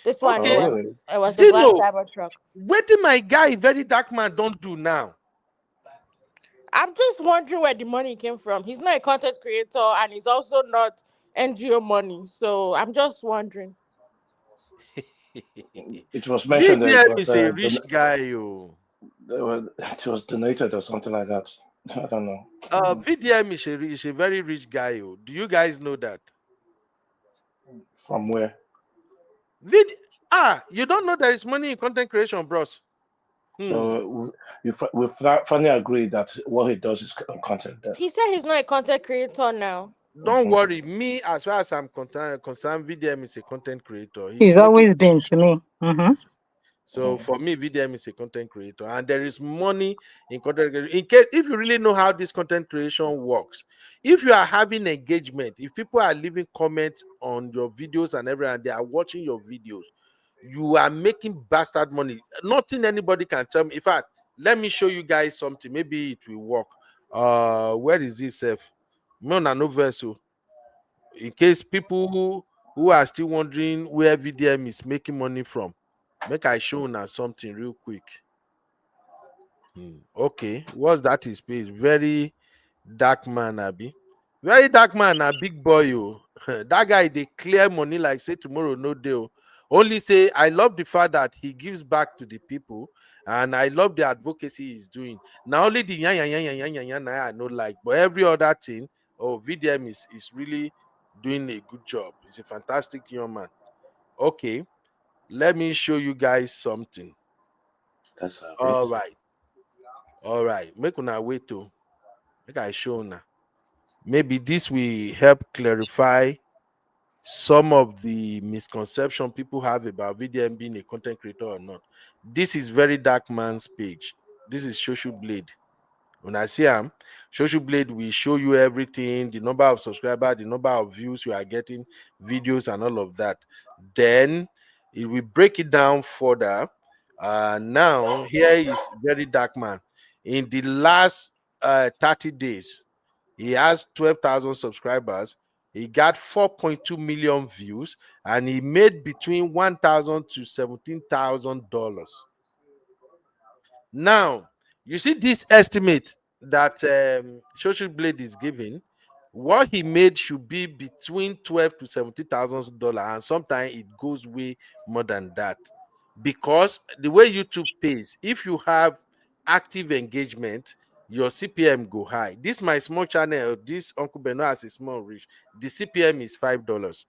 This one Okay. it was the black Cybertruck. What did my guy, very dark man, don't do now? I'm just wondering where the money came from. He's not a content creator and he's also not NGO money. So I'm just wondering. It was mentioned that it was, is a rich guy, it was donated or something like that. I don't know. VDM is a very rich guy. Do you guys know that? From where? You don't know there is money in content creation, bros. So we finally agreed that what he does is content. He said he's not a content creator now. Don't worry, me as far as I'm concerned, VDM is a content creator. He's always been to me. So for me, VDM is a content creator, and there is money in content creation. In case if you really know how this content creation works, if you are having engagement, if people are leaving comments on your videos and everything, and they are watching your videos, you are making bastard money. Nothing anybody can tell me. In fact, let me show you guys something. Maybe it will work. Where is it, Seth? No vessel. In case people who are still wondering where VDM is making money from, make I show now something real quick. Okay, what's that his page? Very dark man, Abby. Very dark man, a big boy. That guy they clear money like say tomorrow no deal. Only say I love the fact that he gives back to the people, and I love the advocacy he's doing. Now only the yan I know like, but every other thing. VDM is really doing a good job. He's a fantastic young man. Okay, let me show you guys something. That's all right. Make una wait to make I show now. Maybe this will help clarify some of the misconception people have about VDM being a content creator or not. This is very dark man's page. This is Social Blade. When I see him, Social Blade will show you everything, the number of subscribers, the number of views you are getting, videos, and all of that. Then it will break it down further. Now, here is very dark man. In the last 30 days, he has 12,000 subscribers. He got 4.2 million views, and he made between $1,000 to $17,000. Now, you see this estimate that Social Blade is giving. What he made should be between 12 to $70,000, and sometimes it goes way more than that. Because the way YouTube pays, if you have active engagement, your CPM go high. This my small channel, this Uncle Beno has a small reach. The CPM is $5.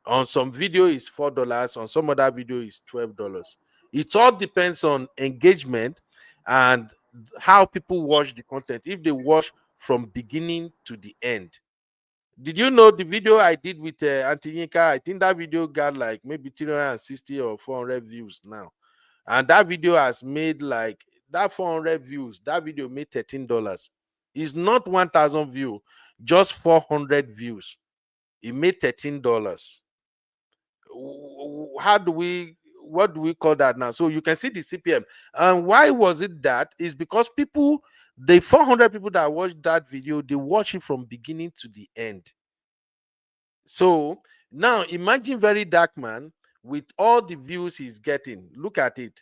On some video is $4, on some other video is $12. It all depends on engagement and how people watch the content. If they watch from beginning to the end. Did you know the video I did with Auntie Yinka? I think that video got like maybe 360 or 400 views now. And that video has made like that 400 views. That video made $13. It's not 1,000 views, just 400 views. It made $13. How do we, what do we call that now? So you can see the CPM. And why was it that? Is because people, the 400 people that watched that video, they watch it from beginning to the end. So now imagine Very Dark Man with all the views he's getting. Look at it.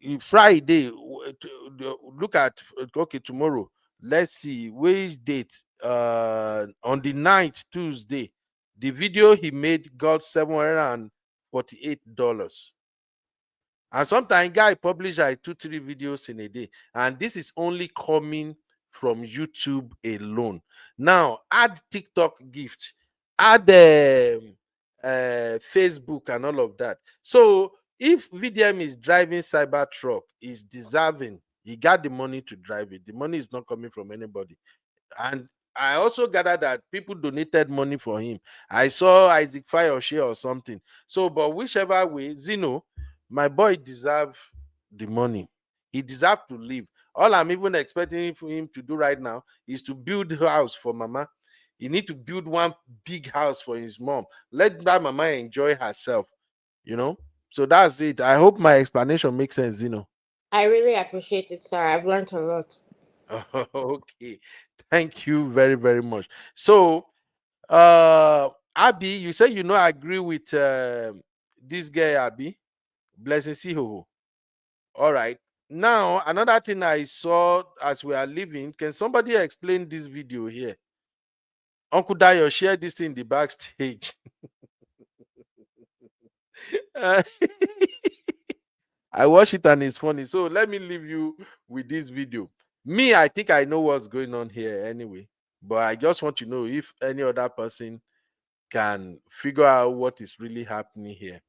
In Friday, look at, okay, tomorrow. Let's see which date. On the 9th, Tuesday, the video he made got $748. And sometimes guy publish like 2-3 videos in a day, and this is only coming from YouTube alone. Now add TikTok gift, add Facebook and all of that. So if VDM is driving Cybertruck, is deserving. He got the money to drive it. The money is not coming from anybody. And I also gathered that people donated money for him. I saw Isaac Fayoshe or something. So, but whichever way, Zeno, my boy deserve the money. He deserves to live. All I'm even expecting for him to do right now is to build a house for Mama. He need to build one big house for his mom. Let that Mama enjoy herself, you know. So that's it. I hope my explanation makes sense, Zeno. I really appreciate it, sir. I've learned a lot. Okay, thank you very, very much. So Abby, you say you know I agree with this guy, Abby. Blessing Siho. All right. Now, another thing I saw as we are leaving, can somebody explain this video here? Uncle Dayo share this thing in the backstage. I watch it and it's funny. So let me leave you with this video. Me, I think I know what's going on here anyway, but I just want to know if any other person can figure out what is really happening here.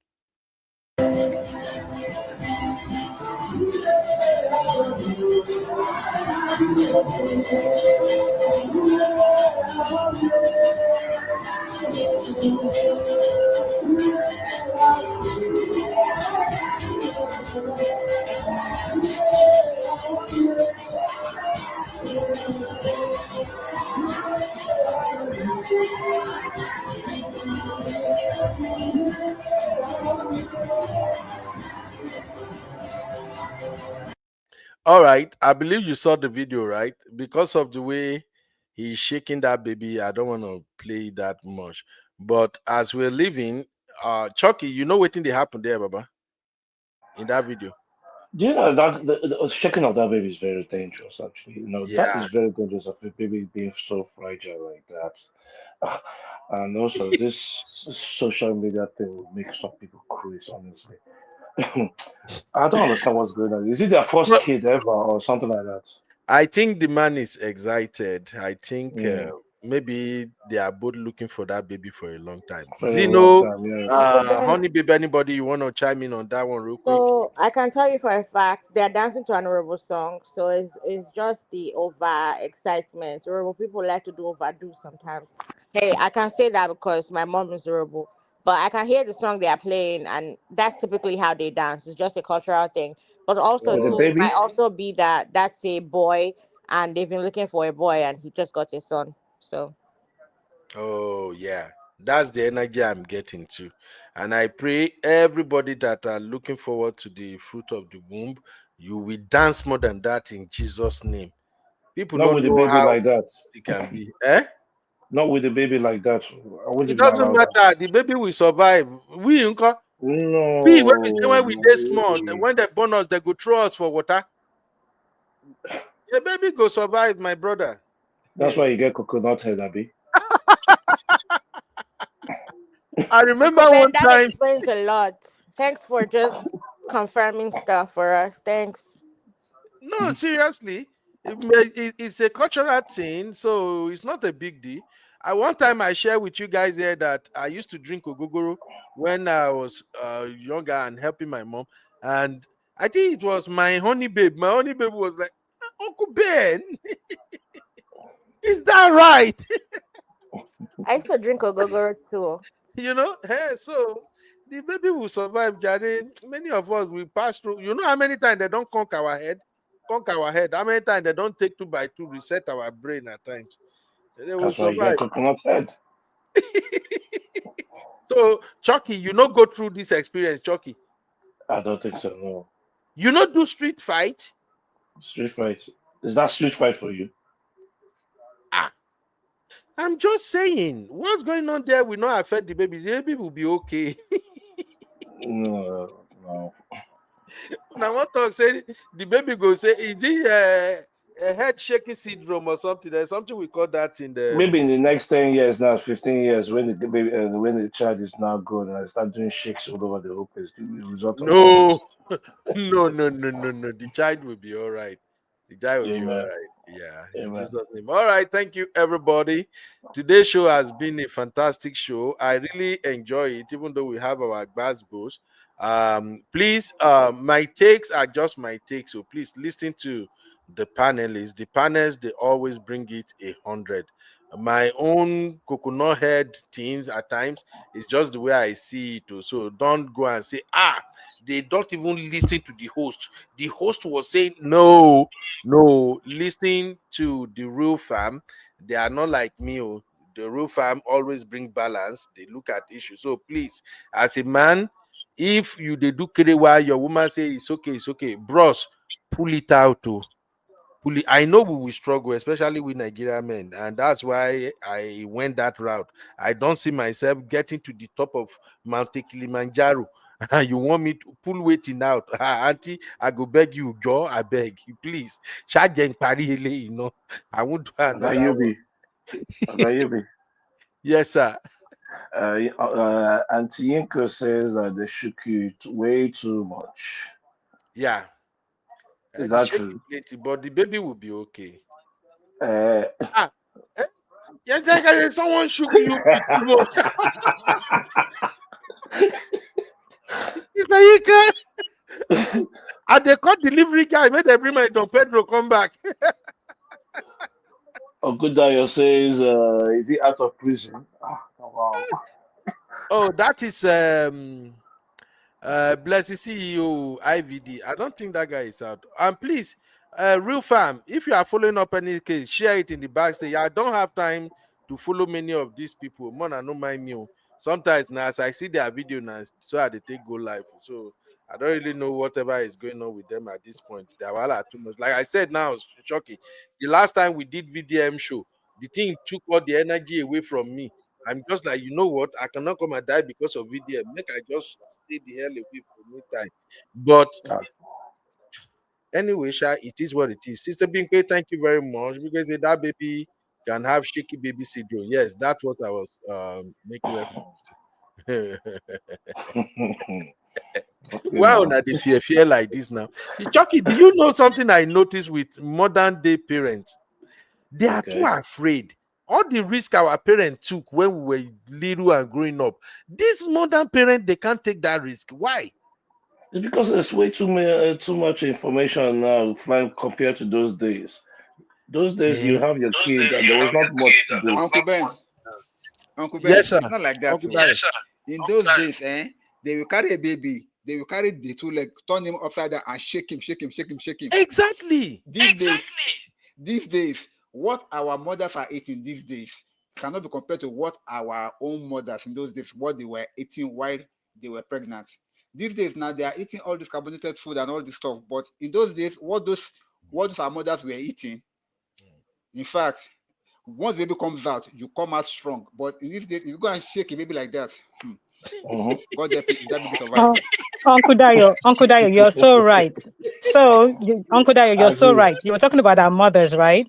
All right, I believe you saw the video, right? Because of the way he's shaking that baby, I don't want to play that much. But as we're leaving, Chucky, you know what thing they happened there, Baba, in that video? Yeah, that the shaking of that baby is very dangerous. Actually, that Yeah. is very dangerous of a baby being so fragile like that. Ah, and also, this social media thing will make some people crazy. Honestly, I don't understand what's going on. Is it their first Well, kid ever or something like that? I think the man is excited. I think Mm, maybe they are both looking for that baby for a long time. for a long Zeno, time, yes. Uncle Ben, Honey Baby, anybody you want to chime in on that one real quick? so I can tell you for a fact they're dancing to an Honorable song. So it's just the over excitement. Honorable people like to do overdo sometimes. Hey, I can say that because my mom is Honorable. But I can hear the song they are playing, and that's typically how they dance. It's just a cultural thing. But also With the too, it Oh, might baby? also be that that's a boy, and they've been looking for a boy, and he just got a son. So oh yeah. That's the energy I'm getting to. And I pray everybody that are looking forward to the fruit of the womb, you will dance more than that in Jesus' name. People Not don't with the know baby how like that. it can be. Eh? Not with the baby like that. I wouldn't It even doesn't allow that. matter. The baby will survive. We Yinka, we when we say when we No, dey small, when they born us, they go throw us for water. The baby go survive, my brother. that's why you get coconut head, Abi. I remember Uncle Ben, one that time. explains a lot. Thanks for just confirming stuff for us. Thanks. No, seriously, it's a cultural thing, so it's not a big deal. One time I shared with you guys here that I used to drink ogogoro when I was younger and helping my mom, and I think it was my honey babe. My honey babe was like, Uncle Ben, is that right? I used to drink ogogoro too. Hey, so the baby will survive, Jare. Many of us will pass through. You know how many times they don't conk our head? Conk our head. How many times they don't take 2 by 2, reset our brain at times? They will That's why you get survive. coconut head. So, Chucky, you not go through this experience, Chucky. I don't think so. No. You not do street fight? Street fight. Is that street fight for you? Ah, I'm just saying, what's going on there will not affect the baby. The baby will be okay. No, no. Now, one talk say the baby go say, is it a head shaking syndrome or something? There's something we call that in the. Maybe in the next 10 years, now 15 years, when the baby, when the child is now grown and I start doing shakes all over the whole place, the result of all No, this. no. The child will be all right. The child will be all Amen. right. Yeah, in Amen. Jesus' name. All right. Thank you, everybody. Today's show has been a fantastic show. I really enjoy it, even though we have our goes. Please, my takes are just my takes. So please listen to the panelists. The panels, they always bring it 100. My own coconut head teams at times is just the way I see it. So don't go and say, they don't even listen to the host. The host was saying, no, listening to the real fam. They are not like me. The real fam always bring balance. They look at issues. So please, as a man, if you they do kere while your woman say it's okay, bros, pull it out. I know we will struggle, especially with Nigerian men, and that's why I went that route. I don't see myself getting to the top of Mount Kilimanjaro. And you want me to pull waiting out, Auntie? I go beg you, Joe. I beg you, please. Shajen Pari, I won't do another Agayubi. one. Agayubi. Yes, sir. Auntie Yinka says that they shook you way too much. Yeah, Is the that shake is true? plenty, but the baby will be okay. Uh, Ah, eh? Yeah, someone shook you with too much. It's like and they call delivery guy, made they bring my Don Pedro come back. Uncle Dayo says, is he out of prison? Wow. Oh, that is Blessed CEO IVD. I don't think that guy is out. And please, real fam, if you are following up any case, share it in the backstage. I don't have time to follow many of these people. Mona no mind me. Sometimes now as I see their video now, so I they take go live. So I don't really know whatever is going on with them at this point. They're all too much. Like I said now, it's shocking. The last time we did VDM show, the thing took all the energy away from me. I'm just like, you know what? I cannot come and die because of VDM. Make I just stay the hell away for no time. But anyway, Sha, it is what it is. Sister Binkwe, thank you very much because that baby can have shaky baby syndrome. Yes, that's what I was making reference to. Wow, No. now the fear like this now. Chucky, do you know something I noticed with modern day parents? They are too Okay. afraid. All the risk our parents took when we were little and growing up, this modern parent they can't take that risk. Why? It's because there's way too much information now flying compared to those days. Those days you Eh? have your kid and there was not much to do. Uncle Ben, Uncle Ben, Yes, sir. it's not like that. Uncle So Barry. in those days, they will carry a baby, they will carry the two leg, turn him upside down and shake him, shake him, shake him, shake him. Exactly. These days, what our mothers are eating these days cannot be compared to what our own mothers in those days, what they were eating while they were pregnant. These days now they are eating all this carbonated food and all this stuff. But in those days, what those our mothers were eating, in fact, Once baby comes out, you come out strong. But if you go and shake a baby like that, God help you if that baby survive. Oh, Uncle Dayo, you're so right. So, Uncle Dayo, you're so Agree. right. You were talking about our mothers, right?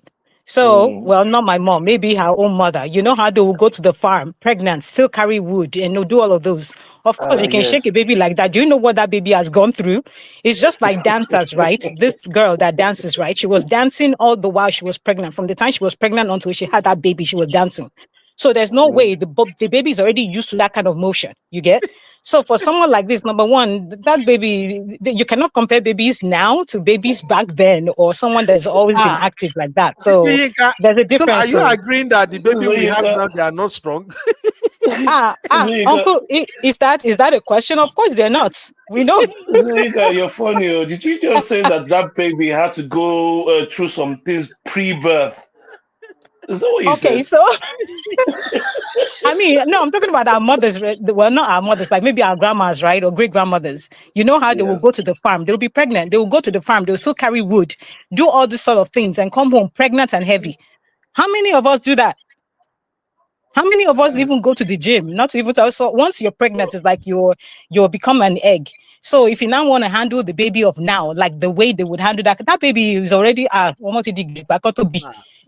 So, well, not my mom, maybe her own mother. You know how they will go to the farm, pregnant, still carry wood, and they'll do all of those. Of course, you can Yes. shake a baby like that. Do you know what that baby has gone through? It's just like dancers, right? This girl that dances, right? She was dancing all the while she was pregnant. From the time she was pregnant until she had that baby, she was dancing. So there's no way the baby is already used to that kind of motion. You get? So for someone like this, number one, that baby, you cannot compare babies now to babies back then, or someone that's always been Ah, active like that. Sister So Yinka, there's a so are difference. you So agreeing that the baby Sister we have Yinka, now they are not strong? uncle, is that a question? Of course they're not. We know. Sister Yinka, you're funny. Oh. Did you just say that baby had to go through some things pre-birth? Is that what you Okay, said? so I mean, no, I'm talking about our mothers. Right? Well, not our mothers, like maybe our grandmas, right, or great grandmothers. You know how they will Yes. go to the farm. They'll be pregnant. They will go to the farm. They'll still carry wood, do all these sort of things, and come home pregnant and heavy. How many of us do that? How many of us even go to the gym? Not to even tell. So once you're pregnant, it's like you're become an egg. So if you now want to handle the baby of now, like the way they would handle that baby is already the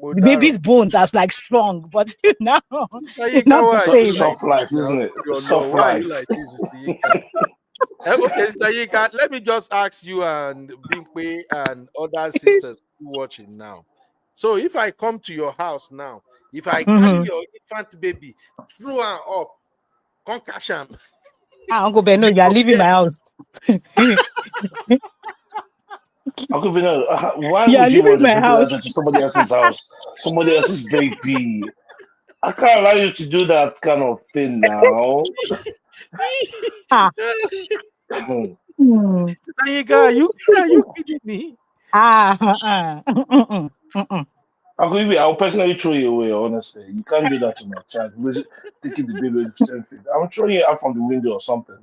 Modaro. baby's bones are like strong, but now Sister it's Yinka, not the why are you same. like Soft this life, now? isn't it? Your Lord, Soft why are you life. like this, Sister Yinka? Okay, Sister Yinka, let me just ask you and Bimpe and other sisters watching now. So if I come to your house now, if I carry Mm-hmm. your infant baby, throw her up, come catch am, Uncle Ben, no, you you are go leaving fear. my house. Uncle Vino, why You are would you leaving want to my do house. that to somebody else's house? Somebody else's baby. I can't allow you to do that kind of thing now. Ah. Hmm. Hmm. Sister Yinka, are you kidding me? Mm-mm, mm-mm. Uncle Ibi, I'll personally throw you away, honestly. You can't do that to my child. Taking the baby with 10 feet. I'm throwing you out from the window or something.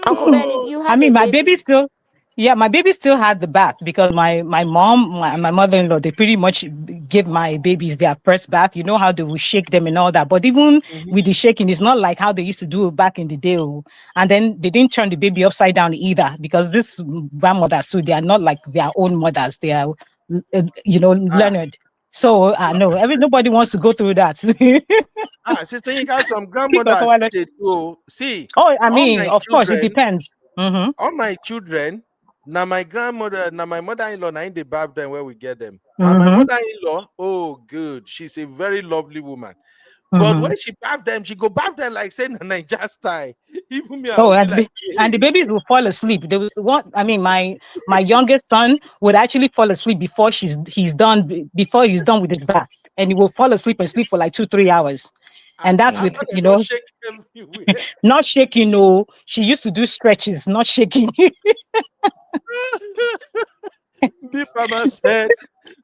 Uncle Ben, if Oh, you I have a mean, my baby baby, still, yeah, my baby still had the bath because my mom, my mother-in-law, they pretty much give my babies their first bath. You know how they will shake them and all that. But even mhm. with the shaking, it's not like how they used to do it back in the day. Oh. And then they didn't turn the baby upside down either because this grandmothers too, they are not like their own mothers. They are, ah, learned. So so, no, nobody wants to go through that. Sister Yinka, some Because grandmothers still they do. See, oh, I all mean, my of course, it children, depends. Mm-hmm. all my children, now my grandmother, now my mother-in-law, now in the bath them where we get them. And my Mm-hmm. mother-in-law, oh good, she's a very lovely woman. But Mm-hmm. when she bath them, she go bath them like saying Niger style. Even me, I Oh, will be like, and the hey. babies will fall asleep. They was one. I mean, my youngest son would actually fall asleep before before he's done with his bath, and he will fall asleep and sleep for like 2-3 hours, and that's with After they don't shake everywhere. not shaking. No, she used to do stretches, not shaking. Deep Mama said,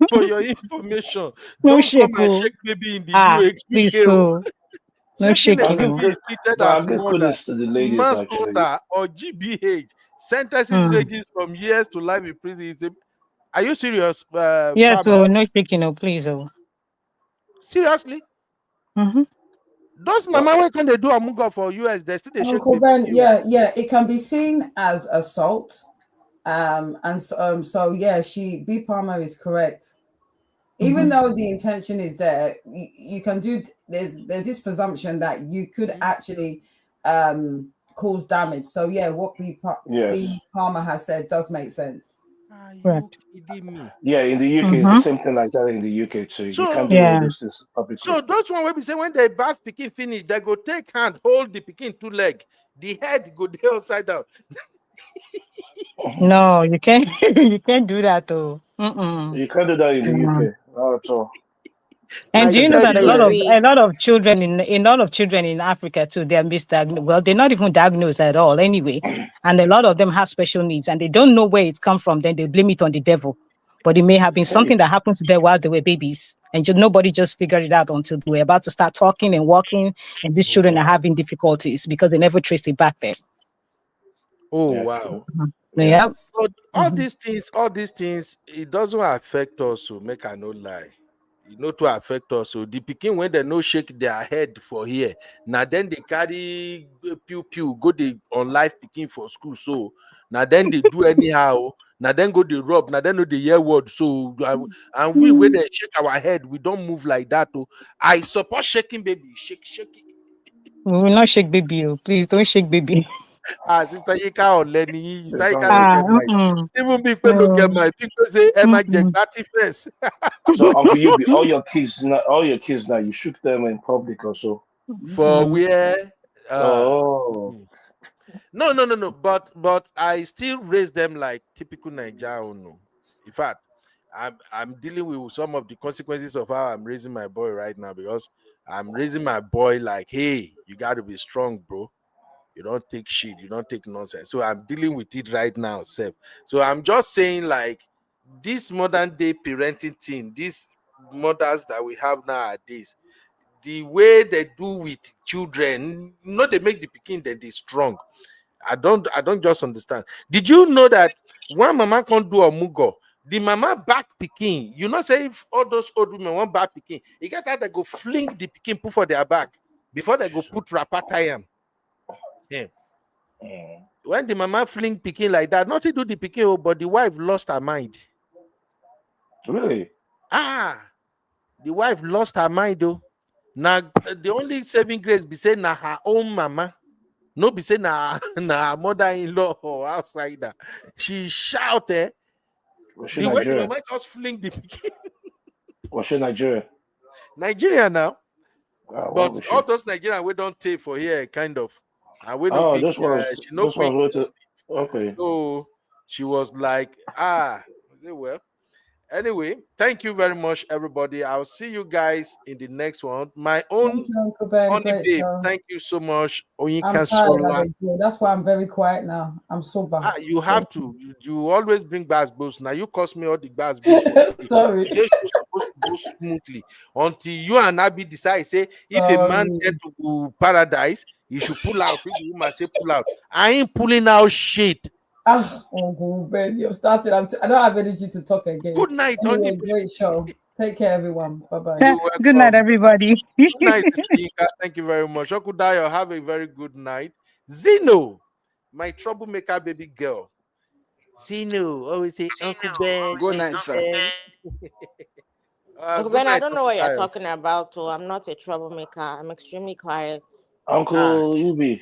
for your information, No don't come shake. and Oh, shake baby in the UK. please. Oh. Oh, no Shaking a I'll shaking. give, Oh. baby good, is treated but as I'll give murder, kudos to the ladies, actually. manslaughter, or GBH. Sentences Hmm. ranges from years to life in prison. Are you serious, Yes. Palmer? So no shaking. Oh, please. Oh. Seriously? Mm-hmm. Those Uh, mama when can they do a mugo for US, they still they shake Uncle baby. Ben, Oh. yeah, it can be seen as assault. So yeah, B Palmer is correct. Even Mm-hmm. though the intention is there, you can do. There's this presumption that you could actually cause damage. So yeah, what yes. B Palmer has said does make sense. Are you Correct. kidding me? Yeah, in the UK, it's the Mm-hmm. same thing like that in the UK, too. You can't So do all Yeah. those things publicly. So those one will be say when the bath pikin finish, they go take hand, hold the pikin two leg, the head go there upside down. No, you can't. You can't do that though. Mm-mm. You can't do that in the No. UK, not at all. Now And do you you know tell that you, a lot of children in a lot of children in Africa too, they are misdiagnosed. Well, they're not even diagnosed at all anyway. And a lot of them have special needs and they don't know where it's come from. Then they blame it on the devil. But it may have been Hey, something that happened to them while they were babies. And nobody just figured it out until they were about to start talking and walking. And these oh children are wow, having difficulties because they never traced it back there. oh yeah, wow. true. Mhm. Yeah. Yeah. But Mhm. all these things, it doesn't affect us. So make I no lie. to affect us. So the pikin when they no shake their head for here. Now then they carry pew pew go the on life pikin for school. So now then they do anyhow. Now then go the rub. Now then know the year word. So and we when they shake our head, we don't move like that. Oh, I support shaking baby. Shake, shake it. We will not shake baby. Oh. Please don't shake baby. Sister Yinka or Lenny, Sister Yinka no Ah, get mind. Even big people no get no. mind. People say, Emma Jack Mm-mm. batty first. So Uncle you be all your kids now, you shoot them in public or so. For Mm-mm. where Oh, no. But I still raise them like typical Niger or no. In fact, I'm dealing with some of the consequences of how I'm raising my boy right now because I'm raising my boy like, hey, you gotta be strong, bro. You don't take shit, you don't take nonsense. So I'm dealing with it right now, Seth. So I'm just saying, like, this modern day parenting thing, these mothers that we have nowadays, the way they do with children, not they make the picking then they strong. I don't just understand. Did you know that one mama can't do a mugo? The mama back picking, you know, say if all those old women want back picking, you get that they go fling the picking put for their back before they go put wrapper tie 'em. Yeah. When the mama fling picking like that, nothing do the picking, oh, but the wife lost her mind. really? Ah, the wife lost her mind though. Now the only saving grace be say na her own mama. No be say na na her mother-in-law or outsider. She shouted Was she the way the Nigerian? mama just fling the picking. Was she Nigerian? Nigeria now. What But was all she? those Nigerian we don't take for here, kind of. And we no Oh, quick, she no this quick. was what to, okay. So she was like, I say, well, anyway, thank you very much, everybody. I'll see you guys in the next one. My Thank own you, Uncle Ben. honey Great babe, show. thank you so much. I'm Oyinka tired, Shola. That's why I'm very quiet now. I'm sober. You have to. You always bring bass boost. Now you cost me all the bass boost for today. Sorry. Today's show supposed to go smoothly until you and Abby decide. Say if a man Sorry. get to paradise, he should pull out. If the woman say pull out, I ain't pulling out shit. Ah, Uncle Ben, you've started. I don't have energy to talk again. Good night, honey. Anyway, great show. Take care, everyone. Bye bye. Yeah, You're good night, welcome. everybody. Good night, Sister Yinka. Thank you very much. Okudayo, have a very good night. Zeno, my troublemaker baby girl. Zeno, always say Uncle Ben, Good night, Uncle sir. Ben. Uncle Good Ben, I night, don't know what you're Okudayo. talking about. Oh, I'm not a troublemaker. I'm extremely quiet. Ah, Uncle Ubi,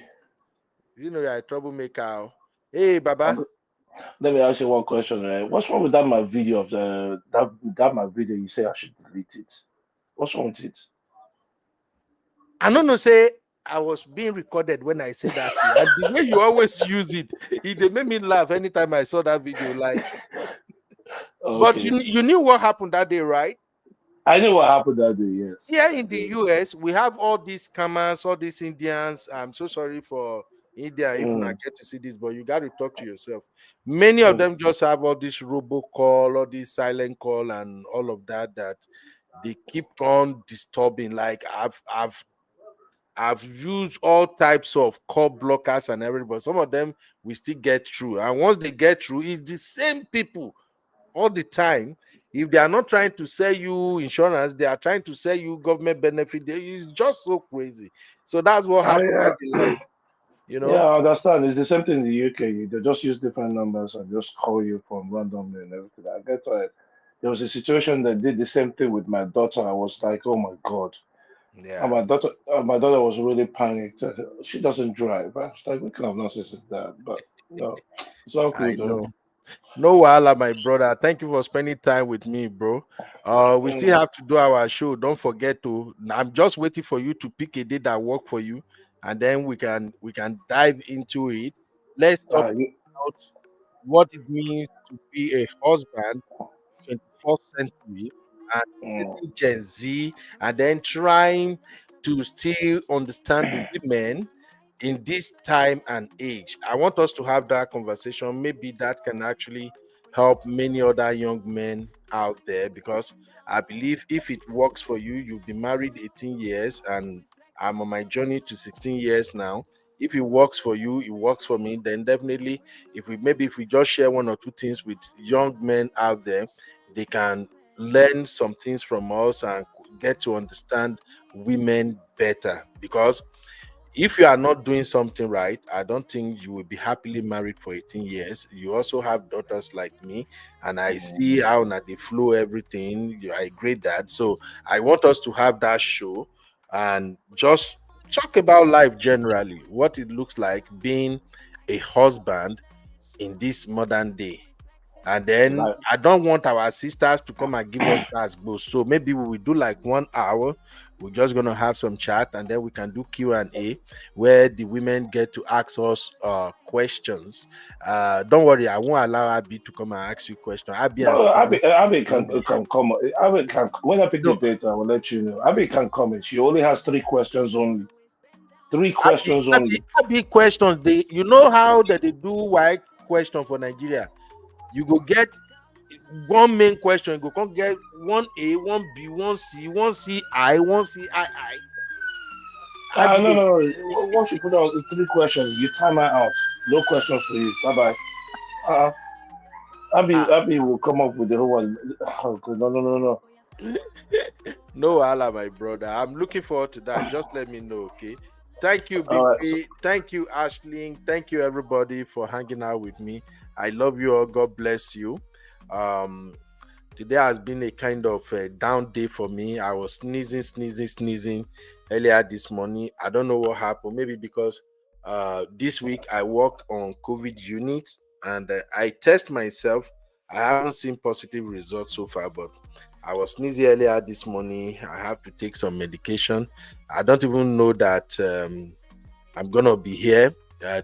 you know you're a troublemaker. Oh. Hey, Baba. Uncle, let me ask you one question. Right? What's wrong with that my video of that my video? You say I should delete it. What's wrong with it? I don't know, say I was being recorded when I said that thing. And the way you always use it, they made me laugh anytime I saw that video. Like, but Okay, you knew what happened that day, right? I know what happened that day. Yes, Here I in the did. US, we have all these scammers, all these Indians. I'm so sorry for India if you not Mm, get to see this, but you got to talk to yourself. Many of mm. them just have all this robocall, all this silent call, and all of that that they keep on disturbing. Like I've used all types of call blockers and everything, but some of them we still get through. And once they get through, it's the same people all the time. If they are not trying to sell you insurance, they are trying to sell you government benefit. It's just so crazy. So that's what I happened at the line, you Yeah, know. I understand. It's the same thing in the UK. They just use different numbers and just call you from randomly and everything. I get it. There was a situation that did the same thing with my daughter. I was like, oh my God. And Yeah, my daughter was really panicked. She doesn't drive. I was like, what kind of nonsense is that? But no, it's all I cool though. know. No wahala, my brother. Thank you for spending time with me, bro. We still Mm, have to do our show. Don't forget to. I'm just waiting for you to pick a day that work for you, and then we can dive into it. Let's talk you, about what it means to be a husband 21st century and mm, dating Gen Z, and then trying to still understand the women in this time and age. I want us to have that conversation. Maybe that can actually help many other young men out there because I believe if it works for you, you've been married 18 years and I'm on my journey to 16 years now. If it works for you, it works for me, then definitely if we just share one or two things with young men out there, they can learn some things from us and get to understand women better. Because if you are not doing something right, I don't think you will be happily married for 18 years. You also have daughters like me, and I see how na they flow everything. I agree that. So I want us to have that show and just talk about life generally, what it looks like being a husband in this modern day. And then Like, I don't want our sisters to come and give us that both. So maybe we will do like 1 hour. We're just gonna have some chat, and then we can do Q&A where the women get to ask us questions. Don't worry, I won't allow Abby to come and ask you questions. Abby and no, CB Abby won't be. can come. Abby can, when I pick the No, date, I will let you know. Abby can come in. She only has 3 questions only. Three Abby, questions Abby, only. Abby questions. You know how that they do why question for Nigeria? You go get one main question, you go come get one A, one B, one C, one C I, one C I. Ah, no, Abi, no, no. Once you put out the 3 questions, you time her out. No questions for you. Bye bye. Uh, ah, Abby will come up with the whole one. Oh, God, no, no, no, no. no wahala, my brother. I'm looking forward to that. Just let me know, okay? Thank you, All Big right. So, B. Thank you, Ashling. Thank you, everybody, for hanging out with me. I love you all. God bless you. Um, Today has been a kind of a down day for me. I was sneezing earlier this morning. I don't know what happened. Maybe because this week I work on COVID unit and I test myself. I haven't seen positive results so far, but I was sneezing earlier this morning. I have to take some medication. I don't even know that I'm gonna be here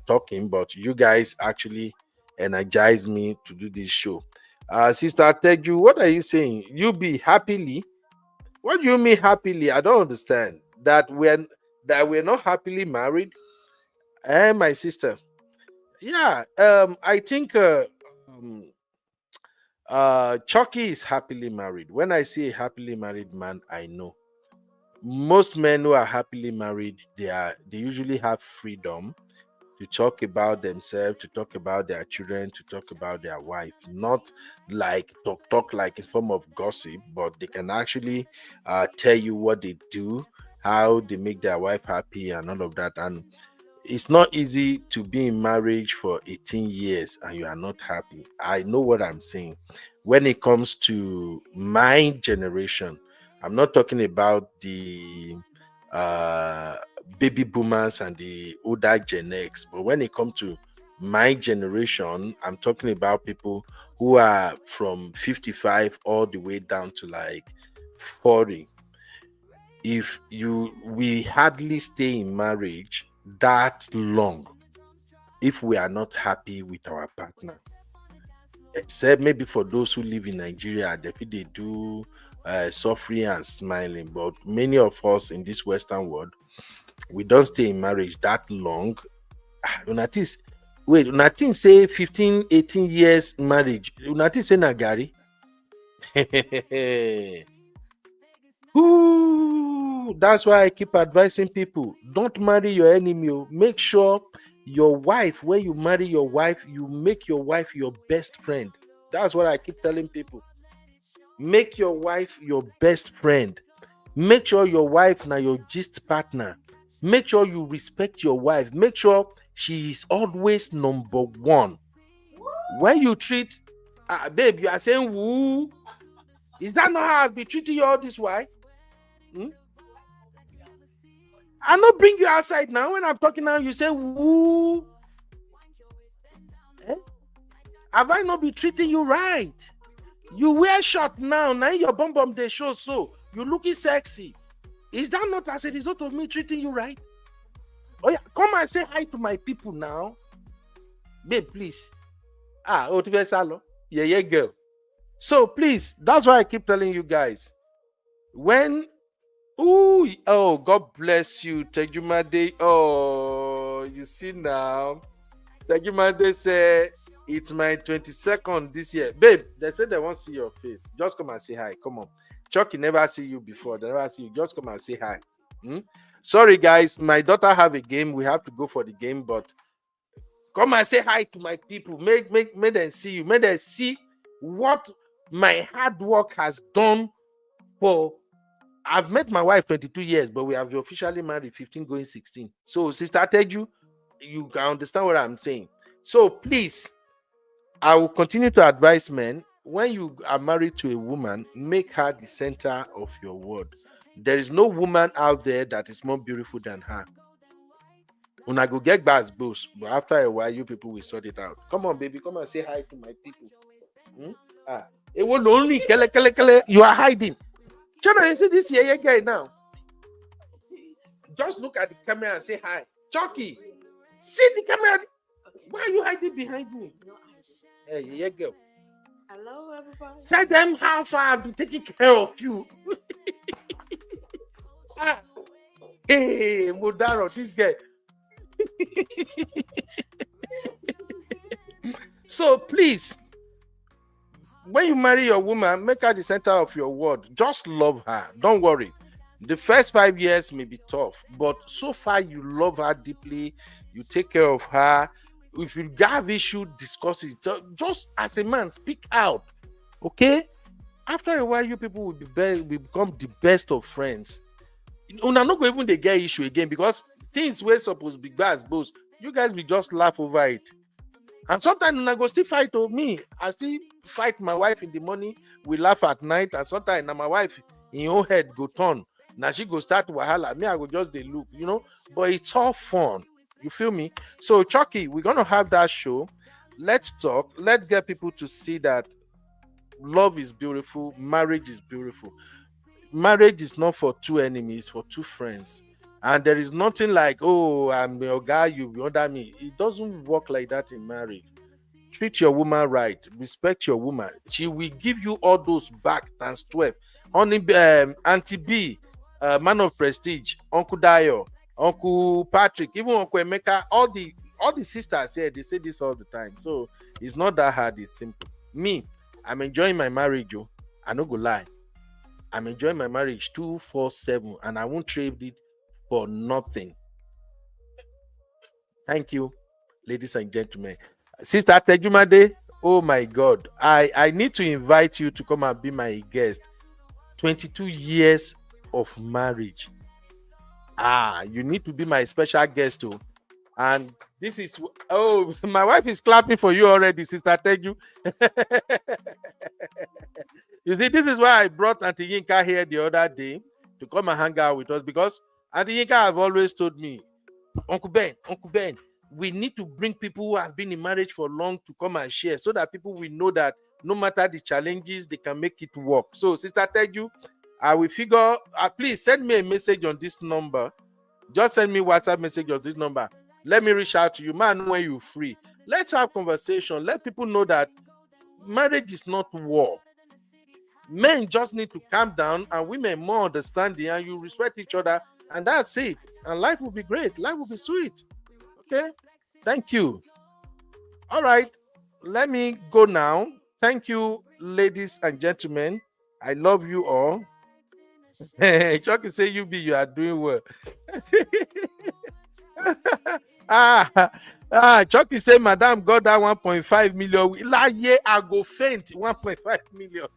talking, but you guys actually energize me to do this show. Sister Teju, what are you saying? You be happily? What do you mean happily? I don't understand. That we're not happily married? My sister. Yeah. I think um, Chucky is happily married. When I see a happily married man, I know. Most men who are happily married, they usually have freedom to talk about themselves, to talk about their children, to talk about their wife. Not like talk like in form of gossip, but they can actually tell you what they do, how they make their wife happy, and all of that. And it's not easy to be in marriage for 18 years and you are not happy. I know what I'm saying. When it comes to my generation, I'm not talking about the uh, baby boomers and the older Gen X, but when it comes to my generation, I'm talking about people who are from 55 all the way down to like 40. If you we hardly stay in marriage that long if we are not happy with our partner, except maybe for those who live in Nigeria, they do suffering and smiling. But many of us in this Western world, we don't stay in marriage that long. Unatis, wait, Unatin say 15, 18 years marriage. Unatin say Nagari. Ooh, that's why I keep advising people don't marry your enemy. Make sure your wife, when you marry your wife, you make your wife your best friend. That's what I keep telling people. Make your wife your best friend. Make sure your wife now your gist partner. Make sure you respect your wife. Make sure she is always number one. When you treat, babe, you are saying woo. Is that not how I've been treating you all this while? Hmm? I not bring you outside now. When I'm talking now, you say woo. Eh? Have I not been treating you right? You wear short now your bum they show so you looking sexy. Is that not as a result of me treating you right? Oh yeah, come and say hi to my people now, babe, please. Otivesalo, yeah, girl. So please, that's why I keep telling you guys. When oh, God bless you, Tejumade. Oh, you see now. Tejumade say it's my 22nd this year. Babe, they said they won't see your face. Just come and say hi. Come on. Chucky never see you before. They never see you. Just come and say hi. Sorry, guys. My daughter have a game. We have to go for the game, but come and say hi to my people. Make them see you. Make them see what my hard work has done for. I've met my wife 22 years, but we have officially married 15 going 16. So, Sister Teju, you can understand what I'm saying. So, please, I will continue to advise men, when you are married to a woman, make her the center of your world. There is no woman out there that is more beautiful than her. When I go get back both, but after a while, you people will sort it out. Come on, baby, come and say hi to my people. It will only kele. You are hiding. Children, you see this here guy now. Just look at the camera and say hi. Chucky, see the camera. Why are you hiding behind me? Hey, yeah, girl. Hello, everybody. Tell them how far I've been taking care of you. Hey, Modaro, this guy. So please, when you marry your woman, make her the center of your world. Just love her. Don't worry. The first 5 years may be tough, but so far you love her deeply. You take care of her. If you have issue, discuss it. Just as a man, speak out. Okay? After a while, you people will become the best of friends. You're not going even to get issue again, because things were supposed to be bad, both. You guys will just laugh over it. And sometimes I go still fight with me. I still fight my wife in the morning. We laugh at night. And sometimes my wife in your head go turn. Now she go start wahala. Me, I go just they look, But it's all fun. You feel me? So Chucky, we're gonna have that show. Let's talk. Let's get people to see that love is beautiful. Marriage is beautiful. Marriage is not for two enemies, for two friends. And there is nothing like, oh, I'm your guy, you be under me. It doesn't work like that in marriage. Treat your woman right. Respect your woman. She will give you all those back times 12. Only Auntie B, man of prestige, Uncle Dayo, Uncle Patrick, even Uncle Emeka, all the sisters here, they say this all the time. So it's not that hard, it's simple. Me, I'm enjoying my marriage, yo. I no go lie. I'm enjoying my marriage 247, and I won't trade it for nothing. Thank you, ladies and gentlemen. Sister Tejumade, oh my God, I need to invite you to come and be my guest. 22 years of marriage. You need to be my special guest too. And this is, oh, my wife is clapping for you already, Sister Teju. You see, this is why I brought Auntie Yinka here the other day to come and hang out with us, because Auntie Yinka have always told me, Uncle Ben, we need to bring people who have been in marriage for long to come and share, so that people will know that no matter the challenges, they can make it work. So, Sister Teju, I will figure, please send me a message on this number. Just send me WhatsApp message on this number. Let me reach out to you, man, when you're free. Let's have conversation. Let people know that marriage is not war. Men just need to calm down, and women more understanding, and you respect each other, and that's it. And life will be great. Life will be sweet. Okay? Thank you. All right. Let me go now. Thank you, ladies and gentlemen. I love you all. Chucky say you are doing well. Chucky say Madam got that 1.5 million. Last year I go faint 1.5 million.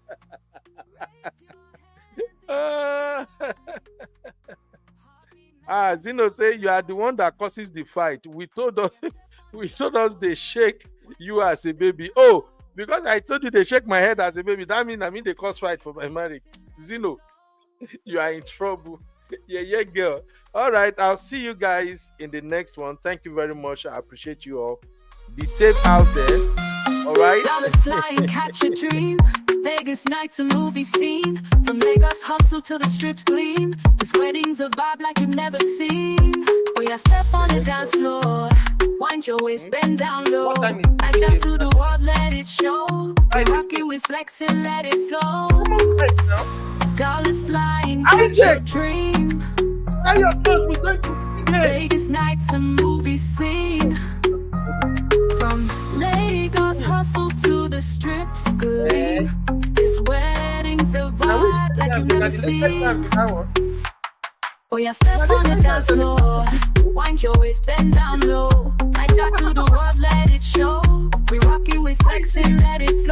Zeno say you are the one that causes the fight. We told us they shake you as a baby. Oh, because I told you they shake my head as a baby, that means they cause fight for my marriage. Zeno, you are in trouble. Yeah, girl. All right, I'll see you guys in the next one. Thank you very much. I appreciate you all. Be safe out there. All right. Dollars flying, catch a dream. Vegas nights a movie scene. From Lagos hustle to the strips gleam. This wedding's a vibe like you've never seen. We are step on the dance floor. Wind your waist, bend down low. I jump to the world, let it show. We rock it, we flex it, let it flow. Dollars flying, catch a dream. Vegas nights a movie scene. From Lagos hustle to the strips gleam. This wedding's a vibe like you've never seen. Oh yeah, step on the dance floor. Wind your waist, bend down low. I jump to the world, let it show. We rock it, we flex it, let it